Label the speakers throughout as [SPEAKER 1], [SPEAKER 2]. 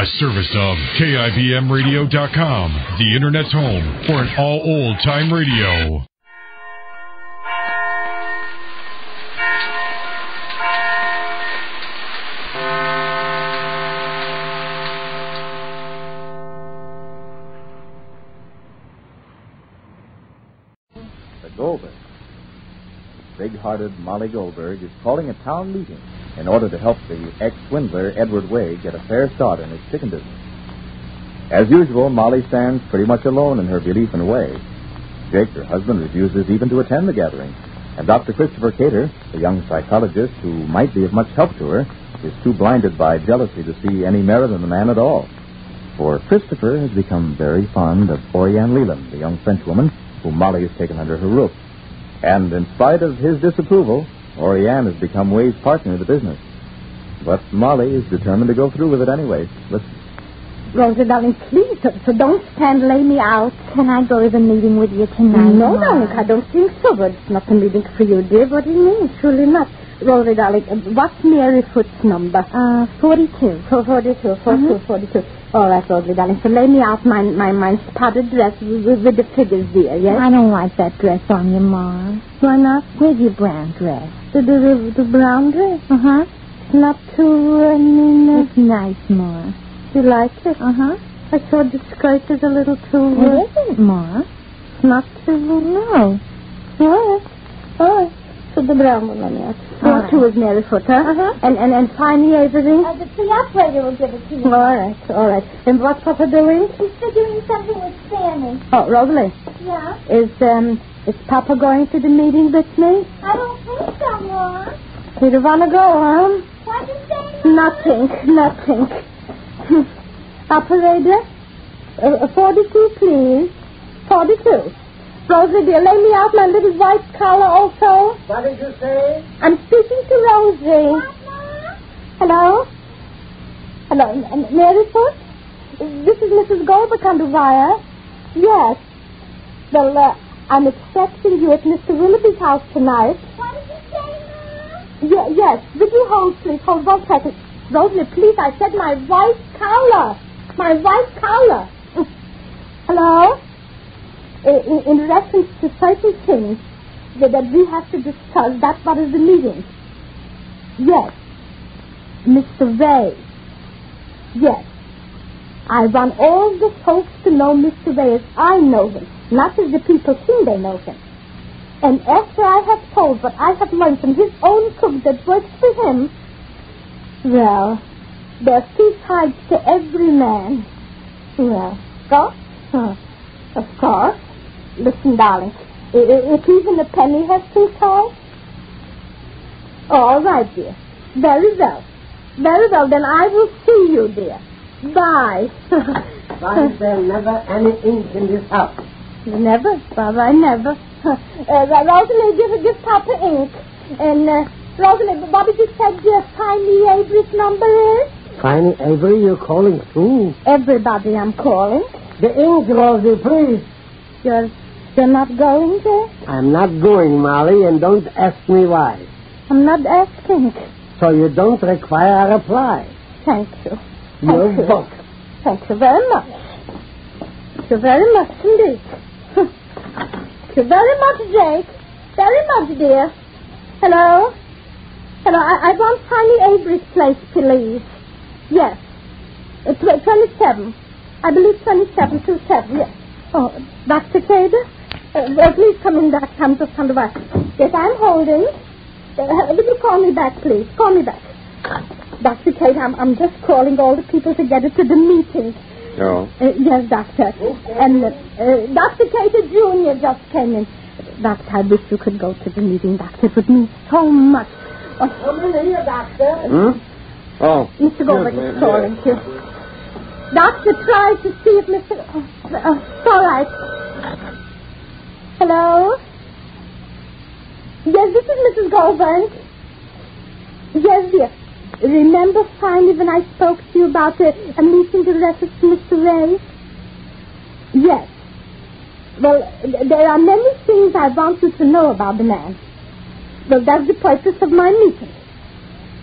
[SPEAKER 1] A service of KIBMradio.com, the Internet's home for an all old-time radio.
[SPEAKER 2] The Goldbergs. Big-hearted Molly Goldberg is calling a town meeting in order to help the ex-swindler Edward Way get a fair start in his chicken business. As usual, Molly stands pretty much alone in her belief in Way. Jake, her husband, refuses even to attend the gathering, and Dr. Christopher Cater, the young psychologist who might be of much help to her, is too blinded by jealousy to see any merit in the man at all. For Christopher has become very fond of Oriane Leland, the young Frenchwoman whom Molly has taken under her roof. And in spite of his disapproval, Oriane has become Way's partner in the business. But Molly is determined to go through with it anyway. Listen.
[SPEAKER 3] Rosa, darling, please, so don't stand, lay me out.
[SPEAKER 4] Can I go to the meeting with you tonight?
[SPEAKER 3] No, darling, I don't think so, but it's not a meeting for you, dear. What do you mean? Surely not. Rosa, darling, what's Mary Foot's number?
[SPEAKER 4] 42.
[SPEAKER 3] 42. All right, Rosa, darling, so lay me out my spotted dress with the figures there, yes?
[SPEAKER 4] I don't like that dress on you, Ma.
[SPEAKER 3] Why not?
[SPEAKER 4] Where's your brown dress?
[SPEAKER 3] The brown dress?
[SPEAKER 4] Uh-huh.
[SPEAKER 3] It's not too,
[SPEAKER 4] It's nice, Ma.
[SPEAKER 3] You like it?
[SPEAKER 4] Uh-huh.
[SPEAKER 3] I thought the skirt is a little too...
[SPEAKER 4] It isn't, Ma.
[SPEAKER 3] It's not too...
[SPEAKER 4] No.
[SPEAKER 3] All right. So the brown one, let me ask. 42 is Mary Foot, huh?
[SPEAKER 4] Uh-huh.
[SPEAKER 3] And Fanny everything?
[SPEAKER 4] The pre-operator will give it to you.
[SPEAKER 3] All right. And what's Papa doing?
[SPEAKER 4] He's figuring something with Sammy.
[SPEAKER 3] Oh, Rosalie.
[SPEAKER 4] Yeah?
[SPEAKER 3] Is Papa going to the meeting with me?
[SPEAKER 4] I don't think so, Ma.
[SPEAKER 3] You don't want to go, huh?
[SPEAKER 4] What'd you say, Ma?
[SPEAKER 3] Nothing. Operator, 42, please. 42. Rosie, dear, lay me out my little white collar also.
[SPEAKER 5] What did you say?
[SPEAKER 3] I'm speaking to Rosie.
[SPEAKER 4] What, Ma?
[SPEAKER 3] Hello, Mary Foot? This is Mrs. Goldberg on the wire. Yes. Well, I'm expecting you at Mr. Willoughby's house tonight.
[SPEAKER 4] What did you say, Ma?
[SPEAKER 3] Yes. Would you hold, please? Hold 1 second. Rosalie, please, I said my white collar. My white collar. Hello? In reference to certain things that we have to discuss, that's what is the meeting. Yes. Mr. Ray. Yes. I want all the folks to know Mr. Ray as I know him, not as the people think they know him. And after I have told what I have learned from his own cook that works for him, well, there's 2 sides to every man. Well, go? Of course. Listen, darling, if even a penny has 2 sides? Oh, all right, dear. Very well, then I will see you, dear. Bye.
[SPEAKER 5] Why is there never any ink in this house?
[SPEAKER 3] Never, Baba, never. Rosalie, give Papa ink. And, Rosalie, Bobby just said Tiny Avery's number is?
[SPEAKER 5] Tiny Avery, you're calling too?
[SPEAKER 3] Everybody I'm calling.
[SPEAKER 5] The ink, Rosie, please.
[SPEAKER 3] You're not going there?
[SPEAKER 5] I'm not going, Molly, and don't ask me why.
[SPEAKER 3] I'm not asking.
[SPEAKER 5] So you don't require a reply.
[SPEAKER 3] Thank you.
[SPEAKER 5] You're welcome.
[SPEAKER 3] Thank you very much. Thank you very much indeed. Thank you very much, Jake. Very much, dear. Hello? I want Tiny Avery's place, please. Yes. 27. I believe 2727, yes. Oh, Dr. Cader? Well, please come in back. Come to back. Yes, I'm holding. Will you call me back, please? Call me back. Dr. Cader, I'm just calling all the people together to the meeting.
[SPEAKER 2] No.
[SPEAKER 3] Yes, Doctor. And Dr. Cater Jr. just came in. Doctor, I wish you could go to the meeting, Doctor. It would mean so much.
[SPEAKER 5] Come in here, Doctor.
[SPEAKER 2] Oh.
[SPEAKER 3] Mr. Goldberg is calling you. Doctor, try to see if Mr. It's all right. Hello? Yes, this is Mrs. Goldberg. Yes, dear. Remember finally when I spoke to you about a meeting to reference to Mr. Ray? Yes. Well, there are many things I want you to know about the man. Well, that's the purpose of my meeting.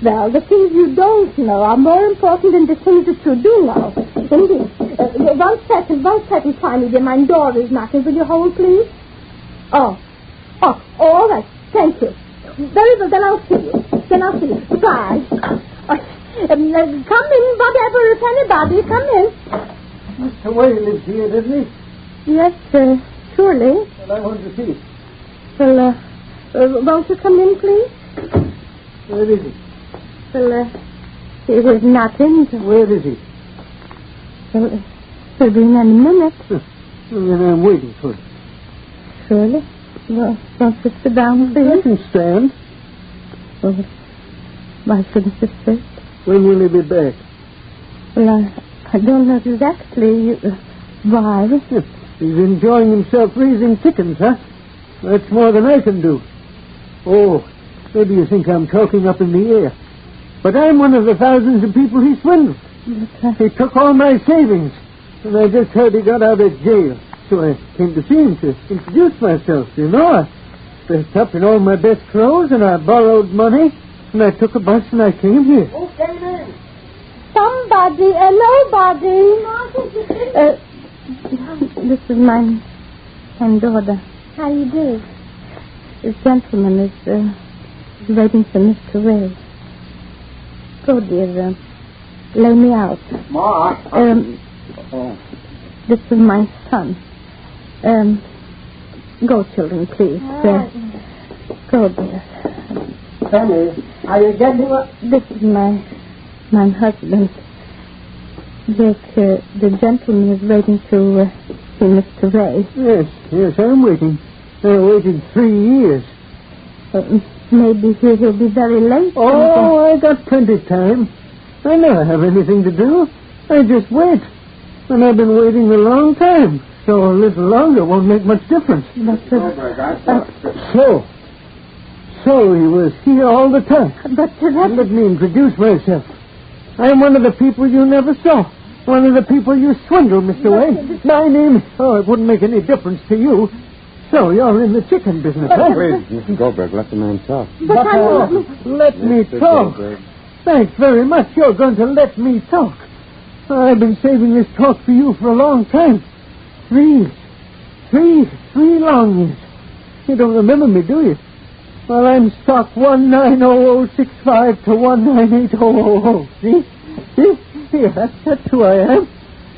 [SPEAKER 3] Well, the things you don't know are more important than the things that you do know. Indeed. One second, Tiny dear. My door is knocking. Will you hold, please? Oh, all right. Thank you. Very well, then I'll see you. Goodbye. Come in, whatever, if anybody. Come in.
[SPEAKER 5] Mr. Whale lives here, doesn't he?
[SPEAKER 3] Yes, surely.
[SPEAKER 5] Well, I want to see it.
[SPEAKER 3] Well, won't you come in, please?
[SPEAKER 5] Where is he?
[SPEAKER 3] Well, he is not in.
[SPEAKER 5] Where is he?
[SPEAKER 3] Well, he'll be in any minute.
[SPEAKER 5] Well, then I'm waiting for him.
[SPEAKER 3] Surely. Well, won't you sit down, please?
[SPEAKER 5] I can stand.
[SPEAKER 3] Well, why shouldn't you sit?
[SPEAKER 5] When will he be back?
[SPEAKER 3] Well, I don't know exactly why.
[SPEAKER 5] He's enjoying himself raising chickens, huh? That's more than I can do. Oh, maybe you think I'm talking up in the air. But I'm one of the thousands of people he swindled. He took all my savings, and I just heard he got out of jail. So I came to see him to introduce myself, you know. I dressed up in all my best clothes, and I borrowed money, and I took a bus, and I came here.
[SPEAKER 4] Who came in?
[SPEAKER 3] Somebody, nobody. This is my daughter. How you do? This gentleman is waiting for Mr. Ray. Go, dear. Lay me out.
[SPEAKER 5] Ma.
[SPEAKER 3] This is my son. Go, children, please. Go, dear.
[SPEAKER 5] Penny, are you getting what?
[SPEAKER 3] This is my husband. The gentleman is waiting to see Mr. Ray.
[SPEAKER 5] Yes, I'm waiting. I waited 3 years.
[SPEAKER 3] Maybe he'll be very late.
[SPEAKER 5] Oh, I got plenty of time. I never have anything to do. I just wait. And I've been waiting a long time. So a little longer won't make much difference. So he was here all the time.
[SPEAKER 3] But
[SPEAKER 5] let me introduce myself. I'm one of the people you never saw. One of the people you swindled, Mr. Wayne. My name... it wouldn't make any difference to you. So you're in the chicken business, huh?
[SPEAKER 2] Please, Mr. Goldberg, let the man talk.
[SPEAKER 5] Let me talk.
[SPEAKER 2] Goldberg.
[SPEAKER 5] Thanks very much. You're going to let me talk. I've been saving this talk for you for a long time. 3 long years. You don't remember me, do you? Well, I'm stock 190065 to 198000. See? Here, that's who I am.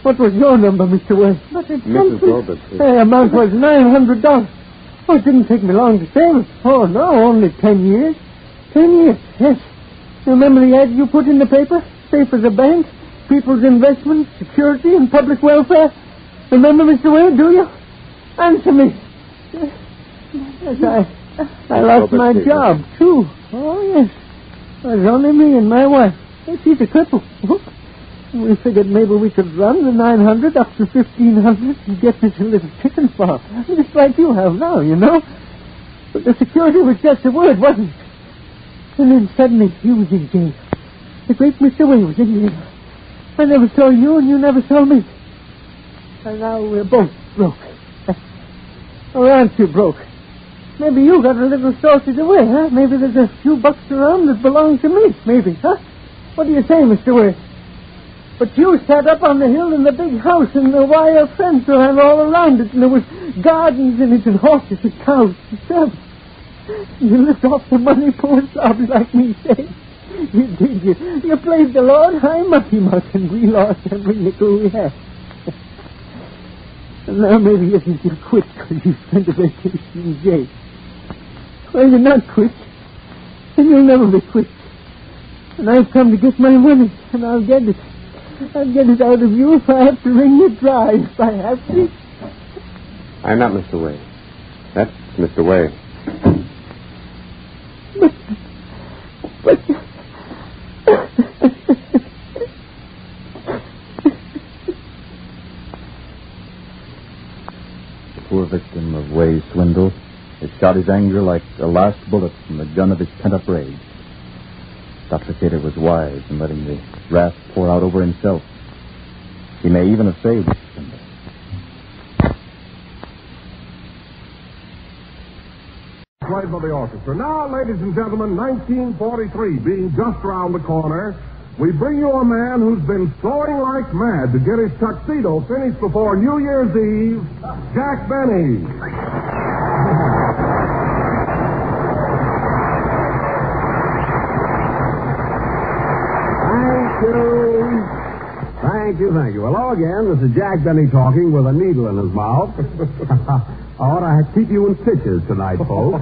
[SPEAKER 5] What was your number, Mr. Wayne?
[SPEAKER 2] Mrs. Goldberg.
[SPEAKER 5] The amount was $900. Oh, it didn't take me long to save it. Oh, no, only 10 years. 10 years, yes. Remember the ad you put in the paper? Safe as a bank, people's investments, security, and public welfare? Remember, Mr. Wayne, do you? Answer me. Yes, I lost my job, too. Oh, yes. It was only me and my wife. She's a cripple. We figured maybe we could run the 900 up to 1,500 and get this little chicken farm. Just like you have now, you know. But the security was just a word, wasn't it? And then suddenly he was in jail. The great Mr. Wayne was in jail. I never saw you and you never saw me. And now we're both broke. Or aren't you broke? Maybe you got a little sausage away, huh? Maybe there's a few bucks around that belong to me, maybe, huh? What do you say, Mr. Wayne? But you sat up on the hill in the big house and the wire fence ran all around it, and there was gardens in it and horses and cows and servants. You lived off the money poor slobs like me say. You did. You played the Lord high mucky muck, and we lost every nickel we had. And now maybe you think you're quit because you spent a vacation in jail. Well, you're not quit, and you'll never be quit. And I've come to get my money, and I'll get it. I'll get it out of you if I have to wring you dry, if I have to.
[SPEAKER 2] I'm not Mr. Wayne. That's Mr. Wayne.
[SPEAKER 5] But...
[SPEAKER 2] The poor victim of Way's swindle has shot his anger like a last bullet from the gun of his pent-up rage. Dr. Cater was wise in letting the wrath pour out over himself. He may even have saved his swindle.
[SPEAKER 6] played by the orchestra. Now, ladies and gentlemen, 1943 being just around the corner, we bring you a man who's been sewing like mad to get his tuxedo finished before New Year's Eve, Jack Benny.
[SPEAKER 7] Thank you. Hello again. This is Jack Benny talking with a needle in his mouth. I ought to keep you in stitches tonight, folks.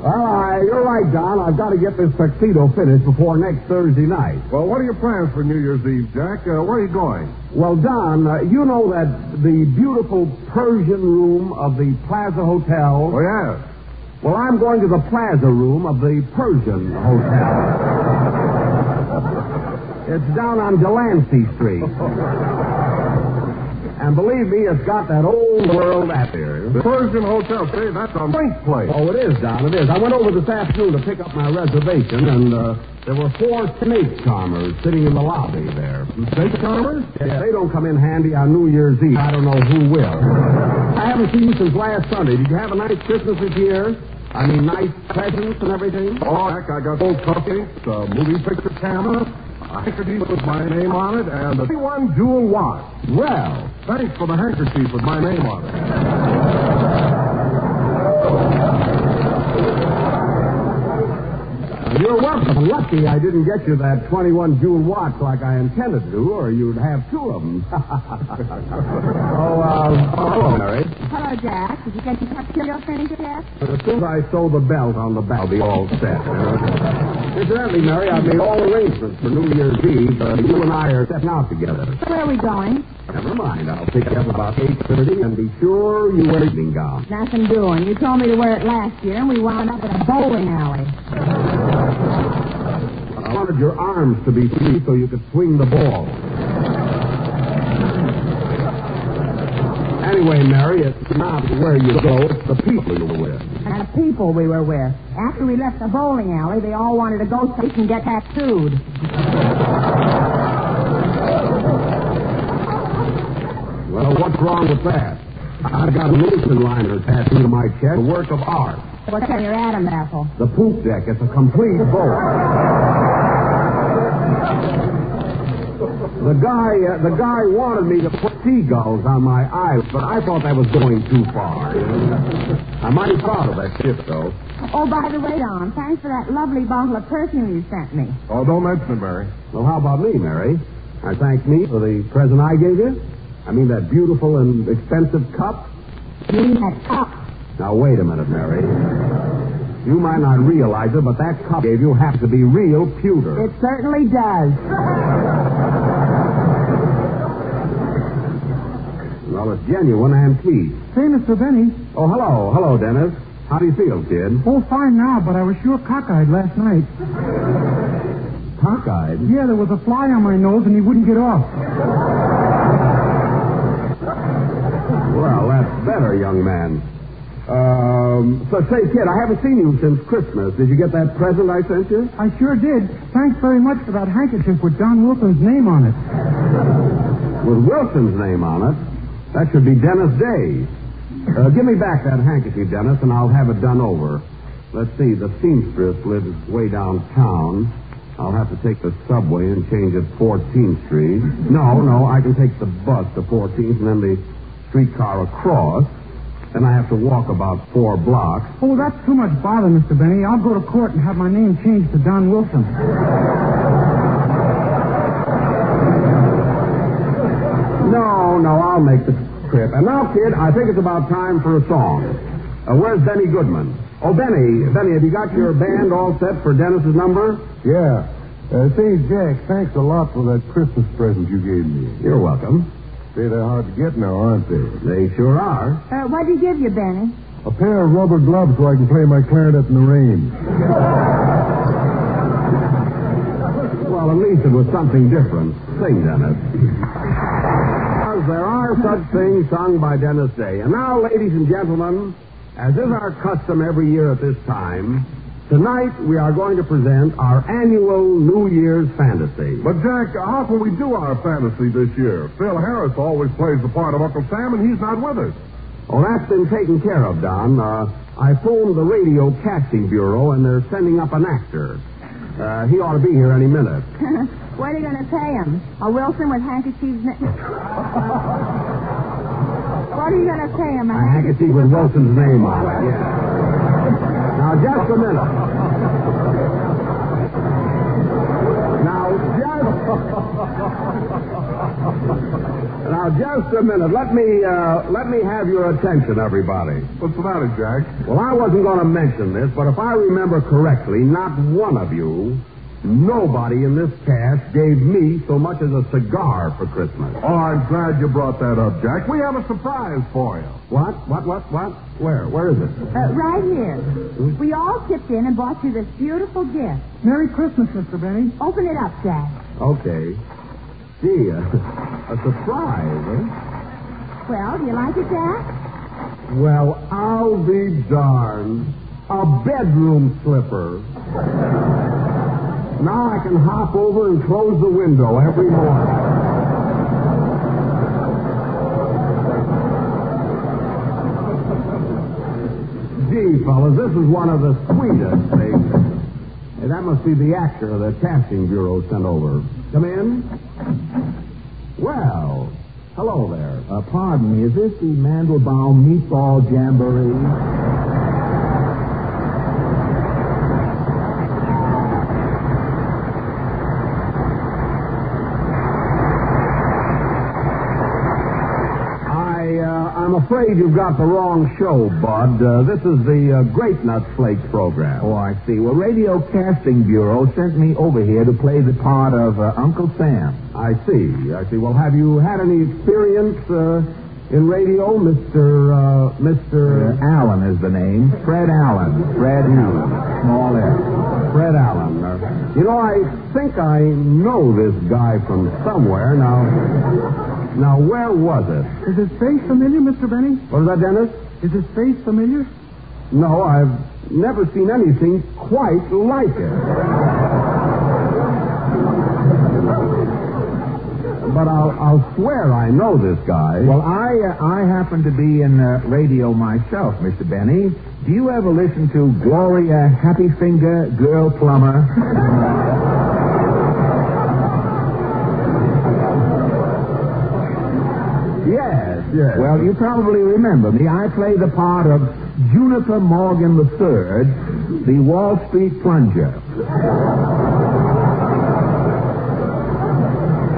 [SPEAKER 7] Well, you're right, Don. I've got to get this tuxedo finished before next Thursday night.
[SPEAKER 6] Well, what are your plans for New Year's Eve, Jack? Where are you going?
[SPEAKER 7] Well, Don, you know that the beautiful Persian room of the Plaza Hotel?
[SPEAKER 6] Oh, yes.
[SPEAKER 7] Well, I'm going to the Plaza room of the Persian Hotel. It's down on Delancey Street. And believe me, it's got that old world atmosphere.
[SPEAKER 6] The Persian Hotel, say, that's a great place.
[SPEAKER 7] Oh, it is, Don, it is. I went over this afternoon to pick up my reservation, and there were 4 snake charmers sitting in the lobby there.
[SPEAKER 6] Snake charmers?
[SPEAKER 7] Yeah, they don't come in handy on New Year's Eve. I don't know who will. I haven't seen you since last Sunday. Did you have a nice Christmas this year? I mean, nice presents and everything?
[SPEAKER 6] Oh, heck, I got old cupcakes, a movie picture camera, a handkerchief with my name on it, and a 21 jewel watch.
[SPEAKER 7] Well,
[SPEAKER 6] thanks for the handkerchief with my name on it.
[SPEAKER 7] You're welcome. Lucky I didn't get you that 21 jewel watch like I intended to, or you'd have 2 of them. Hello, Mary.
[SPEAKER 3] Hello, Jack. Did you get your tuxedo finished yet?
[SPEAKER 7] As soon as I sew the belt on the belt, I'll be all set. Incidentally, Mary, I've made all arrangements for New Year's Eve. You and I are stepping out together.
[SPEAKER 3] Where are we going?
[SPEAKER 7] Never mind. I'll pick you up about 8:30 and be sure you wear evening gown.
[SPEAKER 3] Nothing doing. You told me to wear it last year, and we wound up at a bowling alley.
[SPEAKER 7] I wanted your arms to be free so you could swing the ball. Anyway, Mary, it's not where you go, it's the people you were with.
[SPEAKER 3] And the people we were with. After we left the bowling alley, they all wanted to go so we can get tattooed.
[SPEAKER 7] Well, what's wrong with that? I've got a Wilson liner tattooed to my chest, a work of art.
[SPEAKER 3] What's on your Adam apple?
[SPEAKER 7] The poop deck. It's a complete boat. The guy wanted me to put seagulls on my eyes, but I thought that was going too far. I'm mighty proud of that ship, though.
[SPEAKER 3] Oh, by the way, Don, thanks for that lovely bottle of perfume you sent me.
[SPEAKER 6] Oh, don't mention it, Mary.
[SPEAKER 7] Well, how about me, Mary? I thank me for the present I gave you? I mean that beautiful and expensive cup?
[SPEAKER 3] You mean that cup?
[SPEAKER 7] Now, wait a minute, Mary. You might not realize it, but that cup I gave you happens to be real pewter.
[SPEAKER 3] It certainly does.
[SPEAKER 7] Well, it's genuine antique.
[SPEAKER 5] Say, Mr. Benny.
[SPEAKER 7] Oh, hello. Hello, Dennis. How do you feel, kid?
[SPEAKER 5] Oh, fine now, but I was sure cockeyed last night.
[SPEAKER 7] Cockeyed?
[SPEAKER 5] Yeah, there was a fly on my nose and he wouldn't get off.
[SPEAKER 7] Well, that's better, young man. So say, kid, I haven't seen you since Christmas. Did you get that present I sent you?
[SPEAKER 5] I sure did. Thanks very much for that handkerchief with John Wilson's name on it.
[SPEAKER 7] With Wilson's name on it? That should be Dennis Day. Give me back that handkerchief, Dennis, and I'll have it done over. Let's see, the seamstress lives way downtown. I'll have to take the subway and change at 14th Street. No, I can take the bus to 14th and then the streetcar across. Then I have to walk about 4 blocks.
[SPEAKER 5] Oh, that's too much bother, Mr. Benny. I'll go to court and have my name changed to Don Wilson.
[SPEAKER 7] No, I'll make the trip. And now, kid, I think it's about time for a song. Where's Benny Goodman? Oh, Benny, have you got your band all set for Dennis's number?
[SPEAKER 6] Yeah. Say, Jack, thanks a lot for that Christmas present you gave me.
[SPEAKER 7] You're welcome.
[SPEAKER 6] Say, they're hard to get now, aren't they?
[SPEAKER 7] They sure are.
[SPEAKER 3] What'd he give you, Benny?
[SPEAKER 6] A pair of rubber gloves so I can play my clarinet in the rain.
[SPEAKER 7] Well, at least it was something different. Sing, Dennis. There are such things sung by Dennis Day. And now, ladies and gentlemen, as is our custom every year at this time, tonight we are going to present our annual New Year's fantasy.
[SPEAKER 6] But, Jack, how can we do our fantasy this year? Phil Harris always plays the part of Uncle Sam, and he's not with us.
[SPEAKER 7] Oh, that's been taken care of, Don. I phoned the radio casting bureau, and they're sending up an actor. He ought to be here any minute.
[SPEAKER 8] What are you going to pay him? A Wilson with handkerchiefs? What are you going to pay him?
[SPEAKER 7] A handkerchief with Wilson's name on it, yeah. Now, just a minute. Now, just a minute. Let me have your attention, everybody.
[SPEAKER 6] What's the matter, Jack?
[SPEAKER 7] Well, I wasn't going to mention this, but if I remember correctly, not one of you, nobody in this cast gave me so much as a cigar for Christmas.
[SPEAKER 6] Oh, I'm glad you brought that up, Jack. We have a surprise for you.
[SPEAKER 7] What? Where is it?
[SPEAKER 8] Right here. We all chipped in and bought you this beautiful gift.
[SPEAKER 5] Merry Christmas, Mr. Benny.
[SPEAKER 8] Open it up, Jack.
[SPEAKER 7] Okay. Gee, a surprise, eh?
[SPEAKER 8] Well, do you like it, Jack?
[SPEAKER 7] Well, I'll be darned. A bedroom slipper. Now I can hop over and close the window every morning. Gee, fellas, this is one of the sweetest things. Hey, that must be the actor the casting bureau sent over. Come in. Well, hello there.
[SPEAKER 2] Pardon me, is this the Mandelbaum Meatball Jamboree?
[SPEAKER 7] I'm afraid you've got the wrong show, Bud. This is the Grape Nut Flakes program.
[SPEAKER 2] Oh, I see. Well, Radio Casting Bureau sent me over here to play the part of Uncle Sam.
[SPEAKER 7] I see. Well, have you had any experience in radio, Mr.
[SPEAKER 2] Allen is the name. Fred Allen. Fred Allen. Small F.
[SPEAKER 7] Fred Allen. I think I know this guy from somewhere. Now, where was it?
[SPEAKER 5] Is his face familiar, Mr. Benny?
[SPEAKER 7] What was that, Dennis?
[SPEAKER 5] Is his face familiar?
[SPEAKER 7] No, I've never seen anything quite like it. But I'll swear I know this guy.
[SPEAKER 2] Well, I happen to be in radio myself, Mr. Benny. Do you ever listen to Gloria Happyfinger, Girl Plumber?
[SPEAKER 7] Yes.
[SPEAKER 2] Well, you probably remember me. I play the part of Juniper Morgan III, the Wall Street plunger.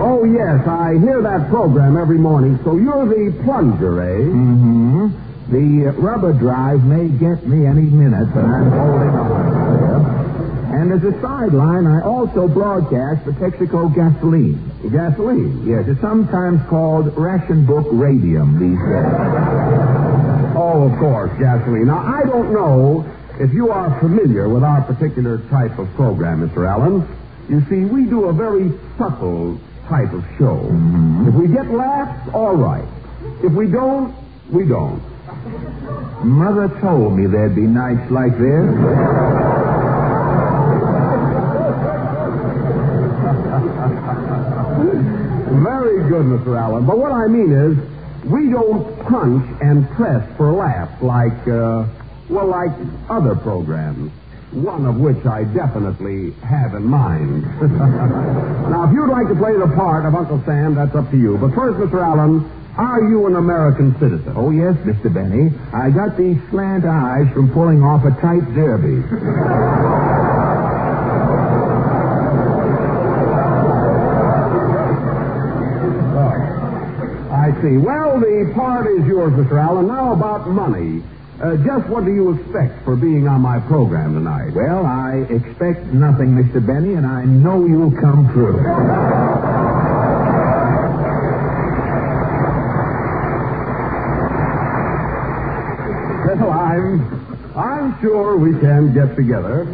[SPEAKER 7] Oh, yes, I hear that program every morning. So you're the plunger, eh?
[SPEAKER 2] Mm-hmm. The rubber drive may get me any minute, but I'm holding on. And as a sideline, I also broadcast for Texaco Gasoline.
[SPEAKER 7] Gasoline?
[SPEAKER 2] Yes, it's sometimes called ration book radium these days.
[SPEAKER 7] Oh, of course, gasoline. Now, I don't know if you are familiar with our particular type of program, Mr. Allen. You see, we do a very subtle type of show.
[SPEAKER 2] Mm-hmm.
[SPEAKER 7] If we get laughs, all right. If we don't, we don't.
[SPEAKER 2] Mother told me there'd be nights like this.
[SPEAKER 7] Very good, Mr. Allen. But what I mean is, we don't punch and press for laughs like other programs, one of which I definitely have in mind. Now, if you'd like to play the part of Uncle Sam, that's up to you. But first, Mr. Allen, are you an American citizen?
[SPEAKER 2] Oh, yes, Mr. Benny. I got these slant eyes from pulling off a tight derby.
[SPEAKER 7] I see. Well, the part is yours, Mr. Allen. Now about money. Just what do you expect for being on my program tonight?
[SPEAKER 2] Well, I expect nothing, Mr. Benny, and I know you'll come through.
[SPEAKER 7] Well, I'm sure we can get together.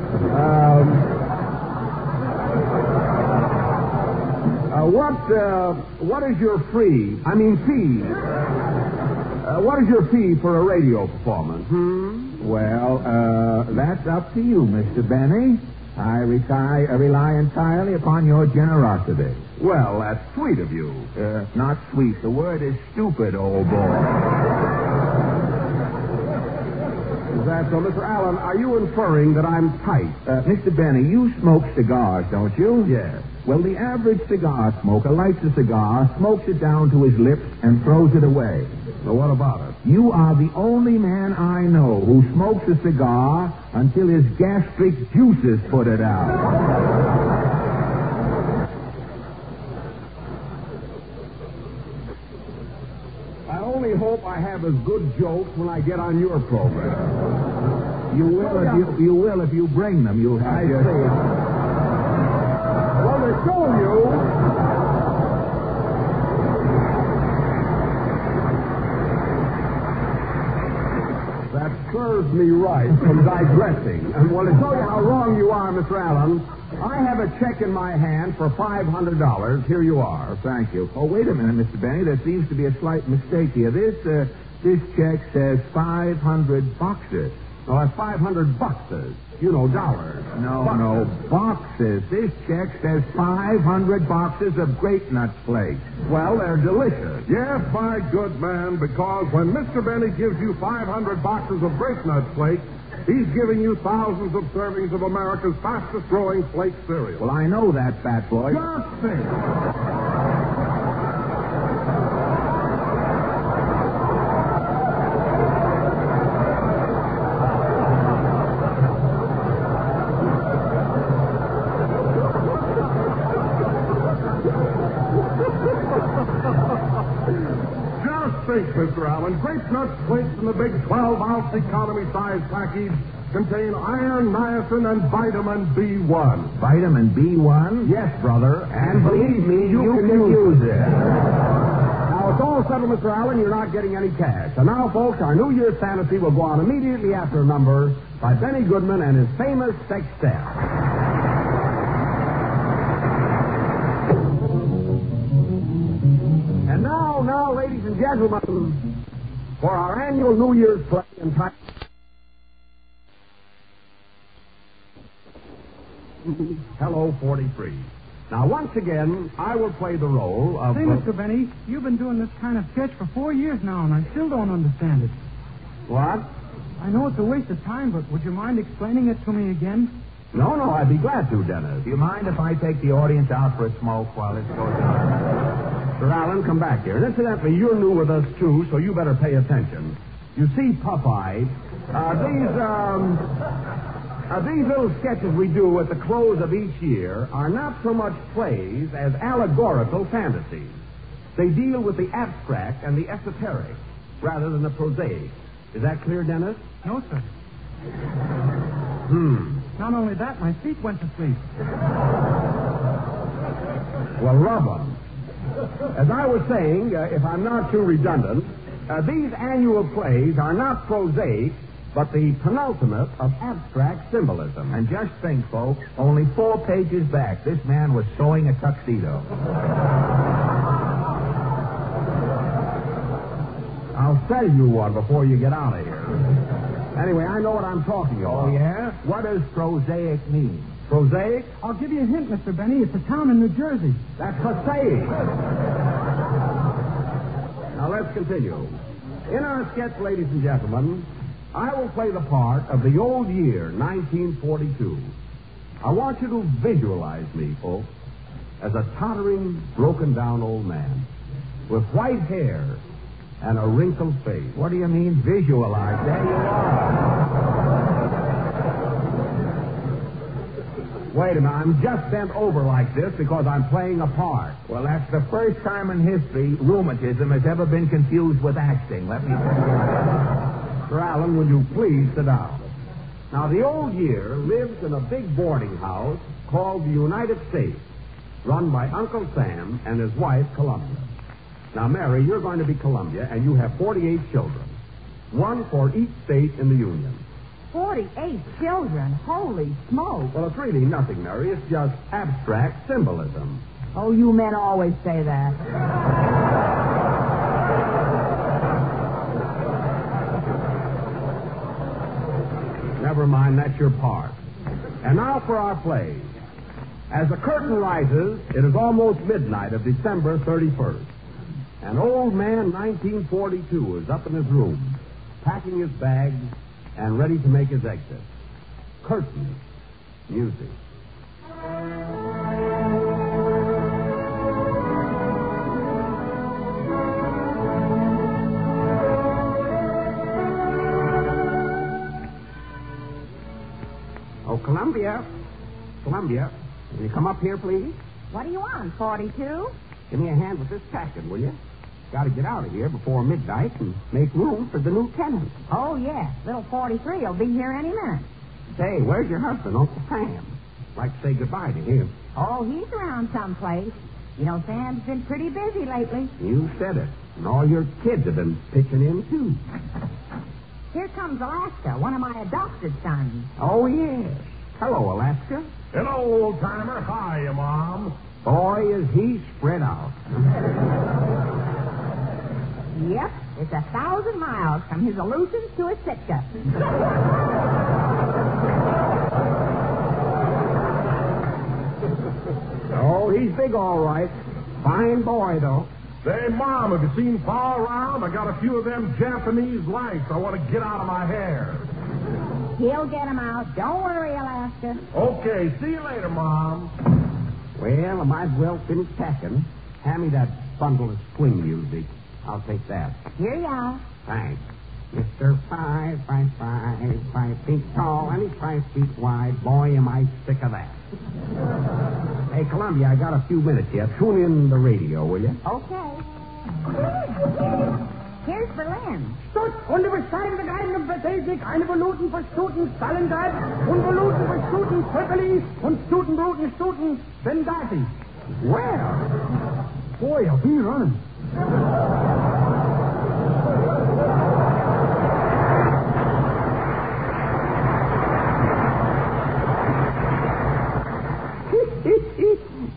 [SPEAKER 7] What is your fee? What is your fee for a radio performance?
[SPEAKER 2] Well, that's up to you, Mr. Benny. I rely entirely upon your generosity.
[SPEAKER 7] Well, that's sweet of you.
[SPEAKER 2] Not sweet. The word is stupid, old boy.
[SPEAKER 7] Is that so? Mr. Allen, are you inferring that I'm tight?
[SPEAKER 9] Mr. Benny, you smoke cigars, don't you?
[SPEAKER 7] Yes.
[SPEAKER 9] Well, the average cigar smoker lights a cigar, smokes it down to his lips, and throws it away.
[SPEAKER 7] So what about it?
[SPEAKER 9] You are the only man I know who smokes a cigar until his gastric juices put it out.
[SPEAKER 7] I only hope I have as good jokes when I get on your program.
[SPEAKER 9] You will if you bring them. You'll have your...
[SPEAKER 7] Well, to show you... That serves me right from digressing. And well, to show you how wrong you are, Mr. Allen, I have a check in my hand for $500. Here you are.
[SPEAKER 9] Thank you. Oh, wait a minute, Mr. Benny. There seems to be a slight mistake here. This check says 500 boxes.
[SPEAKER 7] Oh, that's 500 boxes. You know, dollars.
[SPEAKER 9] No, boxes. This check says 500 boxes of Grape Nuts flakes.
[SPEAKER 7] Well, they're delicious.
[SPEAKER 6] Yes, my good man, because when Mr. Benny gives you 500 boxes of Grape Nuts flakes, he's giving you thousands of servings of America's fastest-growing flake cereal.
[SPEAKER 9] Well, I know that, fat boy.
[SPEAKER 6] Just think. Think, Mr. Allen, Grape Nuts flakes in the big 12-ounce economy-size package contain iron, niacin, and vitamin B1.
[SPEAKER 9] Vitamin B1?
[SPEAKER 7] Yes, brother. And believe me, you can use it. Now, it's all settled, Mr. Allen. You're not getting any cash. And now, folks, our New Year's fantasy will go on immediately after a number by Benny Goodman and his famous sextet. And now, ladies and gentlemen, for our annual New Year's play entitled Hello, 43. Now, once again, I will play the role of...
[SPEAKER 5] Say, Mr. Benny, you've been doing this kind of sketch for 4 years now, and I still don't understand it.
[SPEAKER 7] What?
[SPEAKER 5] I know it's a waste of time, but would you mind explaining it to me again?
[SPEAKER 7] No, I'd be glad to, Dennis.
[SPEAKER 9] Do you mind if I take the audience out for a smoke while this goes on?
[SPEAKER 7] Sir Allen, come back here. And incidentally, you're new with us, too, so you better pay attention. You see, Popeye, these little sketches we do at the close of each year are not so much plays as allegorical fantasies. They deal with the abstract and the esoteric rather than the prosaic. Is that clear, Dennis?
[SPEAKER 5] No, sir. Not only that, my feet went to sleep.
[SPEAKER 7] Well, rub 'em. As I was saying, if I'm not too redundant, these annual plays are not prosaic, but the penultimate of abstract symbolism.
[SPEAKER 9] And just think, folks, only 4 pages back, this man was sewing a tuxedo.
[SPEAKER 7] I'll sell you one before you get out of here. Anyway, I know what I'm talking about.
[SPEAKER 9] Oh, yeah? What does prosaic mean?
[SPEAKER 7] Prosaic?
[SPEAKER 5] I'll give you a hint, Mr. Benny. It's a town in New Jersey.
[SPEAKER 7] That's Passaic. Now, let's continue. In our sketch, ladies and gentlemen, I will play the part of the old year, 1942. I want you to visualize me, folks, as a tottering, broken-down old man with white hair and a wrinkled face.
[SPEAKER 9] What do you mean, visualize? There you are.
[SPEAKER 7] Wait a minute, I'm just bent over like this because I'm playing a part.
[SPEAKER 9] Well, that's the first time in history rheumatism has ever been confused with acting. Let me tell you.
[SPEAKER 7] Sir Allen, will you please sit down? Now, the old year lives in a big boarding house called the United States, run by Uncle Sam and his wife, Columbia. Now, Mary, you're going to be Columbia, and you have 48 children, one for each state in the Union.
[SPEAKER 8] 48 children? Holy smoke.
[SPEAKER 7] Well, it's really nothing, Mary. It's just abstract symbolism.
[SPEAKER 8] Oh, you men always say that.
[SPEAKER 7] Never mind, that's your part. And now for our play. As the curtain rises, it is almost midnight of December 31st. An old man, 1942, is up in his room, packing his bags, and ready to make his exit. Curtain. Music. Oh, Columbia. Columbia, will you come up here, please?
[SPEAKER 8] What do you want, 42?
[SPEAKER 7] Give me a hand with this packet, will you? Got to get out of here before midnight and make room for the new tenant.
[SPEAKER 8] Oh, yes. Little 43 will be here any minute.
[SPEAKER 7] Say, where's your husband, Uncle Sam? I'd like to say goodbye to him.
[SPEAKER 8] Oh, he's around someplace. You know, Sam's been pretty busy lately.
[SPEAKER 7] You said it. And all your kids have been pitching in, too.
[SPEAKER 8] Here comes Alaska, one of my adopted sons.
[SPEAKER 7] Oh, yes. Hello, Alaska.
[SPEAKER 6] Hello, old-timer. Hi, Mom.
[SPEAKER 7] Boy, is he spread out.
[SPEAKER 8] Yep, it's 1,000 miles from his Aleutians to his Sitka.
[SPEAKER 7] Oh, he's big, all right. Fine boy, though.
[SPEAKER 6] Say, Mom, have you seen Pa around? I got a few of them Japanese lights I want to get out of my hair.
[SPEAKER 8] He'll get him out. Don't worry, Alaska.
[SPEAKER 6] Okay, see you later, Mom.
[SPEAKER 7] Well, I might as well finish packing. Hand me that bundle of swing music. I'll take that.
[SPEAKER 8] Here you are.
[SPEAKER 7] Thanks. Mr. 5'5", 5 feet tall, and he's 5 feet wide. Boy, am I sick of that. Hey, Columbia, I got a few minutes yet. Tune in the radio, will you?
[SPEAKER 8] Okay. Here's Berlin.
[SPEAKER 5] Stut, und übersteigen eine Basic, eine Minuten für Stuten, Stalingrad, und Minuten für Stuten, Tripoli, und Stutenbruten, Stuten, Benghazi.
[SPEAKER 7] Well.
[SPEAKER 5] Boy, I'll be running.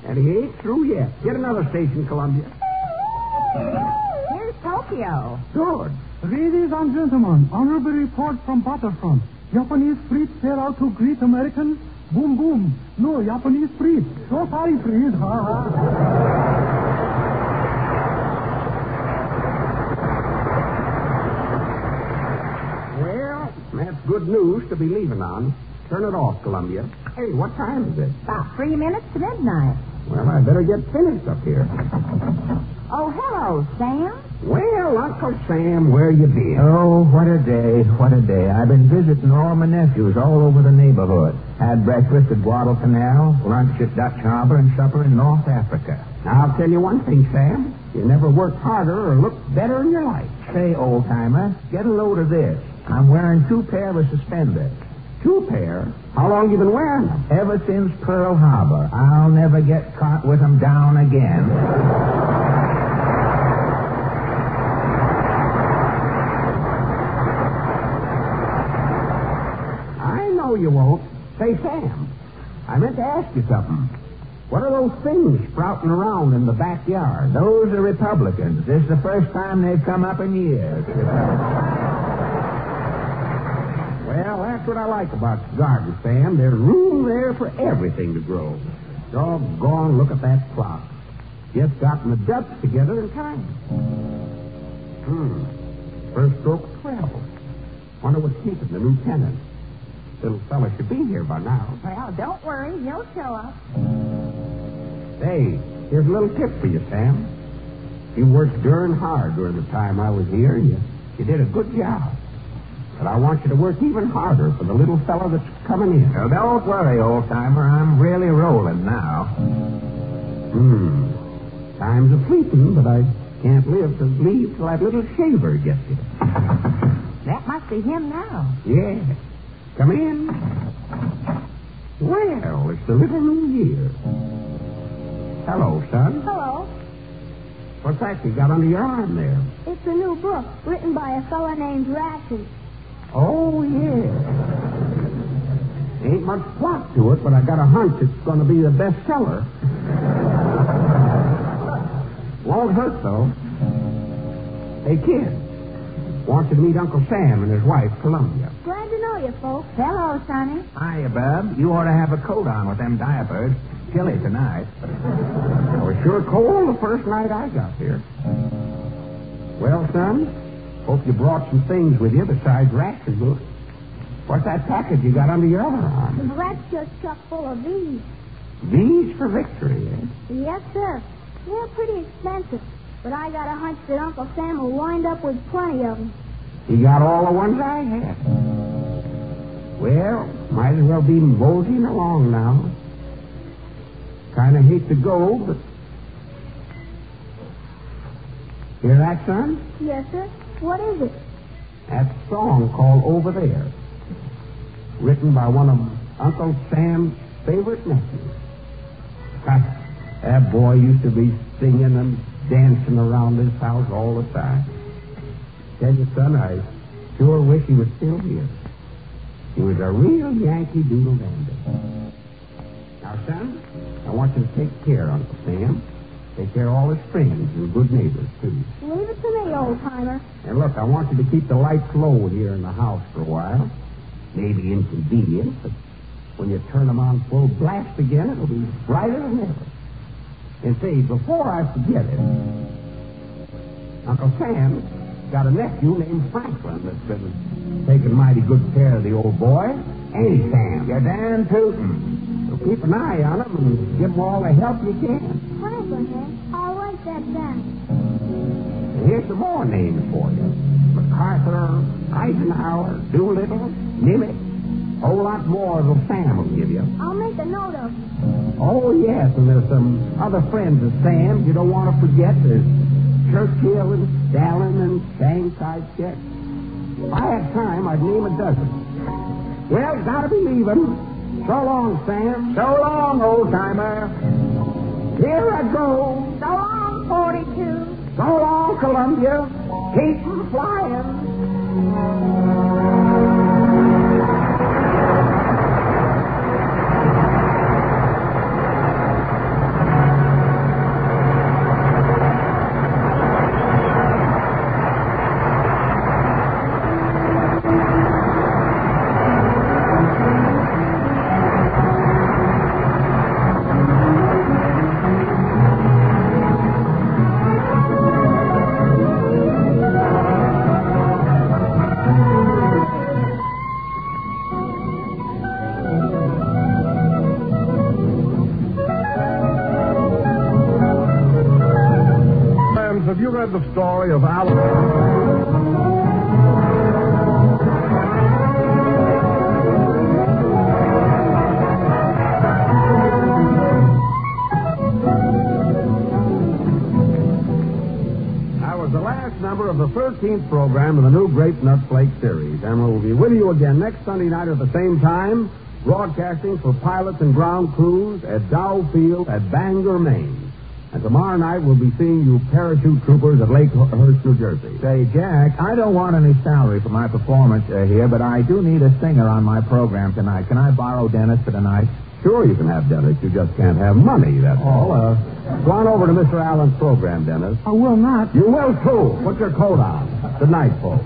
[SPEAKER 7] And he ain't through yet. Get another station, Columbia.
[SPEAKER 8] Here's Tokyo.
[SPEAKER 7] Good.
[SPEAKER 5] Ladies and gentlemen, honorable report from Battlefront. Japanese fleet sail out to greet Americans. Boom, boom. No, Japanese fleet. So sorry, fleet. Ha, ha.
[SPEAKER 7] Well, that's good news to be leaving on. Turn it off, Columbia. Hey, what time is it?
[SPEAKER 8] About 3 minutes to midnight.
[SPEAKER 7] Well, I better get finished up here.
[SPEAKER 8] Oh, hello, Sam.
[SPEAKER 7] Well, Uncle Sam, where you been?
[SPEAKER 9] Oh, what a day, what a day. I've been visiting all my nephews all over the neighborhood. Had breakfast at Guadalcanal, lunch at Dutch Harbor, and supper in North Africa.
[SPEAKER 7] Now, I'll tell you one thing, Sam. You never worked harder or looked better in your life.
[SPEAKER 9] Say, old-timer, get a load of this. I'm wearing 2 pair of suspenders.
[SPEAKER 7] 2 pair? How long you been wearing them?
[SPEAKER 9] Ever since Pearl Harbor. I'll never get caught with them down again.
[SPEAKER 7] I know you won't. Say, Sam, I meant to ask you something. What are those things sprouting around in the backyard?
[SPEAKER 9] Those are Republicans. This is the first time they've come up in years.
[SPEAKER 7] Well, that's what I like about the garden, Sam. There's room there for everything to grow. Doggone, look at that clock. Just gotten the ducks together in time. First stroke of 12. Wonder what's keeping the new tenant. Little fella should be here by now.
[SPEAKER 8] Well, don't worry. He'll show up.
[SPEAKER 7] Hey, here's a little tip for you, Sam. You worked darn hard during the time I was here. You did a good job. But I want you to work even harder for the little fellow that's coming in.
[SPEAKER 9] Now, don't worry, old-timer. I'm really rolling now.
[SPEAKER 7] Time's a-fleeting, but I can't live to leave till that little shaver gets it.
[SPEAKER 8] That must be him now.
[SPEAKER 7] Yeah. Come in. Well, it's the little new year. Hello, son.
[SPEAKER 3] Hello.
[SPEAKER 7] What's that you got under your arm there?
[SPEAKER 3] It's a new book written by a fella named Ratchet.
[SPEAKER 7] Oh, yeah. Ain't much plot to it, but I got a hunch it's going to be the bestseller. Won't hurt, though. Hey, kid. Want you to meet Uncle Sam and his wife, Columbia.
[SPEAKER 3] Glad to know you, folks.
[SPEAKER 8] Hello, Sonny.
[SPEAKER 9] Hiya, bub. You ought to have a coat on with them diapers. Chilly tonight.
[SPEAKER 7] It was sure cold the first night I got here. Well, son, hope you brought some things with you besides rations.
[SPEAKER 9] What's that package you got under your other arm?
[SPEAKER 4] That's just chock full of these.
[SPEAKER 9] These for victory, eh?
[SPEAKER 4] Yes, sir. They're pretty expensive, but I got a hunch that Uncle Sam will wind up with plenty of them.
[SPEAKER 9] He got all the ones I had. Well, might as well be moseying along now. Kind of hate to go, but... Hear that, son?
[SPEAKER 4] Yes, sir. What is it?
[SPEAKER 9] That song called Over There. Written by one of Uncle Sam's favorite nephews. That boy used to be singing and dancing around this house all the time. Tell you, son, I sure wish he was still here. He was a real Yankee Doodle Dandy. Now, son, I want you to take care, Uncle Sam. Take care of all his friends and good neighbors, too.
[SPEAKER 4] Leave it to me, old-timer.
[SPEAKER 9] And look, I want you to keep the lights low here in the house for a while. Maybe inconvenient, but when you turn them on full blast again, it'll be brighter than ever. And say, before I forget it, Uncle Sam got a nephew named Franklin that's been taking mighty good care of the old boy. Ain't he, Sam? You're damn tootin'. So keep an eye on him and give him all the help you can.
[SPEAKER 4] Franklin, eh? I'll write that down.
[SPEAKER 9] And here's some more names for you. MacArthur, Eisenhower, Doolittle, Nimitz. A whole lot more than Sam will give you.
[SPEAKER 4] I'll make a note of them.
[SPEAKER 9] Oh, yes, and there's some other friends of Sam's you don't want to forget. There's Churchill and Stalin and Shanghai-Check. If I had time, I'd name a dozen. Well, gotta be leaving. So long, Sam. So long, old-timer. Here I go.
[SPEAKER 4] So long, 42.
[SPEAKER 9] So long, Columbia. Keep 'em flying.
[SPEAKER 6] Have you read the story of Alan?
[SPEAKER 7] That was the last number of the 13th program of the new Grape Nut Flake series, and we'll be with you again next Sunday night at the same time, broadcasting for pilots and ground crews at Dow Field at Bangor, Maine. And tomorrow night, we'll be seeing you parachute troopers at Lakehurst, New Jersey.
[SPEAKER 9] Say, Jack, I don't want any salary for my performance here, but I do need a singer on my program tonight. Can I borrow Dennis for tonight?
[SPEAKER 7] Sure you can have Dennis. You just can't have money, that's all. Go on over to Mr. Allen's program, Dennis.
[SPEAKER 5] I will not.
[SPEAKER 7] You will, too. Put your coat on. Good night, folks.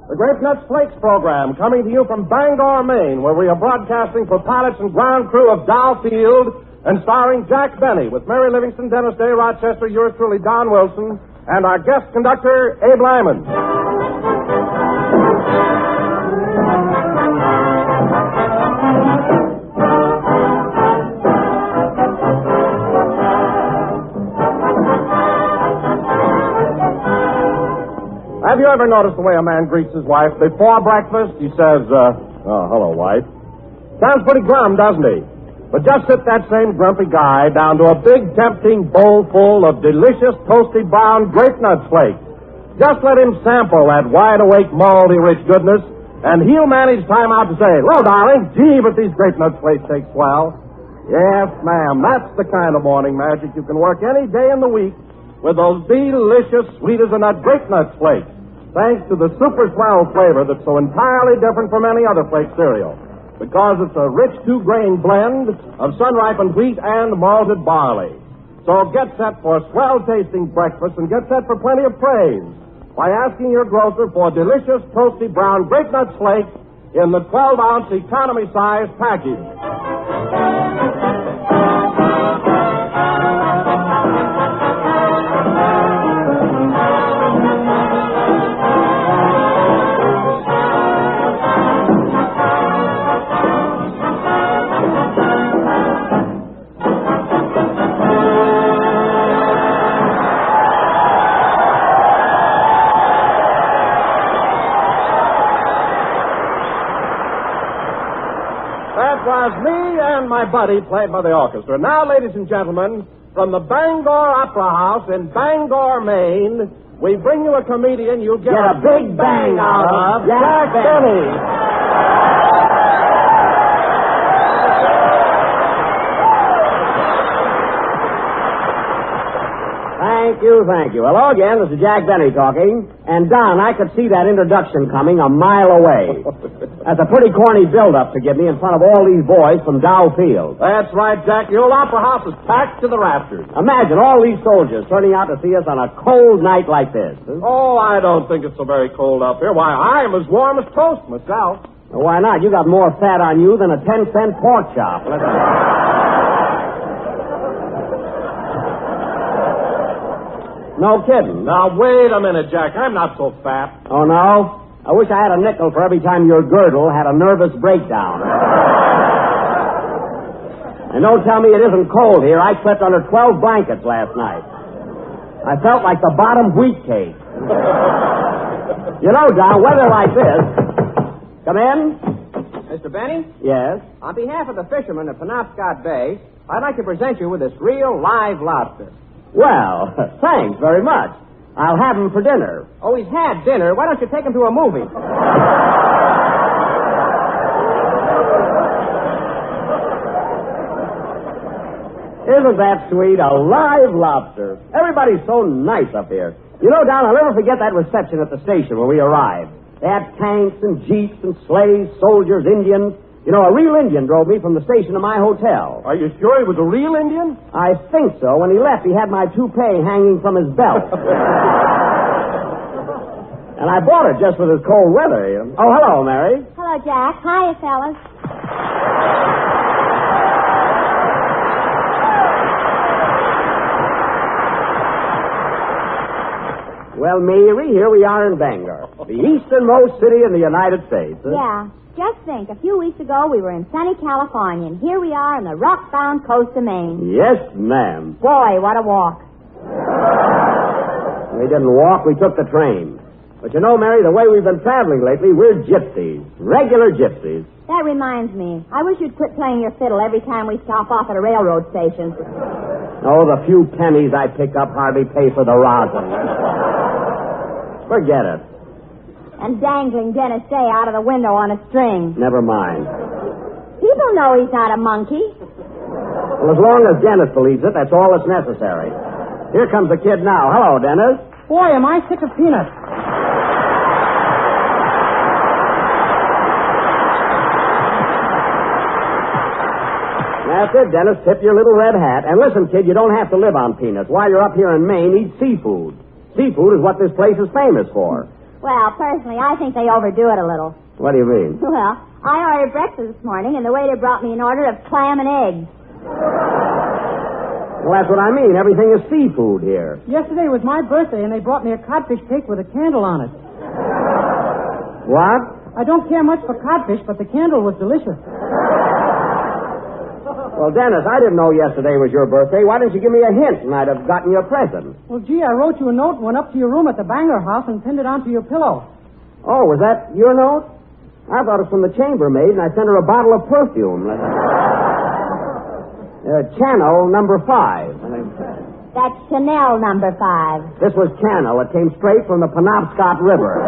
[SPEAKER 10] The Grape Nuts Flakes program coming to you from Bangor, Maine, where we are broadcasting for pilots and ground crew of Dow Field and starring Jack Benny with Mary Livingston, Dennis Day, Rochester, yours truly, Don Wilson, and our guest conductor, Abe Lyman. Have you ever noticed the way a man greets his wife before breakfast? He says, hello, wife. Sounds pretty glum, doesn't he? But just sit that same grumpy guy down to a big, tempting bowl full of delicious, toasty brown grape nut flakes. Just let him sample that wide-awake, malty, rich goodness, and he'll manage time out to say, "Well, darling, gee, but these grape nut flakes taste swell." Yes, ma'am, that's the kind of morning magic you can work any day in the week with those delicious, sweet-as-a-nut grape nut flakes, thanks to the super swell flavor that's so entirely different from any other flake cereal, because it's a rich two-grain blend of sun-ripened wheat and malted barley. So get set for swell-tasting breakfast and get set for plenty of praise by asking your grocer for delicious, toasty brown grape nut flakes in the 12-ounce economy size package. Was me and my buddy played by the orchestra. Now, ladies and gentlemen, from the Bangor Opera House in Bangor, Maine, we bring you a comedian you'll get a big bang out of, Jack Benny.
[SPEAKER 9] Thank you. Hello again, this is Jack Benny talking. And, Don, I could see that introduction coming a mile away. That's a pretty corny build-up to give me in front of all these boys from Dow Field.
[SPEAKER 10] That's right, Jack. The old opera house is packed to the rafters.
[SPEAKER 9] Imagine all these soldiers turning out to see us on a cold night like this.
[SPEAKER 10] Oh, I don't think it's so very cold up here. Why, I'm as warm as toast myself.
[SPEAKER 9] Well, why not? You got more fat on you than a 10-cent pork chop. No kidding.
[SPEAKER 10] Now, wait a minute, Jack. I'm not so fat.
[SPEAKER 9] Oh, no? I wish I had a nickel for every time your girdle had a nervous breakdown. And don't tell me it isn't cold here. I slept under 12 blankets last night. I felt like the bottom wheat cake. You know, Don, weather like this... Come in.
[SPEAKER 11] Mr. Benny?
[SPEAKER 9] Yes?
[SPEAKER 11] On behalf of the fishermen of Penobscot Bay, I'd like to present you with this real live lobster.
[SPEAKER 9] Well, thanks very much. I'll have him for dinner.
[SPEAKER 11] Oh, he's had dinner. Why don't you take him to a movie?
[SPEAKER 9] Isn't that sweet? A live lobster. Everybody's so nice up here. You know, Don, I'll never forget that reception at the station when we arrived. They had tanks and jeeps and sleighs, soldiers, Indians. You know, a real Indian drove me from the station to my hotel.
[SPEAKER 10] Are you sure he was a real Indian?
[SPEAKER 9] I think so. When he left, he had my toupee hanging from his belt. And I bought it just for this cold weather. Oh, hello, Mary.
[SPEAKER 4] Hello, Jack. Hiya, fellas.
[SPEAKER 9] Well, Mary, here we are in Bangor, the easternmost city in the United States.
[SPEAKER 4] Yeah. Just think, a few weeks ago we were in sunny California, and here we are on the rock-bound coast of Maine.
[SPEAKER 9] Yes, ma'am.
[SPEAKER 4] Boy, what a walk.
[SPEAKER 9] We didn't walk, we took the train. But you know, Mary, the way we've been traveling lately, we're gypsies. Regular gypsies.
[SPEAKER 4] That reminds me. I wish you'd quit playing your fiddle every time we stop off at a railroad station.
[SPEAKER 9] Oh, the few pennies I pick up hardly pay for the rosin. Forget it.
[SPEAKER 4] And dangling Dennis Day out of the window on a string.
[SPEAKER 9] Never mind.
[SPEAKER 4] People know he's not a monkey.
[SPEAKER 9] Well, as long as Dennis believes it, that's all that's necessary. Here comes the kid now. Hello, Dennis.
[SPEAKER 12] Boy, am I sick of peanuts.
[SPEAKER 9] That's it, Dennis. Tip your little red hat. And listen, kid, you don't have to live on peanuts. While you're up here in Maine, eat seafood. Seafood is what this place is famous for.
[SPEAKER 4] Well, personally, I think they overdo it a little.
[SPEAKER 9] What do you mean?
[SPEAKER 4] Well, I ordered breakfast this morning, and the waiter brought me an order of clam and eggs.
[SPEAKER 9] Well, that's what I mean. Everything is seafood here.
[SPEAKER 12] Yesterday was my birthday, and they brought me a codfish cake with a candle on it.
[SPEAKER 9] What?
[SPEAKER 12] I don't care much for codfish, but the candle was delicious.
[SPEAKER 9] Well, Dennis, I didn't know yesterday was your birthday. Why didn't you give me a hint, and I'd have gotten you a present?
[SPEAKER 12] Well, gee, I wrote you a note and went up to your room at the Bangor house and pinned it onto your pillow.
[SPEAKER 9] Oh, was that your note? I thought it was from the chambermaid, and I sent her a bottle of perfume. Channel number 5.
[SPEAKER 4] That's Chanel number 5.
[SPEAKER 9] This was Channel. It came straight from the Penobscot River.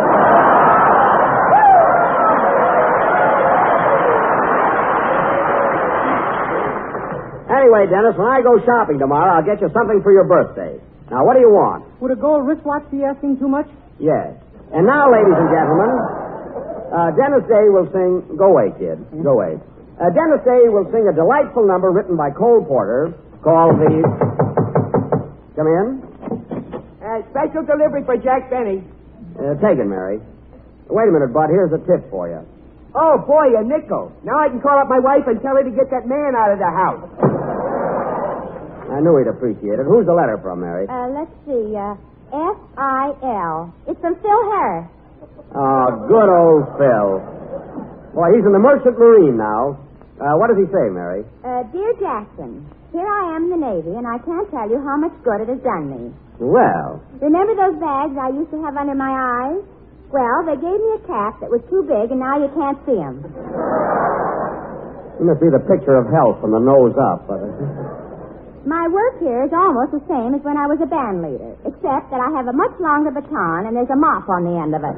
[SPEAKER 9] Anyway, Dennis, when I go shopping tomorrow, I'll get you something for your birthday. Now, what do you want?
[SPEAKER 12] Would a gold wristwatch be asking too much?
[SPEAKER 9] Yes. And now, ladies and gentlemen, Dennis Day will sing... Go away, kid. Go away. Dennis Day will sing a delightful number written by Cole Porter called the...
[SPEAKER 11] Come in.
[SPEAKER 13] Special delivery for Jack Benny.
[SPEAKER 11] Take it, Mary. Wait a minute, Bud. Here's a tip for you.
[SPEAKER 13] Oh, boy, a nickel. Now I can call up my wife and tell her to get that man out of the house.
[SPEAKER 11] I knew he'd appreciate it. Who's the letter from, Mary?
[SPEAKER 4] Let's see. F-I-L. It's from Phil Harris.
[SPEAKER 11] Oh, good old Phil. Boy, he's in the Merchant Marine now. What does he say, Mary?
[SPEAKER 4] Dear Jackson, here I am in the Navy, and I can't tell you how much good it has done me.
[SPEAKER 11] Well.
[SPEAKER 4] Remember those bags I used to have under my eyes? Well, they gave me a cap that was too big, and now you can't see them.
[SPEAKER 11] You must see the picture of health from the nose up.
[SPEAKER 4] My work here is almost the same as when I was a band leader, except that I have a much longer baton, and there's a mop on the end of it.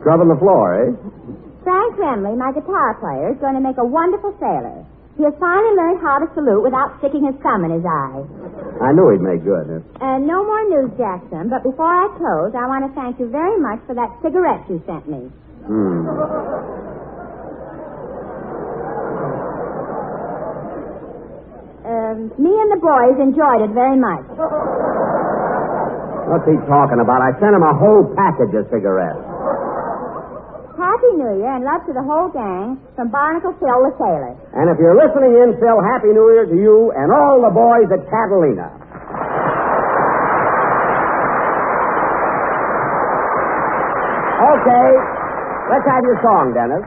[SPEAKER 11] Scrubbing the floor, eh?
[SPEAKER 4] Frank Remley, my guitar player, is going to make a wonderful sailor. He has finally learned how to salute without sticking his thumb in his eye.
[SPEAKER 11] I knew he'd make good.
[SPEAKER 4] No more news, Jackson, but before I close, I want to thank you very much for that cigarette you sent me. Me and the boys enjoyed it very much.
[SPEAKER 11] What's he talking about? I sent him a whole package of cigarettes.
[SPEAKER 4] Happy New Year and love to the whole gang from Barnacle Phil the Sailor.
[SPEAKER 11] And if you're listening in, Phil, Happy New Year to you and all the boys at Catalina. Okay, let's have your song, Dennis.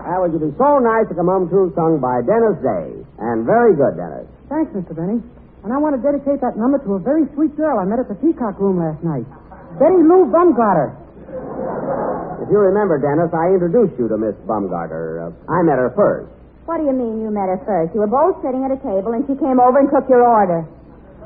[SPEAKER 11] That would be so nice to come home to, sung by Dennis Day. And very good, Dennis.
[SPEAKER 12] Thanks, Mr. Benny. And I want to dedicate that number to a very sweet girl I met at the Peacock Room last night. Betty Lou Bumgarter.
[SPEAKER 11] If you remember, Dennis, I introduced you to Miss Bumgarter. I met her first.
[SPEAKER 4] What do you mean you met her first? You were both sitting at a table and she came over and took your order.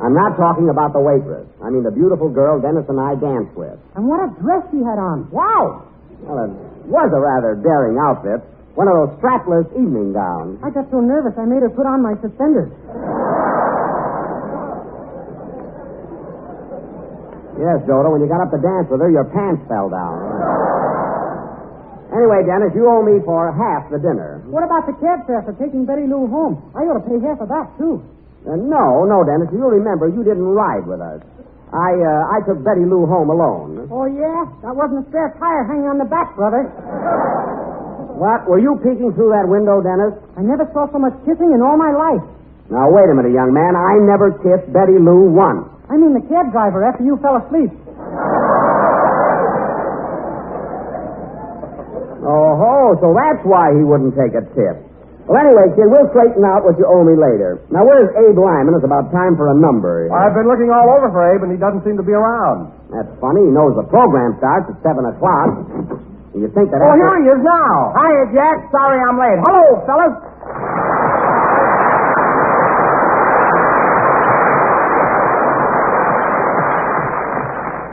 [SPEAKER 11] I'm not talking about the waitress. I mean the beautiful girl Dennis and I danced with.
[SPEAKER 12] And what a dress she had on. Wow!
[SPEAKER 11] Well, it was a rather daring outfit. One of those strapless evening gowns.
[SPEAKER 12] I got so nervous I made her put on my suspenders.
[SPEAKER 11] Yes, Dodo, when you got up to dance with her, your pants fell down. Anyway, Dennis, you owe me for half the dinner.
[SPEAKER 12] What about the cab fare for taking Betty Lou home? I ought to pay half of that, too.
[SPEAKER 11] No, Dennis. You'll remember you didn't ride with us. I took Betty Lou home alone.
[SPEAKER 12] Oh, yeah? That wasn't a spare tire hanging on the back, brother.
[SPEAKER 11] What? Were you peeking through that window, Dennis?
[SPEAKER 12] I never saw so much kissing in all my life.
[SPEAKER 11] Now, wait a minute, young man. I never kissed Betty Lou once.
[SPEAKER 12] I mean the cab driver after you fell asleep.
[SPEAKER 11] Oh, so that's why he wouldn't take a tip. Well, anyway, kid, we'll straighten out what you owe me later. Now, where's Abe Lyman? It's about time for a number.
[SPEAKER 10] I've been looking all over for Abe, and he doesn't seem to be around.
[SPEAKER 11] That's funny. He knows the program starts at 7 o'clock. You think that...
[SPEAKER 13] Oh, here he is now. Hiya, Jack. Sorry I'm late. Hello, fellas.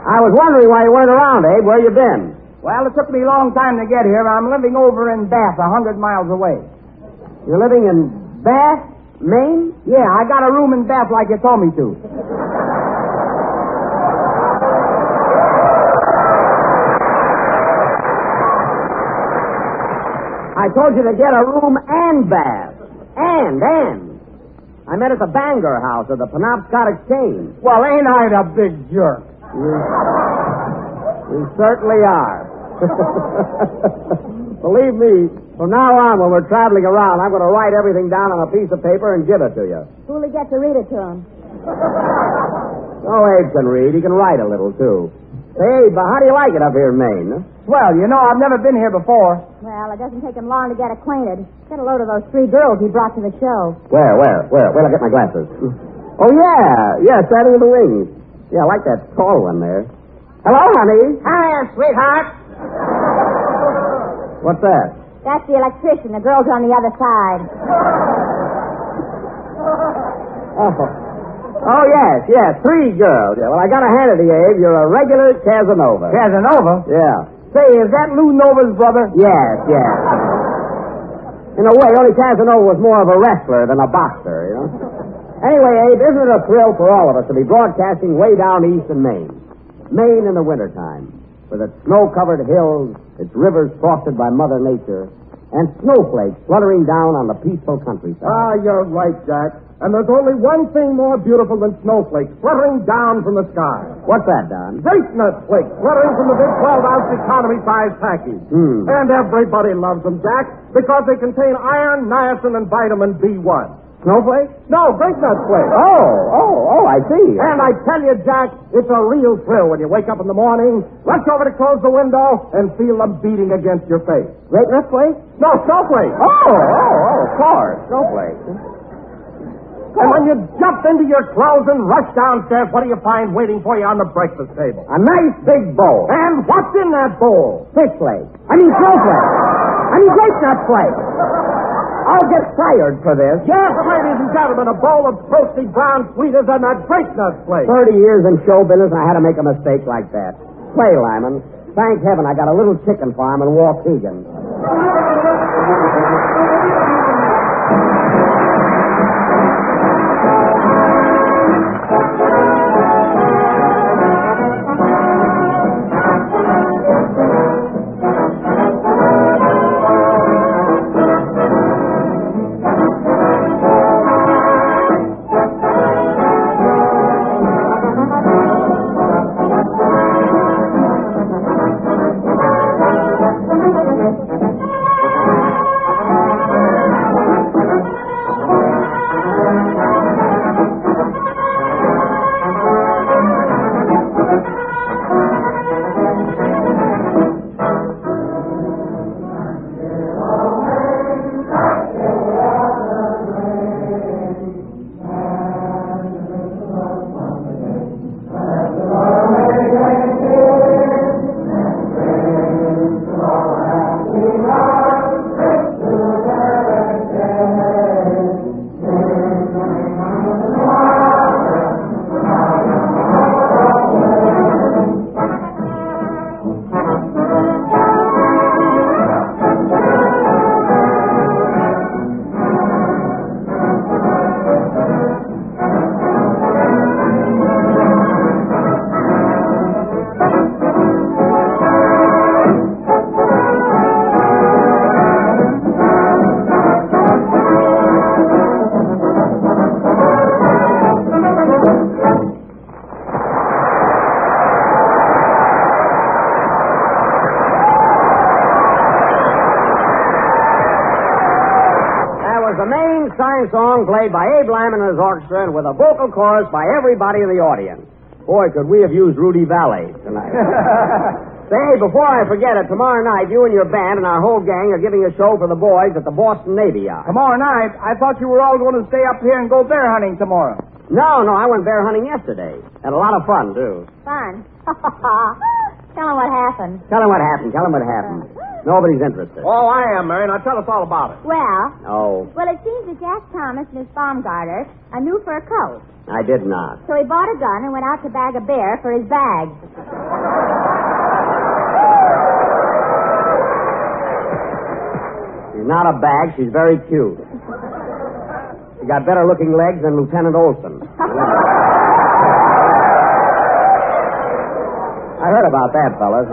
[SPEAKER 11] I was wondering why you weren't around, Abe. Where you been?
[SPEAKER 13] Well, it took me a long time to get here. I'm living over in Bath, 100 miles away.
[SPEAKER 11] You're living in Bath, Maine?
[SPEAKER 13] Yeah, I got a room in Bath like you told me to.
[SPEAKER 11] I told you to get a room and bath. And. I met at the Bangor House of the Penobscot Exchange.
[SPEAKER 13] Well, ain't I the big jerk?
[SPEAKER 11] You certainly are. Believe me, from now on, when we're traveling around, I'm going to write everything down on a piece of paper and give it to you.
[SPEAKER 4] Who'll he get to read it to him?
[SPEAKER 11] Oh, Abe can read. He can write a little, too. Say, Abe, how do you like it up here in Maine? Huh?
[SPEAKER 13] Well, you know, I've never been here before.
[SPEAKER 4] Well, it doesn't take him long to get acquainted. Get a load of those 3 girls he brought to the show.
[SPEAKER 11] Where? Wait, I'll get my glasses. Oh, yeah, standing in the wings. Yeah, I like that tall one there. Hello, honey.
[SPEAKER 13] Hiya, sweetheart.
[SPEAKER 11] What's that?
[SPEAKER 4] That's the electrician. The girls are on the other side.
[SPEAKER 11] Oh, yes, 3 girls. Yeah, well, I got to hand it to you, Abe. You're a regular Casanova.
[SPEAKER 13] Casanova?
[SPEAKER 11] Yeah.
[SPEAKER 13] Say, is that Lou Nova's brother?
[SPEAKER 11] Yes. In a way, only Casanova was more of a wrestler than a boxer, you know. Anyway, Abe, isn't it a thrill for all of us to be broadcasting way down east in Maine? Maine in the wintertime, with its snow-covered hills, its rivers frosted by Mother Nature, and snowflakes fluttering down on the peaceful countryside.
[SPEAKER 10] Ah, you're right, Jack. And there's only one thing more beautiful than snowflakes fluttering down from the sky.
[SPEAKER 11] What's that, Don?
[SPEAKER 10] Grape nut flakes fluttering from the big 12-ounce economy-size package. And everybody loves them, Jack, because they contain iron, niacin, and vitamin B1.
[SPEAKER 11] Snowflakes?
[SPEAKER 10] No, grape nut flakes.
[SPEAKER 11] Oh, I see.
[SPEAKER 10] And I tell you, Jack, it's a real thrill when you wake up in the morning, rush over to close the window, and feel them beating against your face.
[SPEAKER 11] Grape nut flakes?
[SPEAKER 10] No, snowflakes.
[SPEAKER 11] Oh, of course. Snowflakes.
[SPEAKER 10] And when you jump into your clothes and rush downstairs, what do you find waiting for you on the breakfast table?
[SPEAKER 11] A nice big bowl.
[SPEAKER 10] And what's in that bowl?
[SPEAKER 11] Fish flakes. Snowflakes. Grape nut flakes. I'll get fired for this.
[SPEAKER 10] Yes, ladies and gentlemen, a bowl of toasty brown sweeters and that grape nut flake.
[SPEAKER 11] 30 years in show business, and I had to make a mistake like that. Play, Lyman. Thank heaven I got a little chicken farm in Waukegan. Song played by Abe Lyman and his orchestra, and with a vocal chorus by everybody in the audience. Boy, could we have used Rudy Valley tonight. Say, before I forget it, tomorrow night you and your band and our whole gang are giving a show for the boys at the Boston Navy Yard.
[SPEAKER 13] Tomorrow night? I thought you were all going to stay up here and go bear hunting tomorrow.
[SPEAKER 11] No, I went bear hunting yesterday. Had a lot of fun, too.
[SPEAKER 4] Fun. Tell him what happened.
[SPEAKER 11] Tell him what happened. Nobody's interested.
[SPEAKER 10] Oh, I am, Mary. Now tell us all about it.
[SPEAKER 11] Oh.
[SPEAKER 4] Well, it seems that Jack Thomas and his Baumgartner a new fur coat.
[SPEAKER 11] I did not.
[SPEAKER 4] So he bought a gun and went out to bag a bear for his bag.
[SPEAKER 11] She's not a bag. She's very cute. She got better looking legs than Lieutenant Olson. I heard about that, fellas.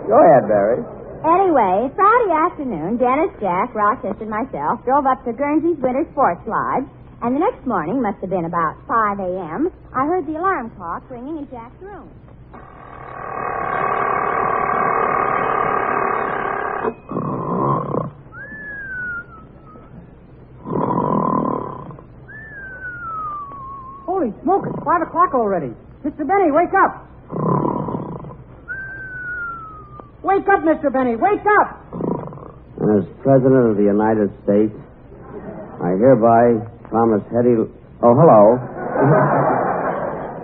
[SPEAKER 11] Go ahead, Barry.
[SPEAKER 4] Anyway, Friday afternoon, Dennis, Jack, Rochester, and myself drove up to Guernsey's Winter Sports Lodge, and the next morning, must have been about 5 a.m., I heard the alarm clock ringing in Jack's room.
[SPEAKER 12] Holy smoke, it's 5 o'clock already. Mr. Benny, wake up. Wake up, Mr. Benny, wake up!
[SPEAKER 11] As President of the United States, I hereby promise Hetty... Oh, hello.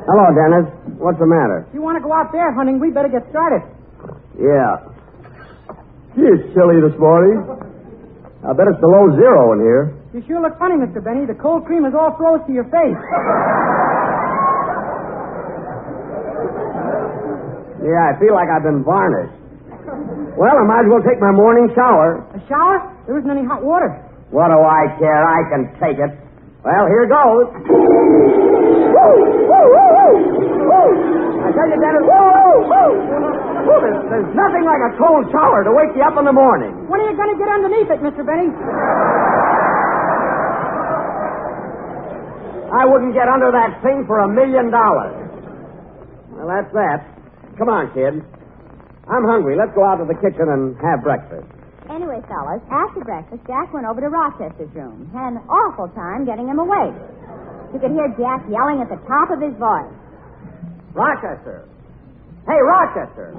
[SPEAKER 11] Hello, Dennis. What's the matter?
[SPEAKER 12] If you want to go out bear hunting, we better get started.
[SPEAKER 11] Yeah. Gee, it's chilly this morning. I bet it's below zero in here.
[SPEAKER 12] You sure look funny, Mr. Benny. The cold cream is all froze to your face.
[SPEAKER 11] Yeah, I feel like I've been varnished. Well, I might as well take my morning shower.
[SPEAKER 12] A shower? There isn't any hot water.
[SPEAKER 11] What do I care? I can take it. Well, here goes. Woo! Woo! Woo! Woo! I tell you, Dennis, there's nothing like a cold shower to wake you up in the morning.
[SPEAKER 12] When are you going to get underneath it, Mr. Benny?
[SPEAKER 11] I wouldn't get under that thing for $1 million. Well, that's that. Come on, kid. I'm hungry. Let's go out to the kitchen and have breakfast.
[SPEAKER 4] Anyway, fellas, after breakfast, Jack went over to Rochester's room. Had an awful time getting him awake. You could hear Jack yelling at the top of his voice.
[SPEAKER 11] Rochester! Hey, Rochester!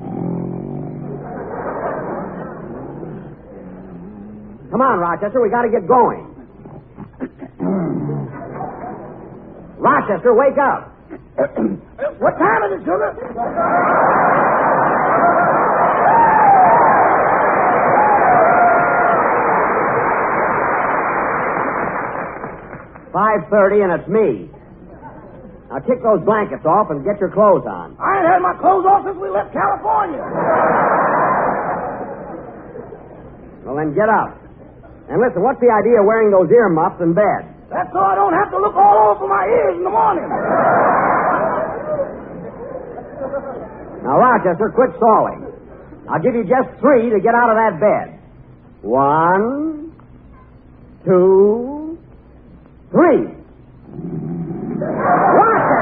[SPEAKER 11] Come on, Rochester. We got to get going. Rochester, wake up.
[SPEAKER 13] What time is it, sugar?
[SPEAKER 11] 5:30, and it's me. Now kick those blankets off and get your clothes on.
[SPEAKER 13] I ain't had my clothes off since we left California.
[SPEAKER 11] Well, then get up. And listen, what's the idea of wearing those ear muffs in bed?
[SPEAKER 13] That's so I don't have to look all over my ears in the morning.
[SPEAKER 11] Now, Rochester, quit stalling. I'll give you just 3 to get out of that bed. 1, 2, 3. Rochester!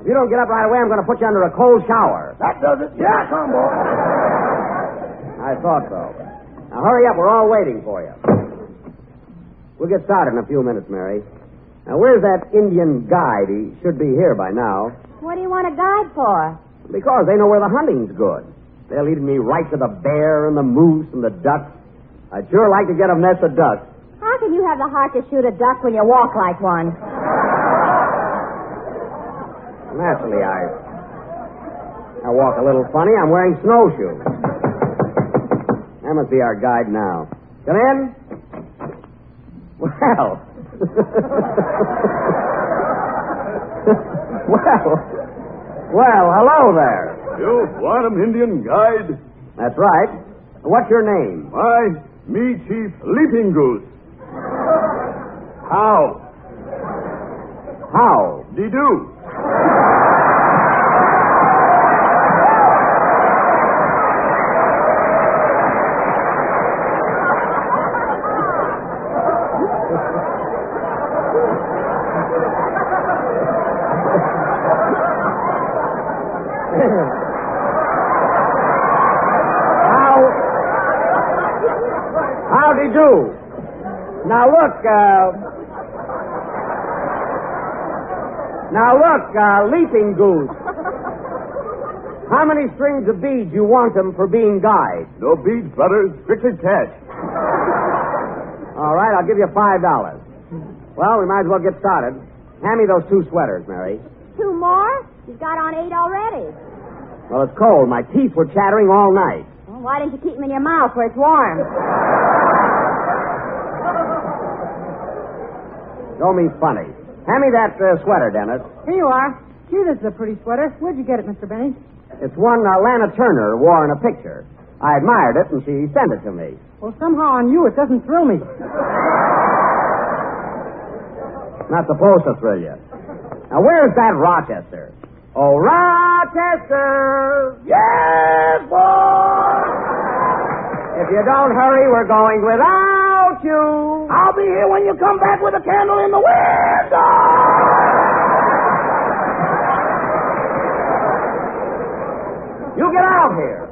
[SPEAKER 11] If you don't get up right away, I'm going to put you under a cold shower.
[SPEAKER 13] That does it. Yeah, come, boy.
[SPEAKER 11] I thought so. Now, hurry up. We're all waiting for you. We'll get started in a few minutes, Mary. Now, where's that Indian guide? He should be here by now.
[SPEAKER 4] What do you want a guide for?
[SPEAKER 11] Because they know where the hunting's good. They're leading me right to the bear and the moose and the duck. I'd sure like to get a mess of ducks.
[SPEAKER 4] How can you have the heart to shoot a duck when you walk like one?
[SPEAKER 11] Naturally, I walk a little funny. I'm wearing snowshoes. That must be our guide now. Come in. Well. Well, hello there.
[SPEAKER 14] You want an Indian guide?
[SPEAKER 11] That's right. What's your name?
[SPEAKER 14] Me Chief Leaping Goose. How?
[SPEAKER 11] How?
[SPEAKER 14] De-do.
[SPEAKER 11] How did do. Now, look, Leaping Goose. How many strings of beads you want them for being guide?
[SPEAKER 14] No beads, brother. Strictly cash.
[SPEAKER 11] All right, I'll give you $5. Well, we might as well get started. Hand me those 2 sweaters, Mary.
[SPEAKER 4] 2 more? You've got on 8 already.
[SPEAKER 11] Well, it's cold. My teeth were chattering all night.
[SPEAKER 4] Well, why didn't you keep them in your mouth where it's warm?
[SPEAKER 11] Don't be funny. Hand me that sweater, Dennis.
[SPEAKER 12] Here you are. Gee, this is a pretty sweater. Where'd you get it, Mr. Benny?
[SPEAKER 11] It's one Lana Turner wore in a picture. I admired it, and she sent it to me.
[SPEAKER 12] Well, somehow on you it doesn't thrill me.
[SPEAKER 11] Not supposed to thrill you. Now, where's that Rochester? Oh, Rochester! Yes, boy! If you don't hurry, we're going without you.
[SPEAKER 13] I'll be here when you come back with a candle in the window.
[SPEAKER 11] You get out here.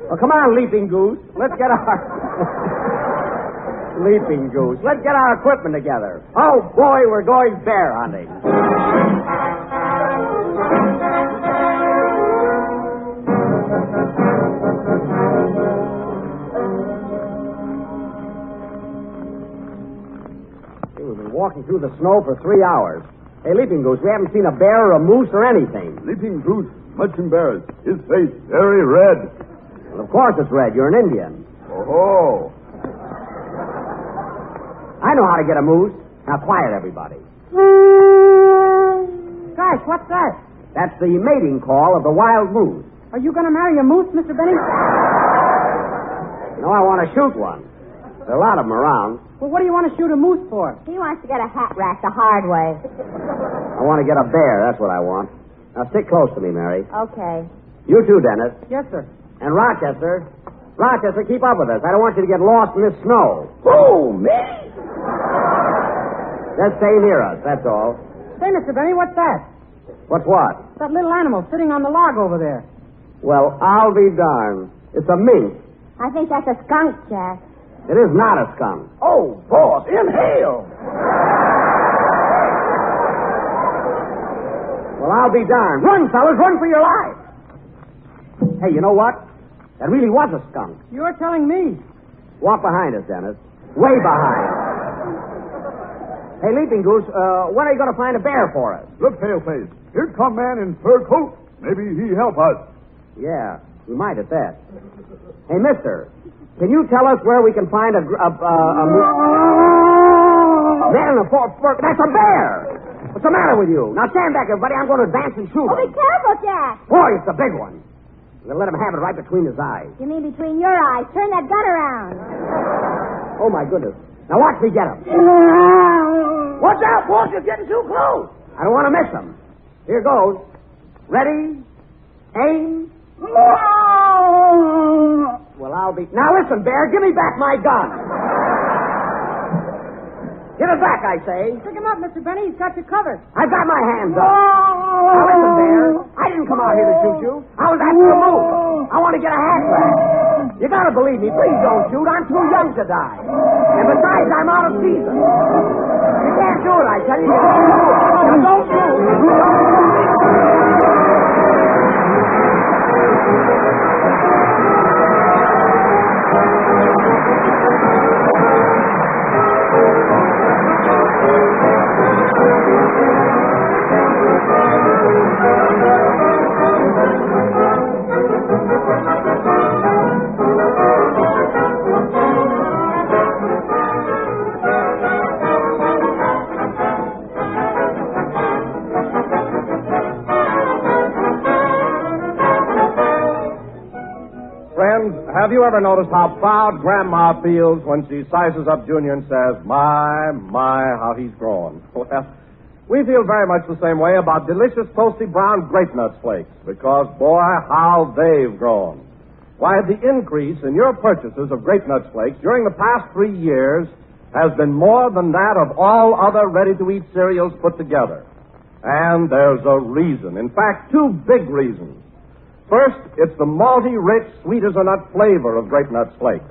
[SPEAKER 11] Well, come on, Leaping Goose. Let's get our... Leaping Goose. Let's get our equipment together. Oh, boy, we're going bear hunting. We've been walking through the snow for 3 hours. Hey, Leaping Goose, we haven't seen a bear or a moose or anything.
[SPEAKER 14] Leaping Goose, much embarrassed. His face very red.
[SPEAKER 11] Well, of course it's red. You're an Indian.
[SPEAKER 14] Oh.
[SPEAKER 11] I know how to get a moose. Now, quiet, everybody.
[SPEAKER 12] Gosh, what's that?
[SPEAKER 11] That's the mating call of the wild moose.
[SPEAKER 12] Are you going to marry a moose, Mr. Benny?
[SPEAKER 11] No, I want to shoot one. There are a lot of them around.
[SPEAKER 12] Well, what do you want to shoot a moose for?
[SPEAKER 4] He wants to get a hat rack the hard way.
[SPEAKER 11] I want to get a bear. That's what I want. Now, stick close to me, Mary.
[SPEAKER 4] Okay.
[SPEAKER 11] You too, Dennis.
[SPEAKER 12] Yes, sir.
[SPEAKER 11] And Rochester. Rochester, keep up with us. I don't want you to get lost in this snow.
[SPEAKER 13] Who, me?
[SPEAKER 11] Just stay near us, that's all.
[SPEAKER 12] Say, Mr. Benny, what's that?
[SPEAKER 11] What's what?
[SPEAKER 12] That little animal sitting on the log over there.
[SPEAKER 11] Well, I'll be darned. It's a mink.
[SPEAKER 4] I think that's a skunk, Jack.
[SPEAKER 11] It is not a skunk.
[SPEAKER 13] Oh, boss, inhale.
[SPEAKER 11] Well, I'll be darned. Run, fellas, run for your life. Hey, you know what? That really was a skunk.
[SPEAKER 12] You're telling me.
[SPEAKER 11] Walk behind us, Dennis. Way behind. Hey, Leaping Goose, when are you going to find a bear for us?
[SPEAKER 14] Look, Paleface. Here come man in fur coat. Maybe he help us.
[SPEAKER 11] Yeah, he might at that. Hey, mister, can you tell us where we can find a man in a fur... That's a bear! What's the matter with you? Now stand back, everybody. I'm going to advance and shoot
[SPEAKER 4] Oh, be
[SPEAKER 11] him.
[SPEAKER 4] careful, Jack.
[SPEAKER 11] Boy, it's a big one. I'm going to let him have it right between his eyes.
[SPEAKER 4] You mean between your eyes? Turn that gun around.
[SPEAKER 11] Oh, my goodness. Now watch me get him.
[SPEAKER 13] Watch out, boss. You're getting too close.
[SPEAKER 11] I don't want to miss him. Here goes. Ready? Aim. Well, I'll be... Now listen, Bear. Give me back my gun. Give it back, I say.
[SPEAKER 12] Pick him up, Mr. Benny. He's got you covered.
[SPEAKER 11] I've got my hands up. Now listen, Bear. I didn't come out here to shoot you. I was after a moose. I want to get a hat rack. You gotta believe me. Please don't shoot. I'm too young to die. And besides, I'm out of season. You can't do it, I tell you. Now don't shoot.
[SPEAKER 10] Have you ever noticed how proud Grandma feels when she sizes up Junior and says, my, how he's grown? Well, we feel very much the same way about delicious toasty brown grape nuts flakes because, boy, how they've grown. Why, the increase in your purchases of grape nuts flakes during the past 3 years has been more than that of all other ready-to-eat cereals put together. And there's a reason. In fact, 2 big reasons. First, it's the malty, rich, sweet as a nut flavor of Grape Nuts Flakes.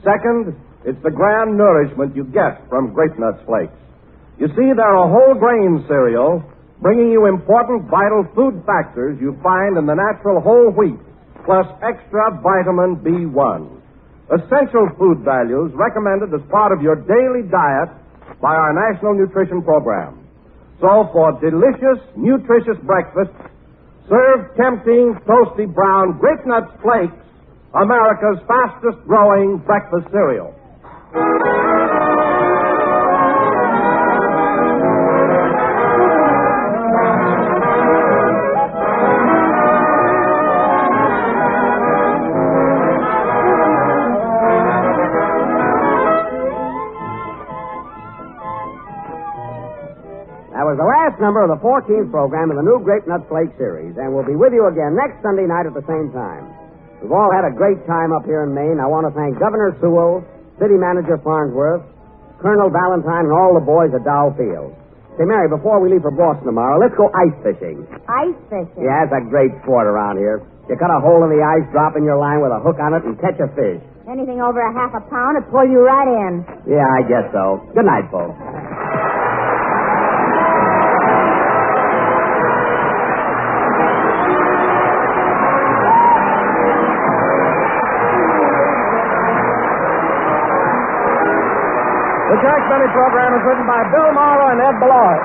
[SPEAKER 10] Second, it's the grand nourishment you get from Grape Nuts Flakes. You see, they're a whole grain cereal, bringing you important vital food factors you find in the natural whole wheat, plus extra vitamin B1. Essential food values recommended as part of your daily diet by our National Nutrition Program. So for delicious, nutritious breakfast, serve tempting, toasty brown Grape Nuts Flakes, America's fastest-growing breakfast cereal.
[SPEAKER 11] That was the last number of the 14th program in the new Grape Nut Flake series, and we'll be with you again next Sunday night at the same time. We've all had a great time up here in Maine. I want to thank Governor Sewell, City Manager Farnsworth, Colonel Valentine, and all the boys at Dow Field. Say, Mary, before we leave for Boston tomorrow, let's go ice fishing.
[SPEAKER 4] Ice fishing?
[SPEAKER 11] Yeah, it's a great sport around here. You cut a hole in the ice, drop in your line with a hook on it, and catch a fish.
[SPEAKER 4] Anything over a half a pound, it'll pull you right in.
[SPEAKER 11] Yeah, I guess so. Good night, folks.
[SPEAKER 10] The Jack Benny program is written by Bill Marlowe and Ed Beloit.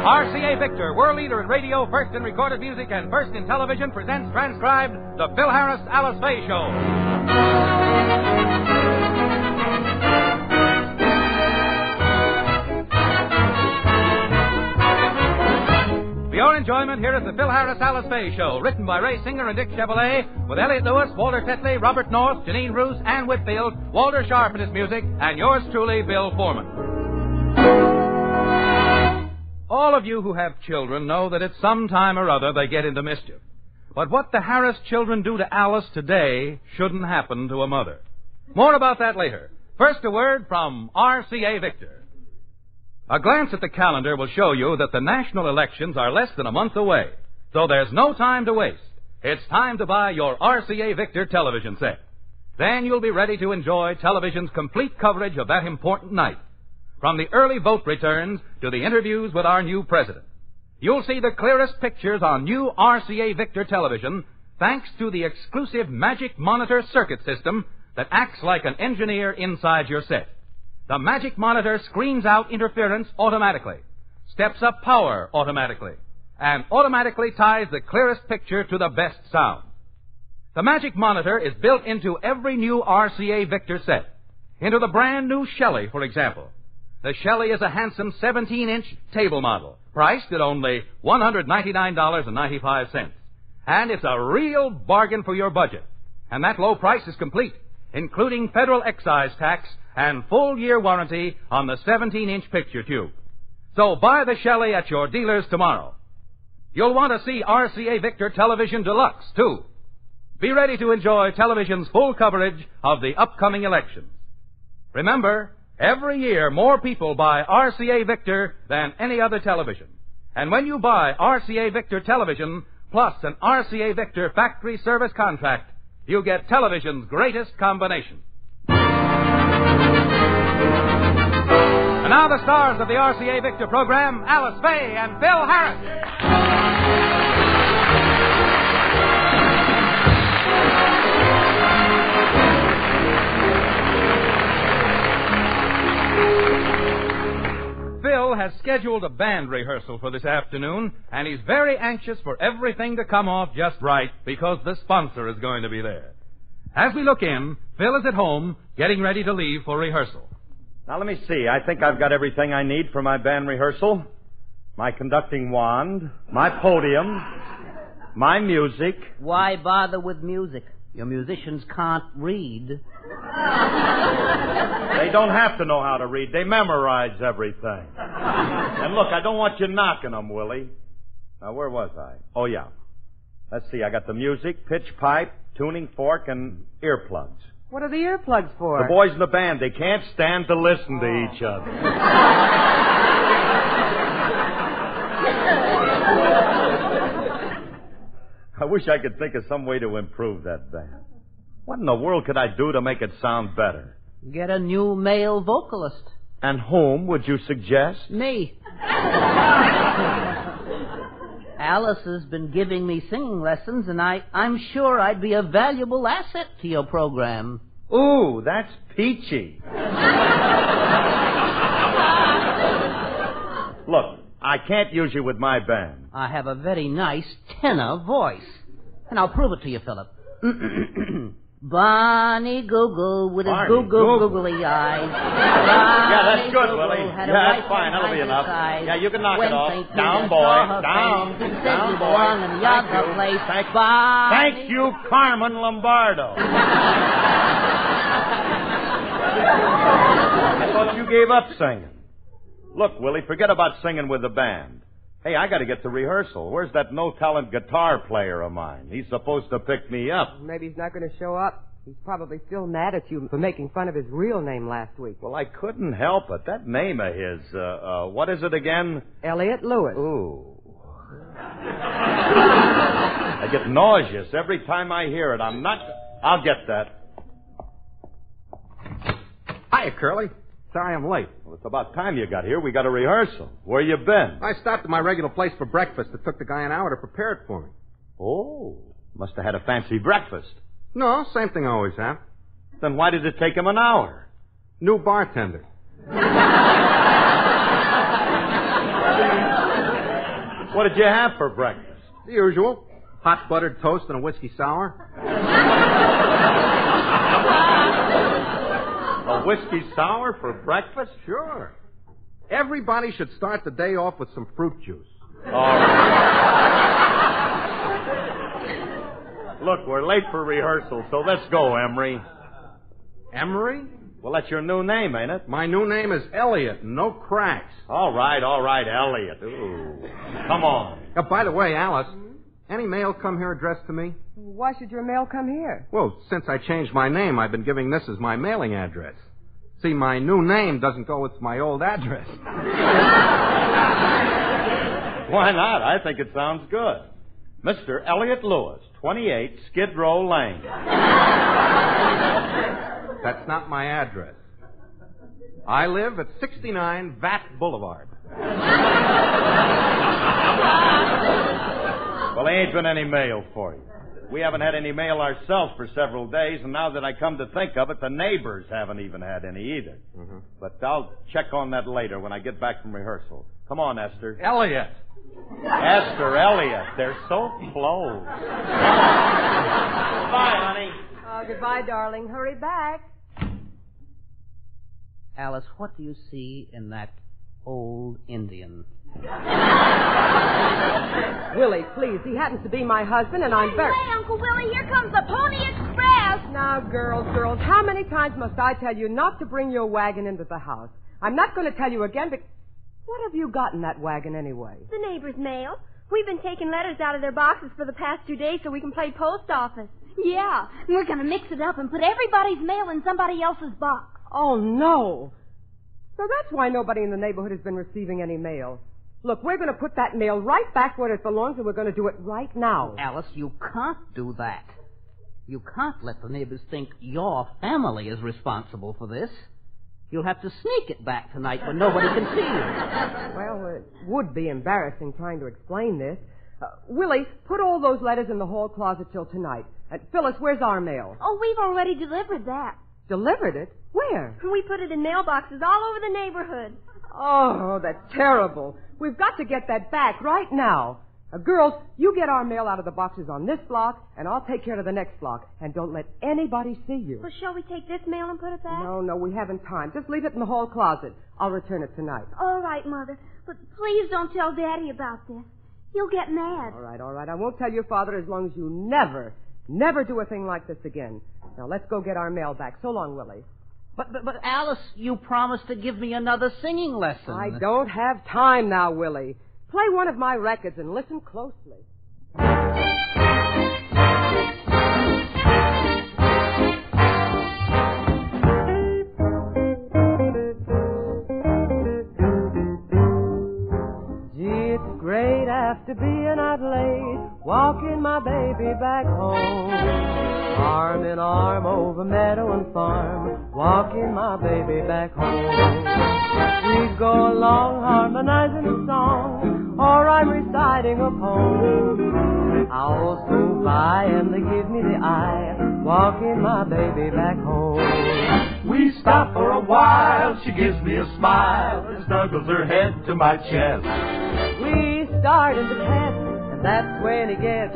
[SPEAKER 15] RCA Victor, world leader in radio, first in recorded music, and first in television, presents transcribed the Phil Harris Alice Faye Show. For your enjoyment, here is the Phil Harris Alice Faye Show, written by Ray Singer and Dick Chevrolet, with Elliot Lewis, Walter Tetley, Robert North, Janine Roos, Ann Whitfield, Walter Sharp in his music, and yours truly, Bill Foreman. All of you who have children know that at some time or other they get into mischief. But what the Harris children do to Alice today shouldn't happen to a mother. More about that later. First, a word from RCA Victor. A glance at the calendar will show you that the national elections are less than a month away. So there's no time to waste. It's time to buy your RCA Victor television set. Then you'll be ready to enjoy television's complete coverage of that important night. From the early vote returns to the interviews with our new president. You'll see the clearest pictures on new RCA Victor television thanks to the exclusive Magic Monitor circuit system that acts like an engineer inside your set. The Magic Monitor screens out interference automatically, steps up power automatically, and automatically ties the clearest picture to the best sound. The Magic Monitor is built into every new RCA Victor set. Into the brand new Shelley, for example. The Shelley is a handsome 17-inch table model, priced at only $199.95. And it's a real bargain for your budget. And that low price is complete, including federal excise tax and full-year warranty on the 17-inch picture tube. So buy the Shelley at your dealers tomorrow. You'll want to see RCA Victor Television Deluxe, too. Be ready to enjoy television's full coverage of the upcoming elections. Remember, every year, more people buy RCA Victor than any other television. And when you buy RCA Victor television, plus an RCA Victor factory service contract, you get television's greatest combination. And now the stars of the RCA Victor program, Alice Faye and Phil Harris. Phil has scheduled a band rehearsal for this afternoon, and he's very anxious for everything to come off just right because the sponsor is going to be there. As we look in, Phil is at home getting ready to leave for rehearsal.
[SPEAKER 16] Now, let me see. I think I've got everything I need for my band rehearsal. My conducting wand, my podium, my music.
[SPEAKER 17] Why bother with music? Your musicians can't read.
[SPEAKER 16] They don't have to know how to read. They memorize everything. And look, I don't want you knocking them, Willie. Now, where was I? Oh, yeah. Let's see. I got the music, pitch pipe, tuning fork, and earplugs.
[SPEAKER 18] What are the earplugs for?
[SPEAKER 16] The boys in the band, they can't stand to listen to each other. I wish I could think of some way to improve that band. What in the world could I do to make it sound better?
[SPEAKER 17] Get a new male vocalist.
[SPEAKER 16] And whom would you suggest?
[SPEAKER 17] Me. Alice has been giving me singing lessons, and I'm sure I'd be a valuable asset to your program.
[SPEAKER 16] Ooh, that's peachy. Look, I can't use you with my band.
[SPEAKER 17] I have a very nice tenor voice. And I'll prove it to you, Philip. Bonnie Google with his googly eyes.
[SPEAKER 16] Yeah, that's good, Willie. Yeah, that's fine. That'll be enough. Yeah, you can knock it off. Down, boy. Down. Down, boy. Thank you, Carmen Lombardo. I thought you gave up singing. Look, Willie, forget about singing with the band. Hey, I got to get to rehearsal. Where's that no-talent guitar player of mine? He's supposed to pick me up.
[SPEAKER 18] Maybe he's not going to show up. He's probably still mad at you for making fun of his real name last week.
[SPEAKER 16] Well, I couldn't help it. That name of his, what is it again?
[SPEAKER 18] Elliot Lewis.
[SPEAKER 16] Ooh. I get nauseous every time I hear it. I'll get that.
[SPEAKER 19] Hiya, Curly. Sorry I'm late.
[SPEAKER 16] Well, it's about time you got here. We got a rehearsal. Where you been?
[SPEAKER 19] I stopped at my regular place for breakfast. It took the guy an hour to prepare it for me.
[SPEAKER 16] Oh, must have had a fancy breakfast.
[SPEAKER 19] No, same thing I always have.
[SPEAKER 16] Then why did it take him an hour?
[SPEAKER 19] New bartender.
[SPEAKER 16] What did you have for breakfast?
[SPEAKER 19] The usual. Hot buttered toast and a whiskey sour.
[SPEAKER 16] A whiskey sour for breakfast?
[SPEAKER 19] Sure. Everybody should start the day off with some fruit juice.
[SPEAKER 16] All right. Look, we're late for rehearsal, so let's go, Emery.
[SPEAKER 19] Emery?
[SPEAKER 16] Well, that's your new name, ain't it?
[SPEAKER 19] My new name is Elliot, no cracks.
[SPEAKER 16] All right, Elliot. Ooh. Come on.
[SPEAKER 19] By the way, Alice, any mail come here addressed to me?
[SPEAKER 18] Why should your mail come here?
[SPEAKER 19] Well, since I changed my name, I've been giving this as my mailing address. See, my new name doesn't go with my old address.
[SPEAKER 16] Why not? I think it sounds good. Mr. Elliot Lewis, 28 Skid Row Lane.
[SPEAKER 19] That's not my address. I live at 69 Vat Boulevard.
[SPEAKER 16] Well, there ain't been any mail for you. We haven't had any mail ourselves for several days, and now that I come to think of it, the neighbors haven't even had any either. Mm-hmm. But I'll check on that later when I get back from rehearsal. Come on, Esther.
[SPEAKER 19] Elliot.
[SPEAKER 16] Esther, Elliot. They're so close. Goodbye, honey.
[SPEAKER 18] Oh, goodbye, darling. Hurry back.
[SPEAKER 17] Alice, what do you see in that old Indian?
[SPEAKER 18] Willie, please. He happens to be my husband, and I'm very...
[SPEAKER 3] Hey, Uncle Willie, here comes the Pony Express.
[SPEAKER 18] Now, girls, how many times must I tell you not to bring your wagon into the house? I'm not going to tell you again, but what have you got in that wagon anyway?
[SPEAKER 3] The neighbor's mail. We've been taking letters out of their boxes for the past 2 days so we can play post office. Yeah, we're going to mix it up and put everybody's mail in somebody else's box.
[SPEAKER 18] Oh, no. So that's why nobody in the neighborhood has been receiving any mail. Look, we're going to put that mail right back where it belongs, and we're going to do it right now.
[SPEAKER 17] Alice, you can't do that. You can't let the neighbors think your family is responsible for this. You'll have to sneak it back tonight when nobody can see you.
[SPEAKER 18] Well, it would be embarrassing trying to explain this. Willie, put all those letters in the hall closet till tonight. And Phyllis, where's our mail?
[SPEAKER 3] Oh, we've already delivered that.
[SPEAKER 18] Delivered it? Where?
[SPEAKER 3] We put it in mailboxes all over the neighborhood.
[SPEAKER 18] Oh, that's terrible. We've got to get that back right now. Girls, you get our mail out of the boxes on this block, and I'll take care of the next block. And don't let anybody see you.
[SPEAKER 3] Well, shall we take this mail and put it back?
[SPEAKER 18] No, we haven't time. Just leave it in the hall closet. I'll return it tonight.
[SPEAKER 3] All right, Mother. But please don't tell Daddy about this. He'll get mad.
[SPEAKER 18] All right. I won't tell your father as long as you never, Never do a thing like this again. Now, let's go get our mail back. So long, Willie.
[SPEAKER 17] But Alice, you promised to give me another singing lesson.
[SPEAKER 18] I don't have time now, Willie. Play one of my records and listen closely. Gee, it's great after being out late, walking my baby back home. Arm in arm over meadow and farm, walking my baby back home. We go along harmonizing a song, or I'm reciting a poem. Owls go by and they give me the eye, walking my baby back home.
[SPEAKER 20] We stop for a while, she gives me a smile and snuggles her head to my chest.
[SPEAKER 18] We start in the pet, and that's when he gets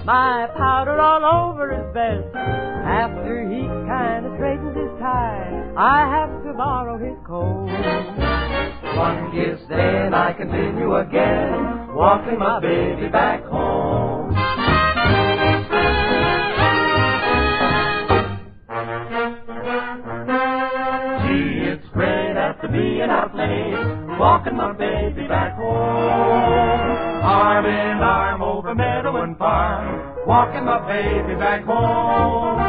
[SPEAKER 18] my powder all over his vest. After he kind of straightens his tie, I have to borrow his coat. One kiss, then I continue again, walking my baby back home. Gee, it's great after being out late, walking my baby back home. Arm in arm over meadow and farm, walking my baby back home.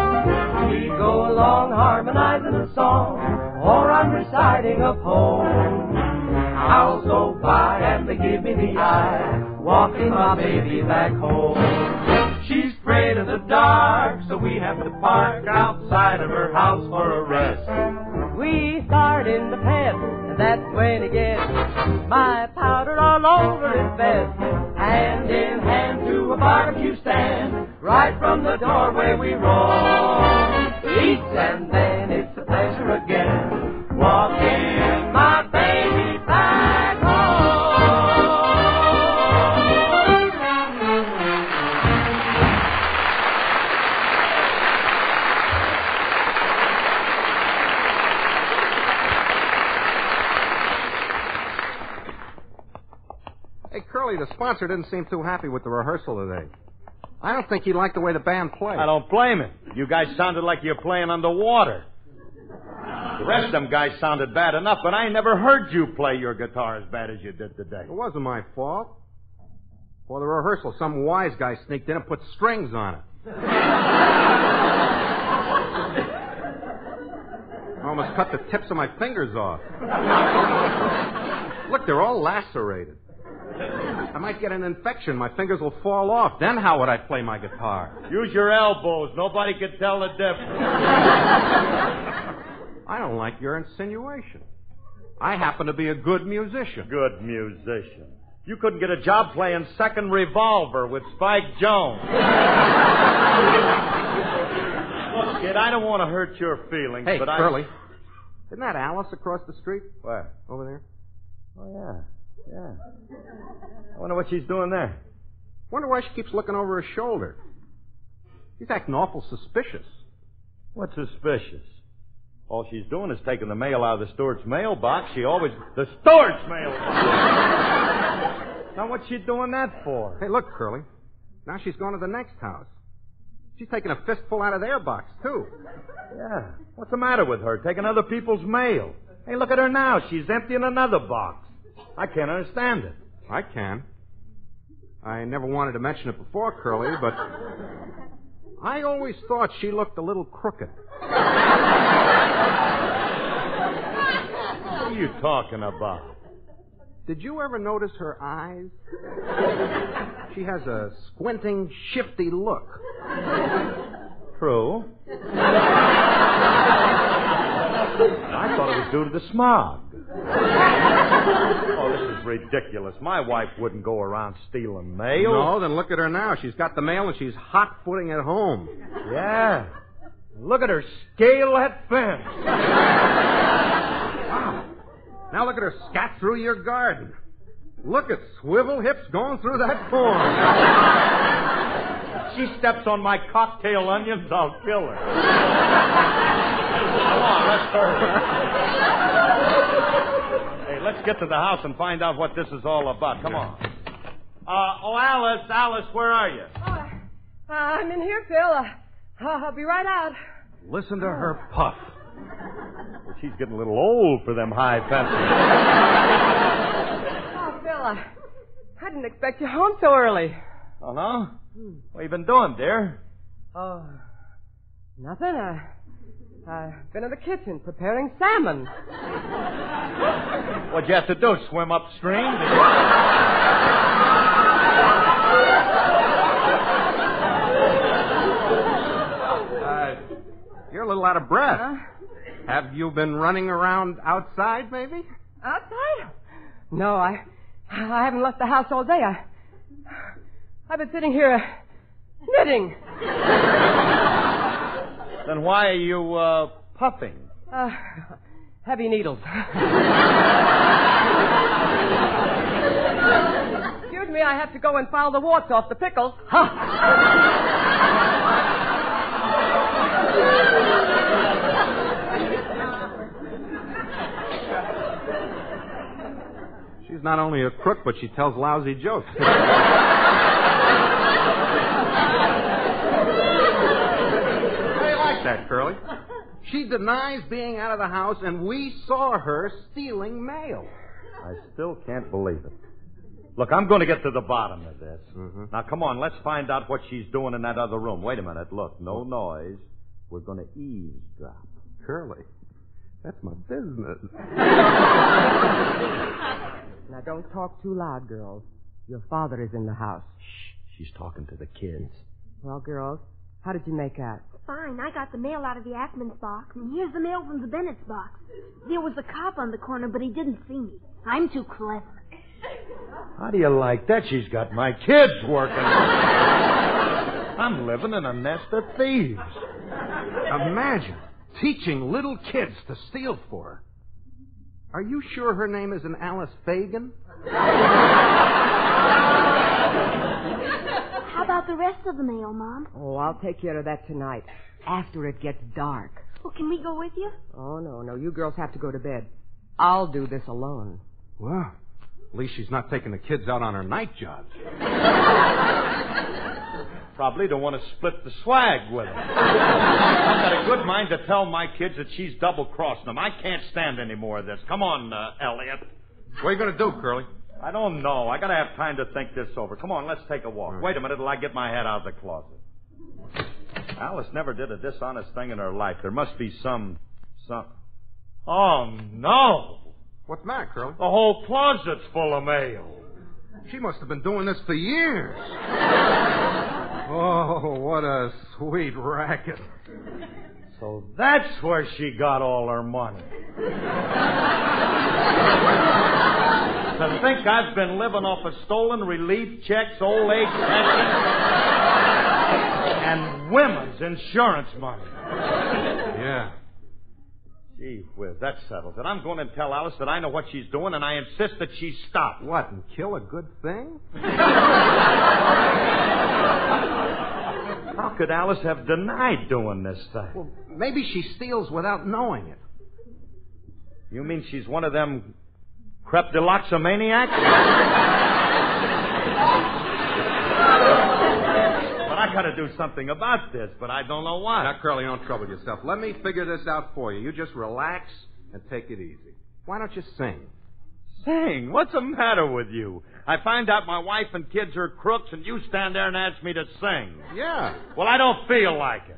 [SPEAKER 18] We go along harmonizing a song, or I'm reciting a poem. Owls go by and they give me the eye, walking my baby back home. She's afraid of the dark, so we have to park outside of her house for a rest. We start in the pet, and that's when he gets my powder all over his vest. Hand in hand to a barbecue stand, right from the doorway we roll. Eats and then it's a pleasure again, walking my baby back home.
[SPEAKER 19] Hey, Curly, the sponsor didn't seem too happy with the rehearsal today. I don't think he liked the way the band played.
[SPEAKER 16] I don't blame him. You guys sounded like you're playing underwater. The rest of them guys sounded bad enough, but I never heard you play your guitar as bad as you did today.
[SPEAKER 19] It wasn't my fault. For the rehearsal, some wise guy sneaked in and put strings on it. I almost cut the tips of my fingers off. Look, they're all lacerated. I might get an infection. My fingers will fall off. Then how would I play my guitar?
[SPEAKER 16] Use your elbows. Nobody can tell the difference.
[SPEAKER 19] I don't like your insinuation. I happen to be a good musician.
[SPEAKER 16] Good musician. You couldn't get a job playing Second Revolver with Spike Jones. Look, kid, I don't want to hurt your feelings,
[SPEAKER 19] hey,
[SPEAKER 16] but
[SPEAKER 19] Curly, isn't that Alice across the street?
[SPEAKER 16] Where?
[SPEAKER 19] Over there.
[SPEAKER 16] Oh, yeah. Yeah. I wonder what she's doing there.
[SPEAKER 19] Wonder why she keeps looking over her shoulder. She's acting awful suspicious.
[SPEAKER 16] What's suspicious? All she's doing is taking the mail out of the steward's mailbox. The steward's mailbox! Now, what's she doing that for?
[SPEAKER 19] Hey, look, Curly. Now she's going to the next house. She's taking a fistful out of their box, too.
[SPEAKER 16] Yeah. What's the matter with her? Taking other people's mail. Hey, look at her now. She's emptying another box. I can't understand it.
[SPEAKER 19] I can. I never wanted to mention it before, Curly, but I always thought she looked a little crooked.
[SPEAKER 16] What are you talking about?
[SPEAKER 19] Did you ever notice her eyes? She has a squinting, shifty look.
[SPEAKER 16] True. I thought it was due to the smog. Oh, this is ridiculous. My wife wouldn't go around stealing mail.
[SPEAKER 19] No, then look at her now. She's got the mail and she's hot-footing at home.
[SPEAKER 16] Yeah. Look at her scale that fence.
[SPEAKER 19] Wow. Now look at her scat through your garden. Look at swivel hips going through that corn.
[SPEAKER 16] She steps on my cocktail onions, I'll kill her. Come on, let's hurry. Hey, let's get to the house and find out what this is all about. Come on. Alice, where are you?
[SPEAKER 4] Oh,
[SPEAKER 21] I'm in here, Phil. I'll be right out.
[SPEAKER 16] Listen to her puff. Well, she's getting a little old for them high peppers.
[SPEAKER 21] Oh, Phil, I didn't expect you home so early.
[SPEAKER 16] Oh, no? What you been doing, dear?
[SPEAKER 21] Oh, nothing. I've been in the kitchen preparing salmon.
[SPEAKER 16] What'd you have to do, swim upstream?
[SPEAKER 19] You're a little out of breath. Have you been running around outside, maybe?
[SPEAKER 21] Outside? No, I haven't left the house all day. I've been sitting here knitting.
[SPEAKER 16] Then why are you, puffing?
[SPEAKER 21] Heavy needles. Excuse me, I have to go and file the warts off the pickles.
[SPEAKER 19] She's not only a crook, but she tells lousy jokes. That, Curly. She denies being out of the house, and we saw her stealing mail.
[SPEAKER 16] I still can't believe it. Look, I'm going to get to the bottom of this. Mm-hmm. Now, come on, let's find out what she's doing in that other room. Wait a minute. Look, no noise. We're going to eavesdrop.
[SPEAKER 19] Curly, that's my business.
[SPEAKER 21] Now, don't talk too loud, girls. Your father is in the house.
[SPEAKER 16] Shh. She's talking to the kids.
[SPEAKER 21] Well, girls, how did you make out?
[SPEAKER 3] Fine. I got the mail out of the Ackman's box, and here's the mail from the Bennett's box. There was a cop on the corner, but he didn't see me. I'm too clever.
[SPEAKER 16] How do you like that? She's got my kids working. I'm living in a nest of thieves.
[SPEAKER 19] Imagine teaching little kids to steal for her. Are you sure her name isn't Alice Fagan?
[SPEAKER 3] How about the rest of the mail, Mom?
[SPEAKER 21] Oh, I'll take care of that tonight, after it gets dark.
[SPEAKER 3] Well, can we go with you?
[SPEAKER 21] Oh, no. You girls have to go to bed. I'll do this alone.
[SPEAKER 19] Well, at least she's not taking the kids out on her night jobs.
[SPEAKER 16] Probably don't want to split the swag with them. I've got a good mind to tell my kids that she's double-crossing them. I can't stand any more of this. Come on, Elliot.
[SPEAKER 19] What are you going to do, Curly?
[SPEAKER 16] I don't know. I got to have time to think this over. Come on, let's take a walk. Wait a minute till I get my head out of the closet. Alice never did a dishonest thing in her life. There must be some... Oh, no.
[SPEAKER 19] What's the matter, Curly?
[SPEAKER 16] The whole closet's full of mail.
[SPEAKER 19] She must have been doing this for years. Oh, what a sweet racket.
[SPEAKER 16] So that's where she got all her money. To think I've been living off of stolen relief checks, old age pensions, and women's insurance money.
[SPEAKER 19] Yeah.
[SPEAKER 16] Gee whiz, that settles it. I'm going to tell Alice that I know what she's doing, and I insist that she stop.
[SPEAKER 19] What, and kill a good thing?
[SPEAKER 16] How could Alice have denied doing this thing?
[SPEAKER 19] Well, maybe she steals without knowing it.
[SPEAKER 16] You mean she's one of them kleptodoxomaniacs? But I got to do something about this, but I don't know what.
[SPEAKER 19] Now, Curly, don't trouble yourself. Let me figure this out for you. You just relax and take it easy. Why don't you sing?
[SPEAKER 16] Sing? What's the matter with you? I find out my wife and kids are crooks, and you stand there and ask me to sing.
[SPEAKER 19] Yeah.
[SPEAKER 16] Well, I don't feel like it.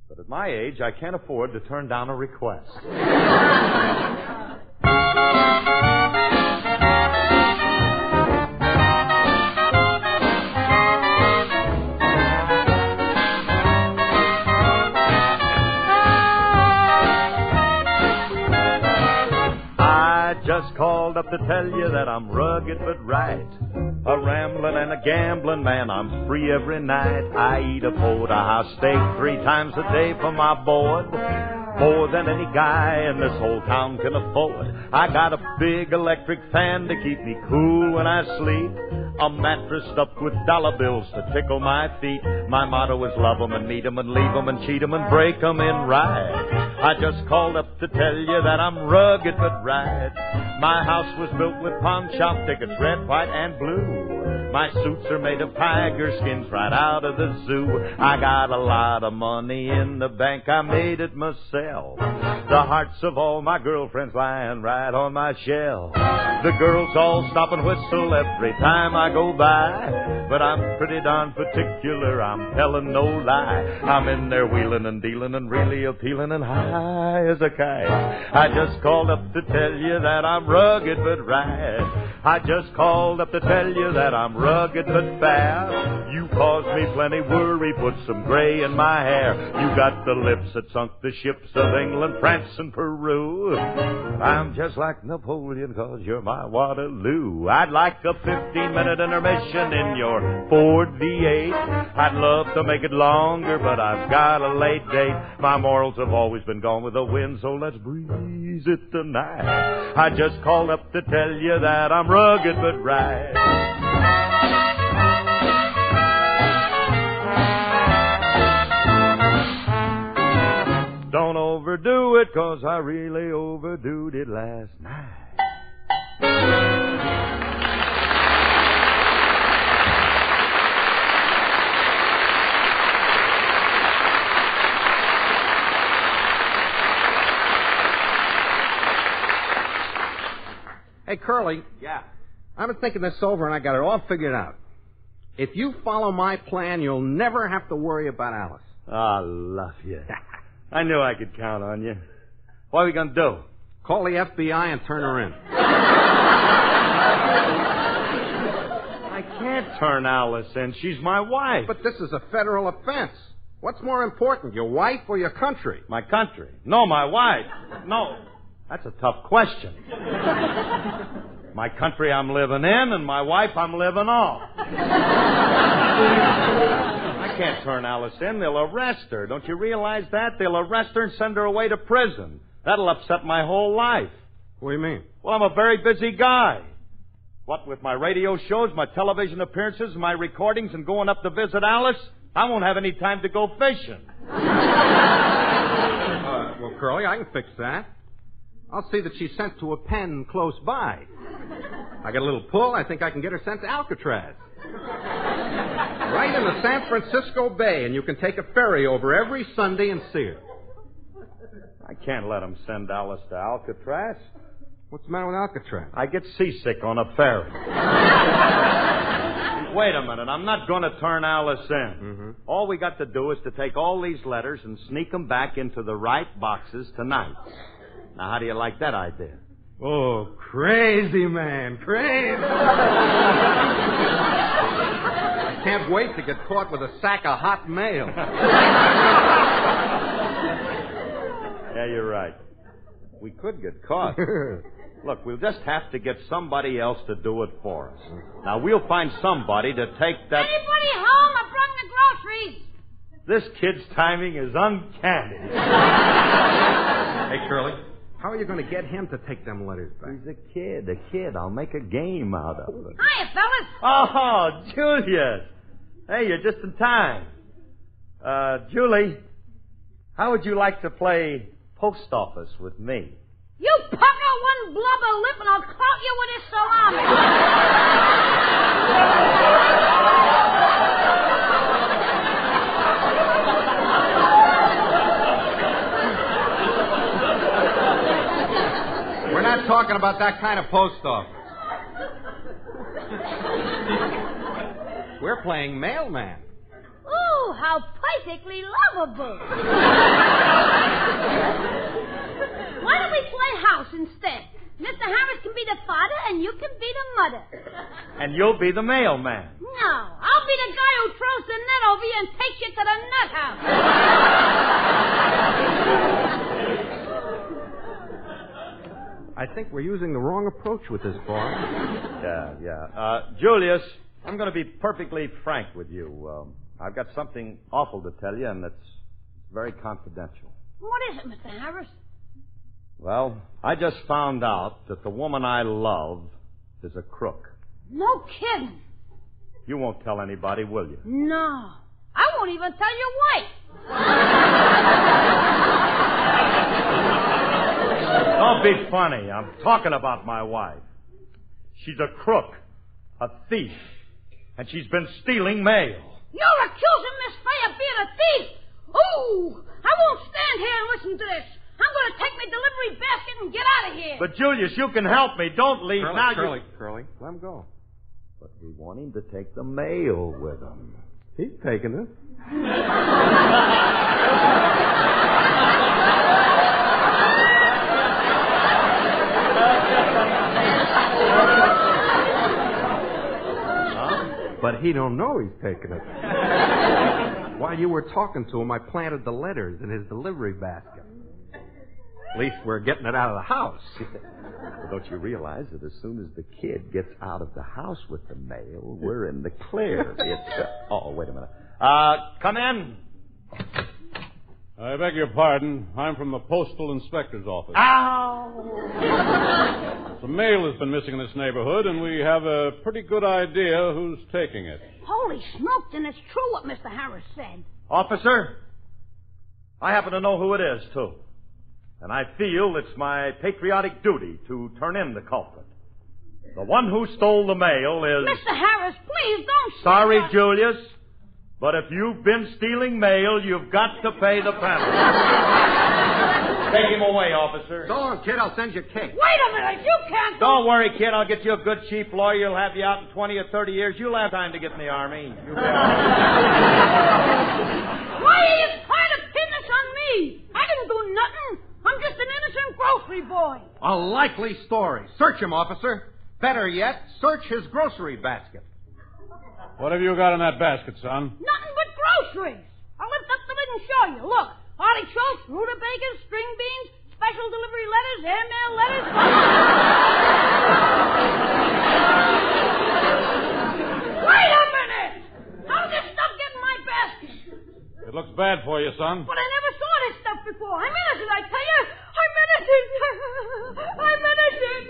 [SPEAKER 16] But at my age, I can't afford to turn down a request. Just called up to tell you that I'm rugged but right. A rambling and a gambling man, I'm free every night. I eat a porterhouse steak 3 times a day for my board. More than any guy in this whole town can afford. I got a big electric fan to keep me cool when I sleep. A mattress stuffed with dollar bills to tickle my feet. My motto is love 'em and meet 'em and leave 'em and cheat 'em and break 'em in right. I just called up to tell you that I'm rugged but right. My house was built with pawn shop tickets, red, white, and blue. My suits are made of tiger skins right out of the zoo. I got a lot of money in the bank, I made it myself. The hearts of all my girlfriends lying right on my shelf. The girls all stop and whistle every time I go by. But I'm pretty darn particular, I'm telling no lie. I'm in there wheeling and dealing and really appealing and high as a kite. I just called up to tell you that I'm rugged but right. I just called up to tell you that I'm rugged but fast. You caused me plenty worry, put some gray in my hair. You got the lips that sunk the ships of England, France, and Peru. I'm just like Napoleon, 'cause you're my Waterloo. I'd like a 15-minute intermission in your Ford V8. I'd love to make it longer, but I've got a late date. My morals have always been gone with the wind, so let's breeze it tonight. I just called up to tell you that I'm rugged but right. Don't overdo it, 'cause I really overdoed it last night.
[SPEAKER 19] Hey, Curly.
[SPEAKER 16] Yeah?
[SPEAKER 19] I've been thinking this over, and I got it all figured out. If you follow my plan, you'll never have to worry about Alice.
[SPEAKER 16] I love you. I knew I could count on you. What are we going to do?
[SPEAKER 19] Call the FBI and turn her in.
[SPEAKER 16] I can't turn Alice in. She's my wife.
[SPEAKER 19] But this is a federal offense. What's more important, your wife or your country?
[SPEAKER 16] My country. No, my wife. No. That's a tough question. My country I'm living in, and my wife I'm living off. I can't turn Alice in. They'll arrest her. Don't you realize that? They'll arrest her and send her away to prison. That'll upset my whole life.
[SPEAKER 19] What do you mean?
[SPEAKER 16] Well, I'm a very busy guy. What with my radio shows, my television appearances, my recordings, and going up to visit Alice, I won't have any time to go fishing.
[SPEAKER 19] Well, Curly, I can fix that. I'll see that she's sent to a pen close by. I got a little pull. I think I can get her sent to Alcatraz. Right in the San Francisco Bay, and you can take a ferry over every Sunday and see her.
[SPEAKER 16] I can't let them send Alice to Alcatraz.
[SPEAKER 19] What's the matter with Alcatraz?
[SPEAKER 16] I get seasick on a ferry. Wait a minute. I'm not going to turn Alice in.
[SPEAKER 19] Mm-hmm.
[SPEAKER 16] All we got to do is to take all these letters and sneak them back into the right boxes tonight. Now, how do you like that idea?
[SPEAKER 19] Oh, crazy, man. Crazy. I can't wait to get caught with a sack of hot mail.
[SPEAKER 16] Yeah, you're right. We could get caught. Look, we'll just have to get somebody else to do it for us. Now, we'll find somebody to take that...
[SPEAKER 1] Anybody home? I brought the groceries.
[SPEAKER 16] This kid's timing is uncanny.
[SPEAKER 19] Hey, Curly, how are you going to get him to take them letters back?
[SPEAKER 16] He's a kid. I'll make a game out of it.
[SPEAKER 1] Hiya, fellas.
[SPEAKER 16] Oh, Julius. Hey, you're just in time. Julie, how would you like to play post office with me?
[SPEAKER 1] You pucker one blubber lip and I'll clout you with this salami.
[SPEAKER 19] We're not talking about that kind of post office. We're playing mailman.
[SPEAKER 1] Ooh, how perfectly lovable. Why don't we play house instead? Mr. Harris can be the father and you can be the mother.
[SPEAKER 16] And you'll be the mailman.
[SPEAKER 1] No, I'll be the guy who throws the net over you and takes you to the nut house.
[SPEAKER 19] I think we're using the wrong approach with this boy.
[SPEAKER 16] Yeah. Julius, I'm going to be perfectly frank with you. I've got something awful to tell you, and it's very confidential.
[SPEAKER 1] What is it, Mr. Harris?
[SPEAKER 16] Well, I just found out that the woman I love is a crook.
[SPEAKER 1] No kidding.
[SPEAKER 16] You won't tell anybody, will you?
[SPEAKER 1] No. I won't even tell your wife.
[SPEAKER 16] Don't be funny. I'm talking about my wife. She's a crook, a thief, And she's been stealing mail.
[SPEAKER 1] You're accusing Miss Faye of being a thief. Oh, I won't stand here and listen to this. I'm going to take my delivery basket and get out of here.
[SPEAKER 16] But, Julius, you can help me. Don't leave now.
[SPEAKER 19] Curly, let him go.
[SPEAKER 16] But we want him to take the mail with him.
[SPEAKER 19] He's taking it. But he don't know he's taking it. While you were talking to him, I planted the letters in his delivery basket. At least we're getting it out of the house.
[SPEAKER 16] Well, don't you realize that as soon as the kid gets out of the house with the mail, we're in the clear? It's... oh, wait a minute. Come in.
[SPEAKER 2] I beg your pardon. I'm from the Postal Inspector's office.
[SPEAKER 16] Ow!
[SPEAKER 2] Some mail has been missing in this neighborhood, and we have a pretty good idea who's taking it.
[SPEAKER 1] Holy smokes, and it's true what Mr. Harris said.
[SPEAKER 16] Officer, I happen to know who it is, too. And I feel it's my patriotic duty to turn in the culprit. The one who stole the mail is...
[SPEAKER 1] Mr. Harris, please don't...
[SPEAKER 16] Sorry, Julius, but if you've been stealing mail, you've got to pay the penalty. Take him away, officer.
[SPEAKER 19] Go on, kid. I'll send you cake.
[SPEAKER 1] Wait a minute. You can't...
[SPEAKER 16] Don't worry, kid. I'll get you a good, cheap lawyer. You'll have you out in 20 or 30 years. You'll have time to get in the Army.
[SPEAKER 1] Why are you trying to pin this on me? I didn't do nothing. I'm just an innocent grocery boy.
[SPEAKER 19] A likely story. Search him, officer. Better yet, search his grocery basket.
[SPEAKER 2] What have you got in that basket, son?
[SPEAKER 1] Nothing but groceries. I'll lift up the lid and show you. Look, artichokes, rutabagas, string beans, special delivery letters, airmail letters. Wait a minute! How did this stuff get in my basket?
[SPEAKER 2] It looks bad for you, son.
[SPEAKER 1] But I never saw this stuff before. I'm innocent, I tell you. I'm innocent. I'm innocent.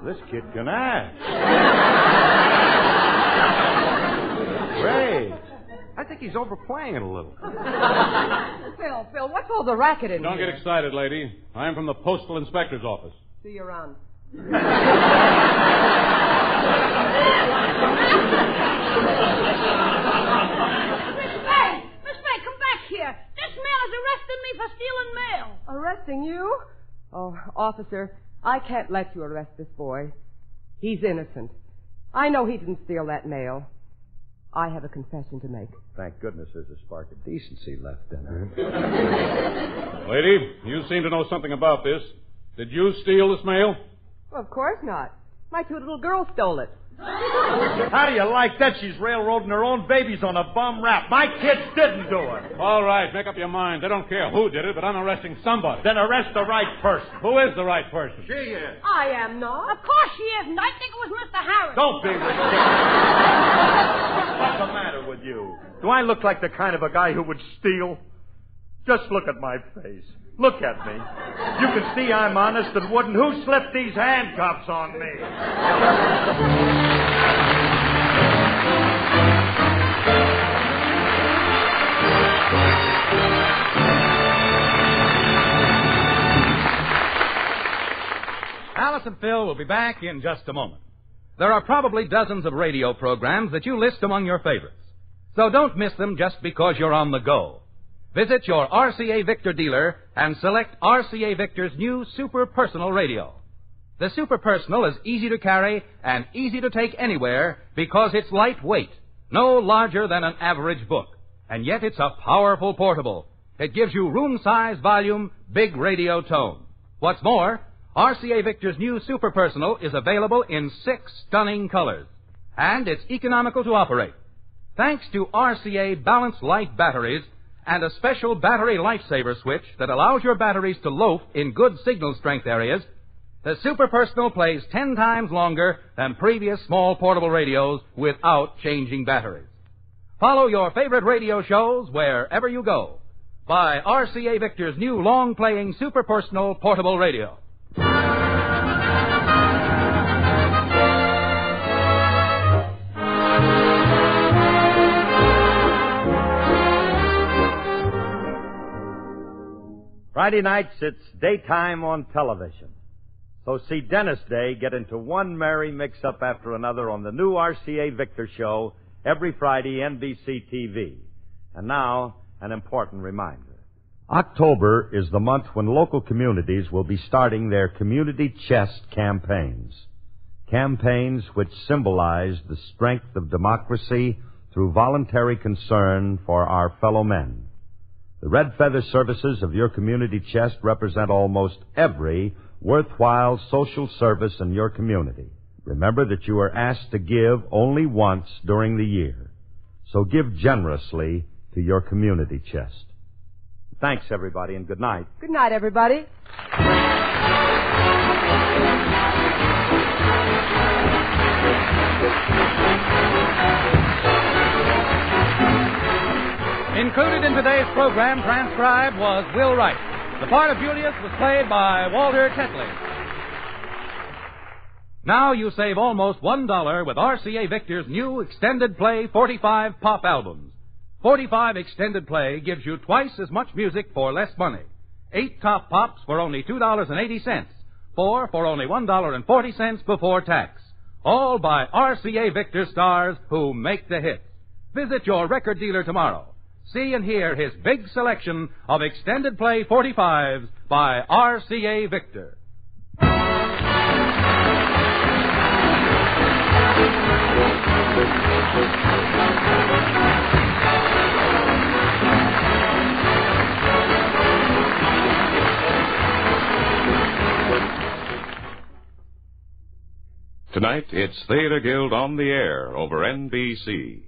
[SPEAKER 16] This kid can act. Great.
[SPEAKER 19] I think he's overplaying it a little.
[SPEAKER 21] Phil, what's all the racket in
[SPEAKER 2] Don't
[SPEAKER 21] here?
[SPEAKER 2] get excited, lady. I'm from the Postal Inspector's office.
[SPEAKER 21] See you around.
[SPEAKER 1] Miss Faye, come back here. This man has arrested me for stealing mail.
[SPEAKER 21] Arresting you? Oh, officer, I can't let you arrest this boy. He's innocent. I know he didn't steal that mail. I have a confession to make.
[SPEAKER 16] Thank goodness there's a spark of decency left in her.
[SPEAKER 2] Lady, you seem to know something about this. Did you steal this mail?
[SPEAKER 21] Well, of course not. My two little girls stole it.
[SPEAKER 16] How do you like that? She's railroading her own babies on a bum rap. My kids didn't do it.
[SPEAKER 2] All right, make up your mind. I don't care who did it, but I'm arresting somebody.
[SPEAKER 16] Then arrest the right person.
[SPEAKER 2] Who is the right person?
[SPEAKER 19] She is.
[SPEAKER 21] I am not.
[SPEAKER 1] Of course she isn't. I think it was Mr. Harris.
[SPEAKER 16] Don't be ridiculous. What's the matter with you? Do I look like the kind of a guy who would steal? Just look at my face. Look at me. You can see I'm honest and wouldn't. Who slipped these handcuffs on me?
[SPEAKER 15] Alice and Phil will be back in just a moment. There are probably dozens of radio programs that you list among your favorites. So don't miss them just because you're on the go. Visit your RCA Victor dealer and select RCA Victor's new Super Personal radio. The Super Personal is easy to carry and easy to take anywhere because it's lightweight, no larger than an average book. And yet it's a powerful portable. It gives you room-size volume, big radio tone. What's more, RCA Victor's new Super Personal is available in 6 stunning colors. And it's economical to operate. Thanks to RCA Balanced Light batteries and a special battery lifesaver switch that allows your batteries to loaf in good signal strength areas, the Super Personal plays 10 times longer than previous small portable radios without changing batteries. Follow your favorite radio shows wherever you go. Buy RCA Victor's new long-playing Super Personal portable radio.
[SPEAKER 16] Friday nights, it's daytime on television. So see Dennis Day get into one merry mix-up after another on the new RCA Victor show every Friday, NBC TV. And now, an important reminder. October is the month when local communities will be starting their community chest campaigns. Campaigns which symbolize the strength of democracy through voluntary concern for our fellow men. The Red Feather services of your community chest represent almost every worthwhile social service in your community. Remember that you are asked to give only once during the year. So give generously to your community chest. Thanks, everybody, and good night.
[SPEAKER 21] Good night, everybody.
[SPEAKER 15] Included in today's program, transcribed, was Will Wright. The part of Julius was played by Walter Tetley. Now you save almost $1 with RCA Victor's new Extended Play 45 pop albums. 45 Extended Play gives you twice as much music for less money. 8 top pops for only $2.80. 4 for only $1.40 before tax. All by RCA Victor stars who make the hits. Visit your record dealer tomorrow. See and hear his big selection of Extended Play 45s by RCA Victor.
[SPEAKER 8] Tonight, it's Theater Guild on the Air over NBC.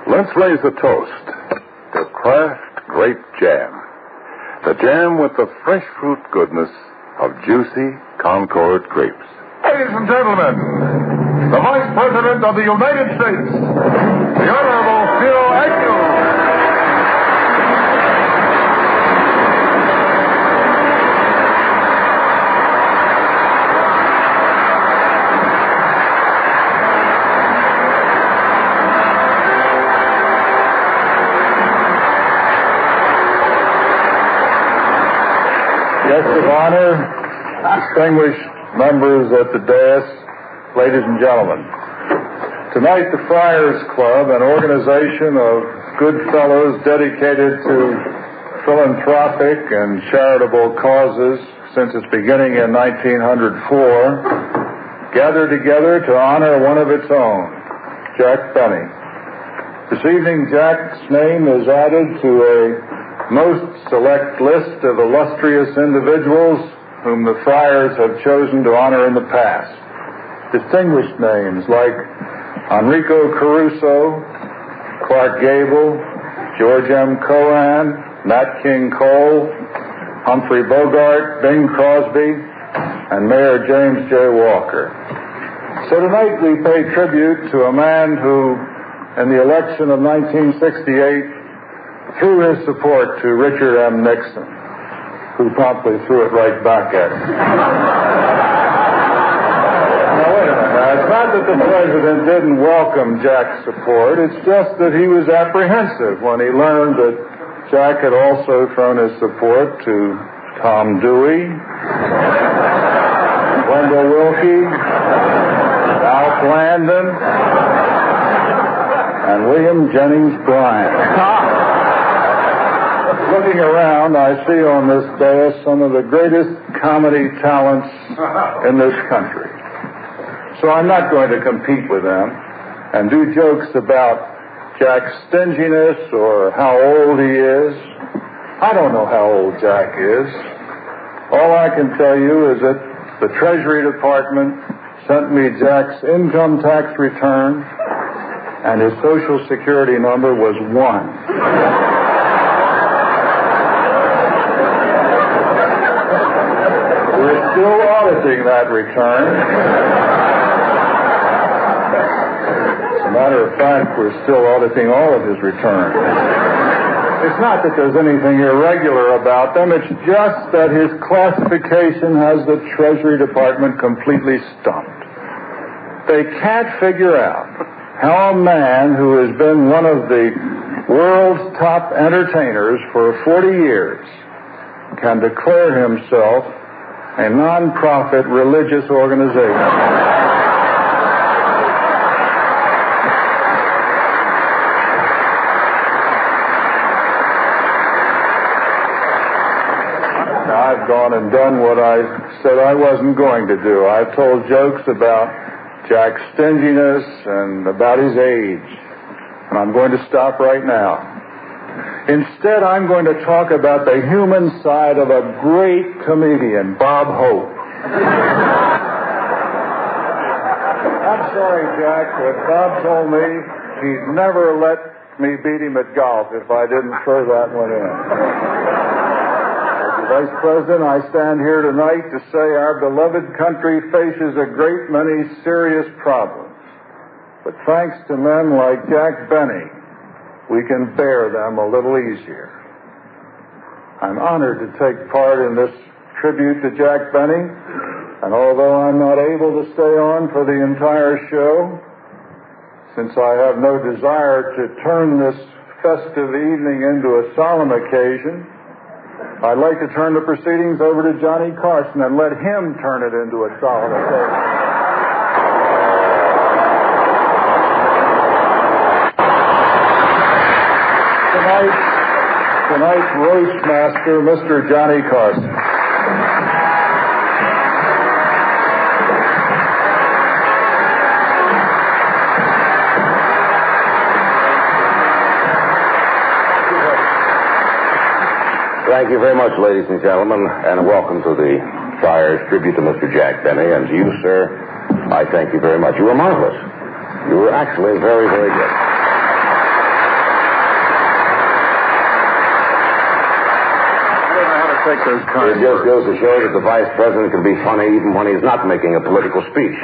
[SPEAKER 22] Let's raise a toast to Kraft Grape Jam. The jam with the fresh fruit goodness of juicy Concord grapes.
[SPEAKER 6] Ladies and gentlemen, the Vice President of the United States, the Honorable Phil Agnew.
[SPEAKER 22] Guests of honor, distinguished members at the dais, ladies and gentlemen. Tonight, the Friars Club, an organization of good fellows dedicated to philanthropic and charitable causes since its beginning in 1904, gathered together to honor one of its own, Jack Benny. This evening, Jack's name is added to a most select list of illustrious individuals whom the Friars have chosen to honor in the past. Distinguished names like Enrico Caruso, Clark Gable, George M. Cohan, Nat King Cole, Humphrey Bogart, Bing Crosby, and Mayor James J. Walker. So tonight we pay tribute to a man who, in the election of 1968, threw his support to Richard M. Nixon, who promptly threw it right back at him. It's not that the president didn't welcome Jack's support. It's just that he was apprehensive when he learned that Jack had also thrown his support to Tom Dewey, Wendell Willkie, Alf Landon, and William Jennings Bryan. Looking around, I see on this dais some of the greatest comedy talents in this country. So I'm not going to compete with them and do jokes about Jack's stinginess or how old he is. I don't know how old Jack is. All I can tell you is that the Treasury Department sent me Jack's income tax return, and his Social Security number was 1. We're still auditing that return. As a matter of fact, we're still auditing all of his returns. It's not that there's anything irregular about them. It's just that his classification has the Treasury Department completely stumped. They can't figure out how a man who has been one of the world's top entertainers for 40 years can declare himself a non-profit religious organization. I've gone and done what I said I wasn't going to do. I've told jokes about Jack's stinginess and about his age. And I'm going to stop right now. Instead, I'm going to talk about the human side of a great comedian, Bob Hope. I'm sorry, Jack, but Bob told me he'd never let me beat him at golf if I didn't throw that one in. Vice President, I stand here tonight to say our beloved country faces a great many serious problems. But thanks to men like Jack Benny, we can bear them a little easier. I'm honored to take part in this tribute to Jack Benny, and although I'm not able to stay on for the entire show, since I have no desire to turn this festive evening into a solemn occasion, I'd like to turn the proceedings over to Johnny Carson and let him turn it into a solemn occasion. Tonight's roast master, Mr. Johnny Carson.
[SPEAKER 5] Thank you very much, ladies and gentlemen, and welcome to the Friars tribute to Mr. Jack Benny. And to you, sir, I thank you very much. You were marvelous. You were actually very, very good.
[SPEAKER 22] Take those cards.
[SPEAKER 5] It just goes to show that the vice president can be funny even when he's not making a political speech.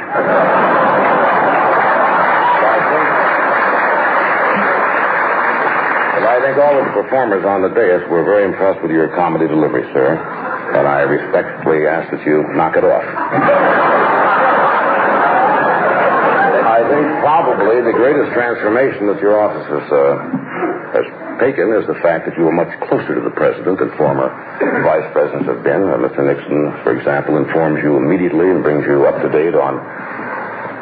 [SPEAKER 5] I think all of the performers on the dais were very impressed with your comedy delivery, sir, and I respectfully ask that you knock it off. I think probably the greatest transformation that your office has taken is the fact that you are much closer to the president than former vice presidents have been. Mr. Nixon, for example, informs you immediately and brings you up to date on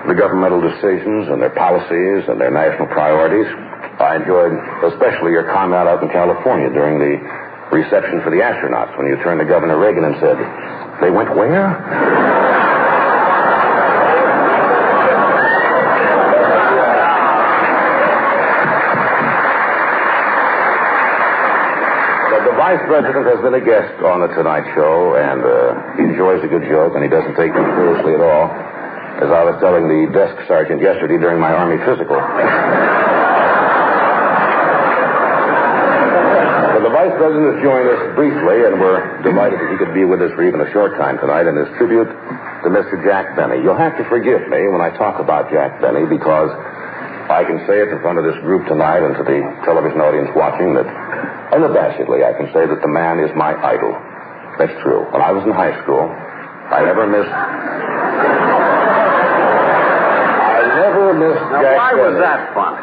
[SPEAKER 5] the governmental decisions and their policies and their national priorities. I enjoyed especially your comment out in California during the reception for the astronauts when you turned to Governor Reagan and said, "They went where?" The Vice President has been a guest on the Tonight Show, and he enjoys a good joke, and he doesn't take me seriously at all, as I was telling the desk sergeant yesterday during my Army physical. But the Vice President has joined us briefly, and we're delighted that he could be with us for even a short time tonight in this tribute to Mr. Jack Benny. You'll have to forgive me when I talk about Jack Benny, because I can say it in front of this group tonight and to the television audience watching that unabashedly I can say that the man is my idol. That's true. When I was in high school, I never missed Jack
[SPEAKER 11] Why
[SPEAKER 5] Benny.
[SPEAKER 11] was that funny?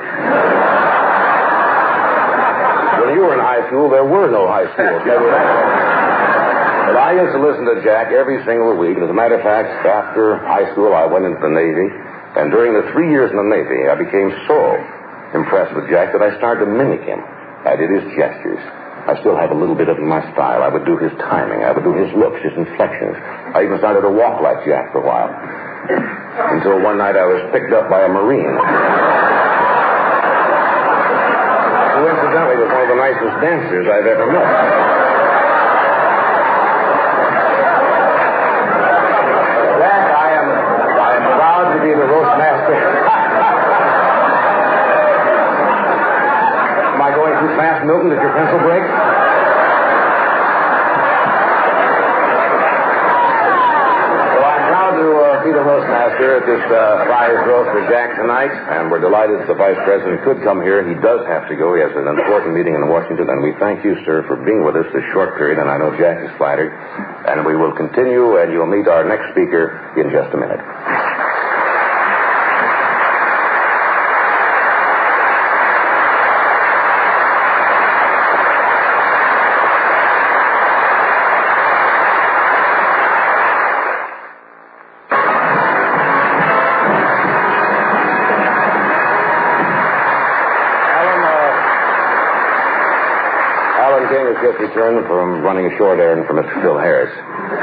[SPEAKER 5] When you were in high school, there were no high schools. But I used to listen to Jack every single week. As a matter of fact, after high school, I went into the Navy. And during the 3 years in the Navy, I became so impressed with Jack that I started to mimic him. I did his gestures. I still have a little bit of my style. I would do his timing. I would do his looks, his inflections. I even started to walk like Jack for a while. Until one night I was picked up by a Marine. Who incidentally was one of the nicest dancers I've ever met. Jack, I am proud to be the roast master. Am I going too fast, Milton? Did your pencil break? Well, I'm proud to be the roast master at this Friars roast for Jack tonight, and we're delighted that the Vice President could come here. He does have to go. He has an important meeting in Washington, and we thank you, sir, for being with us this short period, and I know Jack is flattered. And we will continue, and you'll meet our next speaker in just a minute. Just returned from running a short errand for Mr. Phil Harris.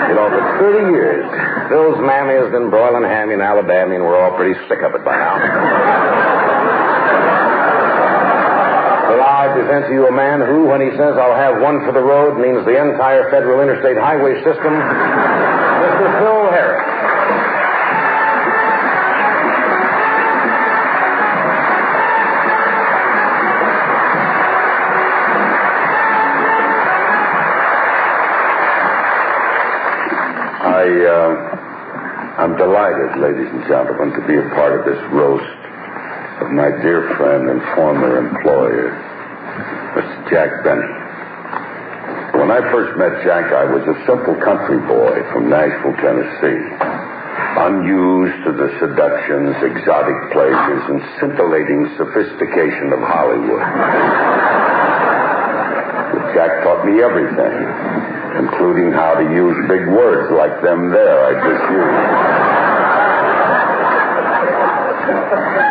[SPEAKER 5] You know, for 30 years, Phil's mammy has been broiling ham in Alabama, and we're all pretty sick of it by now. So now I present to you a man who, when he says I'll have one for the road, means the entire federal interstate highway system, Mr. Phil Harris.
[SPEAKER 7] I'm delighted, ladies and gentlemen, to be a part of this roast of my dear friend and former employer, Mr. Jack Benny. When I first met Jack, I was a simple country boy from Nashville, Tennessee, unused to the seductions, exotic pleasures, and scintillating sophistication of Hollywood. But Jack taught me everything, including how to use big words like them there I just used.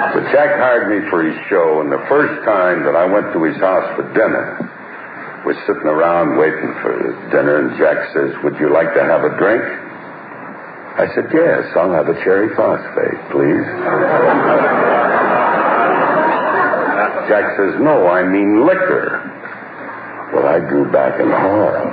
[SPEAKER 7] But Jack hired me for his show, and the first time that I went to his house for dinner, we're sitting around waiting for dinner, and Jack says, "Would you like to have a drink?" I said, "Yes, I'll have a cherry phosphate, please." Jack says, "No, I mean liquor." Well, I drew back in horror.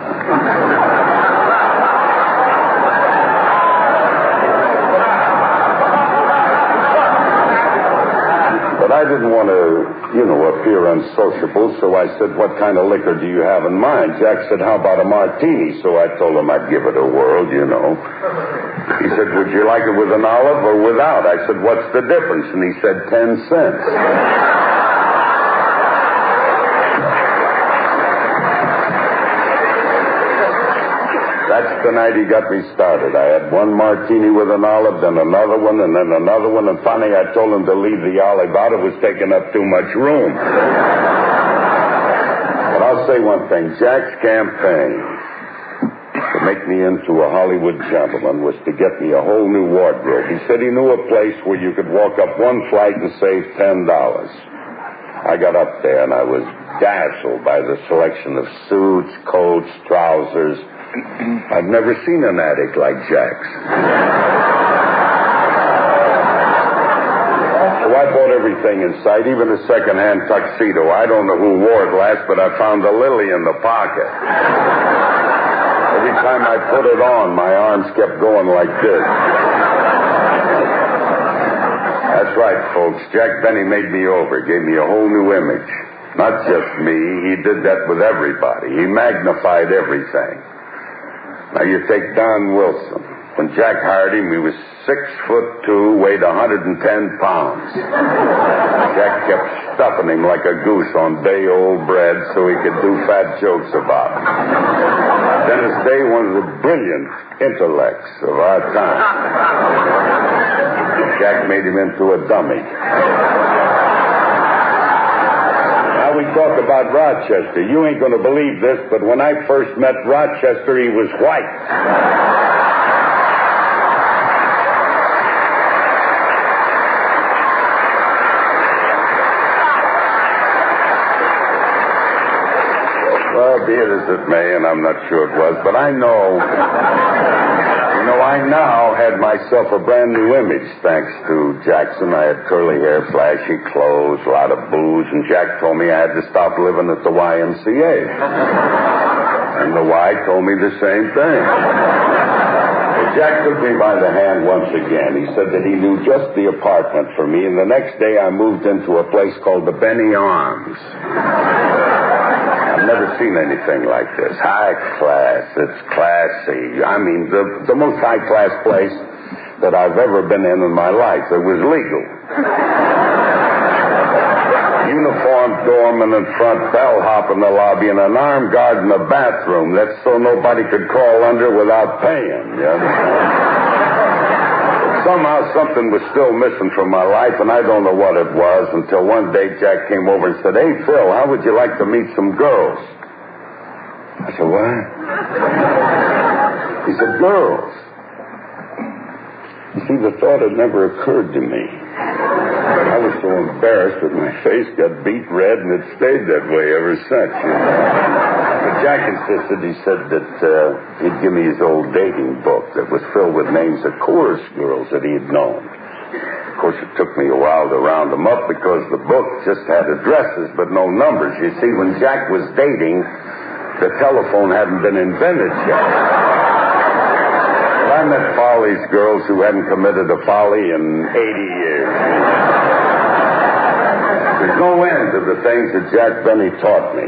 [SPEAKER 7] But I didn't want to, appear unsociable, so I said, "What kind of liquor do you have in mind?" Jack said, "How about a martini?" So I told him I'd give it a whirl, He said, "Would you like it with an olive or without?" I said, "What's the difference?" And he said, 10 cents. That's the night he got me started. I had one martini with an olive, then another one, and then another one, and finally I told him to leave the olive out. It was taking up too much room. But I'll say one thing. Jack's campaign, for make me into a Hollywood gentleman was to get me a whole new wardrobe. He said he knew a place where you could walk up one flight and save $10. I got up there, and I was dazzled by the selection of suits, coats, trousers. I've never seen an attic like Jack's. So I bought everything in sight, even a second-hand tuxedo. I don't know who wore it last, but I found a lily in the pocket. Every time I put it on, my arms kept going like this. That's right, folks. Jack Benny made me over, gave me a whole new image. Not just me. He did that with everybody. He magnified everything. Now, you take Don Wilson. When Jack hired him, he was 6'2", weighed 110 pounds. Jack kept stuffing him like a goose on day-old bread so he could do fat jokes about it. Dennis Day, one of the brilliant intellects of our time. Jack made him into a dummy. Now we talk about Rochester. You ain't going to believe this, but when I first met Rochester, he was white. Be it as it may, and I'm not sure it was, but I know, I now had myself a brand new image thanks to Jackson. I had curly hair, flashy clothes, a lot of booze, and Jack told me I had to stop living at the YMCA. And the Y told me the same thing. Well, Jack took me by the hand once again. He said that he knew just the apartment for me, and the next day I moved into a place called the Benny Arms. I've never seen anything like this. High class. It's classy. I mean, the most high-class place that I've ever been in my life. It was legal. Uniformed doorman in front, bellhop in the lobby, and an armed guard in the bathroom. That's so nobody could crawl under without paying. You understand? Somehow something was still missing from my life, and I don't know what it was until one day Jack came over and said, "Hey, Phil, how would you like to meet some girls?" I said, "What?" He said, "Girls." You see, the thought had never occurred to me. I was so embarrassed that my face got beet red, and it stayed that way ever since. But Jack insisted. He said that he'd give me his old dating book that was filled with names of chorus girls that he had known. Of course, it took me a while to round them up because the book just had addresses but no numbers. You see, when Jack was dating, the telephone hadn't been invented yet. But I met Folly's girls who hadn't committed a folly in 80 years. There's no end to the things that Jack Benny taught me.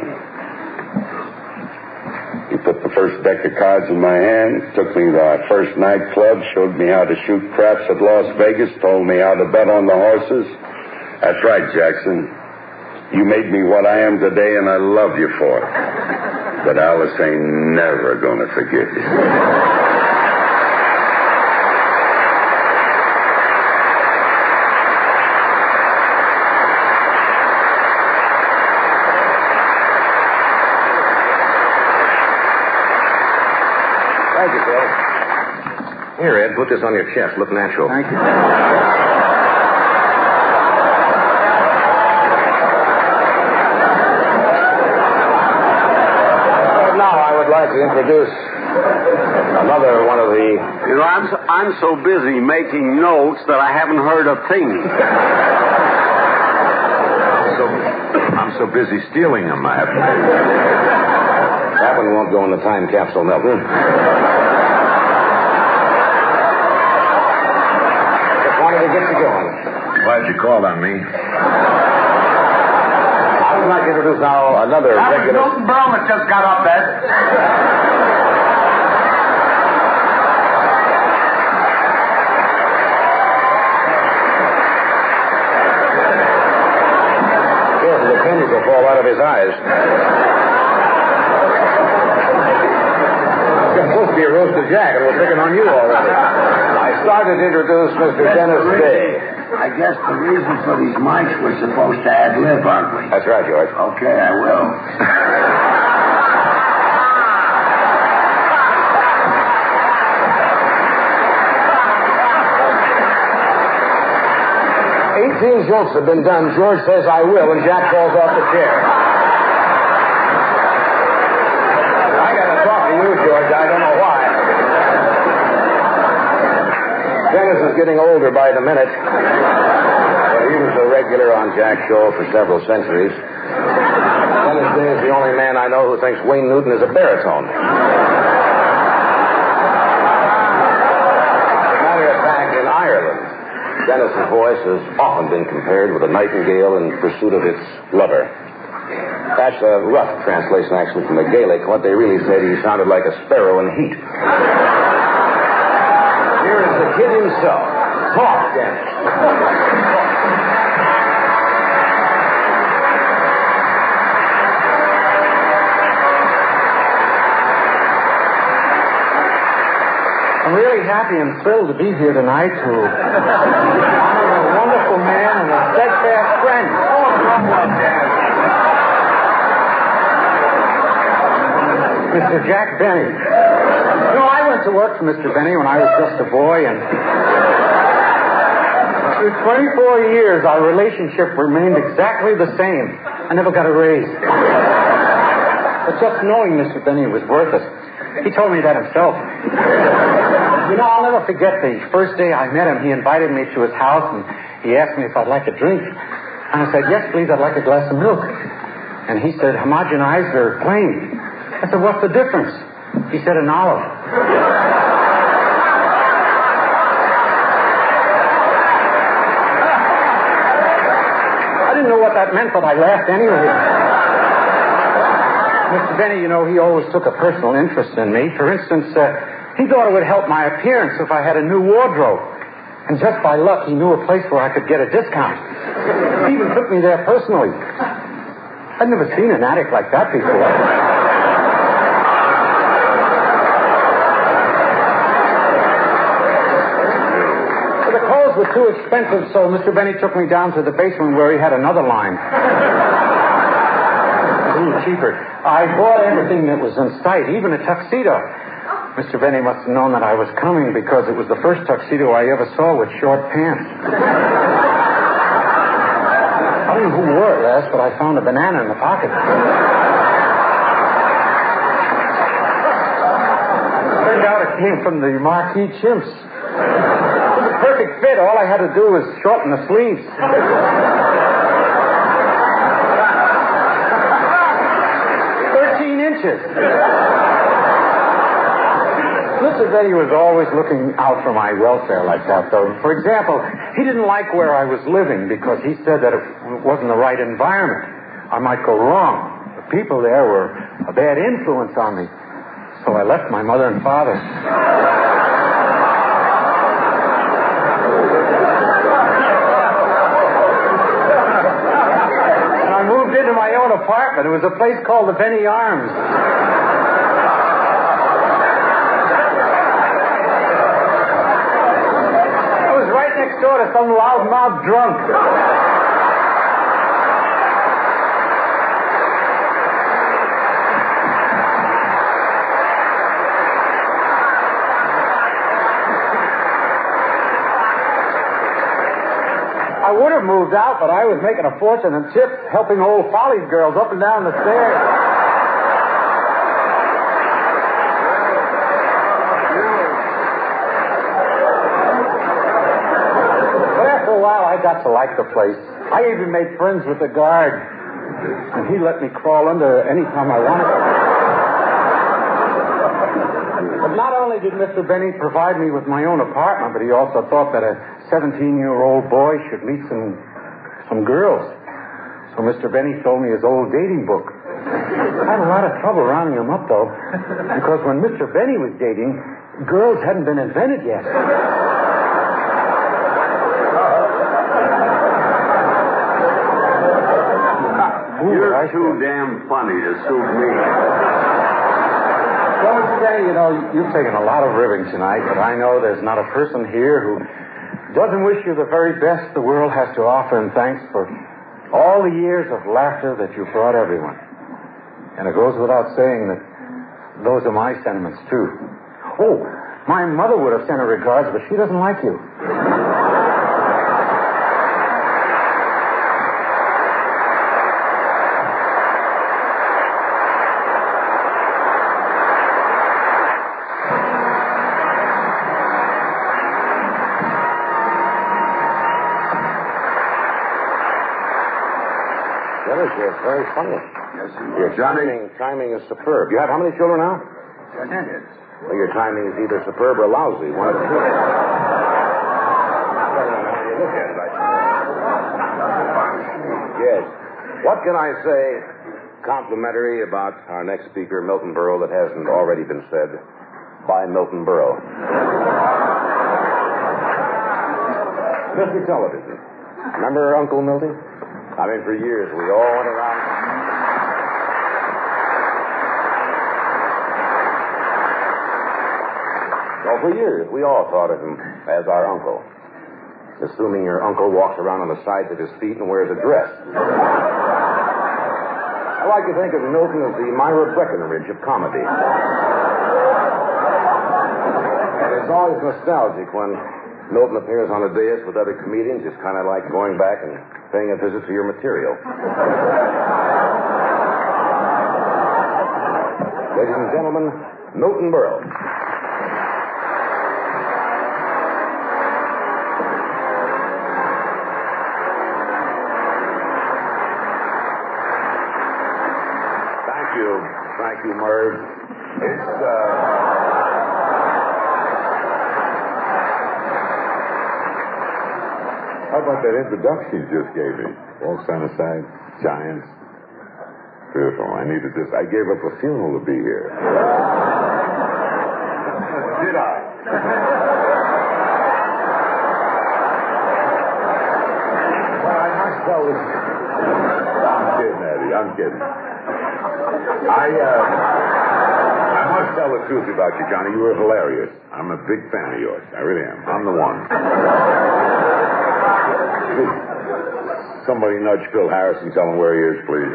[SPEAKER 7] He put the first deck of cards in my hand, took me to our first nightclub, showed me how to shoot craps at Las Vegas, told me how to bet on the horses. That's right, Jackson. You made me what I am today, and I love you for it. But Alice ain't never going to forgive you.
[SPEAKER 11] Thank you, Phil. Here, Ed, put this on your chest. Look natural.
[SPEAKER 22] Thank you.
[SPEAKER 11] Now I would like to introduce another one of the...
[SPEAKER 22] You know, I'm so busy making notes that I haven't heard a thing.
[SPEAKER 11] I'm so busy stealing them, I have to say. That one won't go in the time capsule, Milton. Just wanted to get you going.
[SPEAKER 22] Glad you called on me.
[SPEAKER 11] I would like to introduce now another regular...
[SPEAKER 22] Milton Berle that just got up, Ed.
[SPEAKER 11] Careful, the pins will fall out of his eyes. You're supposed to be a roasted jack, and we're picking on you already. I started to introduce Mr. Dennis Day.
[SPEAKER 22] I guess the reason for these mics we're supposed to ad-lib, aren't we?
[SPEAKER 11] That's right, George.
[SPEAKER 22] Okay, I will.
[SPEAKER 5] 15 jokes have been done. George says I will, and Jack falls off the chair. I got to talk to you, George. I don't know why. Dennis is getting older by the minute. But he was a regular on Jack's show for several centuries. Dennis Day is the only man I know who thinks Wayne Newton is a baritone. As a matter of fact, in Ireland, Dennis's voice has often been compared with a nightingale in pursuit of its lover. That's a rough translation, actually, from the Gaelic. What they really said, he sounded like a sparrow in heat. Here is the kid himself. Talk, Dennis.
[SPEAKER 9] I'm really happy and thrilled to be here tonight to honor a wonderful man and a steadfast friend. Mr. Jack Benny. You know, I went to work for Mr. Benny when I was just a boy, and for 24 years our relationship remained exactly the same. I never got a raise. But just knowing Mr. Benny was worth it. He told me that himself. You know, I'll never forget the first day I met him. He invited me to his house, and he asked me if I'd like a drink. And I said, yes, please, I'd like a glass of milk. And he said, homogenized or plain? I said, what's the difference? He said, an olive. I didn't know what that meant, but I laughed anyway. Mr. Benny, you know, he always took a personal interest in me. For instance, he thought it would help my appearance if I had a new wardrobe. And just by luck, he knew a place where I could get a discount. He even took me there personally. I'd never seen an addict like that before. But the clothes were too expensive, so Mr. Benny took me down to the basement where he had another line. A little cheaper. I bought everything that was in sight, even a tuxedo. Mr. Benny must have known that I was coming because it was the first tuxedo I ever saw with short pants. I don't know who wore it last, but I found a banana in the pocket. Turned out it came from the Marquis Chimps. It was a perfect fit. All I had to do was shorten the sleeves. 13 inches. Mr. Benny was always looking out for my welfare like that, though. For example, he didn't like where I was living because he said that it wasn't the right environment. I might go wrong. The people there were a bad influence on me. So I left my mother and father. And I moved into my own apartment. It was a place called the Benny Arms. Door to some loudmouth drunk. I would have moved out, but I was making a fortune in tips helping old Follies girls up and down the stairs. I got to like the place. I even made friends with the guard. And he let me crawl under any time I wanted to. But not only did Mr. Benny provide me with my own apartment, but he also thought that a 17-year-old boy should meet some girls. So Mr. Benny sold me his old dating book. I had a lot of trouble rounding him up, though, because when Mr. Benny was dating, girls hadn't been invented yet.
[SPEAKER 7] You're too damn funny to suit me.
[SPEAKER 9] Well, Mr. Benny, you know, you've taken a lot of ribbing tonight, but I know there's not a person here who doesn't wish you the very best the world has to offer in thanks for all the years of laughter that you've brought everyone. And it goes without saying that those are my sentiments, too. Oh, my mother would have sent her regards, but she doesn't like you.
[SPEAKER 5] Yes, very funny.
[SPEAKER 7] Yes,
[SPEAKER 5] Your timing is superb. You have how many children now?
[SPEAKER 7] 10.
[SPEAKER 5] Well, your timing is either superb or lousy. One of the two. Look at it. Yes. What can I say complimentary about our next speaker, Milton Berle, that hasn't already been said by Milton Berle? Mr. Television. Remember Uncle Milty? I mean, for years we all went around. Well, for years we all thought of him as our uncle. Assuming your uncle walks around on the sides of his feet and wears a dress. I like to think of Milton as the Myra Breckenridge of comedy. And it's always nostalgic when Milton appears on a dais with other comedians. It's kind of like going back and paying a visit to your material. Ladies and gentlemen, Milton Berle. Thank you, Merv. It's,
[SPEAKER 13] How about that introduction you just gave me? All Sunnyside, Giants. Beautiful. I needed this. I gave up a funeral to be here.
[SPEAKER 5] Did I? Well, I must tell this.
[SPEAKER 13] I'm kidding, Eddie. I'm kidding.
[SPEAKER 5] I must tell the truth about you, Johnny. You were hilarious. I'm a big fan of yours. I really am. I'm the one. Somebody nudge Phil Harris and tell him where he is, please.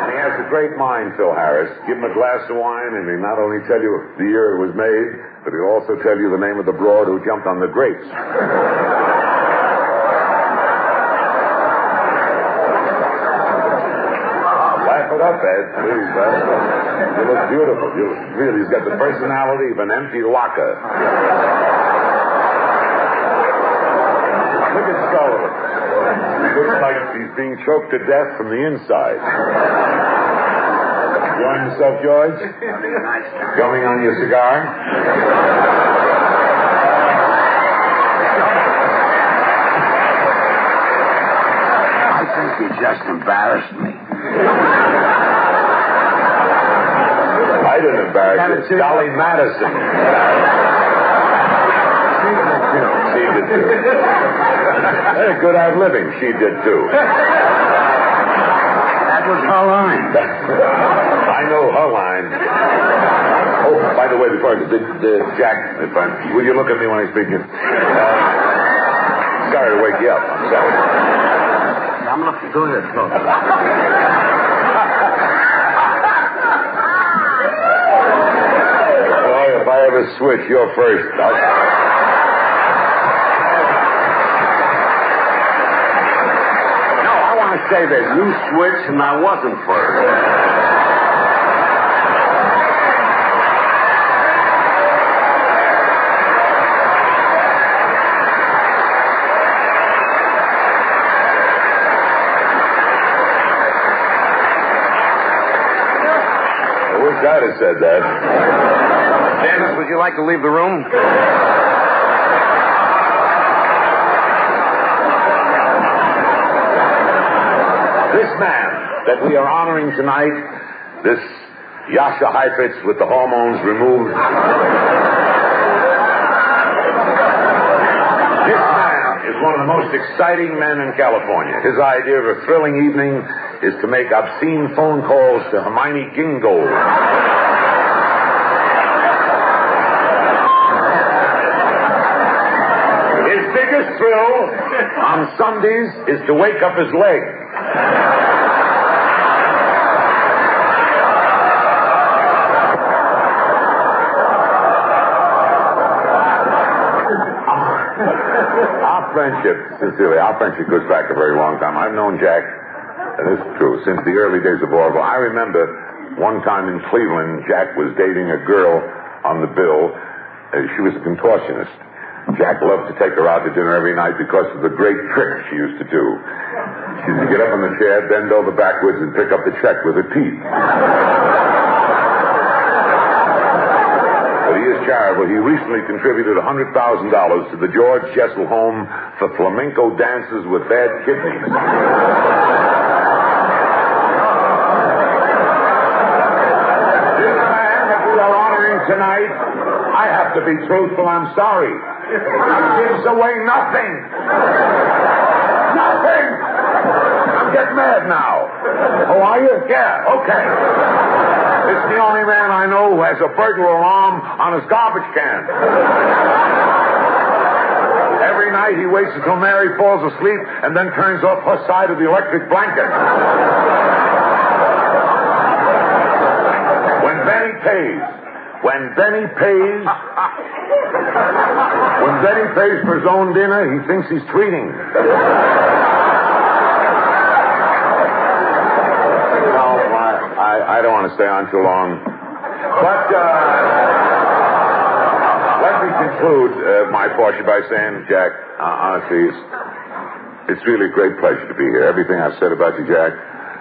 [SPEAKER 5] He has a great mind, Phil Harris. Give him a glass of wine, and he'll not only tell you the year it was made, but he'll also tell you the name of the broad who jumped on the grapes. It up, Ed, please, Ed. You look beautiful. He's got the personality of an empty locker. Look at Sullivan. He looks like he's being choked to death from the inside. Enjoying yourself, George? Gumming on your cigar?
[SPEAKER 7] I think you just embarrassed me.
[SPEAKER 5] I didn't embarrass you. Dolly Madison. She did too. Hey, good ad-libbing. She did too.
[SPEAKER 7] That was her line.
[SPEAKER 5] I know her line. Oh, by the way, before Jack, will you look at me when I speak? Sorry to wake you up. I'm sorry.
[SPEAKER 7] I'm looking good.
[SPEAKER 5] If I ever switch, you're first. No, I want to say that you switched and I wasn't first. I wish I'd have said that. Dennis, would you like to leave the room? This man that we are honoring tonight, this Yasha Heifetz with the hormones removed. This man is one of the most exciting men in California. His idea of a thrilling evening is to make obscene phone calls to Hermione Gingold. Biggest thrill on Sundays is to wake up his leg. Our friendship, sincerely, our friendship goes back a very long time. I've known Jack, and this is true, since the early days of vaudeville. I remember one time in Cleveland, Jack was dating a girl on the bill. She was a contortionist. Jack loved to take her out to dinner every night because of the great tricks she used to do.
[SPEAKER 13] She's to get up on the chair, bend over backwards, and pick up the check with her teeth. But he is charitable. He recently contributed $100,000 to the George Jessel Home for Flamenco Dancers with Bad Kidneys. This man that we are honoring tonight, I have to be truthful, I'm sorry. He gives away nothing. Nothing! I'm getting mad now. Oh, are you? Yeah, okay. It's the only man I know who has a burglar alarm on his garbage can. Every night he waits until Mary falls asleep and then turns off her side of the electric blanket. When Benny pays for his own dinner, he thinks he's treating. I don't want to stay on too long. But let me conclude my portion by saying, Jack, honestly, it's really a great pleasure to be here. Everything I've said about you, Jack,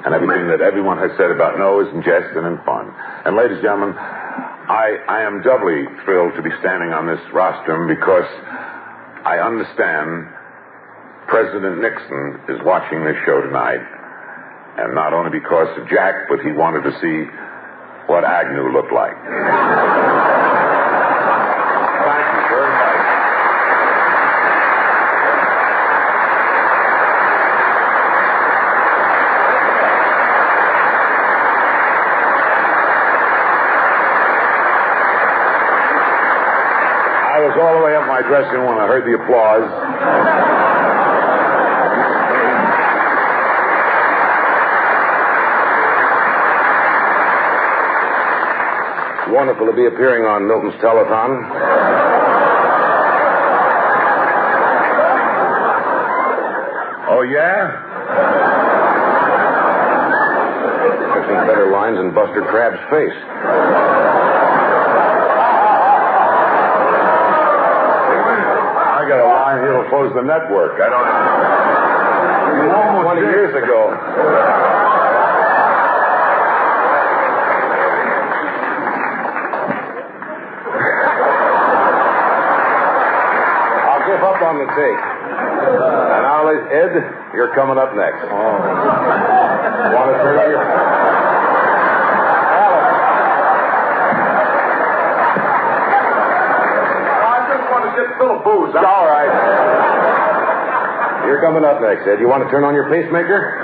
[SPEAKER 13] and everything that everyone has said about Noah is in jest and in fun. And ladies and gentlemen, I am doubly thrilled to be standing on this rostrum because I understand President Nixon is watching this show tonight. And not only because of Jack, but he wanted to see what Agnew looked like. Thank you very much. I was all the way up my dressing room when I heard the applause. Wonderful to be appearing on Milton's telethon. Oh, yeah? There's some better lines than Buster Crabbe's face. I got a line here to close the network. I don't know. 20 years ago. Up on the take. And now, Ed, you're coming up next. Oh. Want to turn on your... I just want to get full of booze. All right. You're coming up next, Ed. You want to turn on your pacemaker?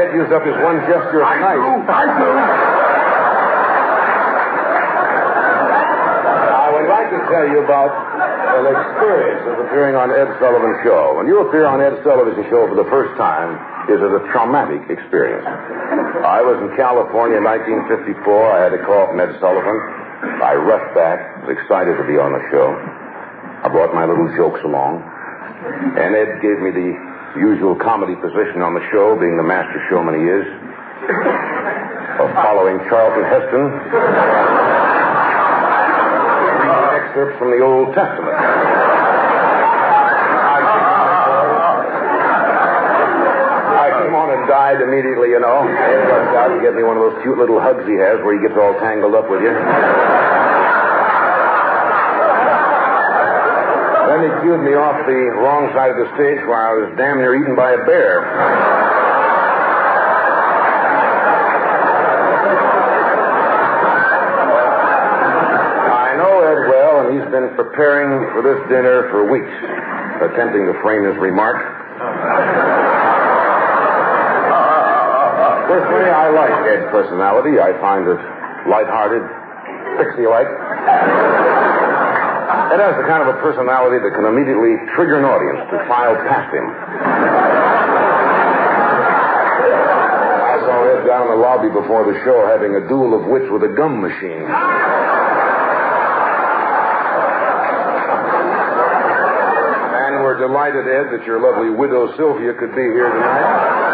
[SPEAKER 13] Used up his one gesture of the night. I do. I would like to tell you about an experience of appearing on Ed Sullivan's show. When you appear on Ed Sullivan's show for the first time, is it a traumatic experience? I was in California in 1954. I had a call from Ed Sullivan. I rushed back, was excited to be on the show. I brought my little jokes along. And Ed gave me the usual comedy position on the show, being the master showman he is, of following Charlton Heston, reading excerpts from the Old Testament. I came on and died immediately, you know. Ed rushed out and gave me one of those cute little hugs he has where he gets all tangled up with you. Then he cued me off the wrong side of the stage where I was damn near eaten by a bear. I know Ed well, and he's been preparing for this dinner for weeks, attempting to frame his remark. Personally, I like Ed's personality. I find it lighthearted, pixie-like. Ed has the kind of a personality that can immediately trigger an audience to file past him. I
[SPEAKER 5] I saw Ed down in the lobby before the show having a duel of wits with a gum machine. And we're delighted, Ed, that your lovely widow Sylvia could be here tonight.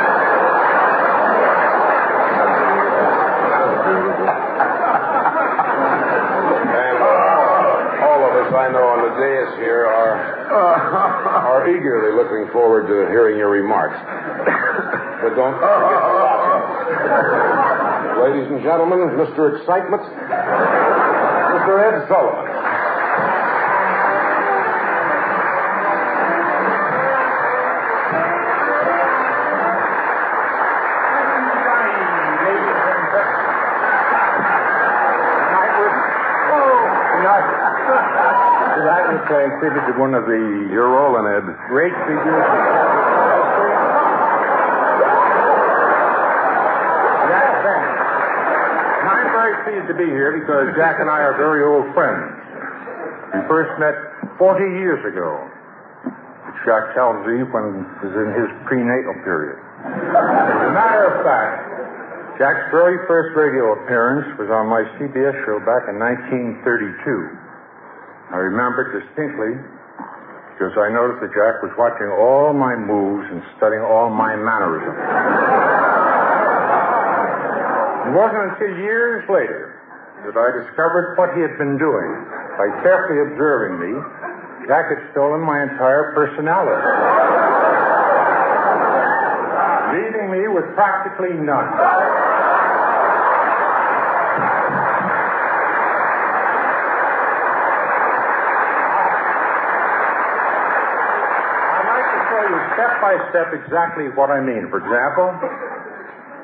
[SPEAKER 5] I know on the dais here are eagerly looking forward to hearing your remarks. But don't forget to watch. Ladies and gentlemen, Mr. Excitement, Mr. Ed Sullivan.
[SPEAKER 22] Playing tribute to one of the...
[SPEAKER 5] You're rolling, Ed.
[SPEAKER 22] Great figures. I'm very pleased to be here because Jack and I are very old friends. We first met 40 years ago, which Jack tells me when he was in his prenatal period. As a matter of fact, Jack's very first radio appearance was on my CBS show back in 1932. I remember it distinctly because I noticed that Jack was watching all my moves and studying all my mannerisms. It wasn't until years later that I discovered what he had been doing. By carefully observing me, Jack had stolen my entire personality, leaving me with practically none. Step by step exactly what I mean. For example,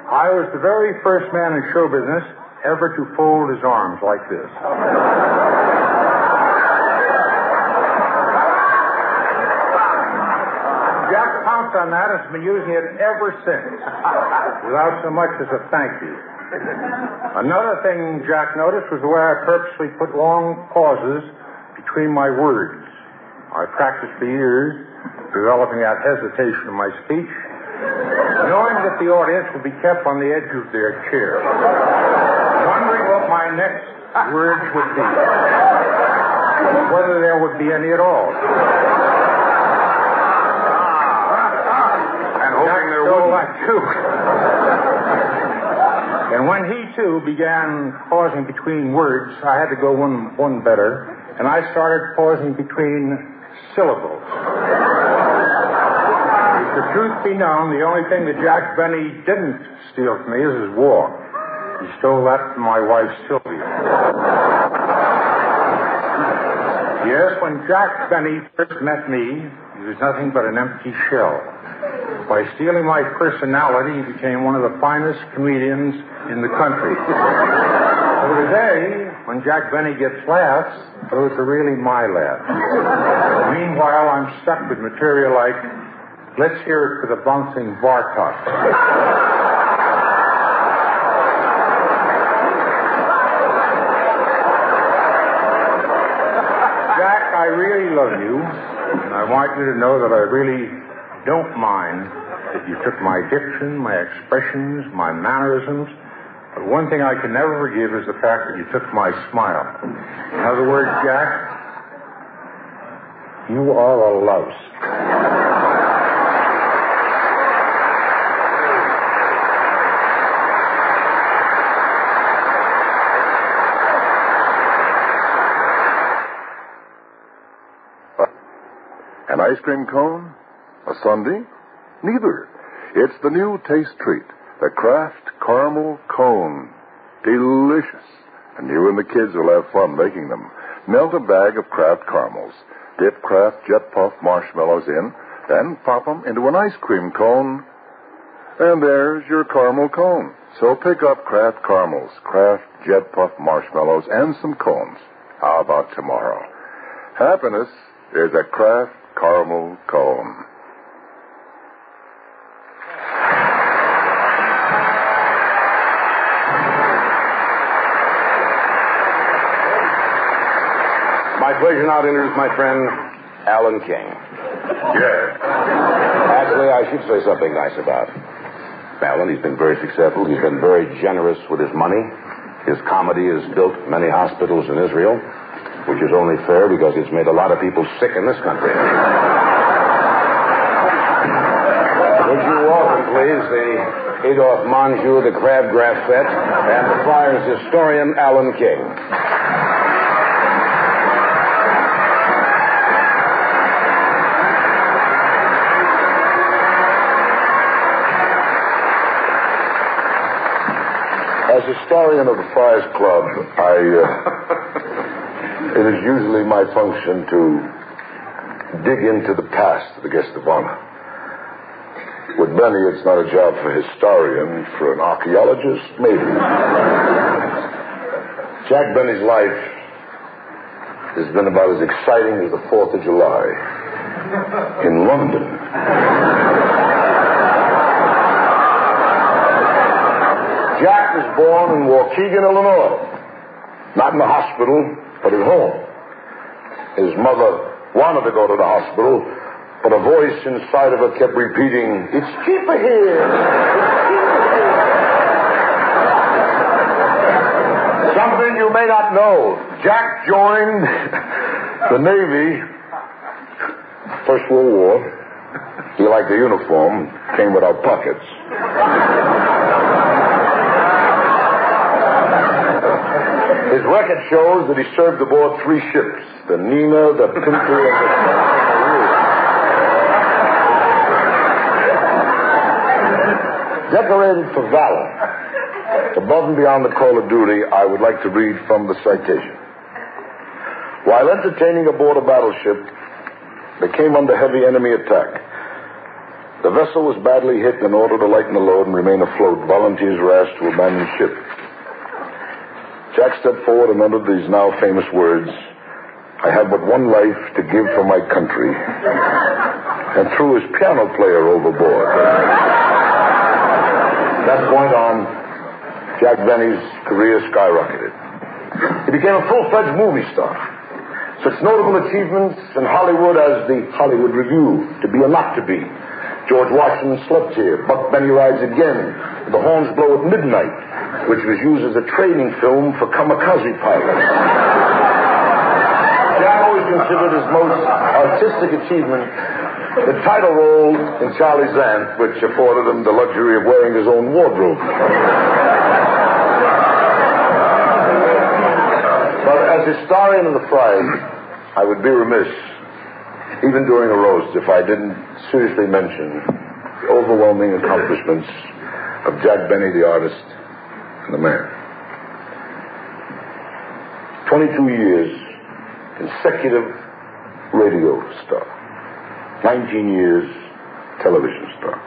[SPEAKER 22] I was the very first man in show business ever to fold his arms like this. Jack pounced on that and has been using it ever since, without so much as a thank you. Another thing Jack noticed was the way I purposely put long pauses between my words. I practiced for years, developing that hesitation in my speech, knowing that the audience would be kept on the edge of their chair, wondering what my next words would be, whether there would be any at all.
[SPEAKER 5] And hoping there wouldn't.
[SPEAKER 22] That too. And when he, too, began pausing between words, I had to go one better, and I started pausing between syllables. If the truth be known, the only thing that Jack Benny didn't steal from me is his walk. He stole that from my wife, Sylvia. Yes, when Jack Benny first met me, he was nothing but an empty shell. By stealing my personality, he became one of the finest comedians in the country. So today, when Jack Benny gets laughs, those are really my laughs. Meanwhile, I'm stuck with material like, let's hear it for the bouncing Bartok. Jack, I really love you, and I want you to know that I really don't mind if you took my diction, my expressions, my mannerisms. But one thing I can never forgive is the fact that you took my smile. In other words, Jack, you are a louse.
[SPEAKER 12] An ice cream cone? A sundae? Neither. It's the new taste treat, the Kraft Caramel Cone. Delicious. And you and the kids will have fun making them. Melt a bag of Kraft caramels. Dip Kraft Jet Puff marshmallows in, then pop them into an ice cream cone. And there's your caramel cone. So pick up Kraft caramels, Kraft Jet Puff marshmallows, and some cones. How about tomorrow? Happiness is a Kraft Caramel Cone.
[SPEAKER 5] My pleasure now to introduce my friend, Alan King.
[SPEAKER 13] Yes.
[SPEAKER 5] Actually, I should say something nice about him. Alan. He's been very successful. He's been very generous with his money. His comedy has built many hospitals in Israel, which is only fair because it's made a lot of people sick in this country. Would you welcome, please, the Adolph Monjou, the Crabgrass Set, and the Friars historian, Alan King.
[SPEAKER 12] As historian of the Friars Club, it is usually my function to dig into the past of the guest of honor. With Benny, it's not a job for a historian. For an archaeologist, maybe. Jack Benny's life has been about as exciting as the 4th of July in London. Jack was born in Waukegan, Illinois. Not in the hospital, but at home. His mother wanted to go to the hospital, but a voice inside of her kept repeating, "It's cheaper here. It's cheaper here." Something you may not know. Jack joined the Navy, First World War. He liked the uniform, came without pockets. His record shows that he served aboard 3 ships, the Nina, the Pinter, and the Decorated for valor. Above and beyond the call of duty, I would like to read from the citation. While entertaining aboard a battleship, they came under heavy enemy attack. The vessel was badly hit. In order to lighten the load and remain afloat, volunteers were asked to abandon ship. Jack stepped forward and uttered these now famous words, "I have but one life to give for my country," and threw his piano player overboard. From that point on, Jack Benny's career skyrocketed. He became a full-fledged movie star. Such notable achievements in Hollywood as the Hollywood Review, To Be or Not to Be, George Washington Slept Here, Buck Benny Rides Again, The Horns Blow at Midnight, which was used as a training film for kamikaze pilots. Jack always considered his most artistic achievement the title role in Charlie's Aunt, which afforded him the luxury of wearing his own wardrobe. But as historian of the Friars, I would be remiss, even during a roast, if I didn't seriously mention the overwhelming accomplishments of Jack Benny, the artist, and the man. 22 years, consecutive radio star. 19 years, television star.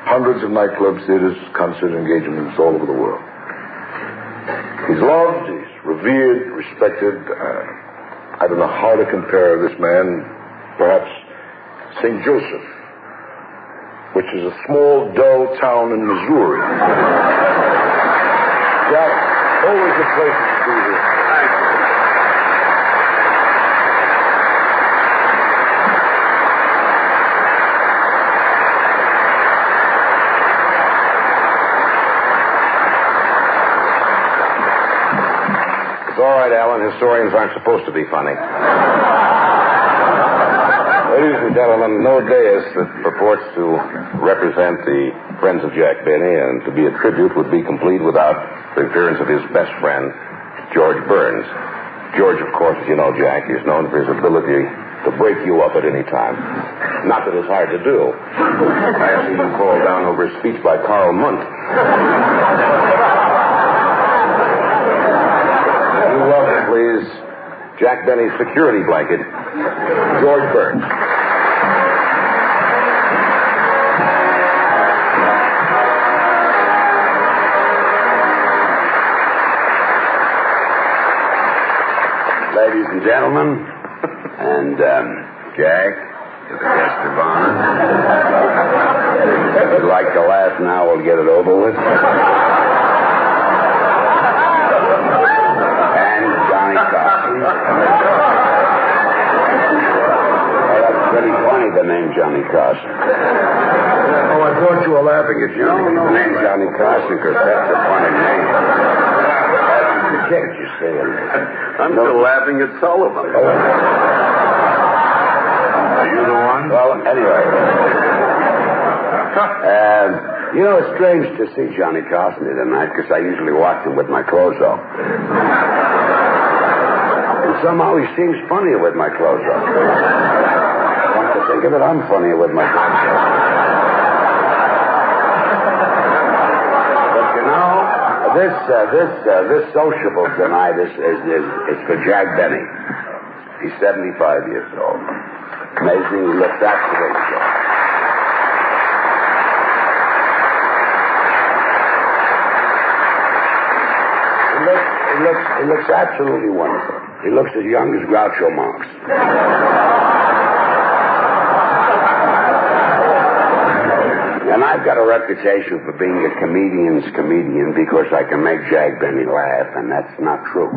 [SPEAKER 12] Hundreds of nightclubs, theaters, concert engagements all over the world. He's loved, he's revered, respected. I don't know how to compare this man, perhaps St. Joseph, which is a small, dull town in Missouri. Jack, always a pleasure to be here.
[SPEAKER 5] It's all right, Alan. Historians aren't supposed to be funny. Ladies and gentlemen, no dais that purports to represent the friends of Jack Benny and to be a tribute would be complete without the appearance of his best friend, George Burns. George, of course, as you know, Jack, is known for his ability to break you up at any time. Not that it's hard to do. I have seen him call down over a speech by Karl Munt. You welcome, please, Jack Benny's security blanket, George Burns. Ladies and gentlemen, and Jack, you're the guest of honor. If you'd like to laugh now, we'll get it over with. And Johnny Cochran. Well, that's pretty funny, the name Johnny Cochran.
[SPEAKER 6] Oh, I
[SPEAKER 7] thought you were laughing at Johnny.
[SPEAKER 5] No. The name's Johnny Carson because that's a funny name. That's the kid, you see.
[SPEAKER 7] I'm still laughing at Sullivan. Are you the one?
[SPEAKER 5] Well, anyway. It's strange to see Johnny Carson here tonight because I usually watch him with my clothes off. And somehow he seems funnier with my clothes off. Come to think of it, I'm funnier with my clothes off. But this sociable tonight is for Jack Benny. He's 75 years old. Amazing, he looks absolutely good. He looks absolutely wonderful. He looks as young as Groucho Marx. And I've got a reputation for being a comedian's comedian because I can make Jack Benny laugh, and that's not true.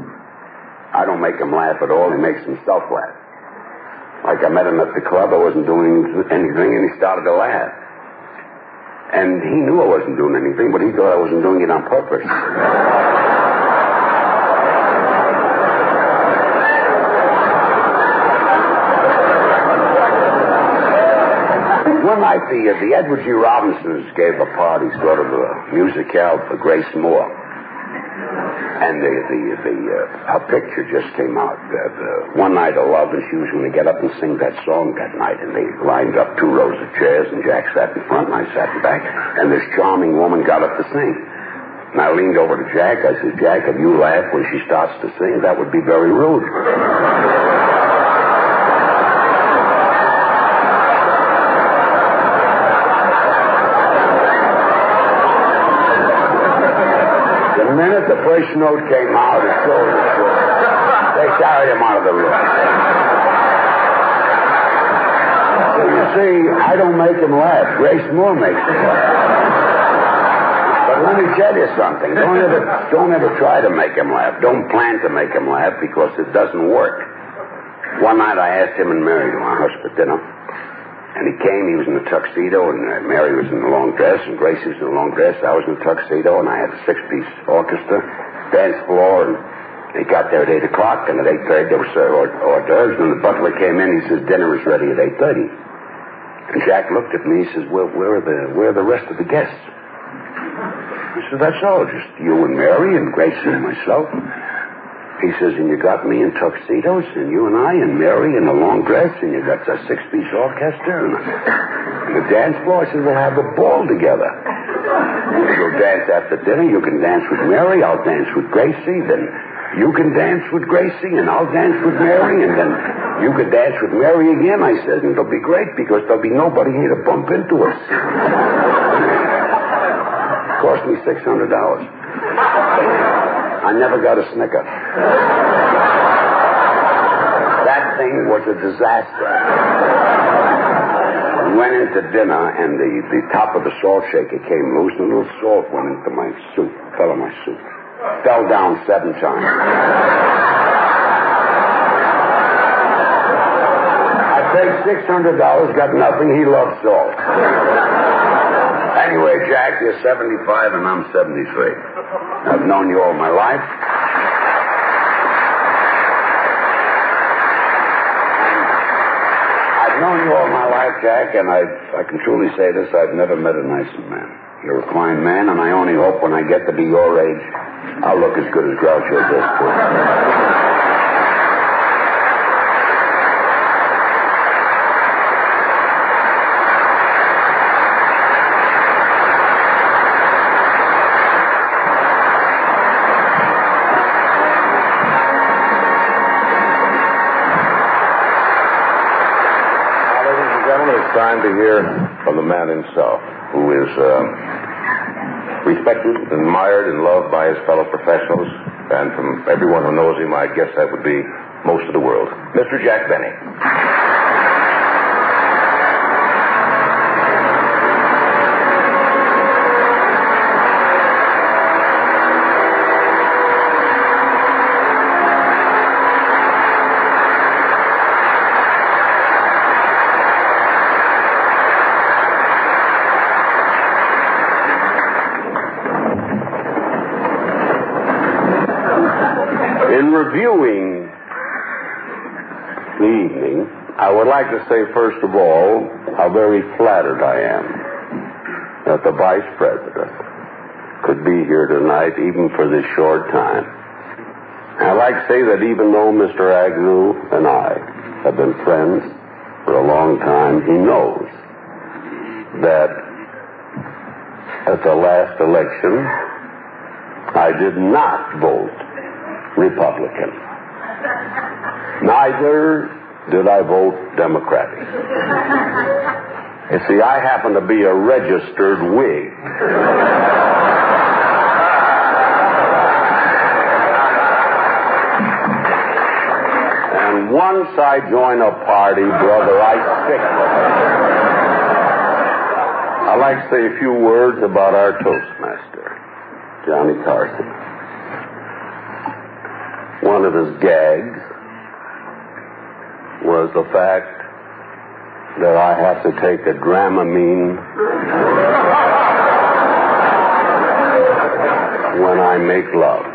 [SPEAKER 5] I don't make him laugh at all. He makes himself laugh. Like I met him at the club. I wasn't doing anything, and he started to laugh. And he knew I wasn't doing anything, but he thought I wasn't doing it on purpose. One night, the Edward G. Robinsons gave a party, sort of a musicale for Grace Moore. And her picture just came out. One Night of Love, and she was going to get up and sing that song that night. And they lined up 2 rows of chairs, and Jack sat in front, and I sat in back. And this charming woman got up to sing. And I leaned over to Jack. I said, Jack, if you laugh when she starts to sing, that would be very rude. The minute the first note came out, it showed. They carried him out of the room. So you see, I don't make him laugh. Grace Moore makes him laugh. But let me tell you something. Don't ever try to make him laugh. Don't plan to make him laugh because it doesn't work. One night I asked him and Mary to my house for dinner. And he came, he was in a tuxedo, and Mary was in a long dress, and Gracie was in a long dress. I was in a tuxedo, and I had a 6-piece orchestra, dance floor, and he got there at 8 o'clock, and at 8:30 there was hors d'oeuvres, and the butler came in, he says, dinner is ready at 8:30. And Jack looked at me, he says, well, where are the rest of the guests? I said, that's all, just you and Mary and Gracie and myself. He says, and you got me in tuxedos, and you and I, and Mary in a long dress, and you got a 6-piece orchestra, and the dance floor. I said, we'll have a ball together. You'll dance after dinner, you can dance with Mary, I'll dance with Gracie, then you can dance with Gracie, and I'll dance with Mary, and then you can dance with Mary again. I said, and it'll be great, because there'll be nobody here to bump into us. It cost me $600. I never got a snicker. That thing was a disaster. We went into dinner, and the top of the salt shaker came loose, and a little salt went into my soup, fell in my soup. Fell down 7 times. I paid $600, got nothing. He loved salt. Anyway, Jack, you're 75 and I'm 73. I've known you all my life. I've known you all my life, Jack, and I can truly say this, I've never met a nicer man. You're a fine man, and I only hope when I get to be your age, I'll look as good as Groucho does, too.
[SPEAKER 7] Time to hear from the man himself, who is respected, admired, and loved by his fellow professionals, and from everyone who knows him, I guess that would be most of the world. Mr. Jack Benny.
[SPEAKER 10] reviewing the evening, I would like to say, first of all, how very flattered I am that the Vice President could be here tonight, even for this short time. And I'd like to say that even though Mr. Agnew and I have been friends for a long time, he knows that at the last election, I did not vote Republican. Neither did I vote Democratic. You see, I happen to be a registered Whig. And once I join a party, brother, I stick with it. I'd like to say a few words about our Toastmaster, Johnny Carson. One of his gags was the fact that I have to take a Dramamine when I make love.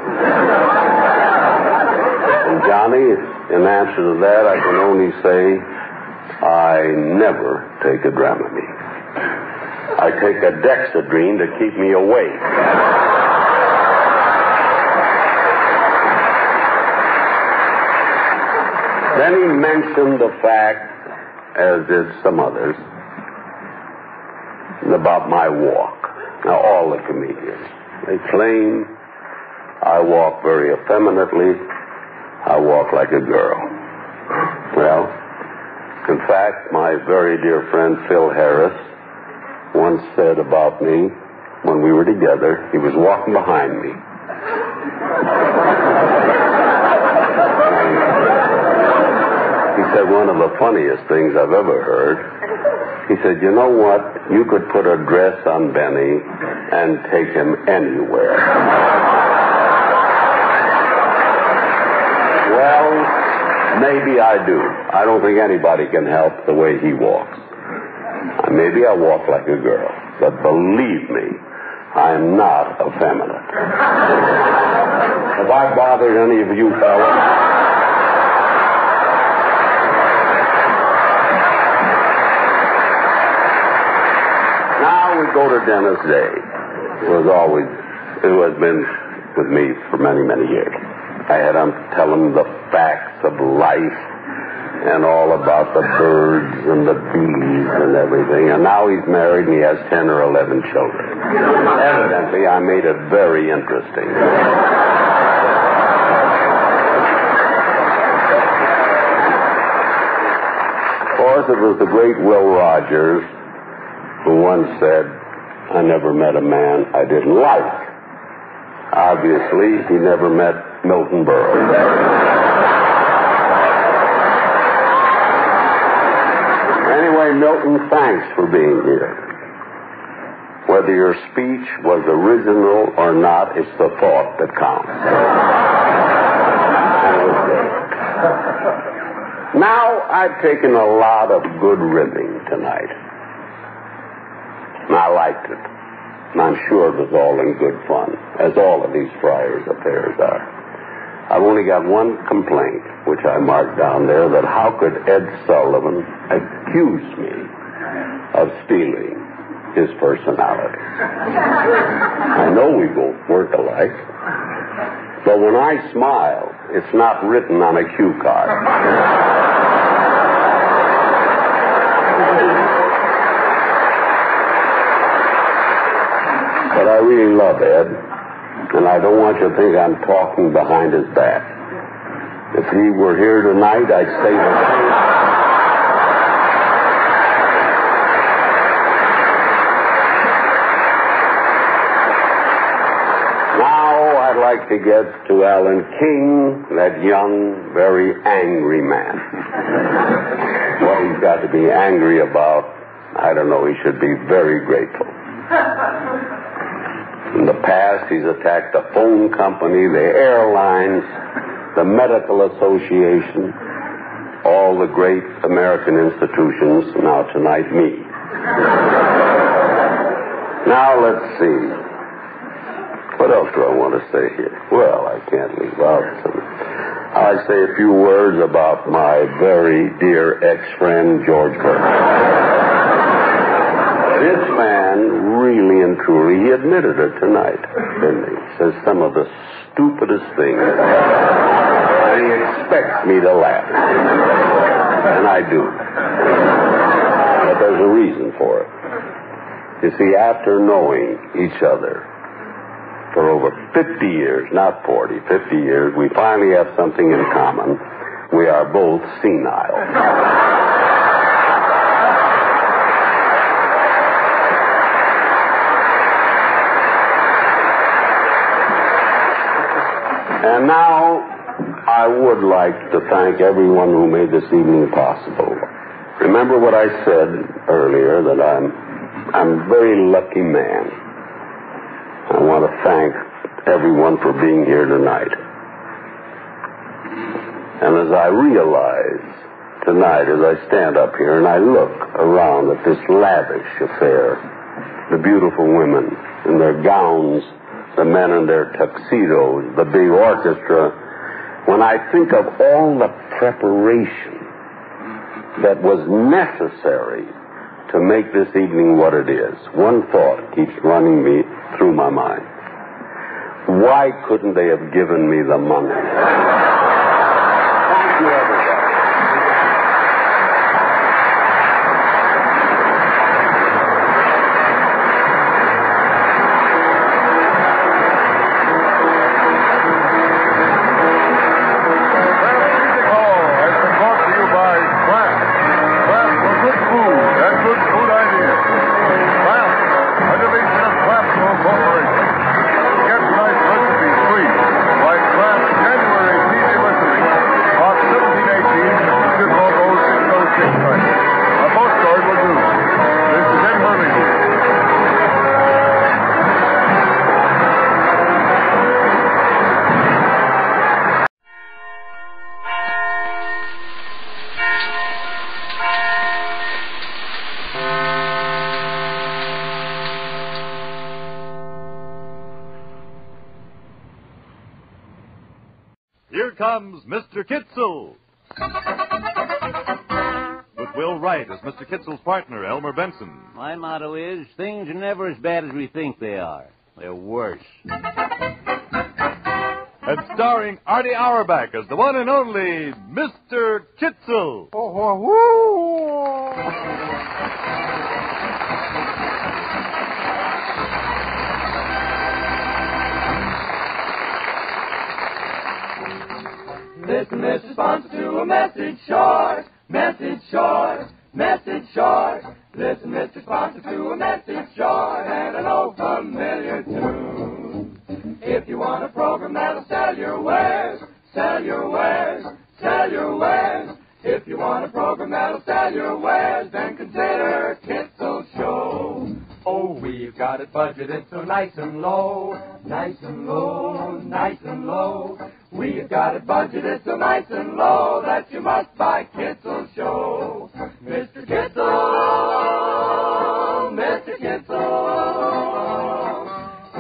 [SPEAKER 10] And Johnny, in answer to that, I can only say I never take a Dramamine. I take a Dexedrine to keep me awake. Then he mentioned the fact, as did some others, about my walk. Now, all the comedians, they claim I walk very effeminately. I walk like a girl. Well, in fact, my very dear friend Phil Harris once said about me when we were together, he was walking behind me. He said one of the funniest things I've ever heard. He said, you know what? You could put a dress on Benny and take him anywhere. Well, maybe I do. I don't think anybody can help the way he walks. Maybe I walk like a girl, but believe me, I'm not effeminate. Have I bothered any of you fellas? Now we go to Dennis Day, who has been with me for many, many years. I had him tell him the facts of life and all about the birds and the bees and everything. And now he's married and he has 10 or 11 children. Evidently, I made it very interesting. Of course, it was the great Will Rogers who once said, I never met a man I didn't like. Obviously, he never met Milton Berle. Anyway, Milton, thanks for being here. Whether your speech was original or not, it's the thought that counts. Now, I've taken a lot of good ribbing tonight. And I liked it. And I'm sure it was all in good fun, as all of these Friars affairs are. I've only got one complaint, which I marked down there, that how could Ed Sullivan accuse me of stealing his personality? I know we both work alike, but when I smile, it's not written on a cue card. But I really love Ed, and I don't want you to think I'm talking behind his back. If he were here tonight, I'd say the same. Now I'd like to get to Alan King, that young, very angry man. What he's got to be angry about, I don't know, he should be very grateful. In the past, he's attacked the phone company, the airlines, the medical association, all the great American institutions, now tonight me. Now let's see. What else do I want to say here? Well, I can't leave out some. I say a few words about my very dear ex-friend, George Burke. This man, really and truly, he admitted it tonight, didn't he? He says some of the stupidest things. And he expects me to laugh. And I do. But there's a reason for it. You see, after knowing each other for over 50 years, not 40, 50 years, we finally have something in common. We are both senile. And now, I would like to thank everyone who made this evening possible. Remember what I said earlier, that I'm a very lucky man. I want to thank everyone for being here tonight. And as I realize tonight, as I stand up here and I look around at this lavish affair, the beautiful women in their gowns, the men in their tuxedos, the big orchestra, when I think of all the preparation that was necessary to make this evening what it is, one thought keeps running me through my mind. Why couldn't they have given me the money? Thank you, everybody.
[SPEAKER 14] Comes Mr. Kitzel. With Will Wright as Mr. Kitzel's partner, Elmer Benson.
[SPEAKER 17] My motto is, things are never as bad as we think they are. They're worse.
[SPEAKER 14] And starring Artie Auerbach as the one and only Mr. Kitzel.
[SPEAKER 18] Listen, Mr. Sponsor, to a message short, message short, message short. Listen, Mr. Sponsor, to a message short and an old familiar tune. If you want a program that'll sell your wares, sell your wares, sell your wares. If you want a program that'll sell your wares, then consider Kitzel's Show. Oh, we've got it budgeted so nice and low, nice and low, nice and low. We've got it budgeted so nice and low that you must buy Kitzel's Show. Mr. Kitzel, Mr. Kitzel,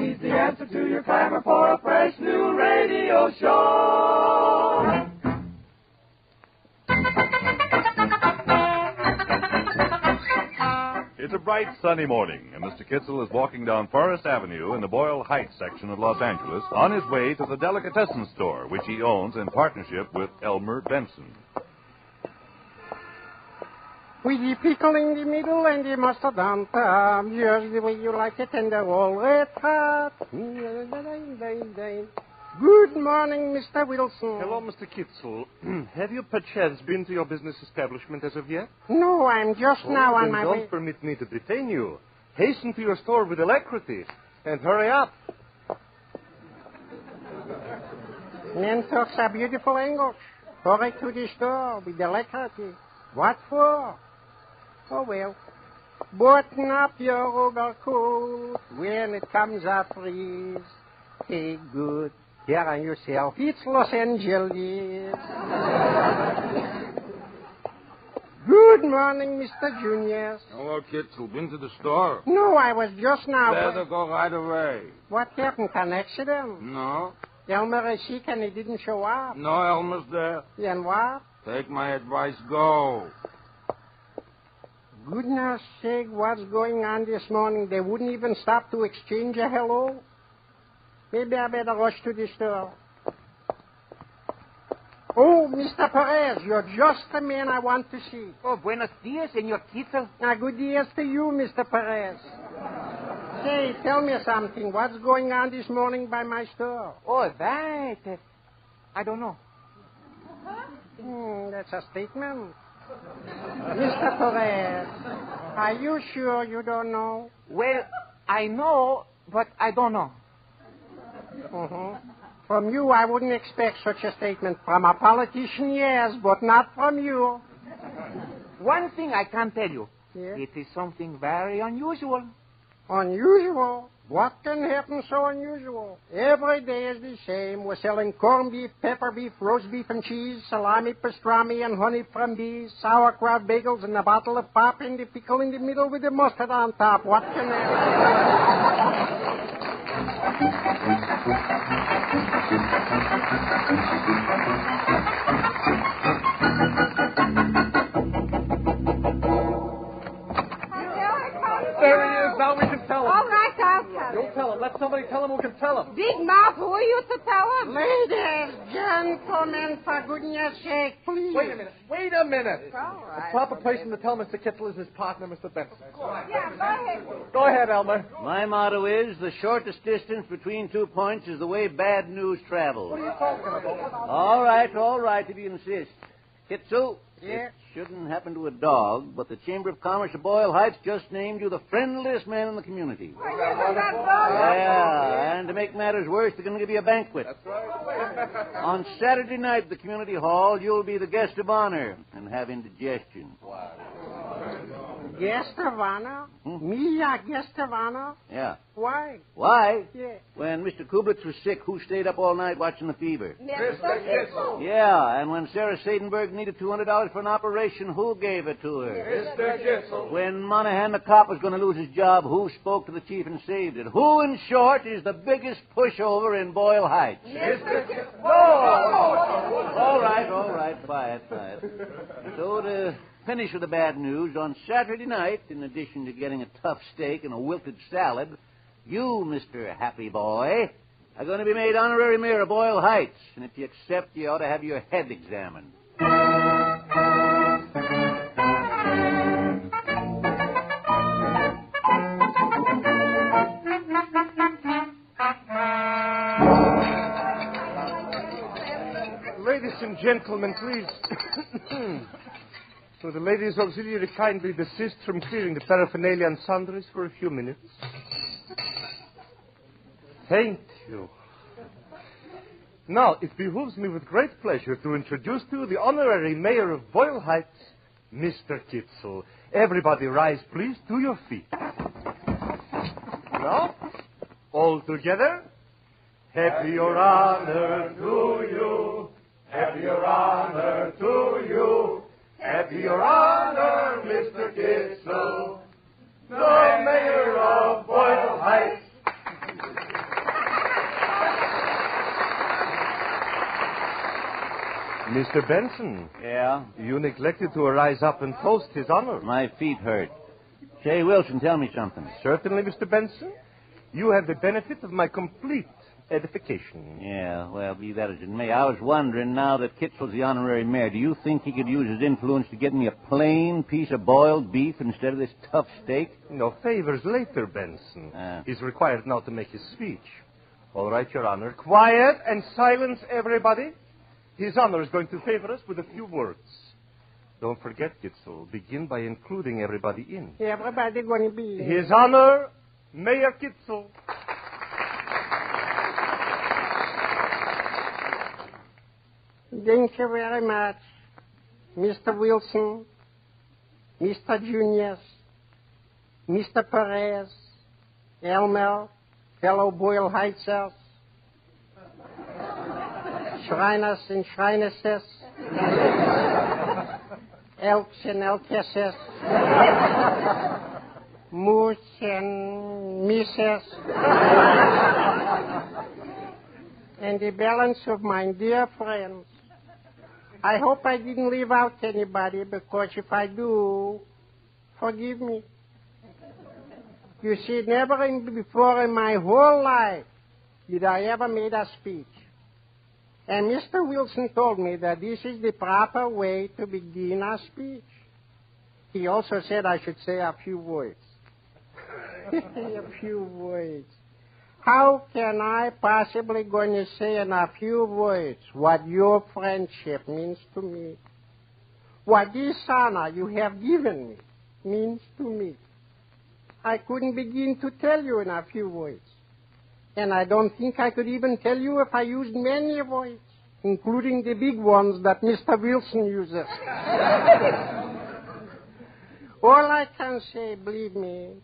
[SPEAKER 18] he's the answer to your clamor for a fresh new radio show.
[SPEAKER 14] It's a bright, sunny morning, and Mr. Kitzel is walking down Forest Avenue in the Boyle Heights section of Los Angeles on his way to the delicatessen store, which he owns in partnership with Elmer Benson.
[SPEAKER 23] With the pickle in the middle and the mustard on top, just the way you like it, and the roll red hot. Good morning, Mr. Wilson.
[SPEAKER 19] Hello, Mr. Kitzel. Have you perchance been to your business establishment as of yet?
[SPEAKER 23] No, I'm just now on my way.
[SPEAKER 19] Don't permit me to detain you. Hasten to your store with alacrity, and hurry up.
[SPEAKER 23] Men talks a beautiful English. Hurry to the store with alacrity. What for? Oh, well. Button up your overcoat when it comes a freeze. Take good care of yourself. It's Los Angeles. Good morning, Mr. Junior.
[SPEAKER 24] Hello, Kitzel. Been to the store?
[SPEAKER 23] No, I was just now.
[SPEAKER 24] Better go right away.
[SPEAKER 23] What happened? An accident?
[SPEAKER 24] No.
[SPEAKER 23] Elmer is sick and he didn't show up.
[SPEAKER 24] No, Elmer's there.
[SPEAKER 23] Then what?
[SPEAKER 24] Take my advice, go.
[SPEAKER 23] Goodness sake, what's going on this morning? They wouldn't even stop to exchange a hello. Maybe I better rush to the store. Oh, Mr. Perez, you're just the man I want to see.
[SPEAKER 2] Oh, buenos dias, Senor Kitzel.
[SPEAKER 23] Good dias to you, Mr. Perez. Say, tell me something. What's going on this morning by my store?
[SPEAKER 2] Oh, that. I don't know.
[SPEAKER 23] That's a statement. Mr. Perez, are you sure you don't know?
[SPEAKER 2] Well, I know, but I don't know.
[SPEAKER 23] From you, I wouldn't expect such a statement. From a politician, yes, but not from you.
[SPEAKER 2] One thing I can tell you.
[SPEAKER 23] Yes?
[SPEAKER 2] It is something very unusual.
[SPEAKER 23] Unusual? What can happen so unusual? Every day is the same. We're selling corned beef, pepper beef, roast beef and cheese, salami, pastrami, and honey from bees, sauerkraut bagels, and a bottle of pop, and the pickle in the middle with the mustard on top. What can happen?
[SPEAKER 19] There he is. Now we can tell him.
[SPEAKER 3] All right, I'll tell him.
[SPEAKER 19] Don't tell him. Let somebody tell him who can tell him.
[SPEAKER 3] Big mouth, who are you to tell him?
[SPEAKER 23] Ladies, gentlemen, for goodness sake, please.
[SPEAKER 19] Wait a minute.
[SPEAKER 3] All right.
[SPEAKER 19] The proper person to tell Mr. Kitzel is his partner, Mr. Benson.
[SPEAKER 3] Yeah, go ahead.
[SPEAKER 19] Go ahead, Elmer.
[SPEAKER 17] My motto is the shortest distance between 2 points is the way bad news travels.
[SPEAKER 19] What are you talking about?
[SPEAKER 17] All right, if you insist. Kitzel,
[SPEAKER 23] Yeah?
[SPEAKER 17] it shouldn't happen to a dog, but the Chamber of Commerce of Boyle Heights just named you the friendliest man in the community. Yeah, and to make matters worse, they're going to give you a banquet.
[SPEAKER 19] That's right.
[SPEAKER 17] On Saturday night at the community hall, you'll be the guest of honor and have indigestion.
[SPEAKER 23] Guest of honor? Me, a guest of honor?
[SPEAKER 17] Yeah.
[SPEAKER 23] Why?
[SPEAKER 17] Why?
[SPEAKER 23] Yeah.
[SPEAKER 17] When Mr. Kublitz was sick, who stayed up all night watching the fever?
[SPEAKER 3] Mr. Kitzel.
[SPEAKER 17] Yeah, and when Sarah Sadenberg needed $200 for an operation, who gave it to her?
[SPEAKER 19] Mr. Kitzel.
[SPEAKER 17] When Monahan the cop was going to lose his job, who spoke to the chief and saved it? Who, in short, is the biggest pushover in Boyle Heights?
[SPEAKER 3] Mr. Kitzel.
[SPEAKER 17] All right, quiet. So to finish with the bad news, on Saturday night, in addition to getting a tough steak and a wilted salad, you, Mr. Happy Boy, are going to be made honorary mayor of Boyle Heights. And if you accept, you ought to have your head examined.
[SPEAKER 4] Ladies and gentlemen, please. Will the ladies' auxiliary kindly desist from clearing the paraphernalia and sundries for a few minutes? Thank you. Now, it behooves me with great pleasure to introduce to you the honorary mayor of Boyle Heights, Mr. Kitzel. Everybody rise, please, to your feet. Now, all together. Happy your honor to you. Happy your honor to you. Happy your honor, Mr. Kitzel, the mayor of Boyle Heights. Mr. Benson.
[SPEAKER 17] Yeah?
[SPEAKER 4] You neglected to arise up and toast his honor.
[SPEAKER 17] My feet hurt. Say, Wilson, tell me something.
[SPEAKER 4] Certainly, Mr. Benson. You have the benefit of my complete edification.
[SPEAKER 17] Yeah, well, be that as it may, I was wondering, now that Kitzel's the honorary mayor, do you think he could use his influence to get me a plain piece of boiled beef instead of this tough steak?
[SPEAKER 4] No favors later, Benson. He's required now to make his speech. All right, Your Honor. Quiet and silence, everybody. His Honor is going to favor us with a few words. Don't forget, Kitzel. Begin by including everybody in.
[SPEAKER 23] Everybody going to be...
[SPEAKER 4] His Honor, Mayor Kitzel.
[SPEAKER 23] Thank you very much, Mr. Wilson, Mr. Junius, Mr. Perez, Elmer, fellow Boyle Heightsers, Shriners and Shrinesses, Elks and Elkesses, Moose and Misses, and the balance of my dear friends. I hope I didn't leave out anybody, because if I do, forgive me. You see, never before in my whole life did I ever make a speech. And Mr. Wilson told me that this is the proper way to begin a speech. He also said I should say a few words. A few words. How can I possibly going to say in a few words what your friendship means to me? What this honor you have given me means to me? I couldn't begin to tell you in a few words. And I don't think I could even tell you if I used many words, including the big ones that Mr. Wilson uses. All I can say, believe me,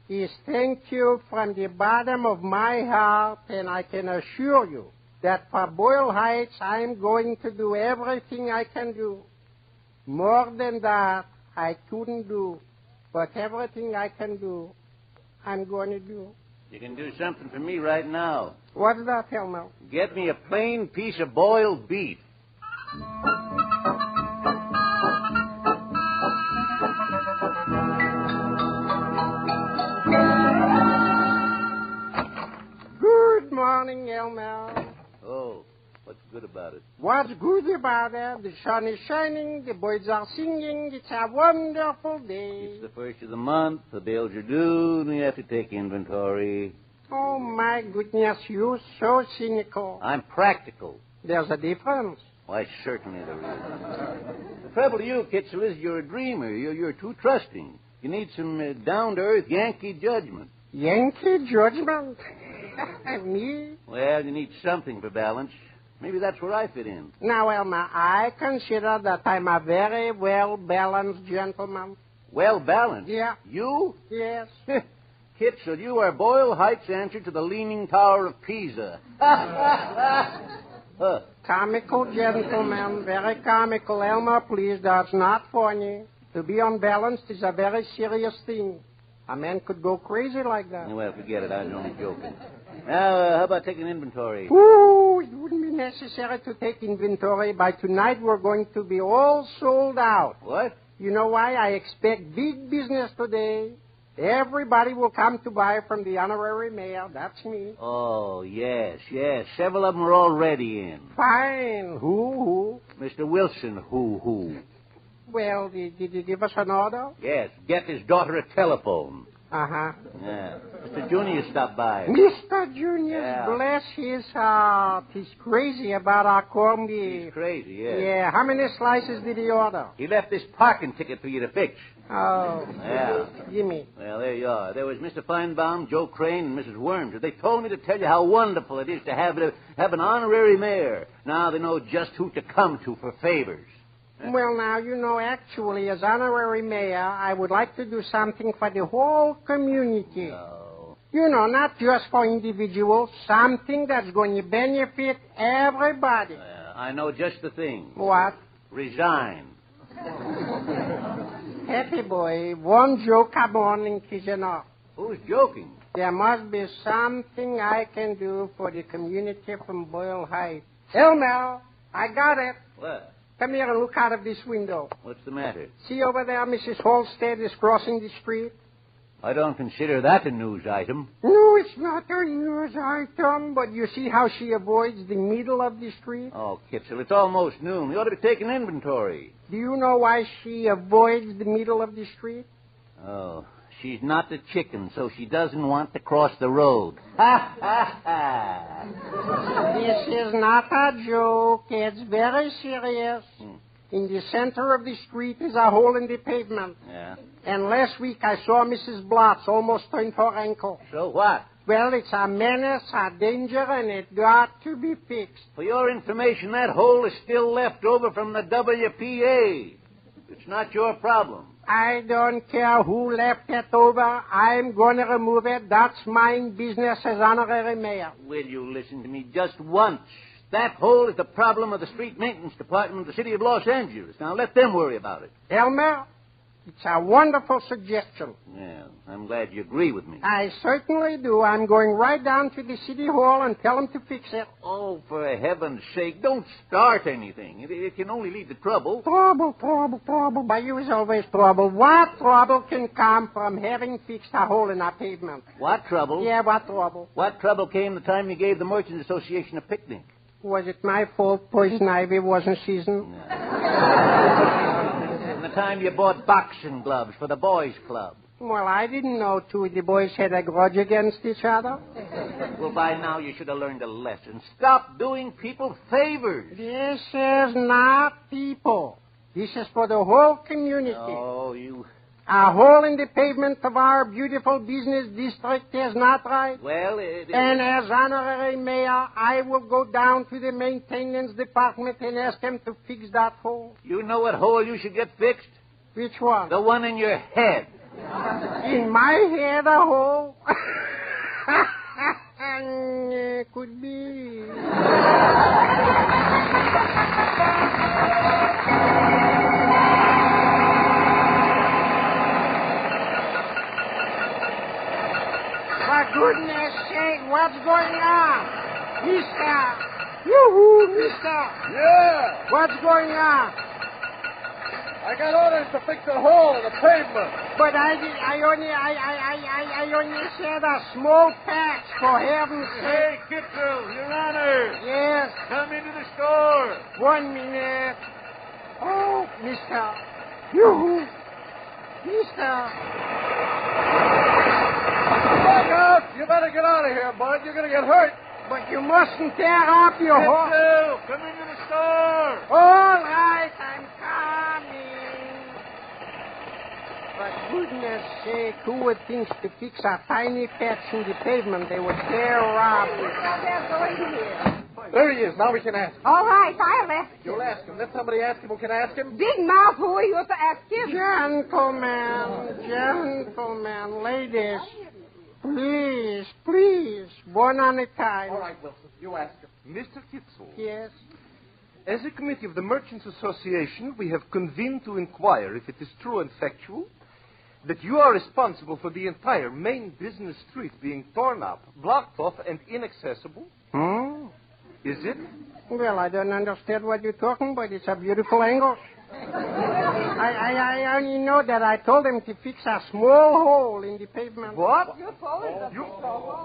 [SPEAKER 23] is thank you from the bottom of my heart, and I can assure you that for Boyle Heights, I'm going to do everything I can do. More than that, I couldn't do, but everything I can do, I'm going to do.
[SPEAKER 17] You can do something for me right now.
[SPEAKER 23] What's that, Elmer?
[SPEAKER 17] Get me a plain piece of boiled beef.
[SPEAKER 23] Good morning, Elmer.
[SPEAKER 17] Oh, what's good about it?
[SPEAKER 23] What's good about it? The sun is shining, the birds are singing, it's a wonderful day.
[SPEAKER 17] It's the first of the month, the bills are due, and you have to take inventory.
[SPEAKER 23] Oh, my goodness, you're so cynical.
[SPEAKER 17] I'm practical.
[SPEAKER 23] There's a difference.
[SPEAKER 17] Why, certainly there is. The trouble to you, Kitzel, is you're a dreamer. You're too trusting. You need some down-to-earth Yankee judgment.
[SPEAKER 23] Yankee judgment? Me?
[SPEAKER 17] Well, you need something for balance. Maybe that's where I fit in.
[SPEAKER 23] Now, Elmer, I consider that I'm a very well-balanced gentleman.
[SPEAKER 17] Well-balanced?
[SPEAKER 23] Yeah.
[SPEAKER 17] You?
[SPEAKER 23] Yes.
[SPEAKER 17] Kitzel, you are Boyle Heights' answer to the Leaning Tower of Pisa.
[SPEAKER 23] Comical gentleman, very comical. Elmer, please, that's not funny. To be unbalanced is a very serious thing. A man could go crazy like that.
[SPEAKER 17] Well, forget it. I was only joking. Now, how about taking inventory?
[SPEAKER 23] Ooh, it wouldn't be necessary to take inventory. By tonight, we're going to be all sold out.
[SPEAKER 17] What?
[SPEAKER 23] You know why? I expect big business today. Everybody will come to buy from the honorary mayor. That's me.
[SPEAKER 17] Oh, yes. Several of them are already in.
[SPEAKER 23] Fine. Who?
[SPEAKER 17] Mr. Wilson, who?
[SPEAKER 23] Well, did you give us an order?
[SPEAKER 17] Yes, get his daughter a telephone.
[SPEAKER 23] Uh-huh.
[SPEAKER 17] Yeah. Mr. Junior stopped by.
[SPEAKER 23] Mr. Junior,
[SPEAKER 17] yeah.
[SPEAKER 23] Bless his heart. He's crazy about our corned beef.
[SPEAKER 17] He's crazy, yeah.
[SPEAKER 23] Yeah, how many slices did he order?
[SPEAKER 17] He left this parking ticket for you to fix.
[SPEAKER 23] Oh.
[SPEAKER 17] Yeah.
[SPEAKER 23] Gimme.
[SPEAKER 17] Well, there you are. There was Mr. Feinbaum, Joe Crane, and Mrs. Worms. They told me to tell you how wonderful it is to have an honorary mayor. Now they know just who to come to for favors.
[SPEAKER 23] Well, now, actually, as honorary mayor, I would like to do something for the whole community.
[SPEAKER 17] Oh.
[SPEAKER 23] Not just for individuals, something that's going to benefit everybody.
[SPEAKER 17] I know just the thing.
[SPEAKER 23] What?
[SPEAKER 17] Resign.
[SPEAKER 23] Happy boy, one joke a morning is enough.
[SPEAKER 17] Who's joking?
[SPEAKER 23] There must be something I can do for the community from Boyle Heights. Elmer, I got it.
[SPEAKER 17] What?
[SPEAKER 23] Come here and look out of this window.
[SPEAKER 17] What's the matter?
[SPEAKER 23] See over there, Mrs. Halstead is crossing the street.
[SPEAKER 17] I don't consider that a news item.
[SPEAKER 23] No, it's not a news item, but you see how she avoids the middle of the street?
[SPEAKER 17] Oh, Kitzel, it's almost noon. We ought to be taking inventory.
[SPEAKER 23] Do you know why she avoids the middle of the street?
[SPEAKER 17] Oh, she's not the chicken, so she doesn't want to cross the road. Ha, ha, ha.
[SPEAKER 23] This is not a joke. It's very serious. In the center of the street is a hole in the pavement.
[SPEAKER 17] Yeah.
[SPEAKER 23] And last week I saw Mrs. Blotz almost turn her ankle.
[SPEAKER 17] So what?
[SPEAKER 23] Well, it's a menace, a danger, and it got to be fixed.
[SPEAKER 17] For your information, that hole is still left over from the WPA. It's not your problem.
[SPEAKER 23] I don't care who left it over. I'm going to remove it. That's my business as honorary mayor.
[SPEAKER 17] Will you listen to me just once? That hole is the problem of the street maintenance department of the city of Los Angeles. Now let them worry about it.
[SPEAKER 23] Elmer, It's a wonderful suggestion.
[SPEAKER 17] Yeah, I'm glad you agree with me.
[SPEAKER 23] I certainly do. I'm going right down to the city hall and tell them to fix it.
[SPEAKER 17] Oh, for heaven's sake, don't start anything. It can only lead to trouble.
[SPEAKER 23] Trouble. But you is always trouble. What trouble can come from having fixed a hole in our pavement?
[SPEAKER 17] What trouble?
[SPEAKER 23] Yeah, what trouble?
[SPEAKER 17] What trouble came the time you gave the Merchants Association a picnic?
[SPEAKER 23] Was it my fault poison ivy wasn't seasoned?
[SPEAKER 17] And the time you bought boxing gloves for the boys' club?
[SPEAKER 23] Well, I didn't know two of the boys had a grudge against each other.
[SPEAKER 17] Well, by now you should have learned a lesson. Stop doing people favors.
[SPEAKER 23] This is not people. This is for the whole community.
[SPEAKER 17] Oh, you...
[SPEAKER 23] A hole in the pavement of our beautiful business district is not right.
[SPEAKER 17] Well,
[SPEAKER 23] And as honorary mayor, I will go down to the maintenance department and ask them to fix that hole.
[SPEAKER 17] You know what hole you should get fixed?
[SPEAKER 23] Which one?
[SPEAKER 17] The one in your head.
[SPEAKER 23] In my head, a hole? Could be. For goodness sake, what's going on? Mister! Yoo-hoo, mister!
[SPEAKER 22] Yeah!
[SPEAKER 23] What's going on?
[SPEAKER 22] I got orders to fix a hole in the pavement.
[SPEAKER 23] But I only said a small patch, for heaven's sake.
[SPEAKER 22] Hey, Kitzel, Your Honor.
[SPEAKER 23] Yes?
[SPEAKER 22] Come into the store.
[SPEAKER 23] 1 minute. Oh, mister. Yoo-hoo. Mister.
[SPEAKER 22] Look out! You better get out of here, Bud. You're going to get hurt.
[SPEAKER 23] But you mustn't tear up your hole.
[SPEAKER 22] Kitzel, come into the store.
[SPEAKER 23] All right, I'm coming. For goodness sake, who would think to fix a tiny patch in the pavement they would tear up?
[SPEAKER 22] There he is. Now we can ask him.
[SPEAKER 3] All right, I'll ask him.
[SPEAKER 22] You'll ask him. Let somebody ask him who can ask him.
[SPEAKER 3] Big mouth, who are you to ask him?
[SPEAKER 23] Gentlemen, ladies. Please, one at a time.
[SPEAKER 22] All right, Wilson, you ask him.
[SPEAKER 1] Mr. Kitzel.
[SPEAKER 23] Yes?
[SPEAKER 1] As a committee of the Merchants Association, we have convened to inquire if it is true and factual that you are responsible for the entire main business street being torn up, blocked off, and inaccessible. Is it?
[SPEAKER 23] Well, I don't understand what you're talking about. It's a beautiful angle. I only know that I told them to fix a small hole in the pavement.
[SPEAKER 1] What?
[SPEAKER 3] You told him.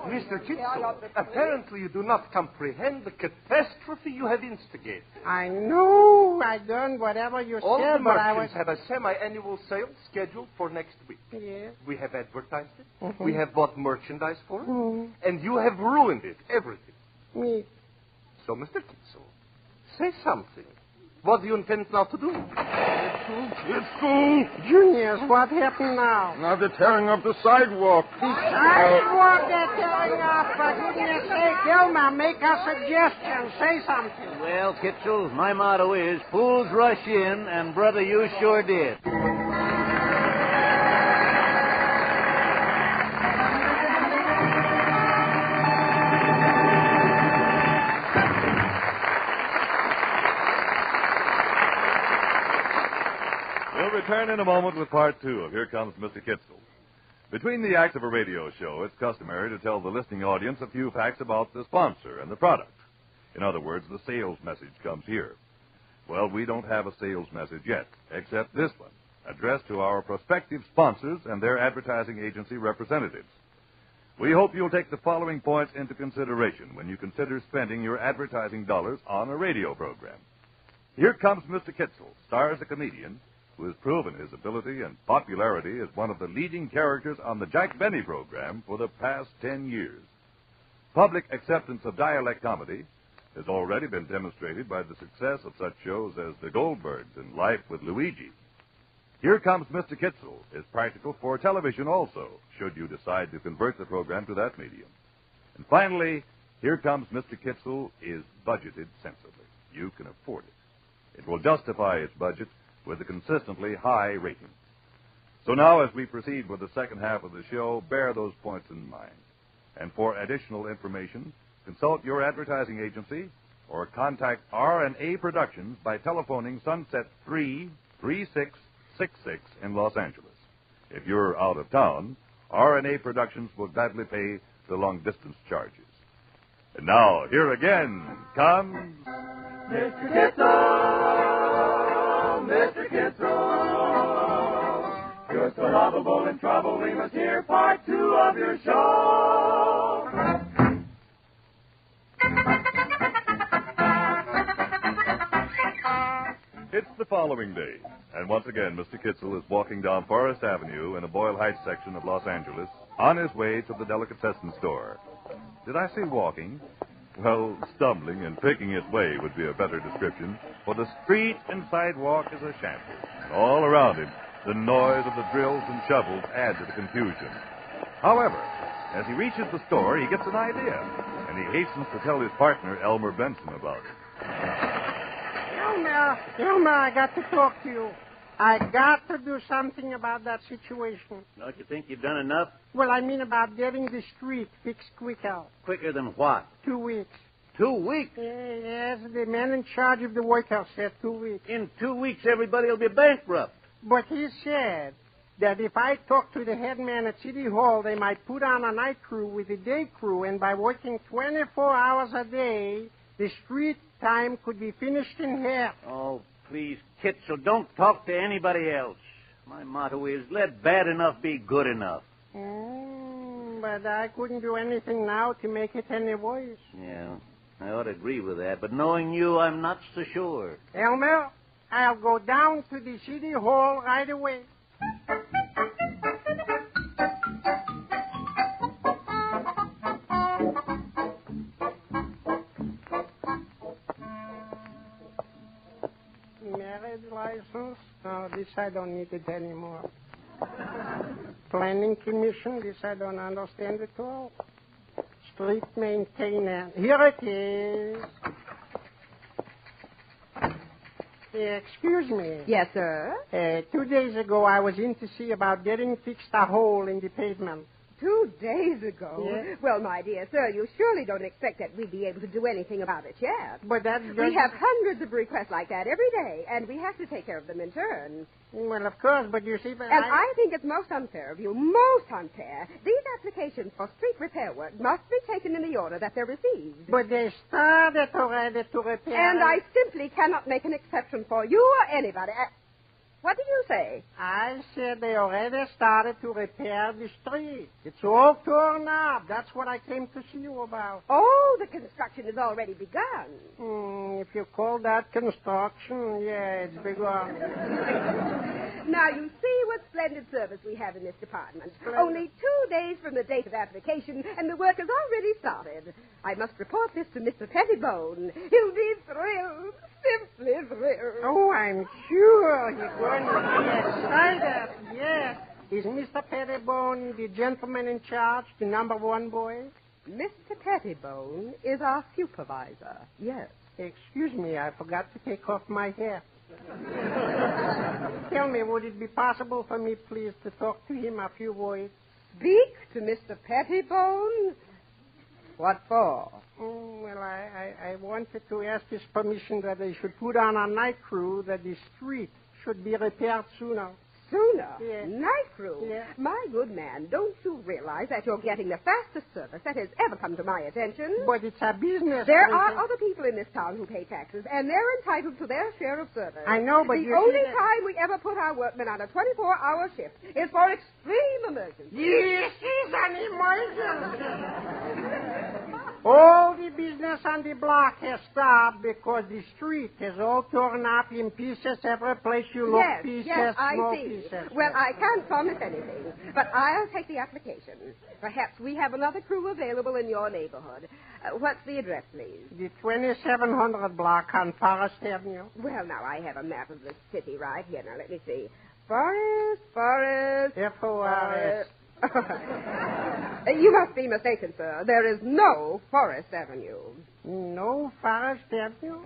[SPEAKER 1] Mr. Kitzel, apparently you do not comprehend the catastrophe you have instigated.
[SPEAKER 23] I know I done whatever you
[SPEAKER 1] All
[SPEAKER 23] said,
[SPEAKER 1] the
[SPEAKER 23] but I was...
[SPEAKER 1] merchants have a semi-annual sale scheduled for next week.
[SPEAKER 23] Yes.
[SPEAKER 1] We have advertised it.
[SPEAKER 23] Mhm.
[SPEAKER 1] We have bought merchandise for it.
[SPEAKER 23] Mhm.
[SPEAKER 1] And you have ruined it, everything.
[SPEAKER 23] Me.
[SPEAKER 1] So, Mr. Kitzel, say something. What do you intend now to do?
[SPEAKER 22] Kitzel!
[SPEAKER 23] Juniors, what happened now?
[SPEAKER 22] Now they're tearing up the sidewalk.
[SPEAKER 23] The sidewalk they're tearing off. For goodness sake, Elmer, make a suggestion. Say something.
[SPEAKER 17] Well, Kitzel, my motto is, fools rush in, and brother, you sure did.
[SPEAKER 14] We'll return in a moment with part 2 of Here Comes Mr. Kitzel. Between the acts of a radio show, it's customary to tell the listening audience a few facts about the sponsor and the product. In other words, the sales message comes here. Well, we don't have a sales message yet, except this one, addressed to our prospective sponsors and their advertising agency representatives. We hope you'll take the following points into consideration when you consider spending your advertising dollars on a radio program. Here Comes Mr. Kitzel stars a comedian who has proven his ability and popularity as one of the leading characters on the Jack Benny program for the past 10 years. Public acceptance of dialect comedy has already been demonstrated by the success of such shows as The Goldbergs and Life with Luigi. Here Comes Mr. Kitzel is practical for television also, should you decide to convert the program to that medium. And finally, Here Comes Mr. Kitzel is budgeted sensibly. You can afford it. It will justify its budget with a consistently high rating. So now, as we proceed with the second half of the show, bear those points in mind. And for additional information, consult your advertising agency or contact R&A Productions by telephoning Sunset 336-7600. 66 in Los Angeles. If you're out of town, R&A Productions will gladly pay the long-distance charges. And now, here again comes...
[SPEAKER 18] Mr. Kitzel, Mr. Kitzel, you're so lovable in trouble, we must hear part 2 of your show.
[SPEAKER 14] It's the following day, and once again, Mr. Kitzel is walking down Forest Avenue in the Boyle Heights section of Los Angeles on his way to the delicatessen store. Did I say walking? Well, stumbling and picking his way would be a better description, for the street and sidewalk is a shambles. And all around him, the noise of the drills and shovels add to the confusion. However, as he reaches the store, he gets an idea, and he hastens to tell his partner, Elmer Benson, about it.
[SPEAKER 23] Elmer, I got to talk to you. I got to do something about that situation.
[SPEAKER 17] Don't you think you've done enough?
[SPEAKER 23] Well, I mean about getting the street fixed quicker.
[SPEAKER 17] Quicker than what?
[SPEAKER 23] 2 weeks.
[SPEAKER 17] 2 weeks?
[SPEAKER 23] Yes, the man in charge of the workhouse said 2 weeks.
[SPEAKER 17] In 2 weeks, everybody will be bankrupt.
[SPEAKER 23] But he said that if I talk to the head man at City Hall, they might put on a night crew with the day crew, and by working 24 hours a day, the street time could be finished in half.
[SPEAKER 17] Oh, please, Kitzel, don't talk to anybody else. My motto is, let bad enough be good enough.
[SPEAKER 23] But I couldn't do anything now to make it any worse.
[SPEAKER 17] Yeah, I ought to agree with that, but knowing you, I'm not so sure.
[SPEAKER 23] Elmer, I'll go down to the City Hall right away. Marriage license? No, this I don't need it anymore. Planning commission? This I don't understand at all. Street maintenance. Here it is. Excuse me.
[SPEAKER 3] Yes, sir?
[SPEAKER 23] 2 days ago, I was in to see about getting fixed a hole in the pavement.
[SPEAKER 3] 2 days ago?
[SPEAKER 23] Yes.
[SPEAKER 3] Well, my dear sir, you surely don't expect that we'd be able to do anything about it yet.
[SPEAKER 23] But that's just...
[SPEAKER 3] We have hundreds of requests like that every day, and we have to take care of them in turn.
[SPEAKER 23] Well, of course, but you see...
[SPEAKER 3] And I think it's most unfair of you, most unfair. These applications for street repair work must be taken in the order that they're received.
[SPEAKER 23] But they started already to repair...
[SPEAKER 3] And I simply cannot make an exception for you or anybody. What did you say?
[SPEAKER 23] I said they already started to repair the street. It's all torn up. That's what I came to see you about.
[SPEAKER 3] Oh, the construction has already begun.
[SPEAKER 23] If you call that construction, yeah, it's begun.
[SPEAKER 3] Now, you see what splendid service we have in this department. Only 2 days from the date of application, and the work has already started. I must report this to Mr. Pettibone. He'll be thrilled, simply thrilled.
[SPEAKER 23] Oh, I'm sure he's going to be excited. Yes. Is Mr. Pettibone the gentleman in charge, the number 1 boy?
[SPEAKER 3] Mr. Pettibone is our supervisor, yes.
[SPEAKER 23] Excuse me, I forgot to take off my hat. Tell me, would it be possible for me, please, to talk to him a few words?
[SPEAKER 3] Speak to Mr. Pettibone? What for?
[SPEAKER 23] Well, I wanted to ask his permission that they should put on a night crew that the street should be repaired sooner.
[SPEAKER 3] Sooner?
[SPEAKER 23] Yes.
[SPEAKER 3] Night crew?
[SPEAKER 23] Yes.
[SPEAKER 3] My good man, don't you realize that you're getting the fastest service that has ever come to my attention?
[SPEAKER 23] But it's a business.
[SPEAKER 3] There are other people in this town who pay taxes, and they're entitled to their share of service.
[SPEAKER 23] I know, but
[SPEAKER 3] the only time we ever put our workmen on a 24-hour shift is for extreme emergency.
[SPEAKER 23] This is an emergency. All the business on the block has stopped because the street is all torn up in pieces. Every place you look, pieces,
[SPEAKER 3] yes, I
[SPEAKER 23] small
[SPEAKER 3] see.
[SPEAKER 23] pieces.
[SPEAKER 3] Well, I can't promise anything, but I'll take the application. Perhaps we have another crew available in your neighborhood. What's the address, please?
[SPEAKER 23] The 2700 block on Forest Avenue.
[SPEAKER 3] Well, now, I have a map of the city right here. Now, let me see. Forest.
[SPEAKER 23] F-O-R-S.
[SPEAKER 3] You must be mistaken, sir. There is no Forest Avenue.
[SPEAKER 23] No Forest Avenue?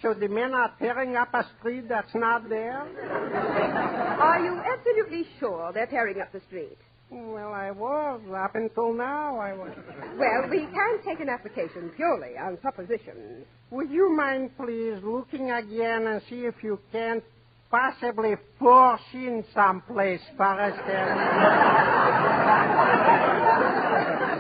[SPEAKER 23] So the men are tearing up a street that's not there?
[SPEAKER 3] Are you absolutely sure they're tearing up the street?
[SPEAKER 23] Well, I was. Up until now, I was.
[SPEAKER 3] Well, we can't take an application purely on supposition.
[SPEAKER 23] Would you mind, please, looking again and see if you can't possibly force in someplace, Forrest.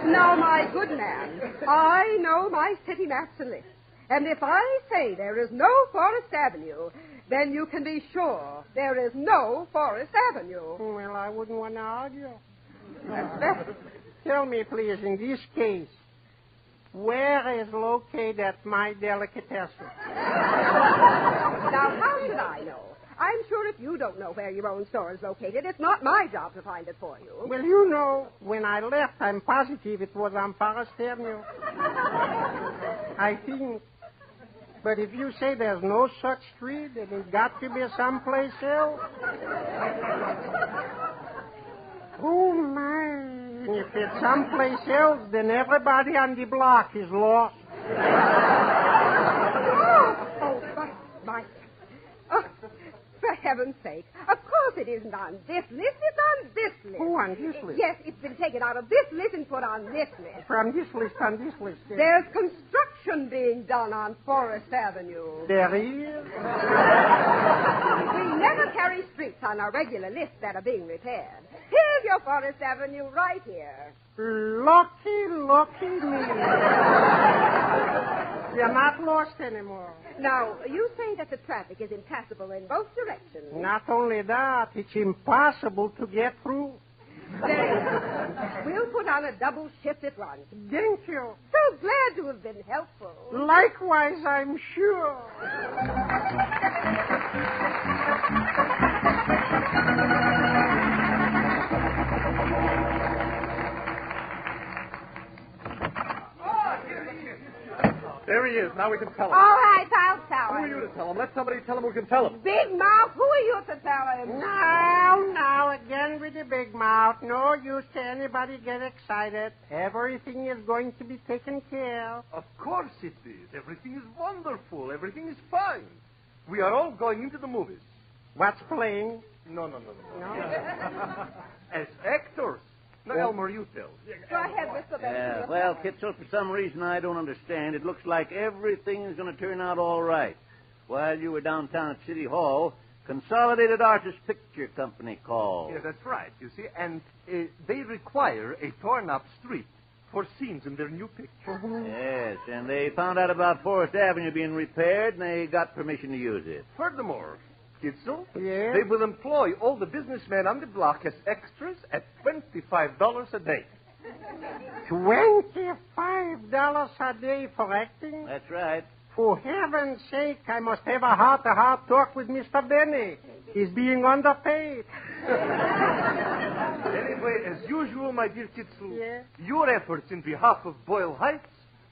[SPEAKER 3] Now, my good man, I know my city maps and lists. And if I say there is no Forest Avenue, then you can be sure there is no Forest Avenue.
[SPEAKER 23] Well, I wouldn't want to argue.
[SPEAKER 3] That's better.
[SPEAKER 23] Tell me, please, in this case, where is located my delicatessen?
[SPEAKER 3] Now, how should I know? I'm sure if you don't know where your own store is located, it's not my job to find it for you.
[SPEAKER 23] Well, you know, when I left, I'm positive it was on Forest Avenue. I think. But if you say there's no such street, then it's got to be someplace else. Oh, my. If it's someplace else, then everybody on the block is lost.
[SPEAKER 3] For heaven's sake. Of course it isn't on this list. It's on this list.
[SPEAKER 23] Oh, on this list?
[SPEAKER 3] Yes, it's been taken out of this list and put on this list.
[SPEAKER 23] From this list on this list. Yes.
[SPEAKER 3] There's construction being done on Forest Avenue.
[SPEAKER 23] There is?
[SPEAKER 3] We never carry streets on our regular list that are being repaired. Here's your Forest Avenue right here.
[SPEAKER 23] Lucky me. You're not lost anymore.
[SPEAKER 3] Now, you say that the traffic is impassable in both directions.
[SPEAKER 23] Not only that, it's impossible to get through.
[SPEAKER 3] We'll put on a double shift at once.
[SPEAKER 23] Thank you.
[SPEAKER 3] So glad to have been helpful.
[SPEAKER 23] Likewise, I'm sure.
[SPEAKER 19] There he is. Now we can tell him.
[SPEAKER 3] All right, I'll tell
[SPEAKER 19] Who
[SPEAKER 3] him.
[SPEAKER 19] are you to tell him? Let somebody tell him who can tell him.
[SPEAKER 3] Big mouth, who are you to tell him?
[SPEAKER 23] Now, again with the big mouth. No use to anybody get excited. Everything is going to be taken care of.
[SPEAKER 1] Of course it is. Everything is wonderful. Everything is fine. We are all going into the movies.
[SPEAKER 23] What's playing?
[SPEAKER 1] No. As actors. Now, Elmer, you tell.
[SPEAKER 3] Go ahead, Mr. Benson.
[SPEAKER 17] Well, Kitzel, for some reason I don't understand, it looks like everything is going to turn out all right. While you were downtown at City Hall, Consolidated Artists Picture Company called.
[SPEAKER 1] Yeah, that's right, you see. And they require a torn-up street for scenes in their new picture.
[SPEAKER 17] Yes, and they found out about Forest Avenue being repaired, and they got permission to use it.
[SPEAKER 1] Furthermore, Kitzel,
[SPEAKER 23] yes?
[SPEAKER 1] They will employ all the businessmen on the block as extras at $25 a day.
[SPEAKER 23] $25 a day for acting?
[SPEAKER 17] That's right.
[SPEAKER 23] For heaven's sake, I must have a heart-to-heart talk with Mr. Benny. He's being underpaid.
[SPEAKER 1] Anyway, as usual, my dear Kitzel, your efforts in behalf of Boyle Heights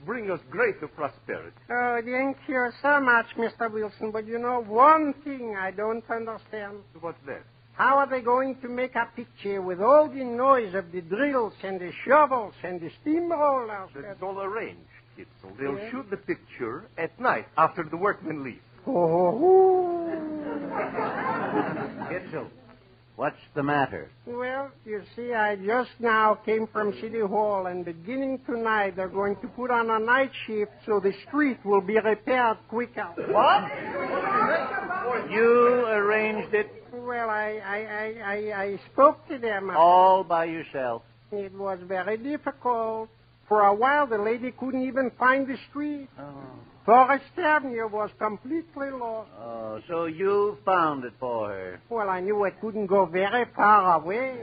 [SPEAKER 1] bring us greater prosperity.
[SPEAKER 23] Oh, thank you so much, Mr. Wilson. But you know, one thing I don't understand.
[SPEAKER 1] What's that?
[SPEAKER 23] How are they going to make a picture with all the noise of the drills and the shovels and the steamrollers?
[SPEAKER 1] That's all arranged, Kitzel. They'll shoot the picture at night after the workmen leave.
[SPEAKER 23] Oh.
[SPEAKER 17] Kitzel, what's the matter?
[SPEAKER 23] Well, you see, I just now came from City Hall, and beginning tonight, they're going to put on a night shift so the street will be repaired quicker.
[SPEAKER 17] What? You arranged it?
[SPEAKER 23] Well, I spoke to them.
[SPEAKER 17] All by yourself?
[SPEAKER 23] It was very difficult. For a while, the lady couldn't even find the street.
[SPEAKER 17] Oh.
[SPEAKER 23] Forest Avenue was completely lost.
[SPEAKER 17] Oh, so you found it for her.
[SPEAKER 23] Well, I knew I couldn't go very far away.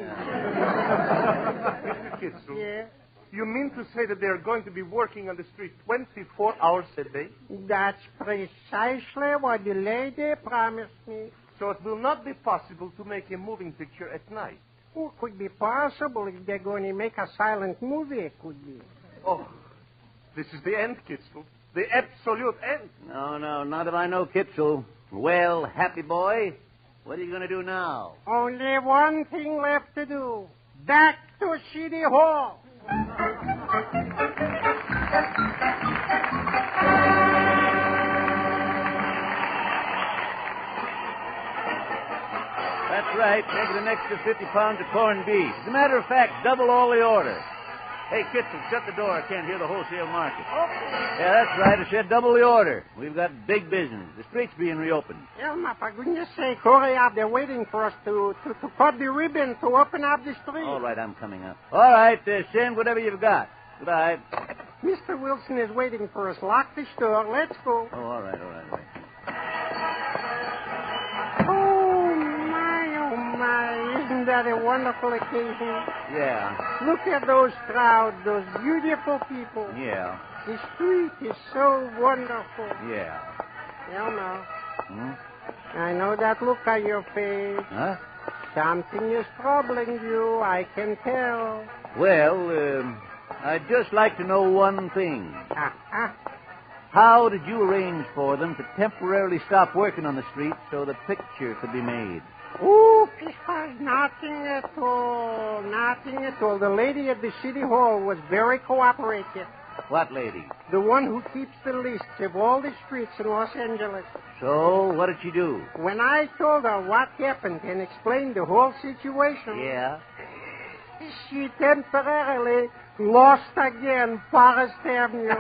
[SPEAKER 1] Mr. Kitzel, you mean to say that they are going to be working on the street 24 hours a day?
[SPEAKER 23] That's precisely what the lady promised me.
[SPEAKER 1] So it will not be possible to make a moving picture at night?
[SPEAKER 23] Oh, it could be possible if they're going to make a silent movie, it could be.
[SPEAKER 1] Oh, this is the end, Kitzel. The absolute end.
[SPEAKER 17] No, not if I know Kitzel. Well, happy boy, what are you going to do now?
[SPEAKER 23] Only one thing left to do. Back to City Hall.
[SPEAKER 17] That's right. Make it an extra 50 pounds of corned beef. As a matter of fact, double all the order. Hey, Kitzel, shut the door. I can't hear the wholesale market. Yeah, that's right. I said double the order. We've got big business. The street's being reopened.
[SPEAKER 23] Elma, for goodness sake, hurry up. They're waiting for us to cut the ribbon to open up the street.
[SPEAKER 17] All right, I'm coming up. All right, send whatever you've got. Goodbye.
[SPEAKER 23] Mr. Wilson is waiting for us. Lock the store. Let's go.
[SPEAKER 17] Oh, all right.
[SPEAKER 23] Oh, my. Isn't that a wonderful occasion?
[SPEAKER 17] Yeah.
[SPEAKER 23] Look at those crowds, those beautiful people.
[SPEAKER 17] Yeah.
[SPEAKER 23] The street is so wonderful.
[SPEAKER 17] Yeah.
[SPEAKER 23] Elma. I know that look on your face.
[SPEAKER 17] Huh?
[SPEAKER 23] Something is troubling you, I can tell.
[SPEAKER 17] Well, I'd just like to know one thing. How did you arrange for them to temporarily stop working on the street so the picture could be made?
[SPEAKER 23] Oh, because nothing at all. Nothing at all. The lady at the city hall was very cooperative.
[SPEAKER 17] What lady?
[SPEAKER 23] The one who keeps the lists of all the streets in Los Angeles.
[SPEAKER 17] So, what did she do?
[SPEAKER 23] When I told her what happened and explained the whole situation...
[SPEAKER 17] Yeah?
[SPEAKER 23] She temporarily lost again Forest Avenue.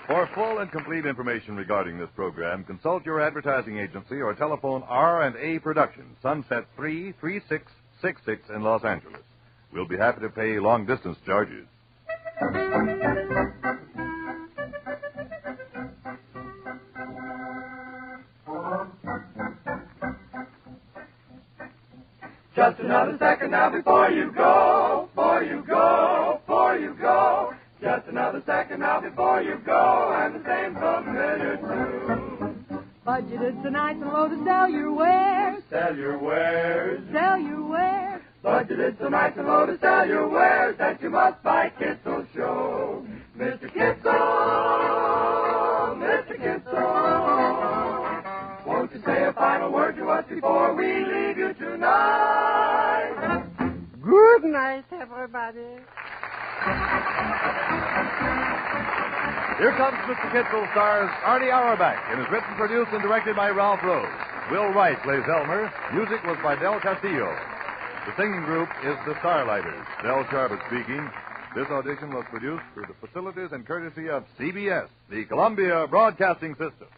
[SPEAKER 14] For full and complete information regarding this program, consult your advertising agency or telephone R&A Productions, Sunset 33666 in Los Angeles. We'll be happy to pay long-distance charges.
[SPEAKER 18] Just another second now before you go, before you go, before you go. Just another second now before you go, and the same familiar tune.
[SPEAKER 15] Budgeted tonight to load to sell your wares.
[SPEAKER 18] Sell your wares.
[SPEAKER 15] Sell your wares.
[SPEAKER 18] Budgeted tonight to load to sell your wares that you must buy Kitzel Show. Mr. Kitzel, Mr. Kitzel, won't you say a final word to us before we leave you tonight?
[SPEAKER 23] Good night, everybody.
[SPEAKER 14] Here comes Mr. Kitzel stars Artie Auerbach and is written, produced, and directed by Ralph Rose. Will Wright plays Elmer. Music was by Del Castillo. The singing group is the Starlighters. Del Sharbutt speaking. This audition was produced through the facilities and courtesy of CBS, the Columbia Broadcasting System.